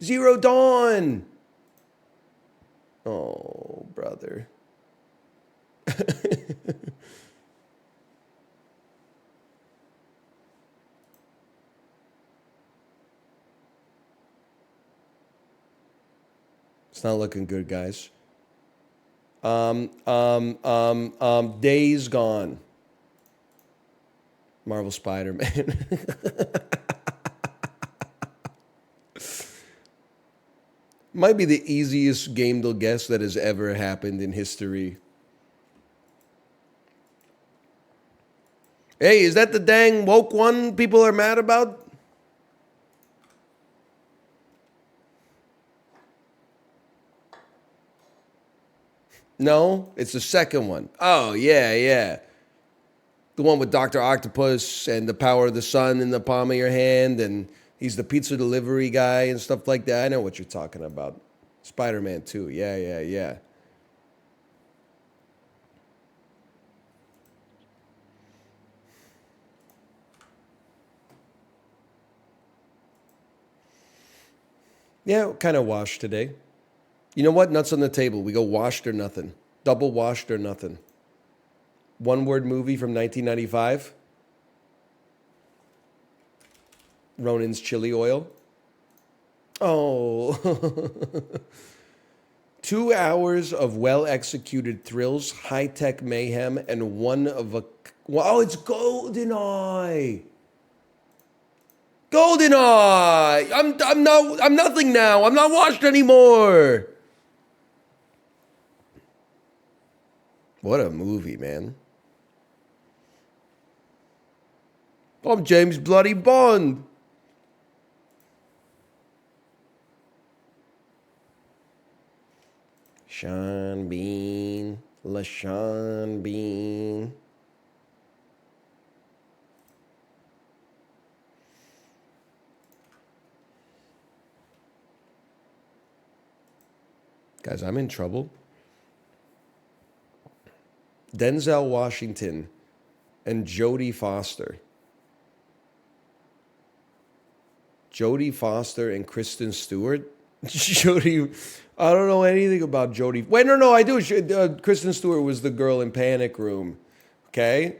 Zero Dawn. Oh, brother. It's not looking good, guys. Days Gone. Marvel Spider-Man. Might be the easiest game to guess that has ever happened in history. Hey, is that the dang woke one people are mad about? No, it's the second one. Oh, yeah. The one with Dr. Octopus and the power of the sun in the palm of your hand, and he's the pizza delivery guy and stuff like that. I know what you're talking about. Spider-Man 2. Yeah. Yeah, kind of washed today. You know what? Nuts on the table. We go washed or nothing. Double washed or nothing. One word movie from 1995. Ronan's Chili Oil. Oh. 2 hours of well-executed thrills, high-tech mayhem, and one of a... Wow, it's GoldenEye. GoldenEye. I'm nothing now. I'm not washed anymore. What a movie, man. I'm James Bloody Bond. Sean Bean. LaShawn Bean. Guys, I'm in trouble. Denzel Washington and Jodie Foster. Jodie Foster and Kristen Stewart. Jodie, I don't know anything about Jodie. Wait, no, I do. Kristen Stewart was the girl in Panic Room. Okay?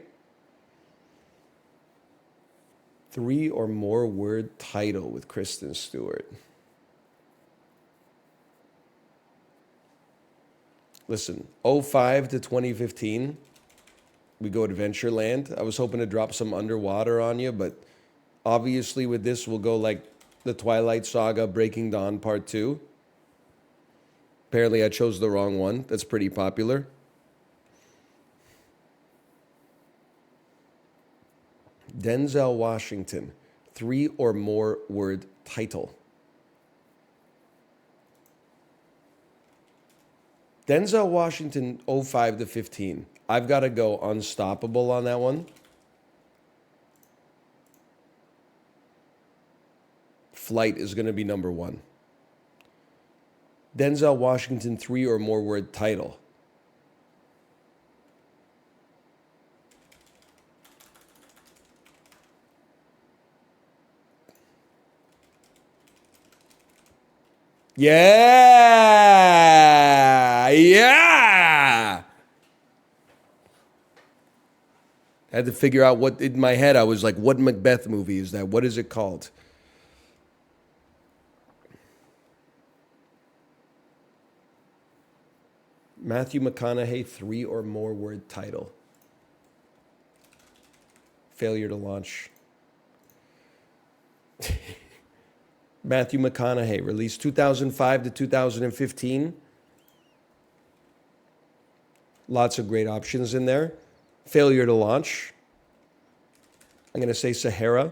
3 or more word title with Kristen Stewart. Listen, 05 to 2015, we go Adventureland. I was hoping to drop some underwater on you, but obviously with this, we'll go like the Twilight Saga Breaking Dawn Part 2. Apparently I chose the wrong one. That's pretty popular. Denzel Washington, 3 or more word title. Denzel Washington, 05 to 15. I've got to go Unstoppable on that one. Flight is going to be number 1. Denzel Washington, 3 or more word title. Yeah! Yeah! I had to figure out what, in my head, I was like, what Macbeth movie is that? What is it called? Matthew McConaughey, 3 or more word title. Failure to launch. Matthew McConaughey, released 2005 to 2015. Lots of great options in there. Failure to launch. I'm going to say Sahara.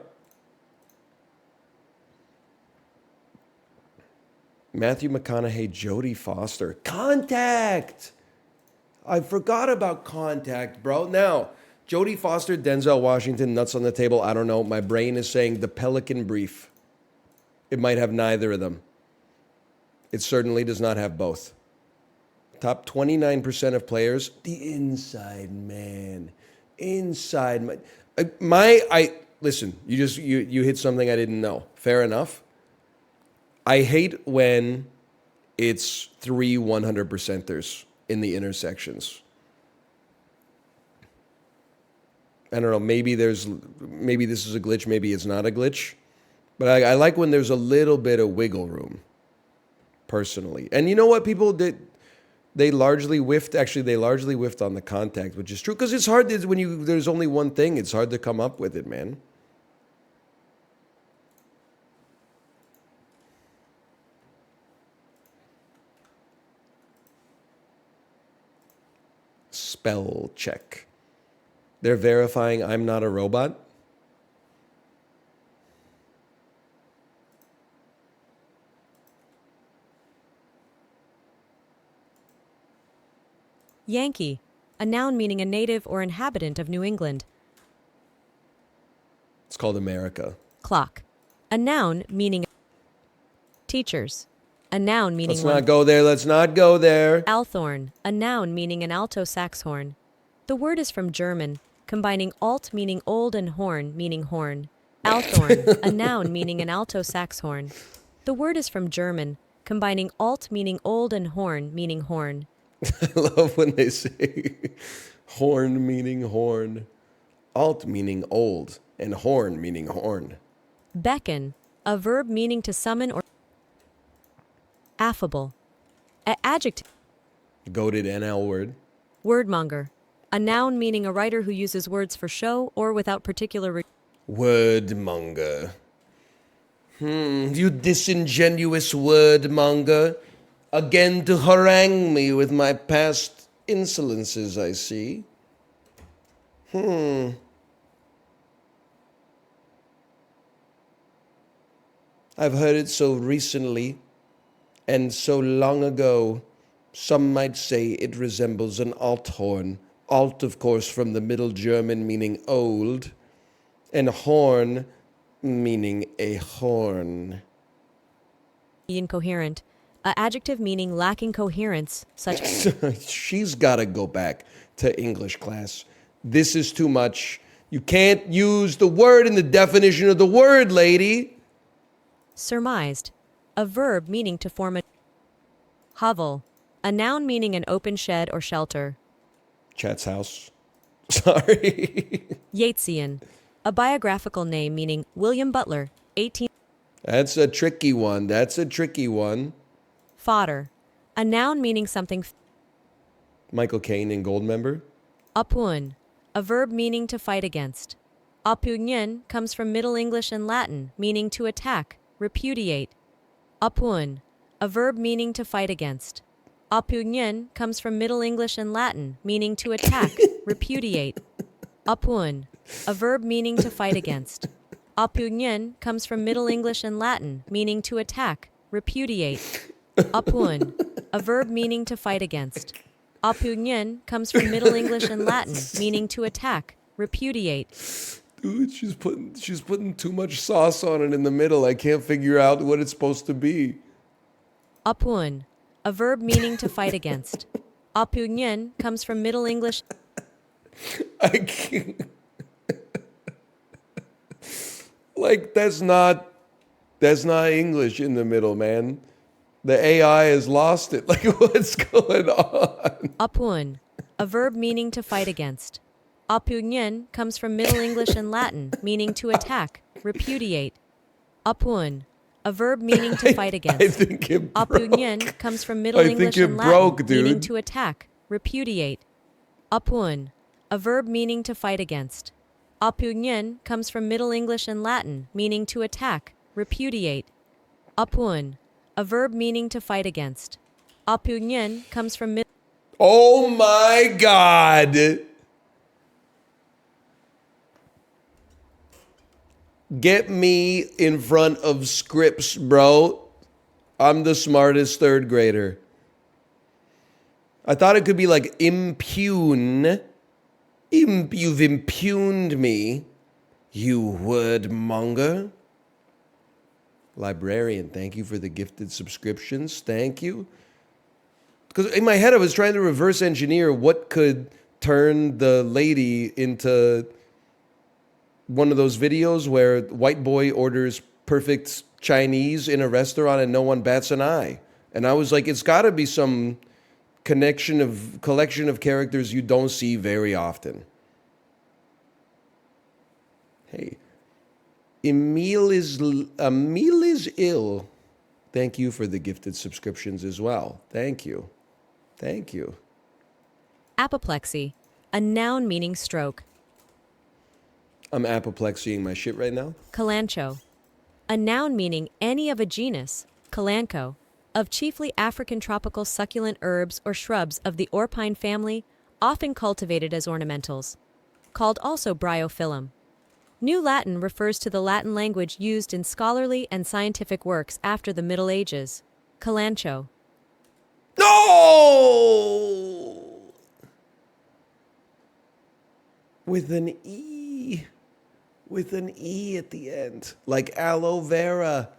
Matthew McConaughey, Jodie Foster. Contact! I forgot about Contact, bro. Now, Jodie Foster, Denzel Washington, nuts on the table. I don't know. My brain is saying The Pelican Brief. It might have neither of them. It certainly does not have both. Top 29% of players. The Inside Man. Inside Man. Listen, you hit something I didn't know. Fair enough. I hate when it's 3 100%ers in the intersections. I don't know, maybe this is a glitch, maybe it's not a glitch. But I like when there's a little bit of wiggle room, personally. And you know what people did? They largely whiffed on the Contact, which is true. Because it's hard when there's only one thing, it's hard to come up with it, man. Spell check. They're verifying I'm not a robot. Yankee, a noun meaning a native or inhabitant of New England. It's called America. Clock, a noun meaning teachers, a noun meaning Let's not go there. Let's not go there. Althorn, a noun meaning an alto sax horn. The word is from German, combining alt meaning old and horn meaning horn. Althorn, a noun meaning an alto sax horn. The word is from German, combining alt meaning old and horn meaning horn. I love when they say horn meaning horn, alt meaning old, and horn meaning horn. Beckon, a verb meaning to summon or affable. Adjective. Goated NL word. Wordmonger, a noun meaning a writer who uses words for show or without particular Wordmonger. You disingenuous wordmonger. Again to harangue me with my past insolences, I see. I've heard it so recently and so long ago. Some might say it resembles an althorn. Alt, of course, from the Middle German meaning old, and horn meaning a horn. incoherent. A adjective meaning lacking coherence, such as She's got to go back to English class. This is too much. You can't use the word in the definition of the word, lady. surmised, a verb meaning to form a hovel, a noun meaning an open shed or shelter. Chat's house. Sorry. Yeatsian, a biographical name meaning William Butler, 18. That's a tricky one. Fodder, a noun meaning something. Michael Caine in Goldmember. Oppuin, a verb meaning to fight against. Oppugnun comes from Middle English and Latin, meaning to attack, repudiate. Oppuin, a verb meaning to fight against. Oppugnun comes from Middle English and Latin, meaning to attack, repudiate. Oppuin, a verb meaning to fight against. Oppugnun comes from Middle English and Latin, meaning to attack, repudiate. Oppuin, a verb meaning to fight against. Oppugnun comes from Middle English and Latin, meaning to attack, repudiate. Dude, she's putting too much sauce on it in the middle. I can't figure out what it's supposed to be. Oppuin, a verb meaning to fight against. Oppugnun comes from Middle English. I can't. Like that's not English in the middle, man. The AI has lost it. Like, what's going on? Apuun, a verb meaning to fight against. Apuñan comes from Middle English and Latin, meaning to attack, repudiate. Apuun, a verb meaning to fight I against. think it broke. Apuñan comes from Middle I think English it and Latin, broke, meaning dude. to attack, repudiate. Apuun, a verb meaning to fight against. Apuñan comes from Middle English and Latin, meaning to attack, repudiate. Apuun, a verb meaning to fight against. Apuñan comes from Middle Oh my God. Get me in front of scripts, bro. I'm the smartest third grader. I thought it could be like impugn. You've impugned me, you word monger. Librarian, thank you for the gifted subscriptions. Thank you. Because in my head, I was trying to reverse engineer what could turn the lady into one of those videos where white boy orders perfect Chinese in a restaurant and no one bats an eye. And I was like, it's got to be some collection of characters you don't see very often. Hey, Emil is ill. Thank you for the gifted subscriptions as well. Thank you. Thank you. Apoplexy, a noun meaning stroke. I'm apoplexiing my shit right now. Kalancho, a noun meaning any of a genus, kalancho, of chiefly African tropical succulent herbs or shrubs of the orpine family, often cultivated as ornamentals. Called also bryophyllum. New Latin refers to the Latin language used in scholarly and scientific works after the Middle Ages. Kalancho. No! With an E. With an E at the end. Like aloe vera.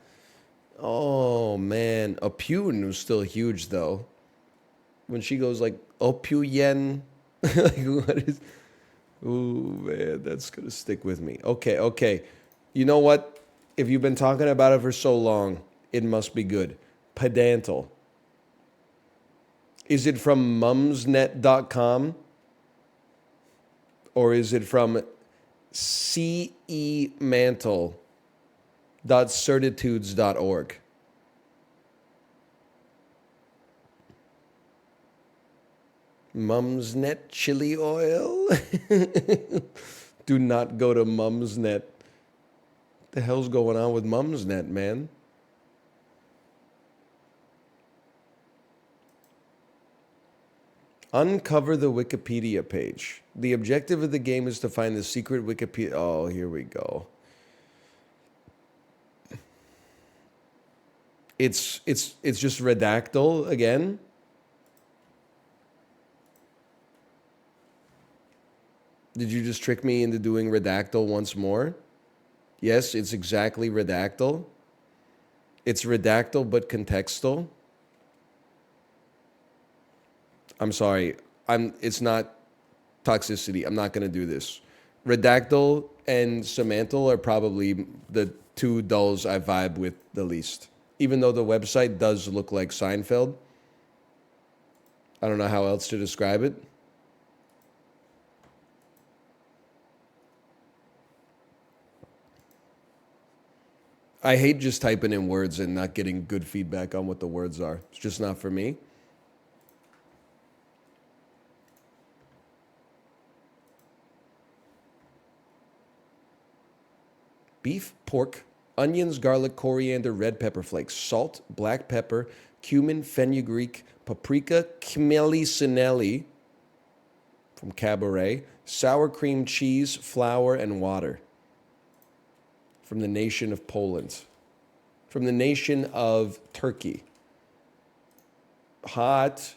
Oh, man. Opune was still huge, though. When she goes like, Opuyen. Like, what is... Ooh, man, that's going to stick with me. Okay. You know what? If you've been talking about it for so long, it must be good. Pedantal. Is it from mumsnet.com? Or is it from cemantle.certitudes.org? Mumsnet chili oil? Do not go to Mumsnet. What the hell's going on with Mumsnet, man? Uncover the Wikipedia page. The objective of the game is to find the secret Wikipedia. Oh, here we go. It's just redactyl again. Did you just trick me into doing redactyl once more? Yes, it's exactly redactyl. It's redactyl but contextual. I'm sorry. It's not toxicity. I'm not going to do this. Redactyl and Semantle are probably the two dulls I vibe with the least. Even though the website does look like Seinfeld. I don't know how else to describe it. I hate just typing in words and not getting good feedback on what the words are. It's just not for me. Beef, pork, onions, garlic, coriander, red pepper flakes, salt, black pepper, cumin, fenugreek, paprika, chmieli from Cabaret, sour cream cheese, flour, and water. From the nation of Poland. From the nation of Turkey. Hot.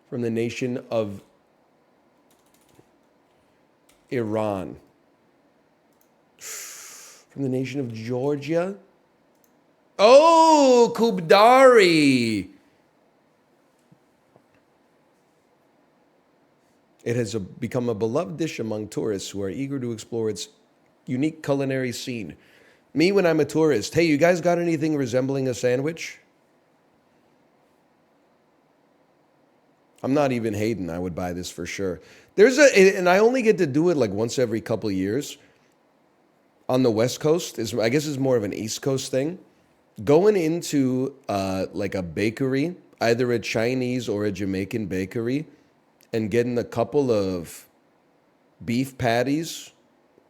From the nation of Iran. From the nation of Georgia. Oh, Kubdari. It has become a beloved dish among tourists who are eager to explore its unique culinary scene. Me when I'm a tourist. Hey, you guys got anything resembling a sandwich? I'm not even hating. I would buy this for sure. And I only get to do it like once every couple years on the West Coast. I guess it's more of an East Coast thing. Going into like a bakery, either a Chinese or a Jamaican bakery, and getting a couple of beef patties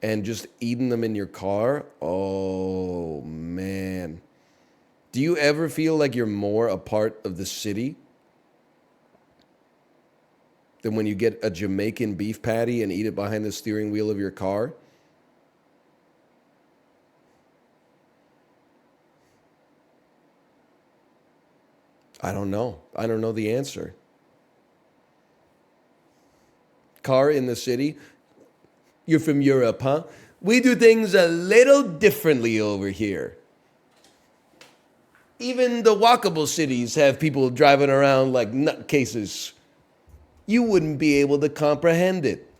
and just eating them in your car. Oh man. Do you ever feel like you're more a part of the city than when you get a Jamaican beef patty and eat it behind the steering wheel of your car? I don't know. I don't know the answer. Car in the city? You're from Europe, huh? We do things a little differently over here. Even the walkable cities have people driving around like nutcases. You wouldn't be able to comprehend it.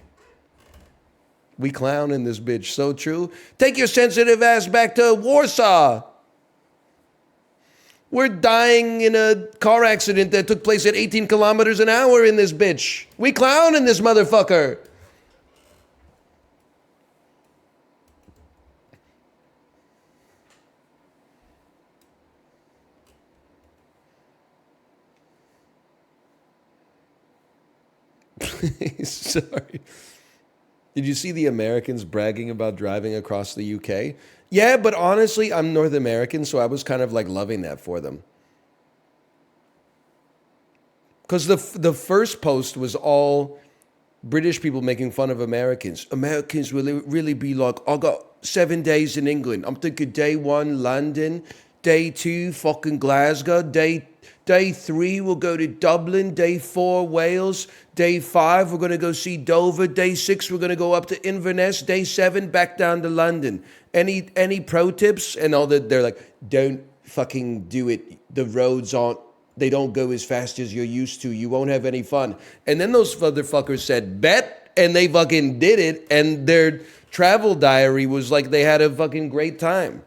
We clown in this bitch, so true. Take your sensitive ass back to Warsaw. We're dying in a car accident that took place at 18 kilometers an hour in this bitch. We clown in this motherfucker. Sorry. Did you see the Americans bragging about driving across the UK? Yeah, but honestly, I'm North American, so I was kind of like loving that for them. Because the first post was all British people making fun of Americans. Americans will really be like, I got 7 days in England. I'm thinking day one, London. Day two, fucking Glasgow. Day three, we'll go to Dublin. Day four, Wales. Day five, we're going to go see Dover. Day six, we're going to go up to Inverness. Day seven, back down to London. Any pro tips? And all that, they're like, don't fucking do it. The roads they don't go as fast as you're used to. You won't have any fun. And then those motherfuckers said, bet, and they fucking did it. And their travel diary was like they had a fucking great time.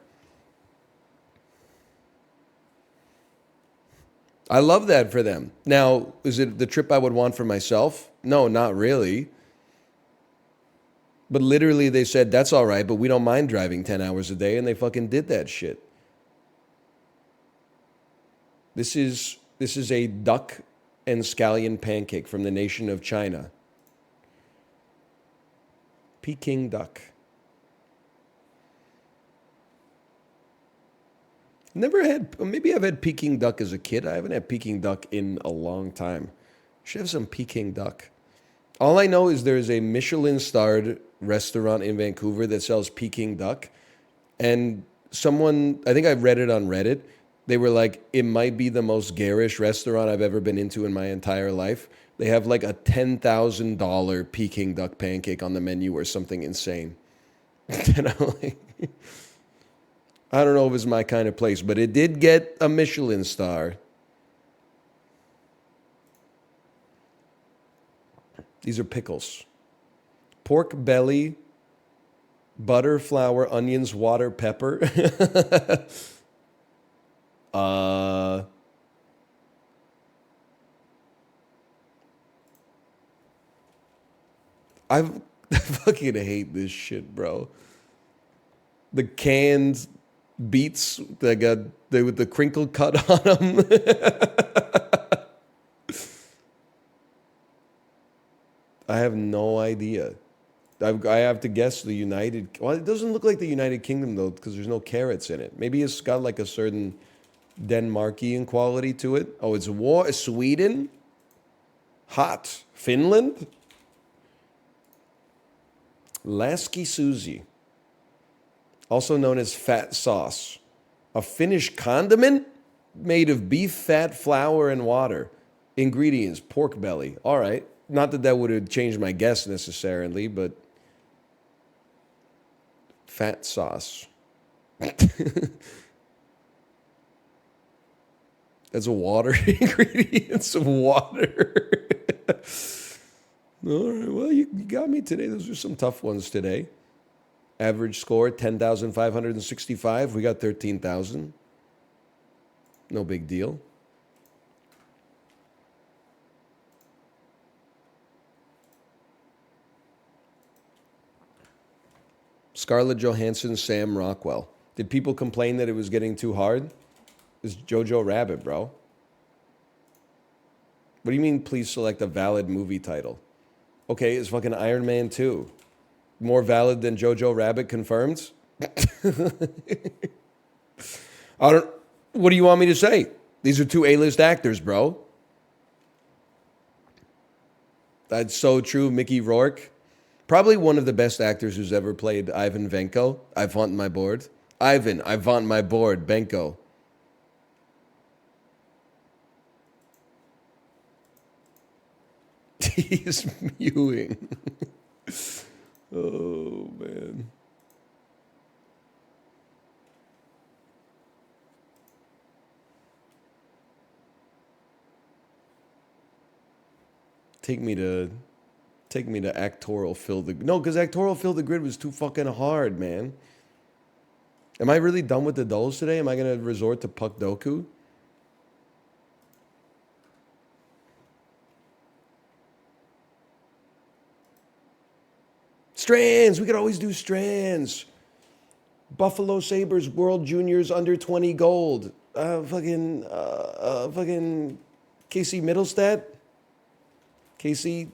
I love that for them. Now, is it the trip I would want for myself? No, not really. But literally they said, that's all right, but we don't mind driving 10 hours a day, and they fucking did that shit. This is a duck and scallion pancake from the nation of China. Peking duck. Never had, maybe I've had Peking duck as a kid. I haven't had Peking duck in a long time. Should have some Peking duck. All I know is there's a Michelin-starred restaurant in Vancouver that sells Peking duck. And someone, I think I read it on Reddit, they were like, it might be the most garish restaurant I've ever been into in my entire life. They have like a $10,000 Peking duck pancake on the menu or something insane. And I'm like, I don't know if it's my kind of place, but it did get a Michelin star. These are pickles. Pork belly, butter, flour, onions, water, pepper. I fucking hate this shit, bro. The canned beets that got with the crinkle cut on them. I have no idea. I have to guess the United. Well, it doesn't look like the United Kingdom though, because there's no carrots in it. Maybe it's got like a certain Denmarkian quality to it. Oh, it's Sweden, hot Finland, Laski Susie. Also known as fat sauce, a Finnish condiment made of beef fat, flour, and water. Ingredients, pork belly. All right. Not that would have changed my guess necessarily, but fat sauce. That's a water ingredient. Some water. All right. Well, you got me today. Those are some tough ones today. Average score 10,565. We got 13,000. No big deal. Scarlett Johansson, Sam Rockwell. Did people complain that it was getting too hard? It's Jojo Rabbit, bro. What do you mean, please select a valid movie title? Okay, it's fucking Iron Man 2. More valid than Jojo Rabbit confirmed? I don't. What do you want me to say? These are two A-list actors, bro. That's so true. Mickey Rourke. Probably one of the best actors who's ever played Ivan Venko. I want my board. Ivan, I want my board. Benko. He's mewing. Oh, man. Take me to actorial fill the... No, because actorial fill the grid was too fucking hard, man. Am I really done with the dolls today? Am I going to resort to Puck Doku? Strands! We could always do strands. Buffalo Sabres World Juniors under 20 gold. Fucking Casey Middlestat? Casey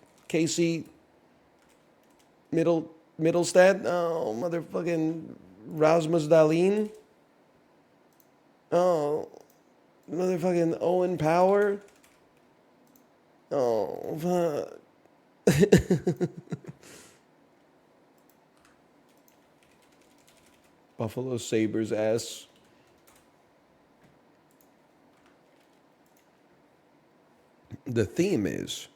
Middlestat? Oh, motherfucking Rasmus Dahlin? Oh, motherfucking Owen Power? Oh, fuck. Buffalo Sabres ass. The theme is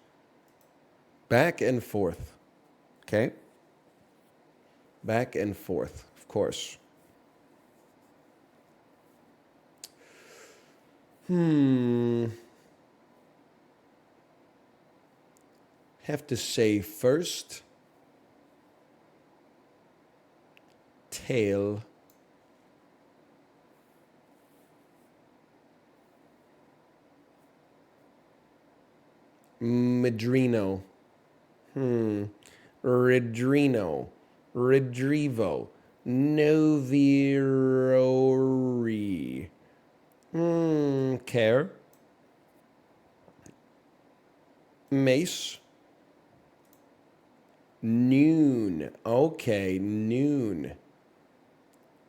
back and forth. Okay? Back and forth, of course. Have to say first. Tail. Madrino. Redrino. Redrivo. Novirori. Care. Mace. Noon. Okay, noon.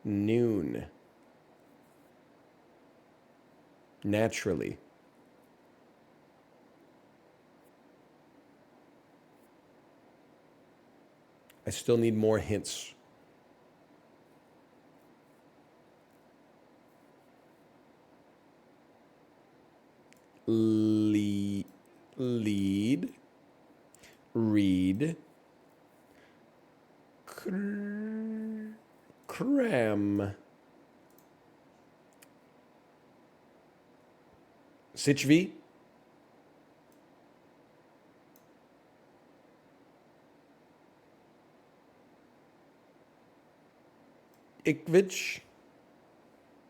Noon. Naturally. I still need more hints. Lead. Read. Cram. Sichvi. Ikvich.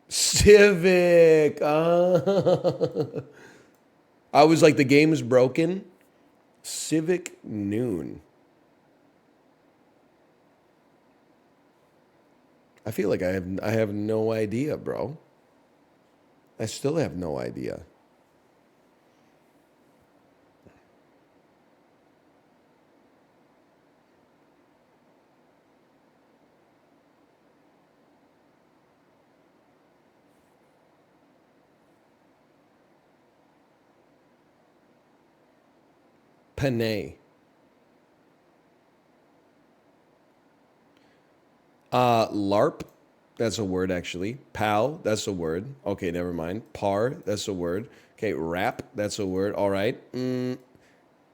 Civic. I was like, the game is broken. Civic Noon. I feel like I have no idea, bro. I still have no idea. Panay. LARP. That's a word, actually. Pal. That's a word. Okay, never mind. Par. That's a word. Okay, rap. That's a word. All right.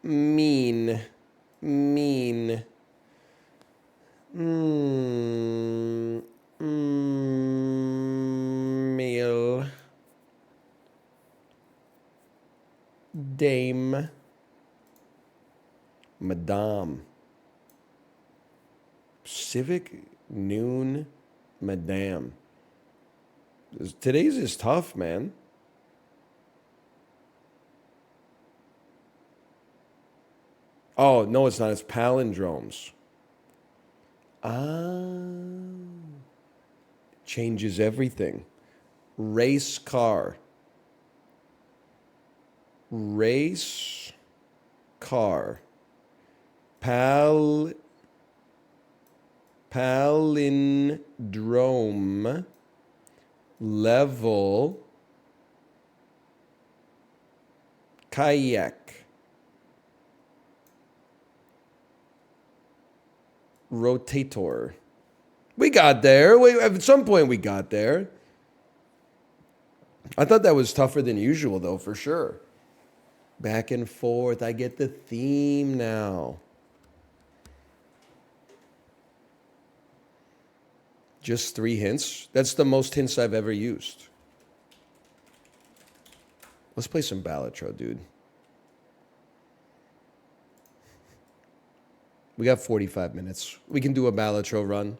Mean. Mean. Meal. Dame. Madame. Civic. Noon, madame. Today's is tough, man. Oh, no, it's not. It's palindromes. Ah. Changes everything. Race car. Race car. Palindrome. Level. Kayak. Rotator. We got there. At some point, we got there. I thought that was tougher than usual, though, for sure. Back and forth. I get the theme now. Just 3 hints? That's the most hints I've ever used. Let's play some Balatro, dude. We got 45 minutes. We can do a Balatro run.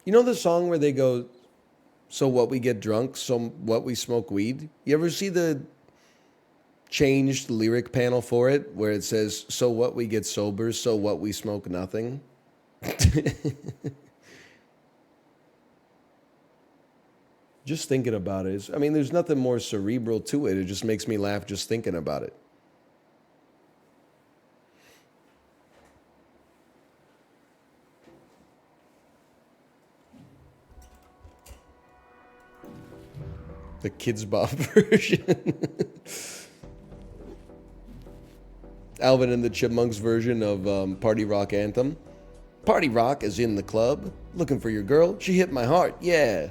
You know the song where they go, so what we get drunk, so what we smoke weed? You ever see the changed lyric panel for it where it says, so what we get sober, so what we smoke nothing? Just thinking about it is, I mean, there's nothing more cerebral to it. It just makes me laugh just thinking about it. The Kids Bop version. Alvin and the Chipmunks version of Party Rock Anthem. Party Rock is in the club. Looking for your girl. She hit my heart. Yeah.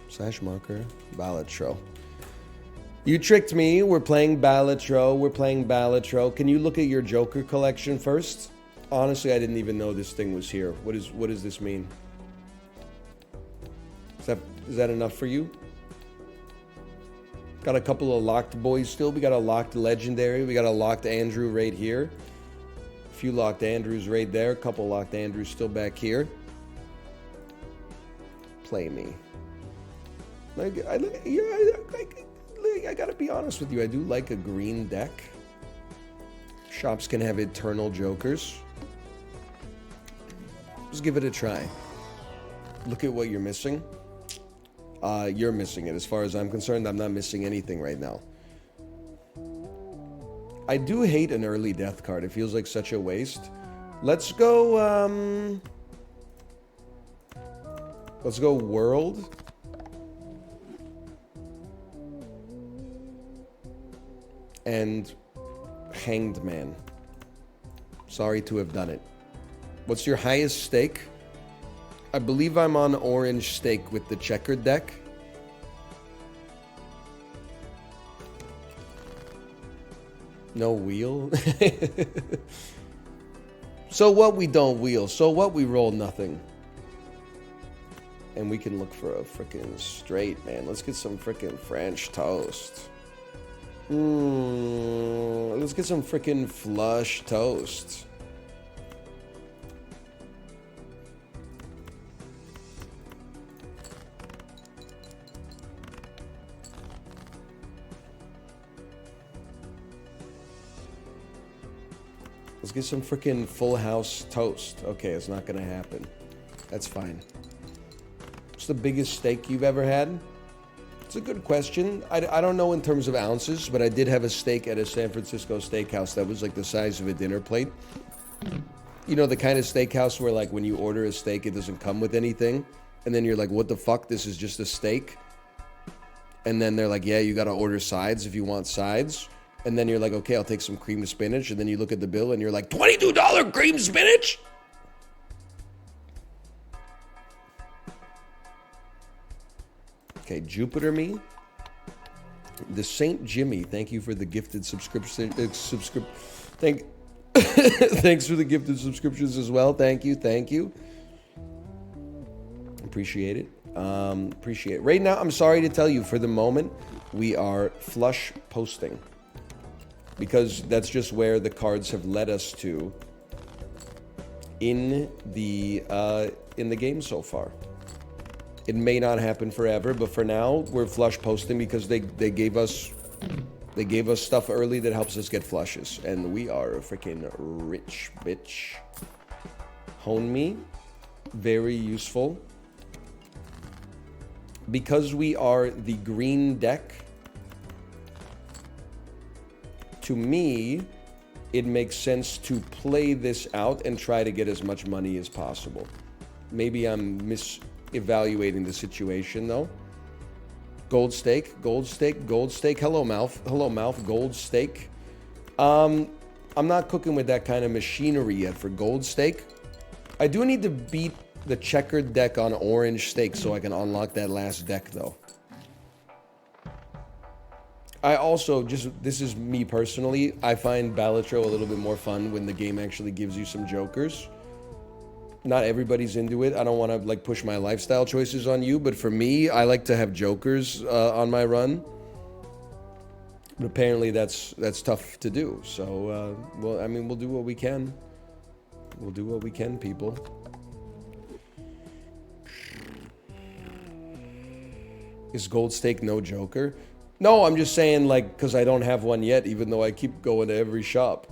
Slash marker. Balatro. You tricked me. We're playing Balatro. We're playing Balatro. Can you look at your Joker collection first? Honestly, I didn't even know this thing was here. What does this mean? Is that enough for you? Got a couple of locked boys still. We got a locked legendary. We got a locked Andrew right here. A few locked Andrews right there. A couple locked Andrews still back here. Play me. I gotta be honest with you. I do like a green deck. Shops can have eternal jokers. Just give it a try. Look at what you're missing. You're missing it. As far as I'm concerned, I'm not missing anything right now. I do hate an early death card. It feels like such a waste. Let's go, let's go World. And Hanged Man. Sorry to have done it. What's your highest stake? I believe I'm on orange stake with the checkered deck. No wheel? So what we don't wheel. So what we roll nothing. And we can look for a freaking straight, man. Let's get some freaking French toast. Let's get some freaking flush toast. Let's get some freaking full house toast. Okay, it's not gonna happen. That's fine. What's the biggest steak you've ever had? It's a good question. I don't know in terms of ounces, but I did have a steak at a San Francisco steakhouse that was like the size of a dinner plate. You know, the kind of steakhouse where like when you order a steak, it doesn't come with anything. And then you're like, what the fuck? This is just a steak. And then they're like, yeah, you got to order sides if you want sides. And then you're like, okay, I'll take some cream spinach. And then you look at the bill and you're like, $22 cream spinach? Okay, Jupiter me. The Saint Jimmy, thank you for the gifted subscription. Thanks for the gifted subscriptions as well. Thank you. Appreciate it. Appreciate it. Right now, I'm sorry to tell you, for the moment, we are flush posting because that's just where the cards have led us to in the game so far. It may not happen forever, but for now, we're flush posting because they gave us stuff early that helps us get flushes, and we are a freaking rich bitch. Hone me, very useful. Because we are the green deck, to me, it makes sense to play this out and try to get as much money as possible. Maybe I'm evaluating the situation though. Gold stake. Hello, mouth. Gold stake. I'm not cooking with that kind of machinery yet for gold stake. I do need to beat the checkered deck on orange stake so I can unlock that last deck though. I also this is me personally, I find Balatro a little bit more fun when the game actually gives you some jokers. Not everybody's into it. I don't want to like push my lifestyle choices on you, but for me, I like to have jokers on my run. But apparently that's tough to do. So, well, I mean, we'll do what we can. We'll do what we can, people. Is gold stake no joker? No, I'm just saying, like, because I don't have one yet, even though I keep going to every shop.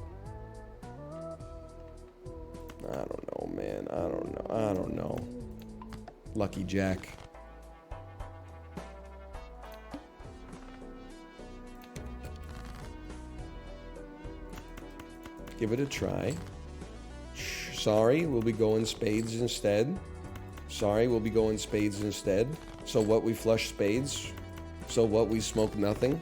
I don't know, man. I don't know. Lucky Jack. Give it a try. Sorry, we'll be going spades instead. So what, we flush spades? So what, we smoke nothing?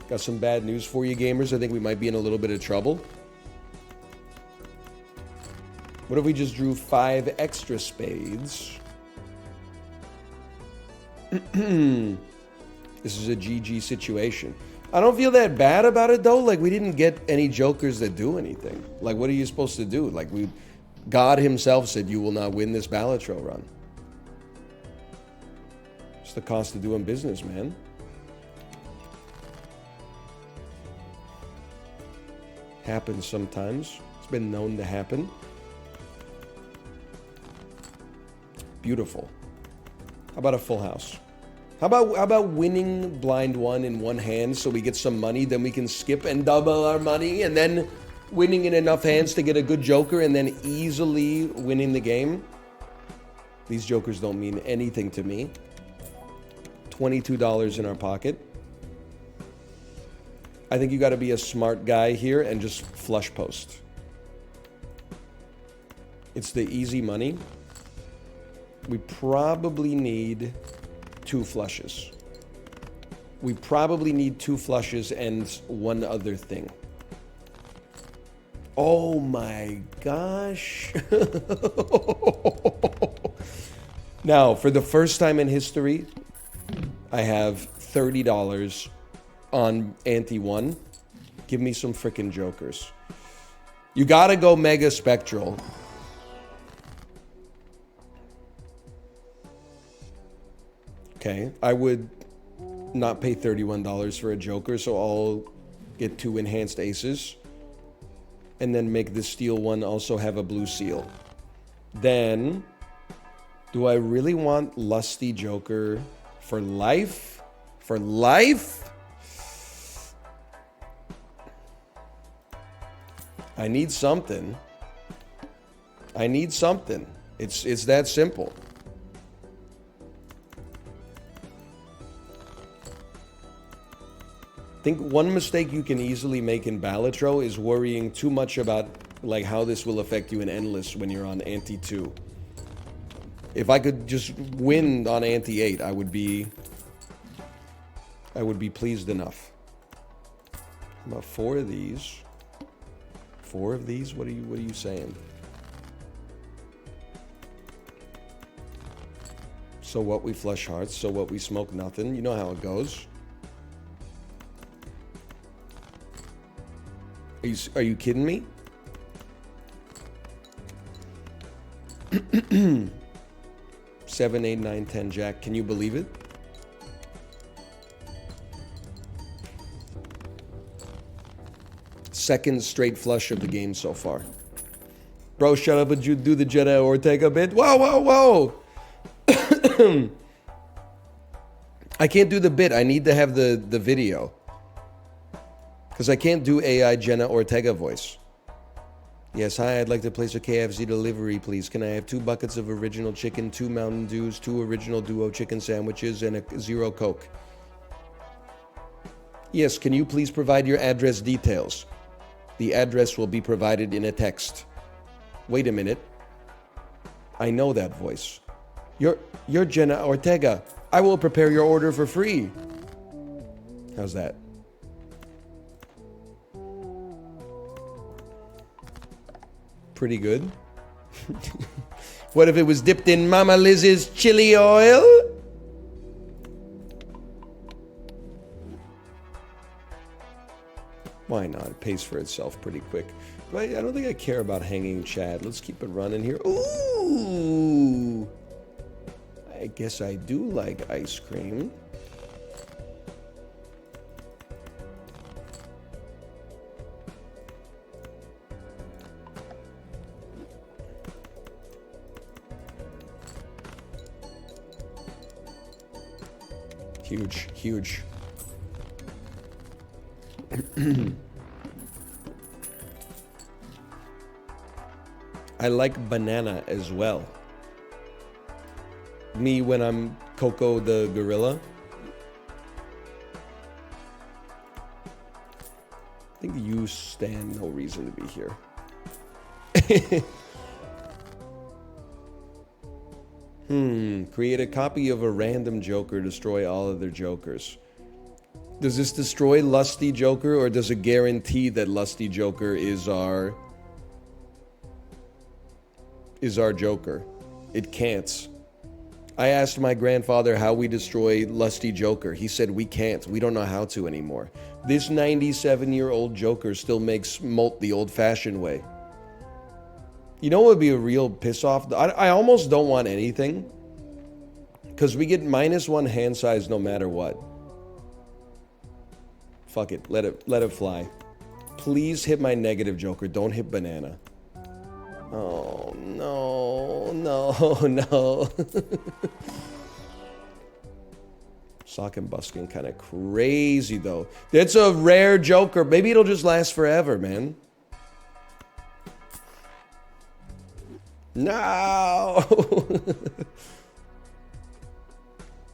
Got some bad news for you, gamers. I think we might be in a little bit of trouble. What if we just drew 5 extra spades? This is a GG situation. I don't feel that bad about it, though. Like, we didn't get any jokers that do anything. Like, what are you supposed to do? Like, God himself said you will not win this Balatro run. It's the cost of doing business, man. Happens sometimes. It's been known to happen. Beautiful. How about a full house? How about winning blind one in one hand so we get some money, then we can skip and double our money, and then winning in enough hands to get a good joker and then easily winning the game? These jokers don't mean anything to me. $22 in our pocket. I think you got to be a smart guy here and just flush post. It's the easy money. We probably need 2 flushes. We probably need 2 flushes and one other thing. Oh my gosh. Now, for the first time in history, I have $30 on ante 1. Give me some freaking jokers. You gotta go Mega Spectral. Okay, I would not pay $31 for a joker, so I'll get 2 enhanced aces. And then make the steel one also have a blue seal. Then, do I really want Lusty Joker for life? For life? I need something. I need something. It's that simple. I think one mistake you can easily make in Balatro is worrying too much about like how this will affect you in Endless when you're on ante 2. If I could just win on ante 8, I would be pleased enough. About 4 of these. 4 of these? What are you saying? So what, we flush hearts. So what, we smoke nothing. You know how it goes. Are you kidding me? 7, 8, 9, 10 jack. Can you believe it? Second straight flush of the game so far. Bro, shut up and you do the Jenna Ortega bit. Whoa, whoa, whoa! I can't do the bit. I need to have the video. Because I can't do AI Jenna Ortega voice. Yes, hi, I'd like to place a KFC delivery, please. Can I have 2 buckets of original chicken, 2 Mountain Dews, 2 original duo chicken sandwiches, and a 0 Coke? Yes, can you please provide your address details? The address will be provided in a text. Wait a minute. I know that voice. You're Jenna Ortega. I will prepare your order for free. How's that? Pretty good. What if it was dipped in Mama Liz's chili oil? Why not? It pays for itself pretty quick. But I don't think I care about hanging Chad. Let's keep it running here. Ooh! I guess I do like ice cream. Huge, huge. I like banana as well. Me when I'm Coco the gorilla. I think you stand no reason to be here. Create a copy of a random Joker, destroy all other Jokers. Does this destroy Lusty Joker, or does it guarantee that Lusty Joker is our Joker? It can't. I asked my grandfather how we destroy Lusty Joker. He said we can't. We don't know how to anymore. This 97-year-old Joker still makes molt the old-fashioned way. You know what would be a real piss-off? I almost don't want anything. Because we get -1 hand size no matter what. Fuck it. Let it fly. Please hit my negative Joker. Don't hit banana. Oh, no. No, no. Sock and busking kind of crazy, though. That's a rare Joker. Maybe it'll just last forever, man. No!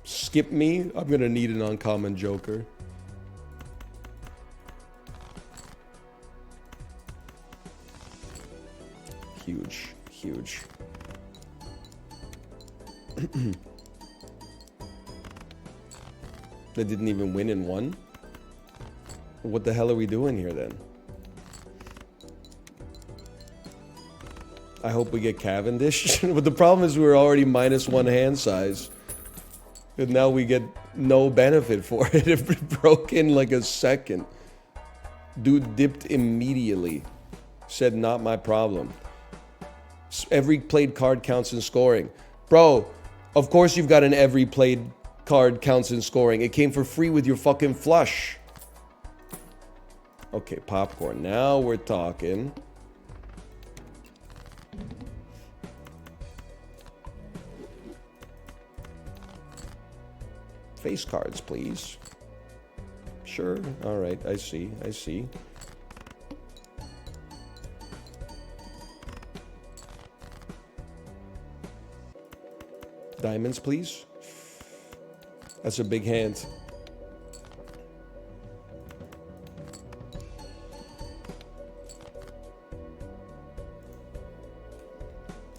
Skip me? I'm gonna need an uncommon Joker. Huge, huge. They didn't even win in one? What the hell are we doing here then? I hope we get Cavendish. But the problem is we were already -1 hand size. And now we get no benefit for it. It broke in like a second. Dude dipped immediately. Said, not my problem. Every played card counts in scoring. Bro, of course you've got an every played card counts in scoring. It came for free with your fucking flush. Okay, popcorn. Now we're talking. Face cards, please. Sure. All right. I see. I see. Diamonds, please. That's a big hand.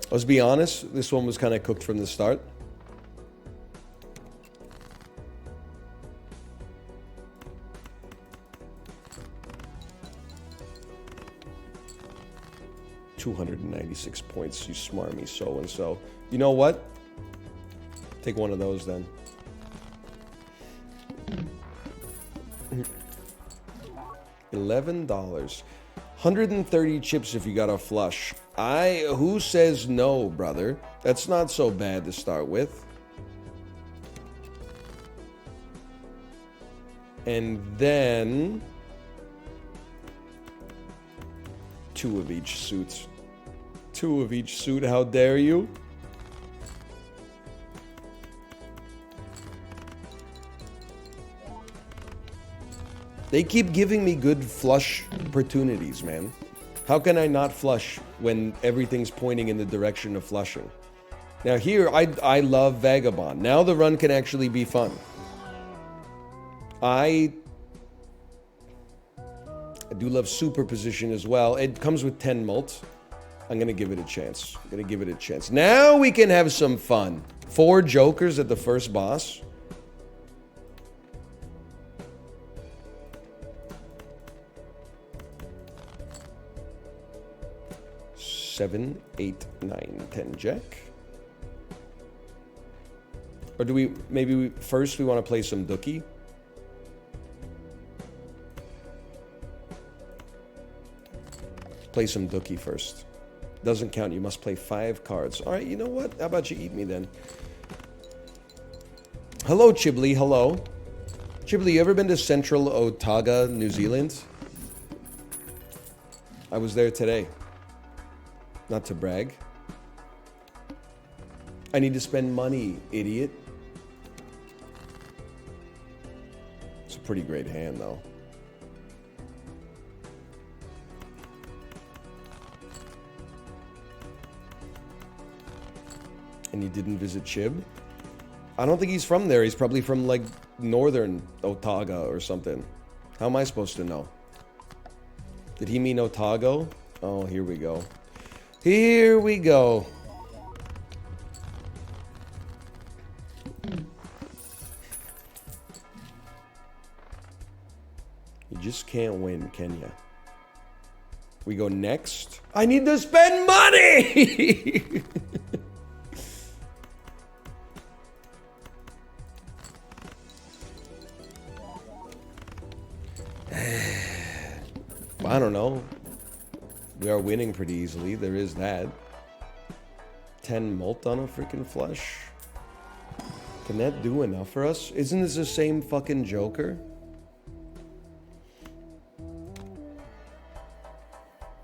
Let's be honest. This one was kind of cooked from the start. $296 points. You smarmy so-and-so. You know what? Take one of those then. $11. 130 chips if you got a flush. Who says no, brother? That's not so bad to start with. And then 2 of each suit. 2 of each suit, how dare you? They keep giving me good flush opportunities, man. How can I not flush when everything's pointing in the direction of flushing? Now here, I love Vagabond. Now the run can actually be fun. I do love Superposition as well. It comes with 10 mult. I'm going to give it a chance. I'm going to give it a chance. Now we can have some fun. 4 jokers at the first boss. 7, 8, 9, 10 jack. Or do we, first we want to play some Dookie? Play some Dookie first. Doesn't count, you must play 5 cards. Alright, you know what? How about you eat me then? Hello, Chibli, hello. Chibli, you ever been to Central Otago, New Zealand? I was there today. Not to brag. I need to spend money, idiot. It's a pretty great hand, though. And you didn't visit Chib? I don't think he's from there. He's probably from, like, northern Otago or something. How am I supposed to know? Did he mean Otago? Oh, here we go. Here we go. You just can't win, can ya? We go next. I need to spend money! I don't know. We are winning pretty easily. There is that. 10 mult on a freaking flush. Can that do enough for us? Isn't this the same fucking Joker?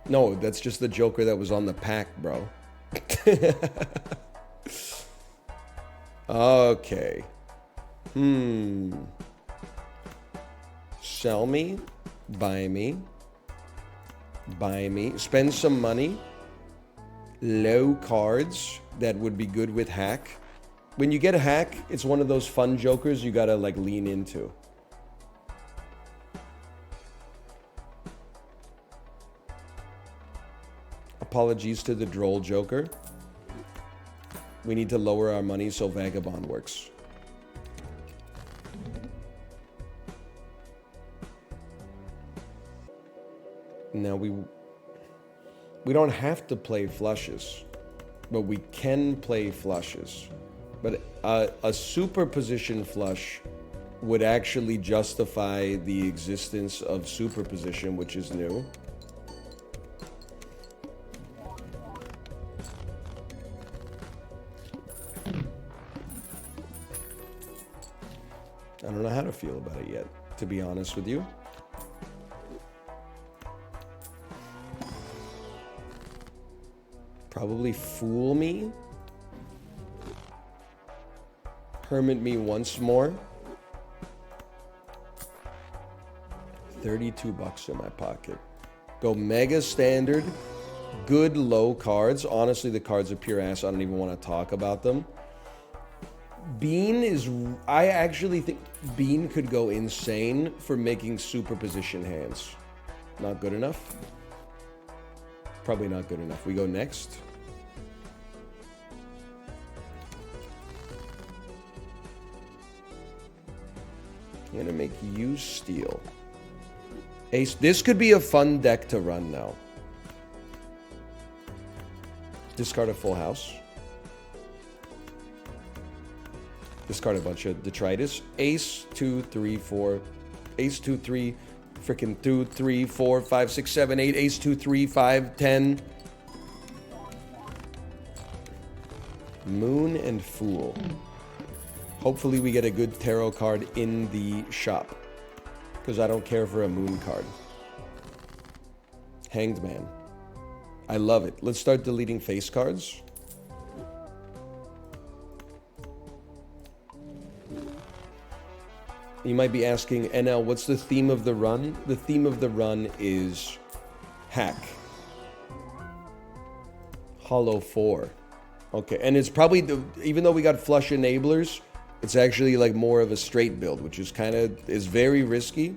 No, that's just the Joker that was on the pack, bro. Okay. Sell me. Buy me. Buy me. Spend some money. Low cards. That would be good with hack. When you get a hack, it's one of those fun jokers you gotta like lean into. Apologies to the droll joker. We need to lower our money so Vagabond works. Now we don't have to play flushes, but we can play flushes. But a superposition flush would actually justify the existence of superposition, which is new. I don't know how to feel about it yet, to be honest with you. Probably fool me. Hermit me once more. 32 bucks in my pocket. Go mega standard. Good low cards. Honestly, the cards are pure ass. I don't even want to talk about them. Bean is... I actually think Bean could go insane for making superposition hands. Not good enough? Probably not good enough. We go next. I'm gonna make you steal. Ace, this could be a fun deck to run now. Discard a full house. Discard a bunch of detritus. Ace, 2, 3, 4. Ace, 2, 3. Freaking 2, 3, 4, 5, 6, 7, 8. Ace, 2, 3, 5, 10. Moon and Fool. Hopefully we get a good tarot card in the shop. Because I don't care for a moon card. Hanged Man. I love it. Let's start deleting face cards. You might be asking, NL, what's the theme of the run? The theme of the run is hack. Hollow 4. Okay, and it's probably, even though we got flush enablers, it's actually like more of a straight build, which is kind of, is very risky.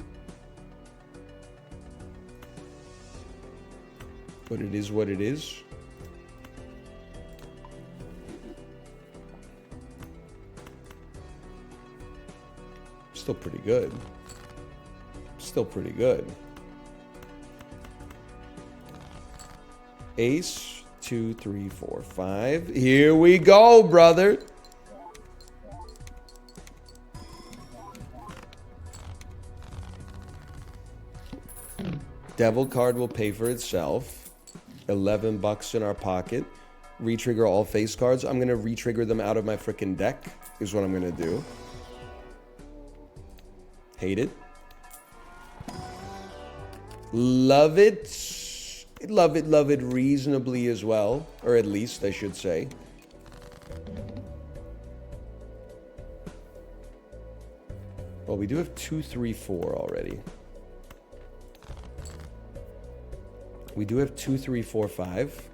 But it is what it is. Still pretty good. Still pretty good. Ace, 2, 3, 4, 5. Here we go, brother. Devil card will pay for itself. 11 bucks in our pocket. Retrigger all face cards. I'm going to retrigger them out of my freaking deck is what I'm going to do. Hate it. Love it. Love it reasonably as well. Or at least, I should say. Well, we do have 2, 3, 4 already. We do have 2, 3, 4, 5.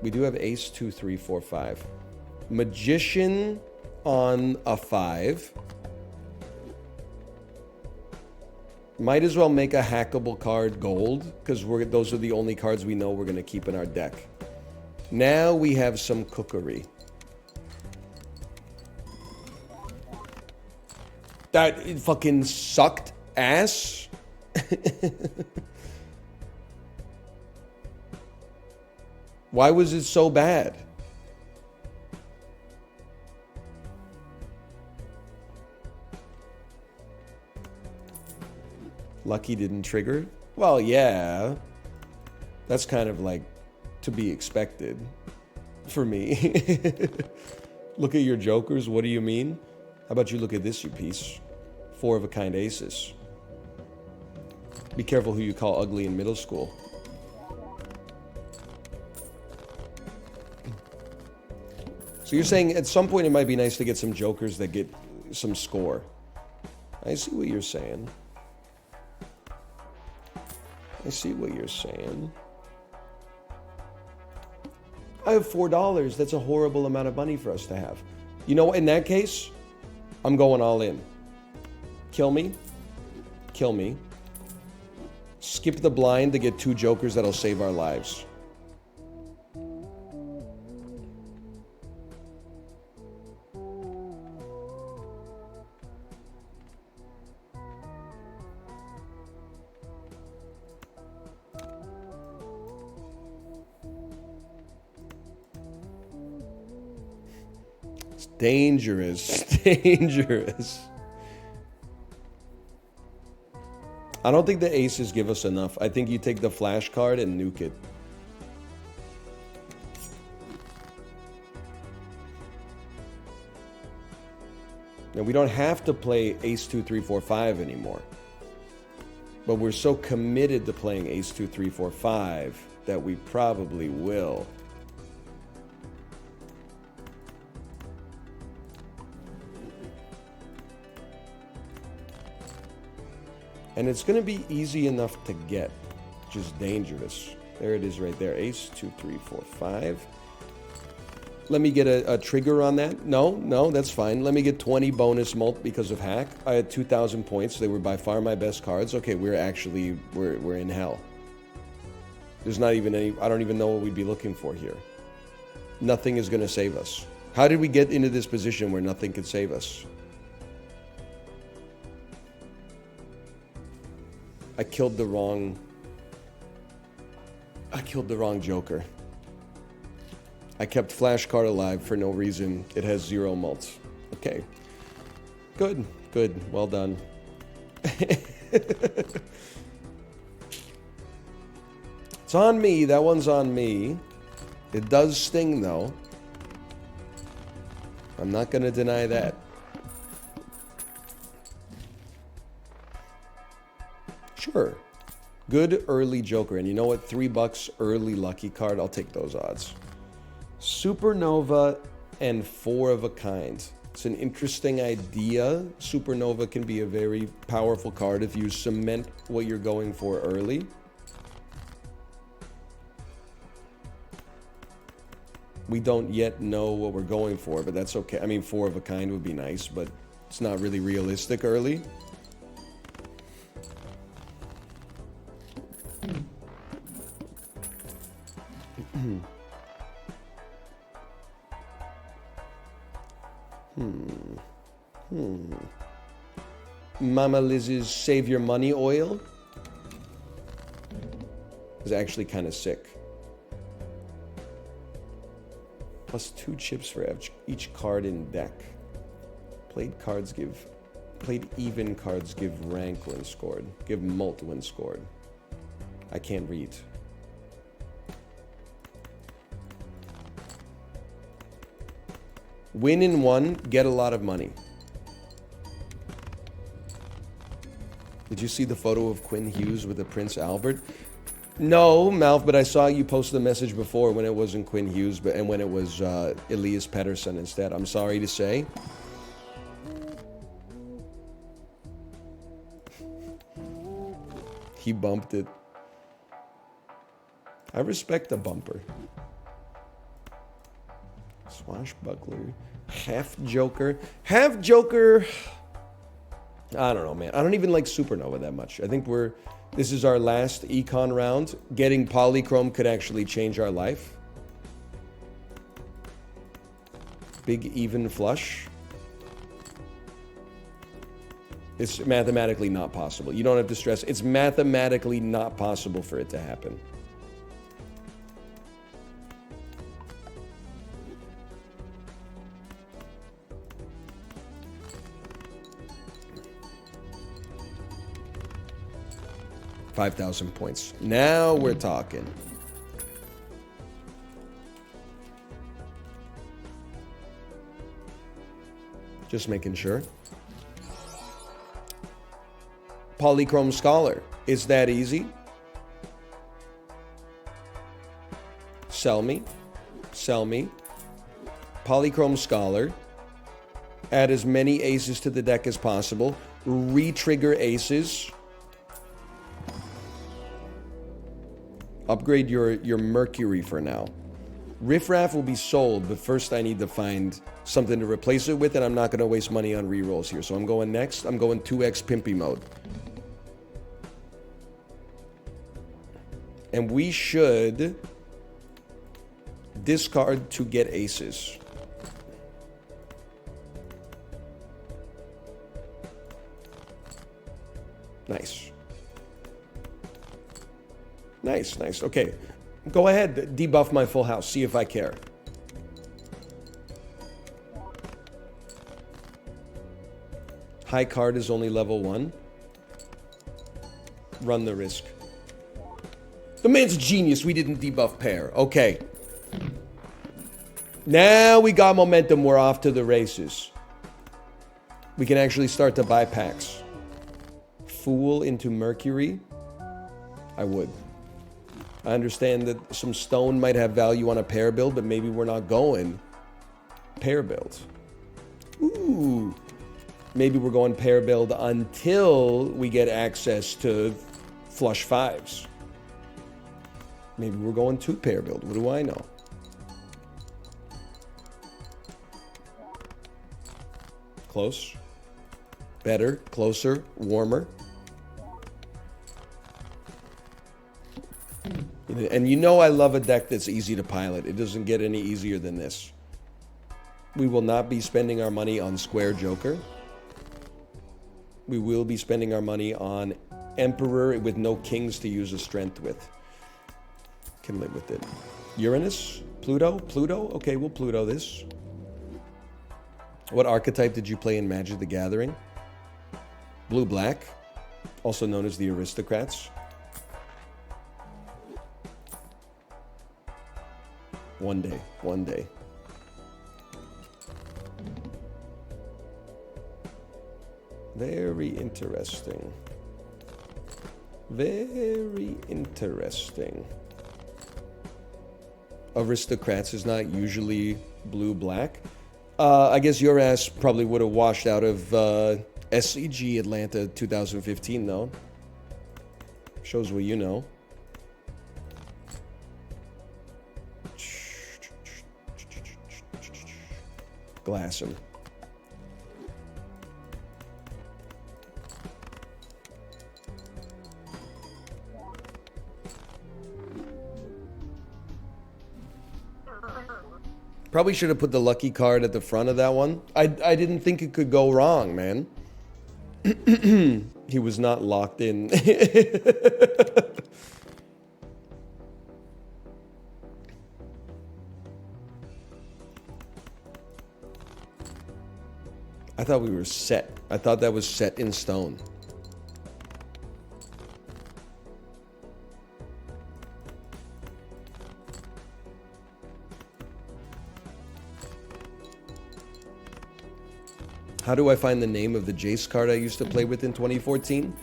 We do have ace, 2, 3, 4, 5. Magician on a 5. Might as well make a hackable card gold, because those are the only cards we know we're going to keep in our deck. Now we have some cookery. That fucking sucked ass. Why was it so bad? Lucky didn't trigger? Well, yeah. That's kind of like to be expected for me. Look at your jokers. What do you mean? How about you look at this, you piece? 4 of a kind aces. Be careful who you call ugly in middle school. So you're saying at some point it might be nice to get some jokers that get some score. I see what you're saying. I see what you're saying. I have $4. That's a horrible amount of money for us to have. You know, in that case, I'm going all in. Kill me. Kill me. Skip the blind to get 2 jokers that'll save our lives. It's dangerous. Dangerous. I don't think the aces give us enough. I think you take the flash card and nuke it. Now, we don't have to play ace 2, 3, 4, 5 anymore. But we're so committed to playing ace 2, 3, 4, 5 that we probably will. And it's going to be easy enough to get, which is dangerous. There it is right there. Ace, 2, 3, 4, 5. Let me get a trigger on that. No, that's fine. Let me get 20 bonus mult because of hack. I had 2,000 points. They were by far my best cards. Okay, we're in hell. There's not even any, I don't even know what we'd be looking for here. Nothing is going to save us. How did we get into this position where nothing could save us? I killed the wrong joker. I kept flashcard alive for no reason. It has 0 mults. Okay. Good. Good. Well done. It's on me. That one's on me. It does sting, though. I'm not going to deny that. Sure. Good early Joker. And you know what? $3 early lucky card. I'll take those odds. Supernova and 4 of a kind. It's an interesting idea. Supernova can be a very powerful card if you cement what you're going for early. We don't yet know what we're going for, but that's okay. I mean, 4 of a kind would be nice, but it's not really realistic early. Mama Liz's Save Your Money oil is actually kind of sick. Plus 2 chips for each card in deck. Played even cards give rank when scored. Give mult when scored. I can't read. Win in 1, get a lot of money. Did you see the photo of Quinn Hughes with the Prince Albert? No, Malf, but I saw you posted a message before when it wasn't Quinn Hughes, and when it was Elias Pettersson instead. I'm sorry to say. He bumped it. I respect the bumper. Swashbuckler. Half Joker. Half Joker. I don't know, man. I don't even like Supernova that much. I think this is our last econ round. Getting Polychrome could actually change our life. Big even flush. It's mathematically not possible. You don't have to stress. It's mathematically not possible for it to happen. $5,000 points. Now we're talking. Just making sure. Polychrome Scholar. It's that easy. Sell me. Sell me. Polychrome Scholar. Add as many aces to the deck as possible. Re-trigger aces. Upgrade your Mercury for now. Riffraff will be sold, but first I need to find something to replace it with, and I'm not going to waste money on rerolls here. So I'm going next. I'm going 2x Pimpy mode. And we should discard to get aces. Nice. Nice, nice. Okay. Go ahead, debuff my full house. See if I care. High card is only level 1. Run the risk. The man's a genius. We didn't debuff pair. Okay. Now we got momentum. We're off to the races. We can actually start to buy packs. Fool into Mercury. I would. I understand that some stone might have value on a pair build, but maybe we're not going pair build. Ooh. Maybe we're going pair build until we get access to flush 5s. Maybe we're going 2 pair build. What do I know? Close. Better. Closer. Warmer. And you know I love a deck that's easy to pilot. It doesn't get any easier than this. We will not be spending our money on Square Joker. We will be spending our money on Emperor with no kings to use a strength with. Can live with it. Uranus, Pluto? Pluto? Okay, we'll Pluto this. What archetype did you play in Magic the Gathering? Blue-black, also known as the Aristocrats. One day, one day. Very interesting. Very interesting. Aristocrats is not usually blue-black. I guess your ass probably would have washed out of SCG Atlanta 2015, though. Shows what you know. Glass him. Probably should have put the lucky card at the front of that one. I didn't think it could go wrong, man. He was not locked in. I thought we were set. I thought that was set in stone. How do I find the name of the Jace card I used to play with in 2014?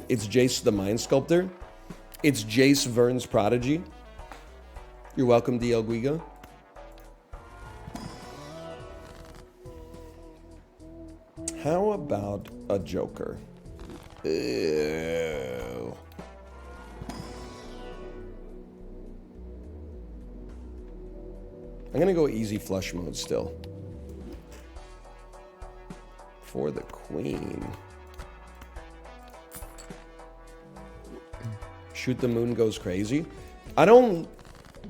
It's Jace the Mind Sculptor. It's Jace Vern's Prodigy. You're welcome, DL Guiga. How about a Joker? Ew. I'm gonna go easy flush mode still. For the queen. Shoot the Moon goes crazy. I don't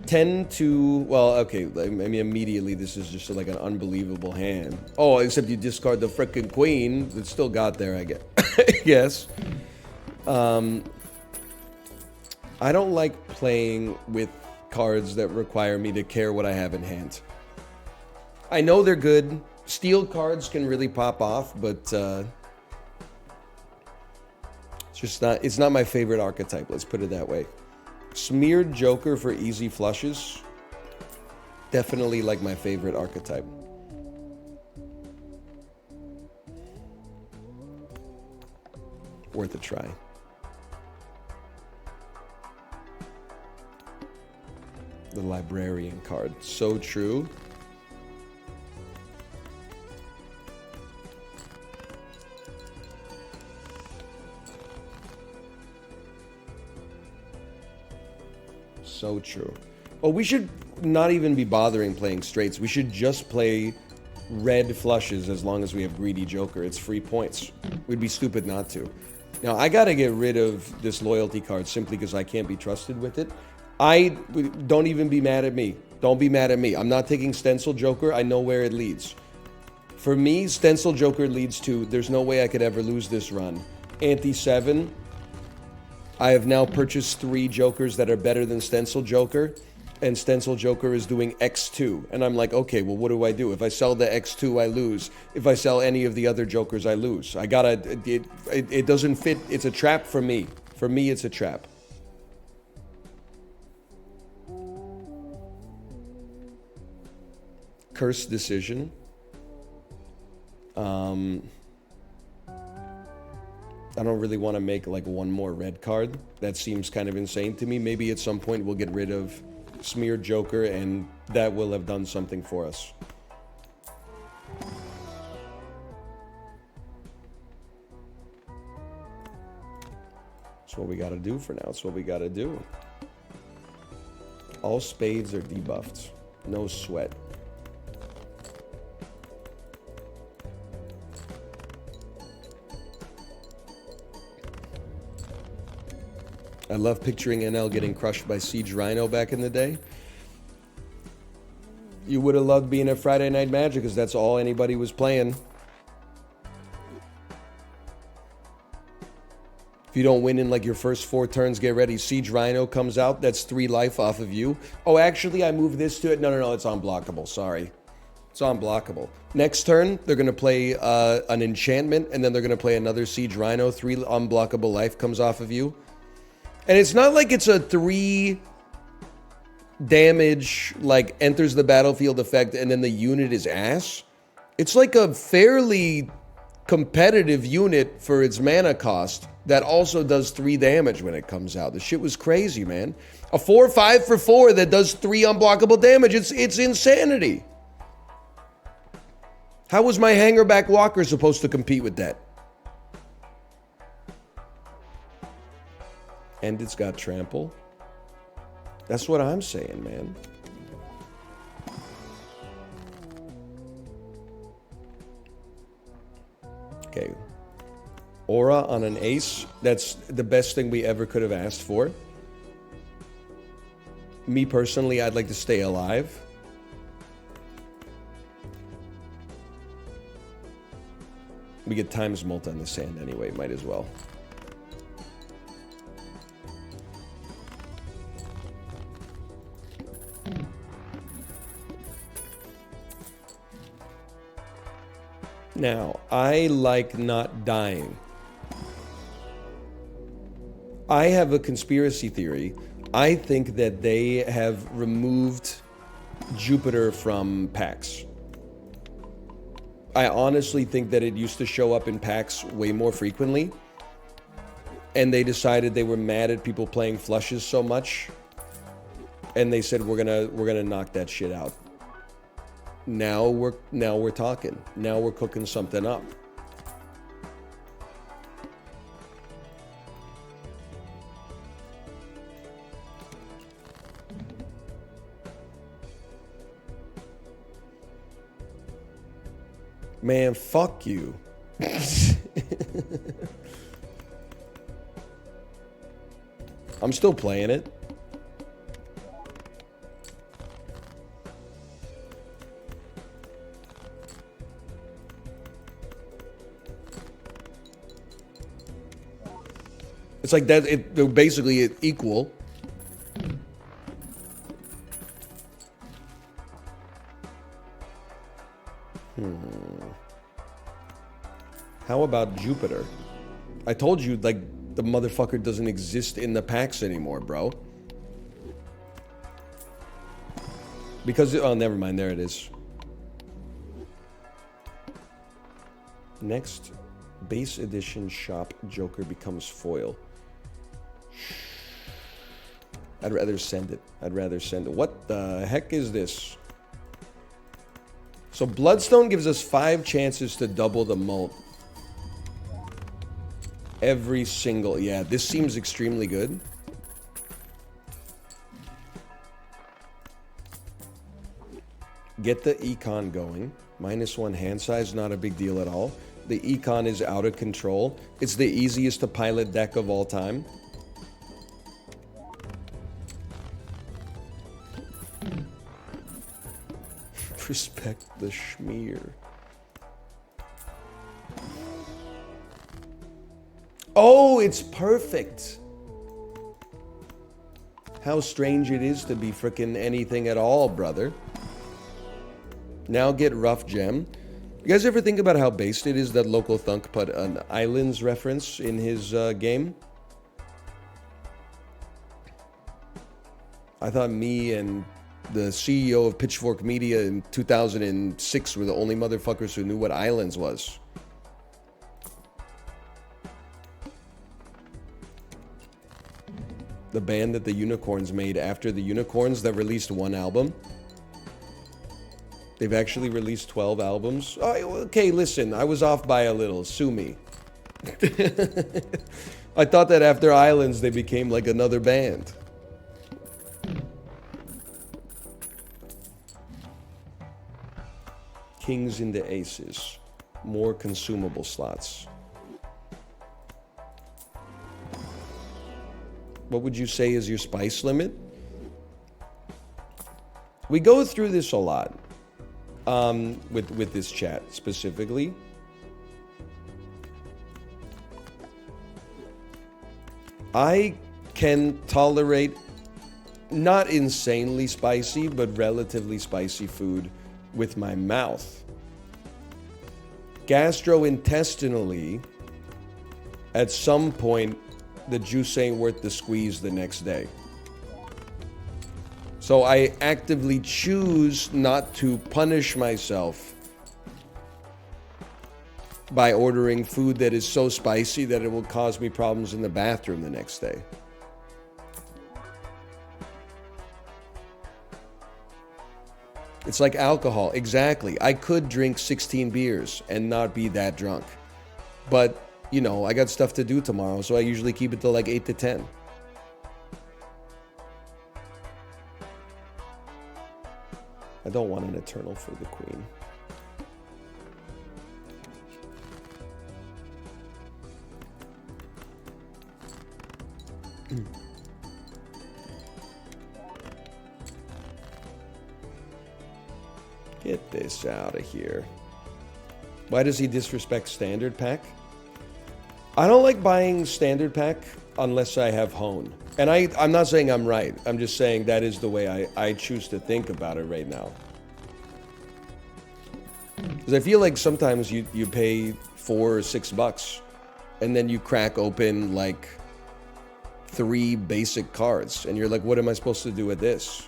tend to, well, okay, I mean, immediately this is just like an unbelievable hand. Oh, except you discard the frickin' queen. It still got there, I guess. Yes. I don't like playing with cards that require me to care what I have in hand. I know they're good. Steel cards can really pop off, but it's not my favorite archetype, let's put it that way. Smeared Joker for easy flushes. Definitely like my favorite archetype. Worth a try. The Librarian card. So true. So true. Well, we should not even be bothering playing straights. We should just play red flushes as long as we have Greedy Joker. It's free points. We'd be stupid not to. Now, I gotta get rid of this loyalty card simply because I can't be trusted with it. Don't even be mad at me. Don't be mad at me. I'm not taking Stencil Joker. I know where it leads. For me, Stencil Joker leads to, there's no way I could ever lose this run. Anti-7. I have now purchased 3 Jokers that are better than Stencil Joker, and Stencil Joker is doing X2. And I'm like, okay, well, what do I do? If I sell the X2, I lose. If I sell any of the other Jokers, I lose. I gotta, it doesn't fit. It's a trap for me. For me, it's a trap. Curse Decision. I don't really want to make like one more red card. That seems kind of insane to me. Maybe at some point we'll get rid of Smeared Joker and that will have done something for us. That's what we got to do for now. That's what we got to do. All spades are debuffed. No sweat. I love picturing NL getting crushed by Siege Rhino back in the day. You would have loved being at Friday Night Magic because that's all anybody was playing. If you don't win in like your first 4 turns, get ready. Siege Rhino comes out. That's 3 life off of you. Oh, actually, I moved this to it. No, it's unblockable. Sorry. It's unblockable. Next turn, they're going to play an enchantment, and then they're going to play another Siege Rhino. 3 unblockable life comes off of you. And it's not like it's a 3 damage, like, enters the battlefield effect, and then the unit is ass. It's like a fairly competitive unit for its mana cost that also does 3 damage when it comes out. The shit was crazy, man. A 4/5 for 4 that does 3 unblockable damage. It's insanity. How was my hangerback walker supposed to compete with that? And it's got trample. That's what I'm saying, man. Okay. Aura on an ace. That's the best thing we ever could have asked for. Me personally, I'd like to stay alive. We get times mult on the sand anyway, might as well. Now, I like not dying. I have a conspiracy theory. I think that they have removed Jupiter from packs. I honestly think that it used to show up in packs way more frequently. And they decided they were mad at people playing flushes so much. And they said, we're gonna knock that shit out. Now we're talking. Now we're cooking something up. Man, fuck you. I'm still playing it. It's like that. They're basically equal. How about Jupiter? I told you, like, the motherfucker doesn't exist in the packs anymore, bro. Because, oh, never mind. There it is. Next, base edition shop Joker becomes foil. I'd rather send it. I'd rather send it. What the heck is this? So Bloodstone gives us 5 chances to double the mult. Every single... Yeah, this seems extremely good. Get the econ going. -1 hand size, not a big deal at all. The econ is out of control. It's the easiest to pilot deck of all time. Respect the schmear. Oh, it's perfect. How strange it is to be frickin' anything at all, brother. Now get Rough Gem. You guys ever think about how based it is that Local Thunk put an Islands reference in his game? I thought me and the CEO of Pitchfork Media in 2006 were the only motherfuckers who knew what Islands was. The band that the Unicorns made after the Unicorns that released 1 album. They've actually released 12 albums. Oh, okay, listen, I was off by a little. Sue me. I thought that after Islands, they became like another band. Kings into aces. More consumable slots. What would you say is your spice limit? We go through this a lot. With this chat specifically. I can tolerate not insanely spicy, but relatively spicy food with my mouth. Gastrointestinally, at some point, the juice ain't worth the squeeze the next day. So I actively choose not to punish myself by ordering food that is so spicy that it will cause me problems in the bathroom the next day. It's like alcohol. Exactly. I could drink 16 beers and not be that drunk. But, you know, I got stuff to do tomorrow, so I usually keep it to like 8 to 10. I don't want an eternal for the queen. Get this out of here. Why does he disrespect standard pack? I don't like buying standard pack unless I have Hone. And I'm not saying I'm right. I'm just saying that is the way I choose to think about it right now. Because I feel like sometimes you pay $4 or $6 and then you crack open like 3 basic cards and you're like, what am I supposed to do with this?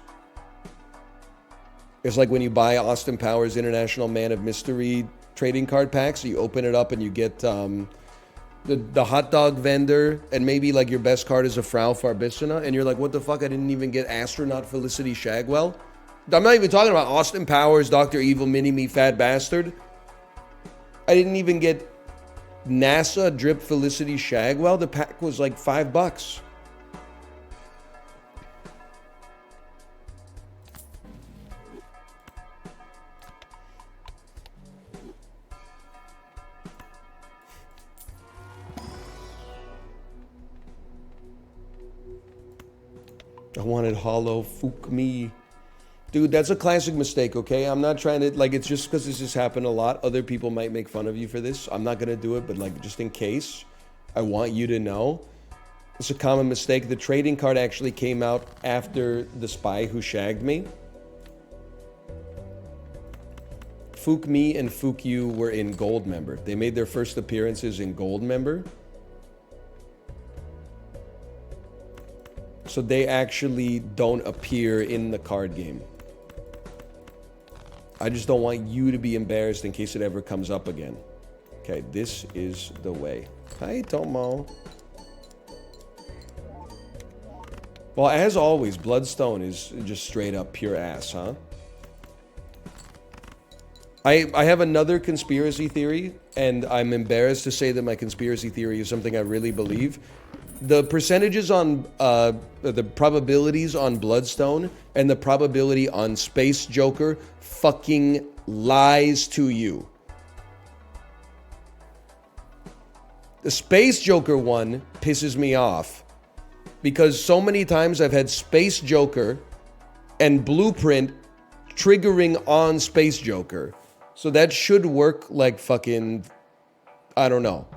It's like when you buy Austin Powers International Man of Mystery trading card packs, you open it up and you get the hot dog vendor and maybe like your best card is a Frau Farbissina and you're like, what the fuck? I didn't even get Astronaut Felicity Shagwell. I'm not even talking about Austin Powers, Dr. Evil, Mini-Me, Fat Bastard. I didn't even get NASA Drip Felicity Shagwell. The pack was like $5. I wanted hollow, fuck me. Dude, that's a classic mistake, okay? I'm not trying to, like, it's just because this has happened a lot. Other people might make fun of you for this. I'm not going to do it, but, like, just in case, I want you to know. It's a common mistake. The trading card actually came out after The Spy Who Shagged Me. Fook Me and Fook You were in Gold Member. They made their first appearances in Gold Member. So they actually don't appear in the card game. I just don't want you to be embarrassed in case it ever comes up again. Okay, this is the way. Hi, Tomo. Well, as always, Bloodstone is just straight up pure ass, huh? I have another conspiracy theory, and I'm embarrassed to say that my conspiracy theory is something I really believe. The percentages on, the probabilities on Bloodstone and the probability on Space Joker fucking lies to you. The Space Joker one pisses me off because so many times I've had Space Joker and Blueprint triggering on Space Joker. So that should work like fucking, I don't know.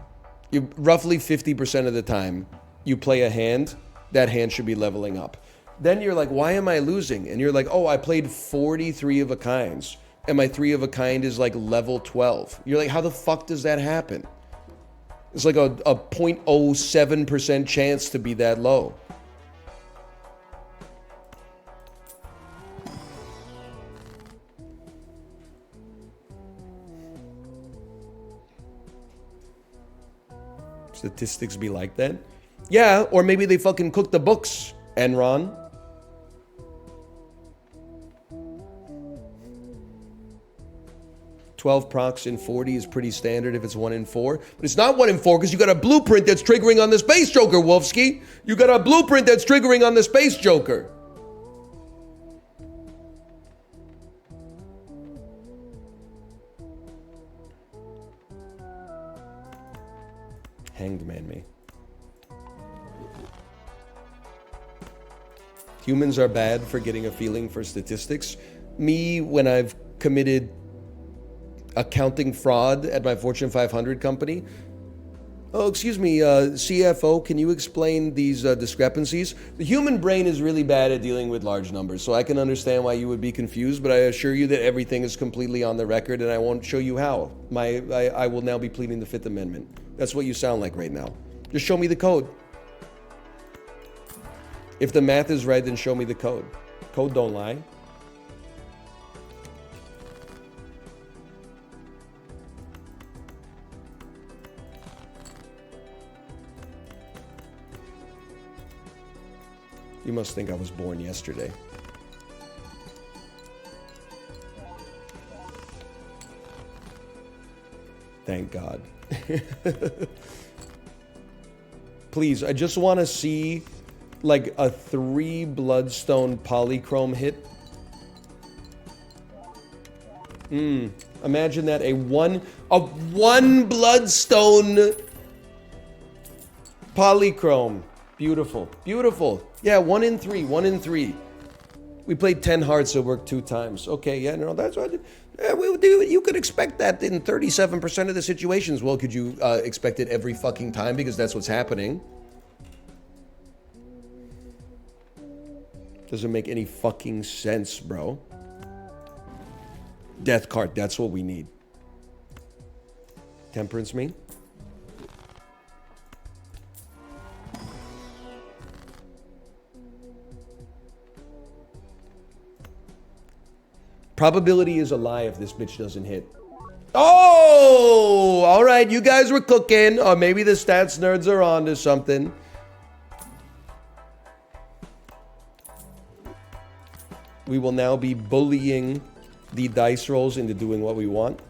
Roughly 50% of the time you play a hand, that hand should be leveling up. Then you're like, why am I losing? And you're like, oh, I played 43 of a kinds. And my 3 of a kind is like level 12. You're like, how the fuck does that happen? It's like a 0.07% chance to be that low. Statistics be like that? Yeah, or maybe they fucking cook the books, Enron. $12 procs in 40 is pretty standard if it's 1 in 4. But it's not 1 in 4 because you got a blueprint that's triggering on the Space Joker, Wolfsky. You got a blueprint that's triggering on the Space Joker. Hanged man me. Humans are bad for getting a feeling for statistics. Me, when I've committed accounting fraud at my Fortune 500 company, Oh, excuse me, CFO, can you explain these discrepancies? The human brain is really bad at dealing with large numbers, so I can understand why you would be confused, but I assure you that everything is completely on the record, and I won't show you how. I will now be pleading the Fifth Amendment. That's what you sound like right now. Just show me the code. If the math is right, then show me the code. Code don't lie. You must think I was born yesterday. Thank God. Please, I just want to see like a 3 bloodstone polychrome hit. Imagine that, a one bloodstone polychrome. Beautiful, beautiful. Yeah, 1 in 3, 1 in 3. We played 10 hearts, so it worked 2 times. Okay, yeah, no, that's what you could expect that in 37% of the situations. Well, could you expect it every fucking time because that's what's happening? Doesn't make any fucking sense, bro. Death card, that's what we need. Temperance me? Probability is a lie if this bitch doesn't hit. Oh! Alright, you guys were cooking. Or maybe the stats nerds are on to something. We will now be bullying the dice rolls into doing what we want.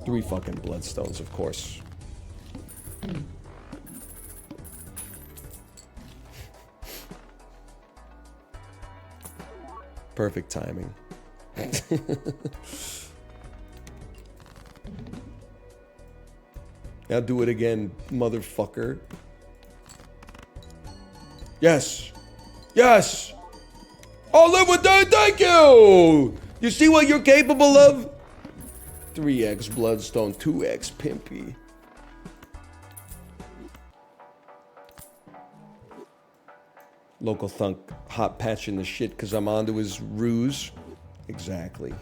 Three fucking bloodstones, of course. Perfect timing. Now do it again, motherfucker. Yes. Yes. I'll live with that. Thank you. You see what you're capable of? 3x bloodstone, 2x pimpy. Local thunk hot patching the shit because I'm onto his ruse. Exactly.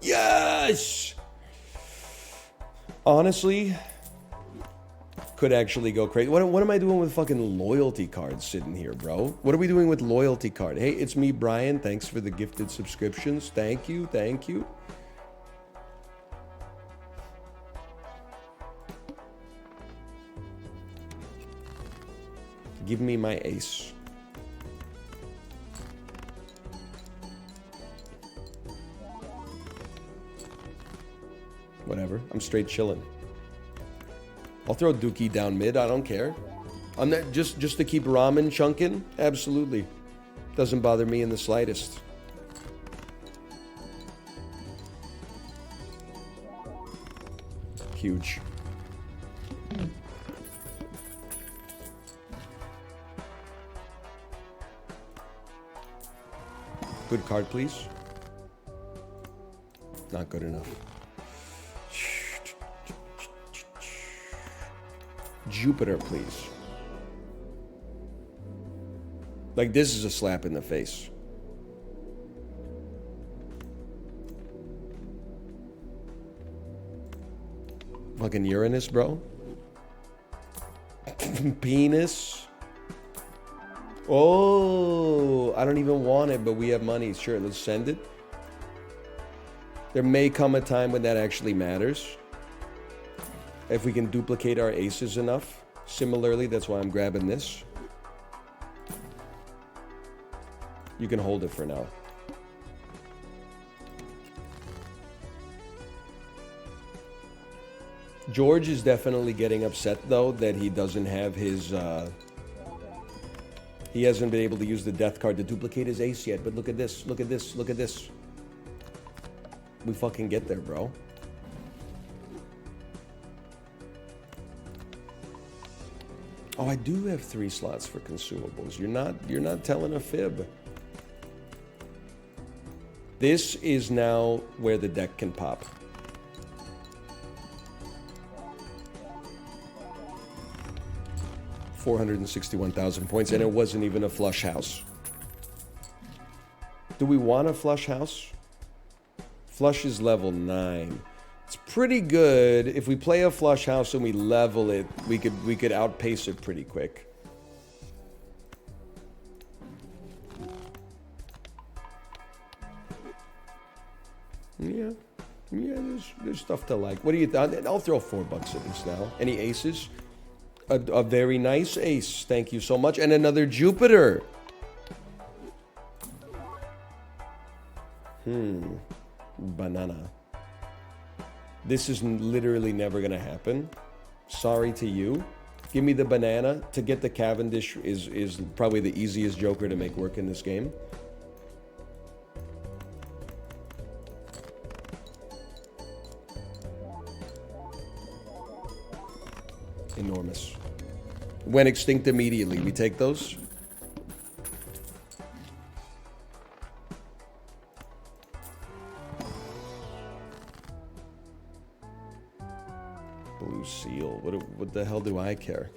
Yes! Honestly, could actually go crazy. What am I doing with fucking loyalty cards sitting here, bro? What are we doing with loyalty card? Hey, it's me, Brian. Thanks for the gifted subscriptions. Thank you. Thank you. Give me my ace. Whatever. I'm straight chilling. I'll throw Dookie down mid. I don't care. I'm not just to keep ramen chunking. Absolutely. Doesn't bother me in the slightest. Huge. Good card, please. Not good enough. Jupiter, please. Like, this is a slap in the face. Fucking Uranus, bro. Penis. Oh, I don't even want it, but we have money. Sure, let's send it. There may come a time when that actually matters. If we can duplicate our aces enough. Similarly, that's why I'm grabbing this. You can hold it for now. George is definitely getting upset, though, that he doesn't have his... He hasn't been able to use the death card to duplicate his ace yet, but look at this, look at this, look at this. We fucking get there, bro. Oh, I do have 3 slots for consumables. You're not telling a fib. This is now where the deck can pop. $461,000 points, and it wasn't even a flush house. Do we want a flush house? Flush is level 9. It's pretty good. If we play a flush house and we level it, we could outpace it pretty quick. Yeah, there's stuff to like. What do you think? I'll throw $4 at this now. Any aces? A very nice ace. Thank you so much. And another Jupiter. Banana. This is literally never going to happen. Sorry to you. Give me the banana. To get the Cavendish is probably the easiest joker to make work in this game. Enormous. Went extinct immediately. We take those. Blue seal. What the hell do I care?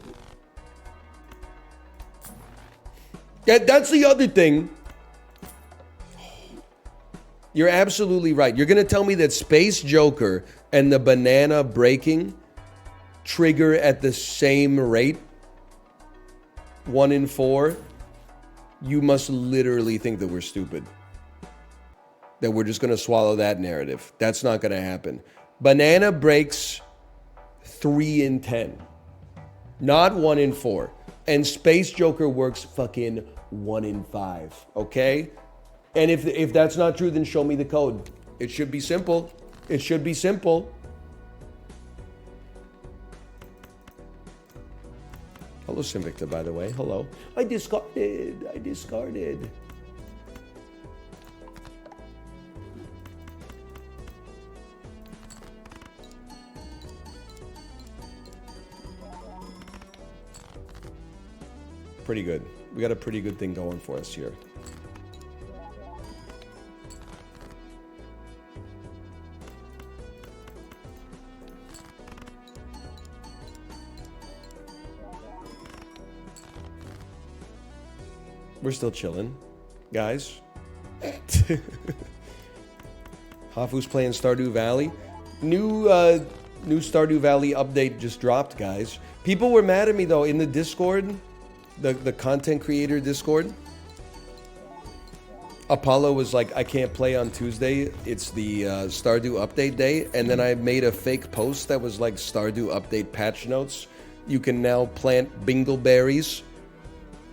Yeah, that's the other thing. You're absolutely right. You're going to tell me that Space Joker and the banana breaking trigger at the same rate? 1 in 4? You must literally think that we're stupid. That we're just going to swallow that narrative. That's not going to happen. Banana breaks 3 in 10. Not 1 in 4. And Space Joker works fucking 1 in 5. Okay? And if that's not true, then show me the code. It should be simple. It should be simple. Hello, Simvicta, by the way. Hello. I discarded. Pretty good. We got a pretty good thing going for us here. We're still chilling, guys. Hafu's playing Stardew Valley. New Stardew Valley update just dropped, guys. People were mad at me though in the Discord, the content creator Discord. Apollo was like, I can't play on Tuesday. It's the Stardew update day. And then I made a fake post that was like Stardew update patch notes. You can now plant bingleberries.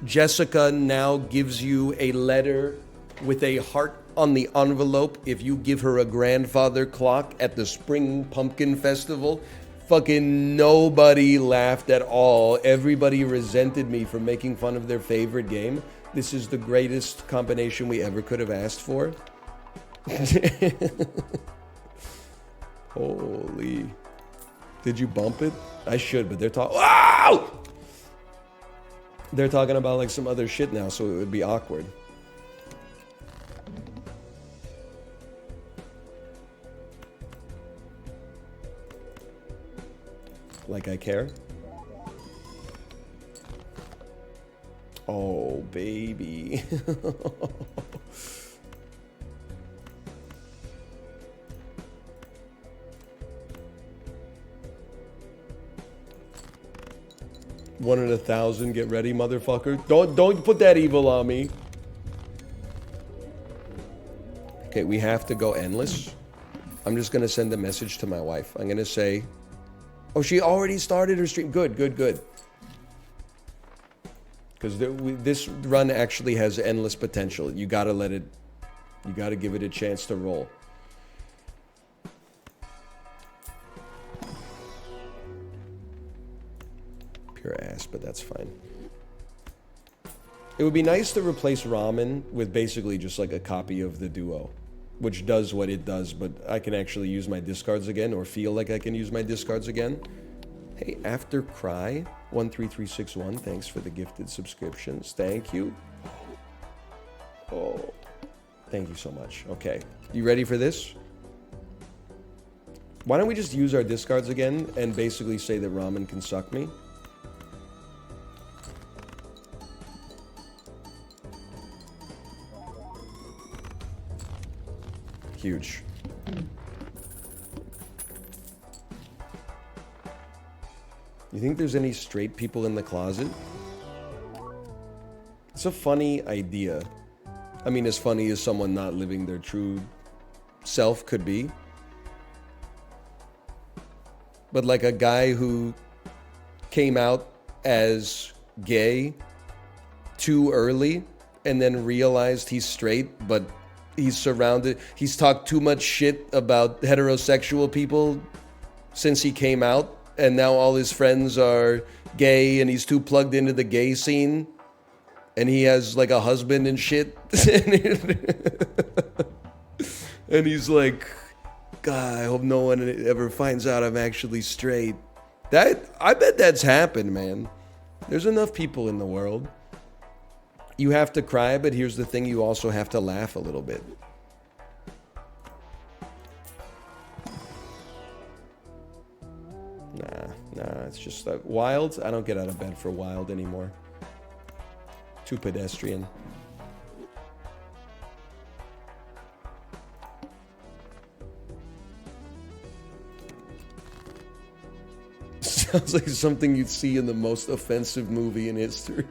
Jessica now gives you a letter with a heart on the envelope if you give her a grandfather clock at the Spring Pumpkin Festival. Fucking nobody laughed at all. Everybody resented me for making fun of their favorite game. This is the greatest combination we ever could have asked for. Holy. Did you bump it? I should, but they're talking. Wow! They're talking about like some other shit now, so it would be awkward. Like I care? Oh, baby. One in 1,000, get ready, motherfucker. Don't put that evil on me. Okay, we have to go endless. I'm just gonna send a message to my wife. I'm gonna say, oh, she already started her stream. Good. Because this run actually has endless potential. You gotta give it a chance to roll. Pure ass, but that's fine. It would be nice to replace ramen with basically just like a copy of the Duo, which does what it does, but I can actually use my discards again, or feel like I can use my discards again. Hey, After Cry 13361, thanks for the gifted subscriptions. Thank you. Oh, thank you so much. Okay, you ready for this? Why don't we just use our discards again and basically say that ramen can suck me? Huge. You think there's any straight people in the closet? It's a funny idea. I mean, as funny as someone not living their true self could be. But like a guy who came out as gay too early and then realized he's straight, but he's talked too much shit about heterosexual people since he came out, and now all his friends are gay and he's too plugged into the gay scene and he has like a husband and shit. And he's like, God, I hope no one ever finds out I'm actually straight. I bet that's happened, man. There's enough people in the world. You have to cry, but here's the thing, you also have to laugh a little bit. Nah, it's just Wild. I don't get out of bed for Wild anymore. Too pedestrian. Sounds like something you'd see in the most offensive movie in history.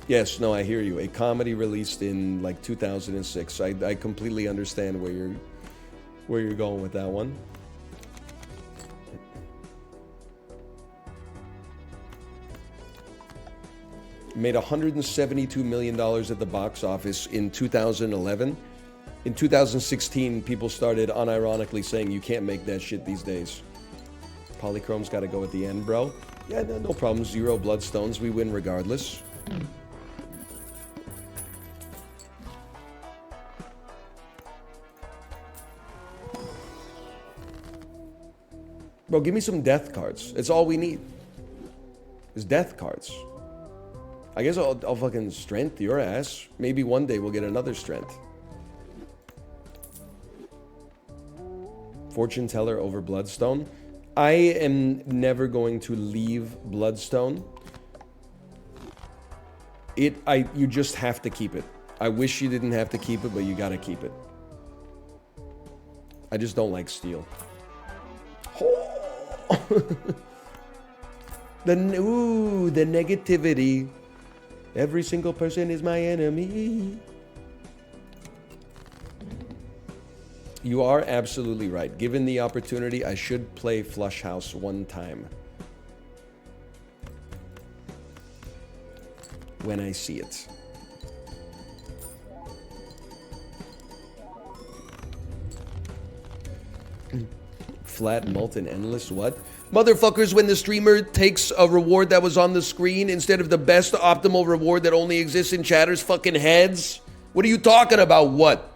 Yes, no, I hear you. A comedy released in like 2006. I completely understand where you're going with that one. Made $172 million at the box office in 2011. In 2016, people started unironically saying you can't make that shit these days. Polychrome's got to go at the end, bro. Yeah, no problem. 0 bloodstones. We win regardless. Bro, give me some death cards. It's all we need. Is death cards. I guess I'll fucking strength your ass. Maybe one day we'll get another strength. Fortune teller over bloodstone. I am never going to leave bloodstone. You just have to keep it. I wish you didn't have to keep it, but you gotta keep it. I just don't like steel. The negativity. Every single person is my enemy. You are absolutely right. Given the opportunity, I should play Flush House one time. When I see it. Flat, molten, endless, what? Motherfuckers, when the streamer takes a reward that was on the screen instead of the best optimal reward that only exists in chatter's fucking heads? What are you talking about? What?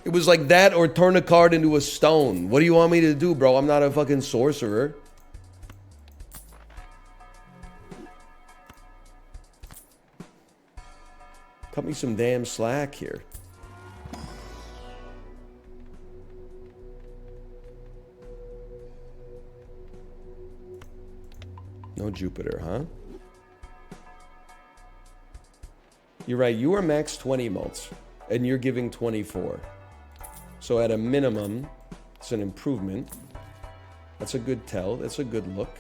It was like that or turn a card into a stone. What do you want me to do, bro? I'm not a fucking sorcerer. Cut me some damn slack here. No Jupiter, huh? You're right, you are max 20 motes, and you're giving 24. So at a minimum, it's an improvement. That's a good tell, that's a good look.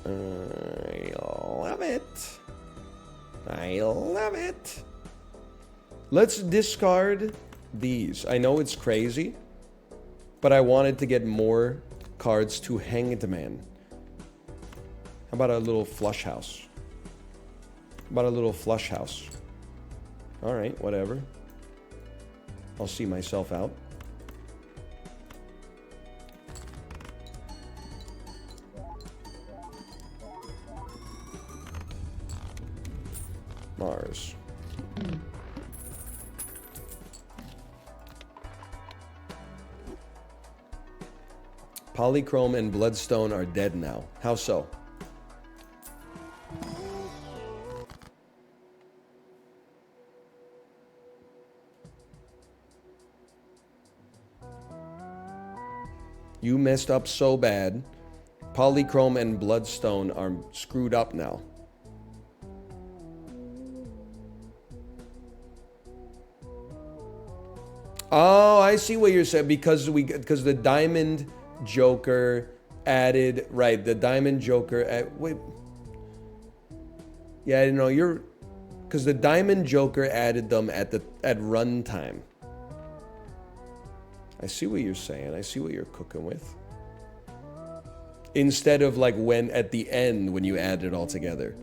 I love it. I love it. Let's discard these. I know it's crazy, but I wanted to get more cards to Hanged Man. How about a little flush house? How about a little flush house? All right, whatever. I'll see myself out. Mars. Polychrome and Bloodstone are dead now. How so? You messed up so bad. Polychrome and Bloodstone are screwed up now. Oh, I see what you're saying. Because the Diamond Joker added, right, the Diamond Joker wait. Yeah, I know you're, because the Diamond Joker added them at runtime. I see what you're saying. I see what you're cooking with. Instead of like when at the end when you add it all together.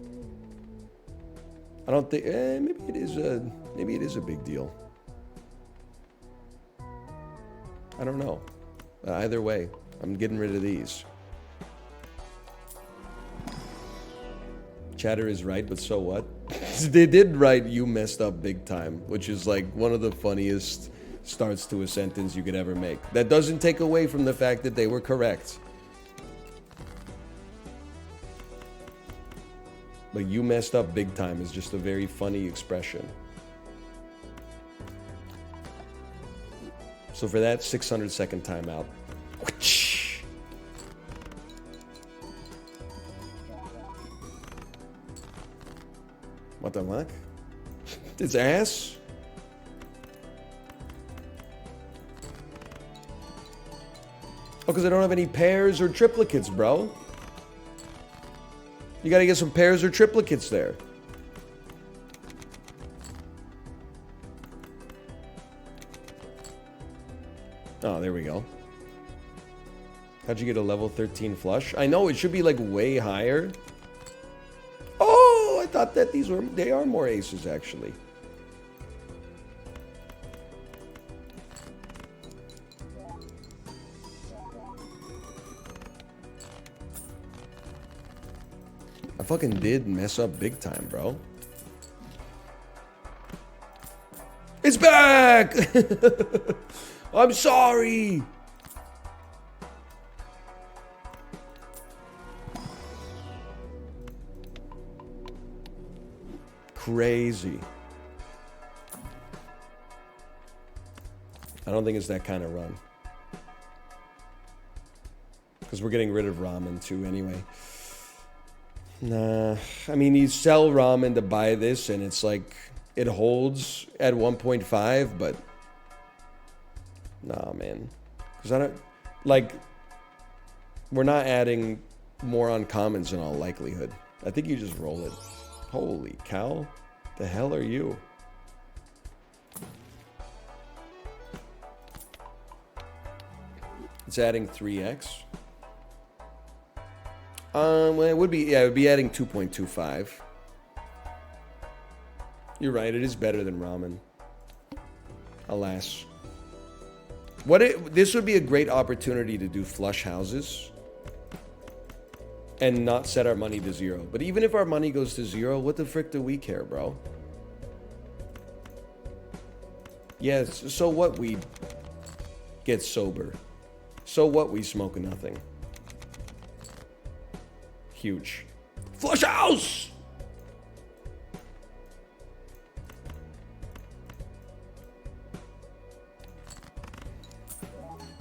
I don't think maybe it is a big deal. I don't know. Either way, I'm getting rid of these. Chatter is right, but so what? They did write "you messed up big time," which is like one of the funniest starts to a sentence you could ever make. That doesn't take away from the fact that they were correct. But "you messed up big time" is just a very funny expression. So for that 600-second timeout. What the fuck? It's ass? Oh, because I don't have any pairs or triplicates, bro. You gotta get some pairs or triplicates there. Oh, there we go. How'd you get a level 13 flush? I know, it should be like way higher. Oh, I thought that they are more aces actually. I fucking did mess up big time, bro. It's back! I'm sorry! Crazy. I don't think it's that kind of run. Because we're getting rid of ramen too anyway. Nah, I mean, you sell ramen to buy this, and it's like, it holds at 1.5, but nah, man. Because I don't, like, we're not adding more uncommons in all likelihood. I think you just roll it. Holy cow. The hell are you? It's adding 3x. Well, it would be, yeah, it would be adding 2.25. You're right, it is better than ramen. Alas. This would be a great opportunity to do flush houses and not set our money to 0. But even if our money goes to 0, what the frick do we care, bro? Yes, so what we get sober. So what we smoke nothing. Huge. Flush house!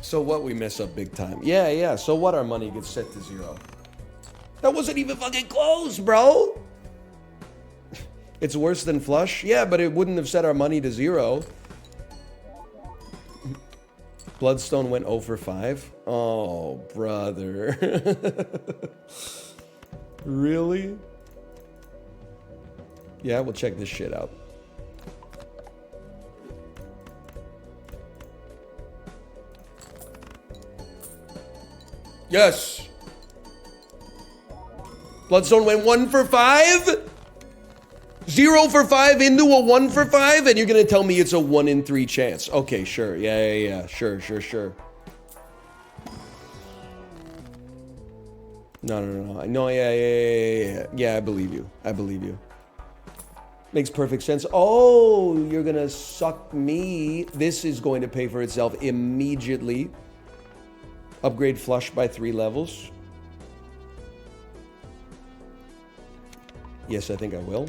So what we mess up big time. Yeah. So what our money gets set to 0. That wasn't even fucking close, bro. It's worse than flush? Yeah, but it wouldn't have set our money to 0. Bloodstone went 0 for 5. Oh, brother. Really? Yeah, we'll check this shit out. Yes. Bloodstone went 1 for 5? 0 for 5 into a 1 for 5? And you're going to tell me it's a 1 in 3 chance. Okay, sure. Yeah. Sure. No, yeah, I believe you. Makes perfect sense. Oh, you're going to suck me. This is going to pay for itself immediately. Upgrade flush by 3 levels. Yes, I think I will.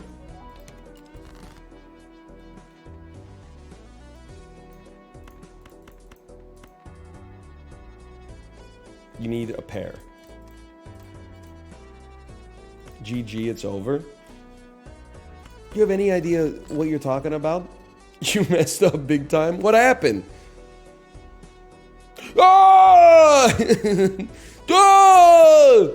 You need a pair. GG, it's over. You have any idea what you're talking about? You messed up big time. What happened? Ah! Ah!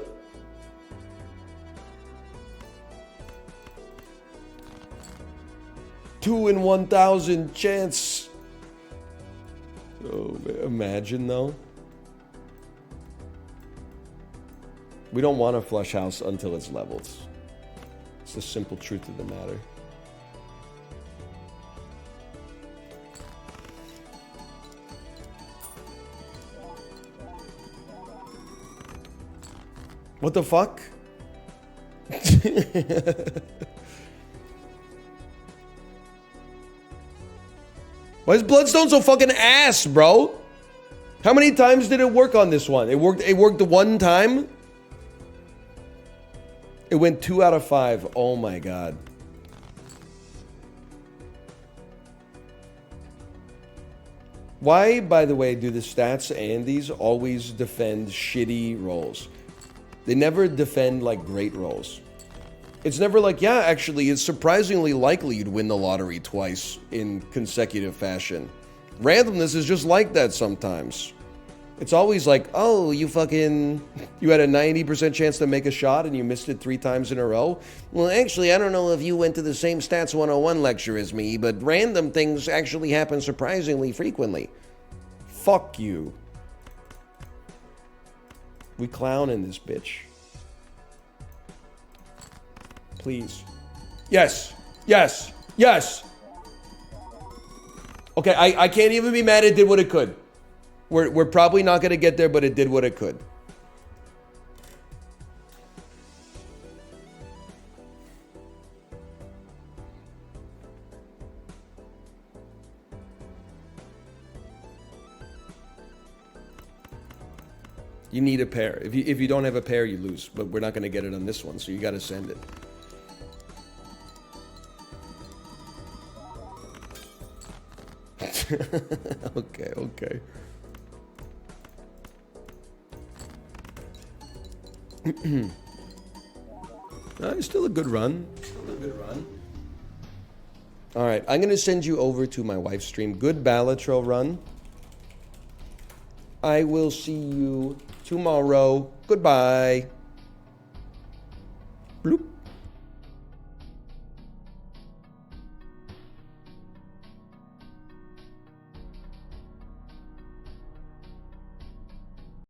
Two in 1,000 chance. Oh, man. Imagine though. We don't want a flush house until it's leveled. It's the simple truth of the matter. What the fuck? Why is Bloodstone so fucking ass, bro? How many times did it work on this one? It worked the one time? It went 2 out of 5. Oh my god. Why, by the way, do the stats Andes always defend shitty rolls? They never defend like great rolls. It's never like, yeah, actually, it's surprisingly likely you'd win the lottery twice in consecutive fashion. Randomness is just like that sometimes. It's always like, oh, you had a 90% chance to make a shot and you missed it 3 times in a row. Well, actually, I don't know if you went to the same Stats 101 lecture as me, but random things actually happen surprisingly frequently. Fuck you. We clown in this bitch. Please. Yes. Yes. Yes. Okay, I can't even be mad it did what it could. We're probably not going to get there, but it did what it could. You need a pair. If you don't have a pair, you lose. But we're not going to get it on this one, so you got to send it. Okay, okay. It's still a good run. All right, I'm going to send you over to my wife's stream. Good Balatro run. I will see you tomorrow. Goodbye. Bloop.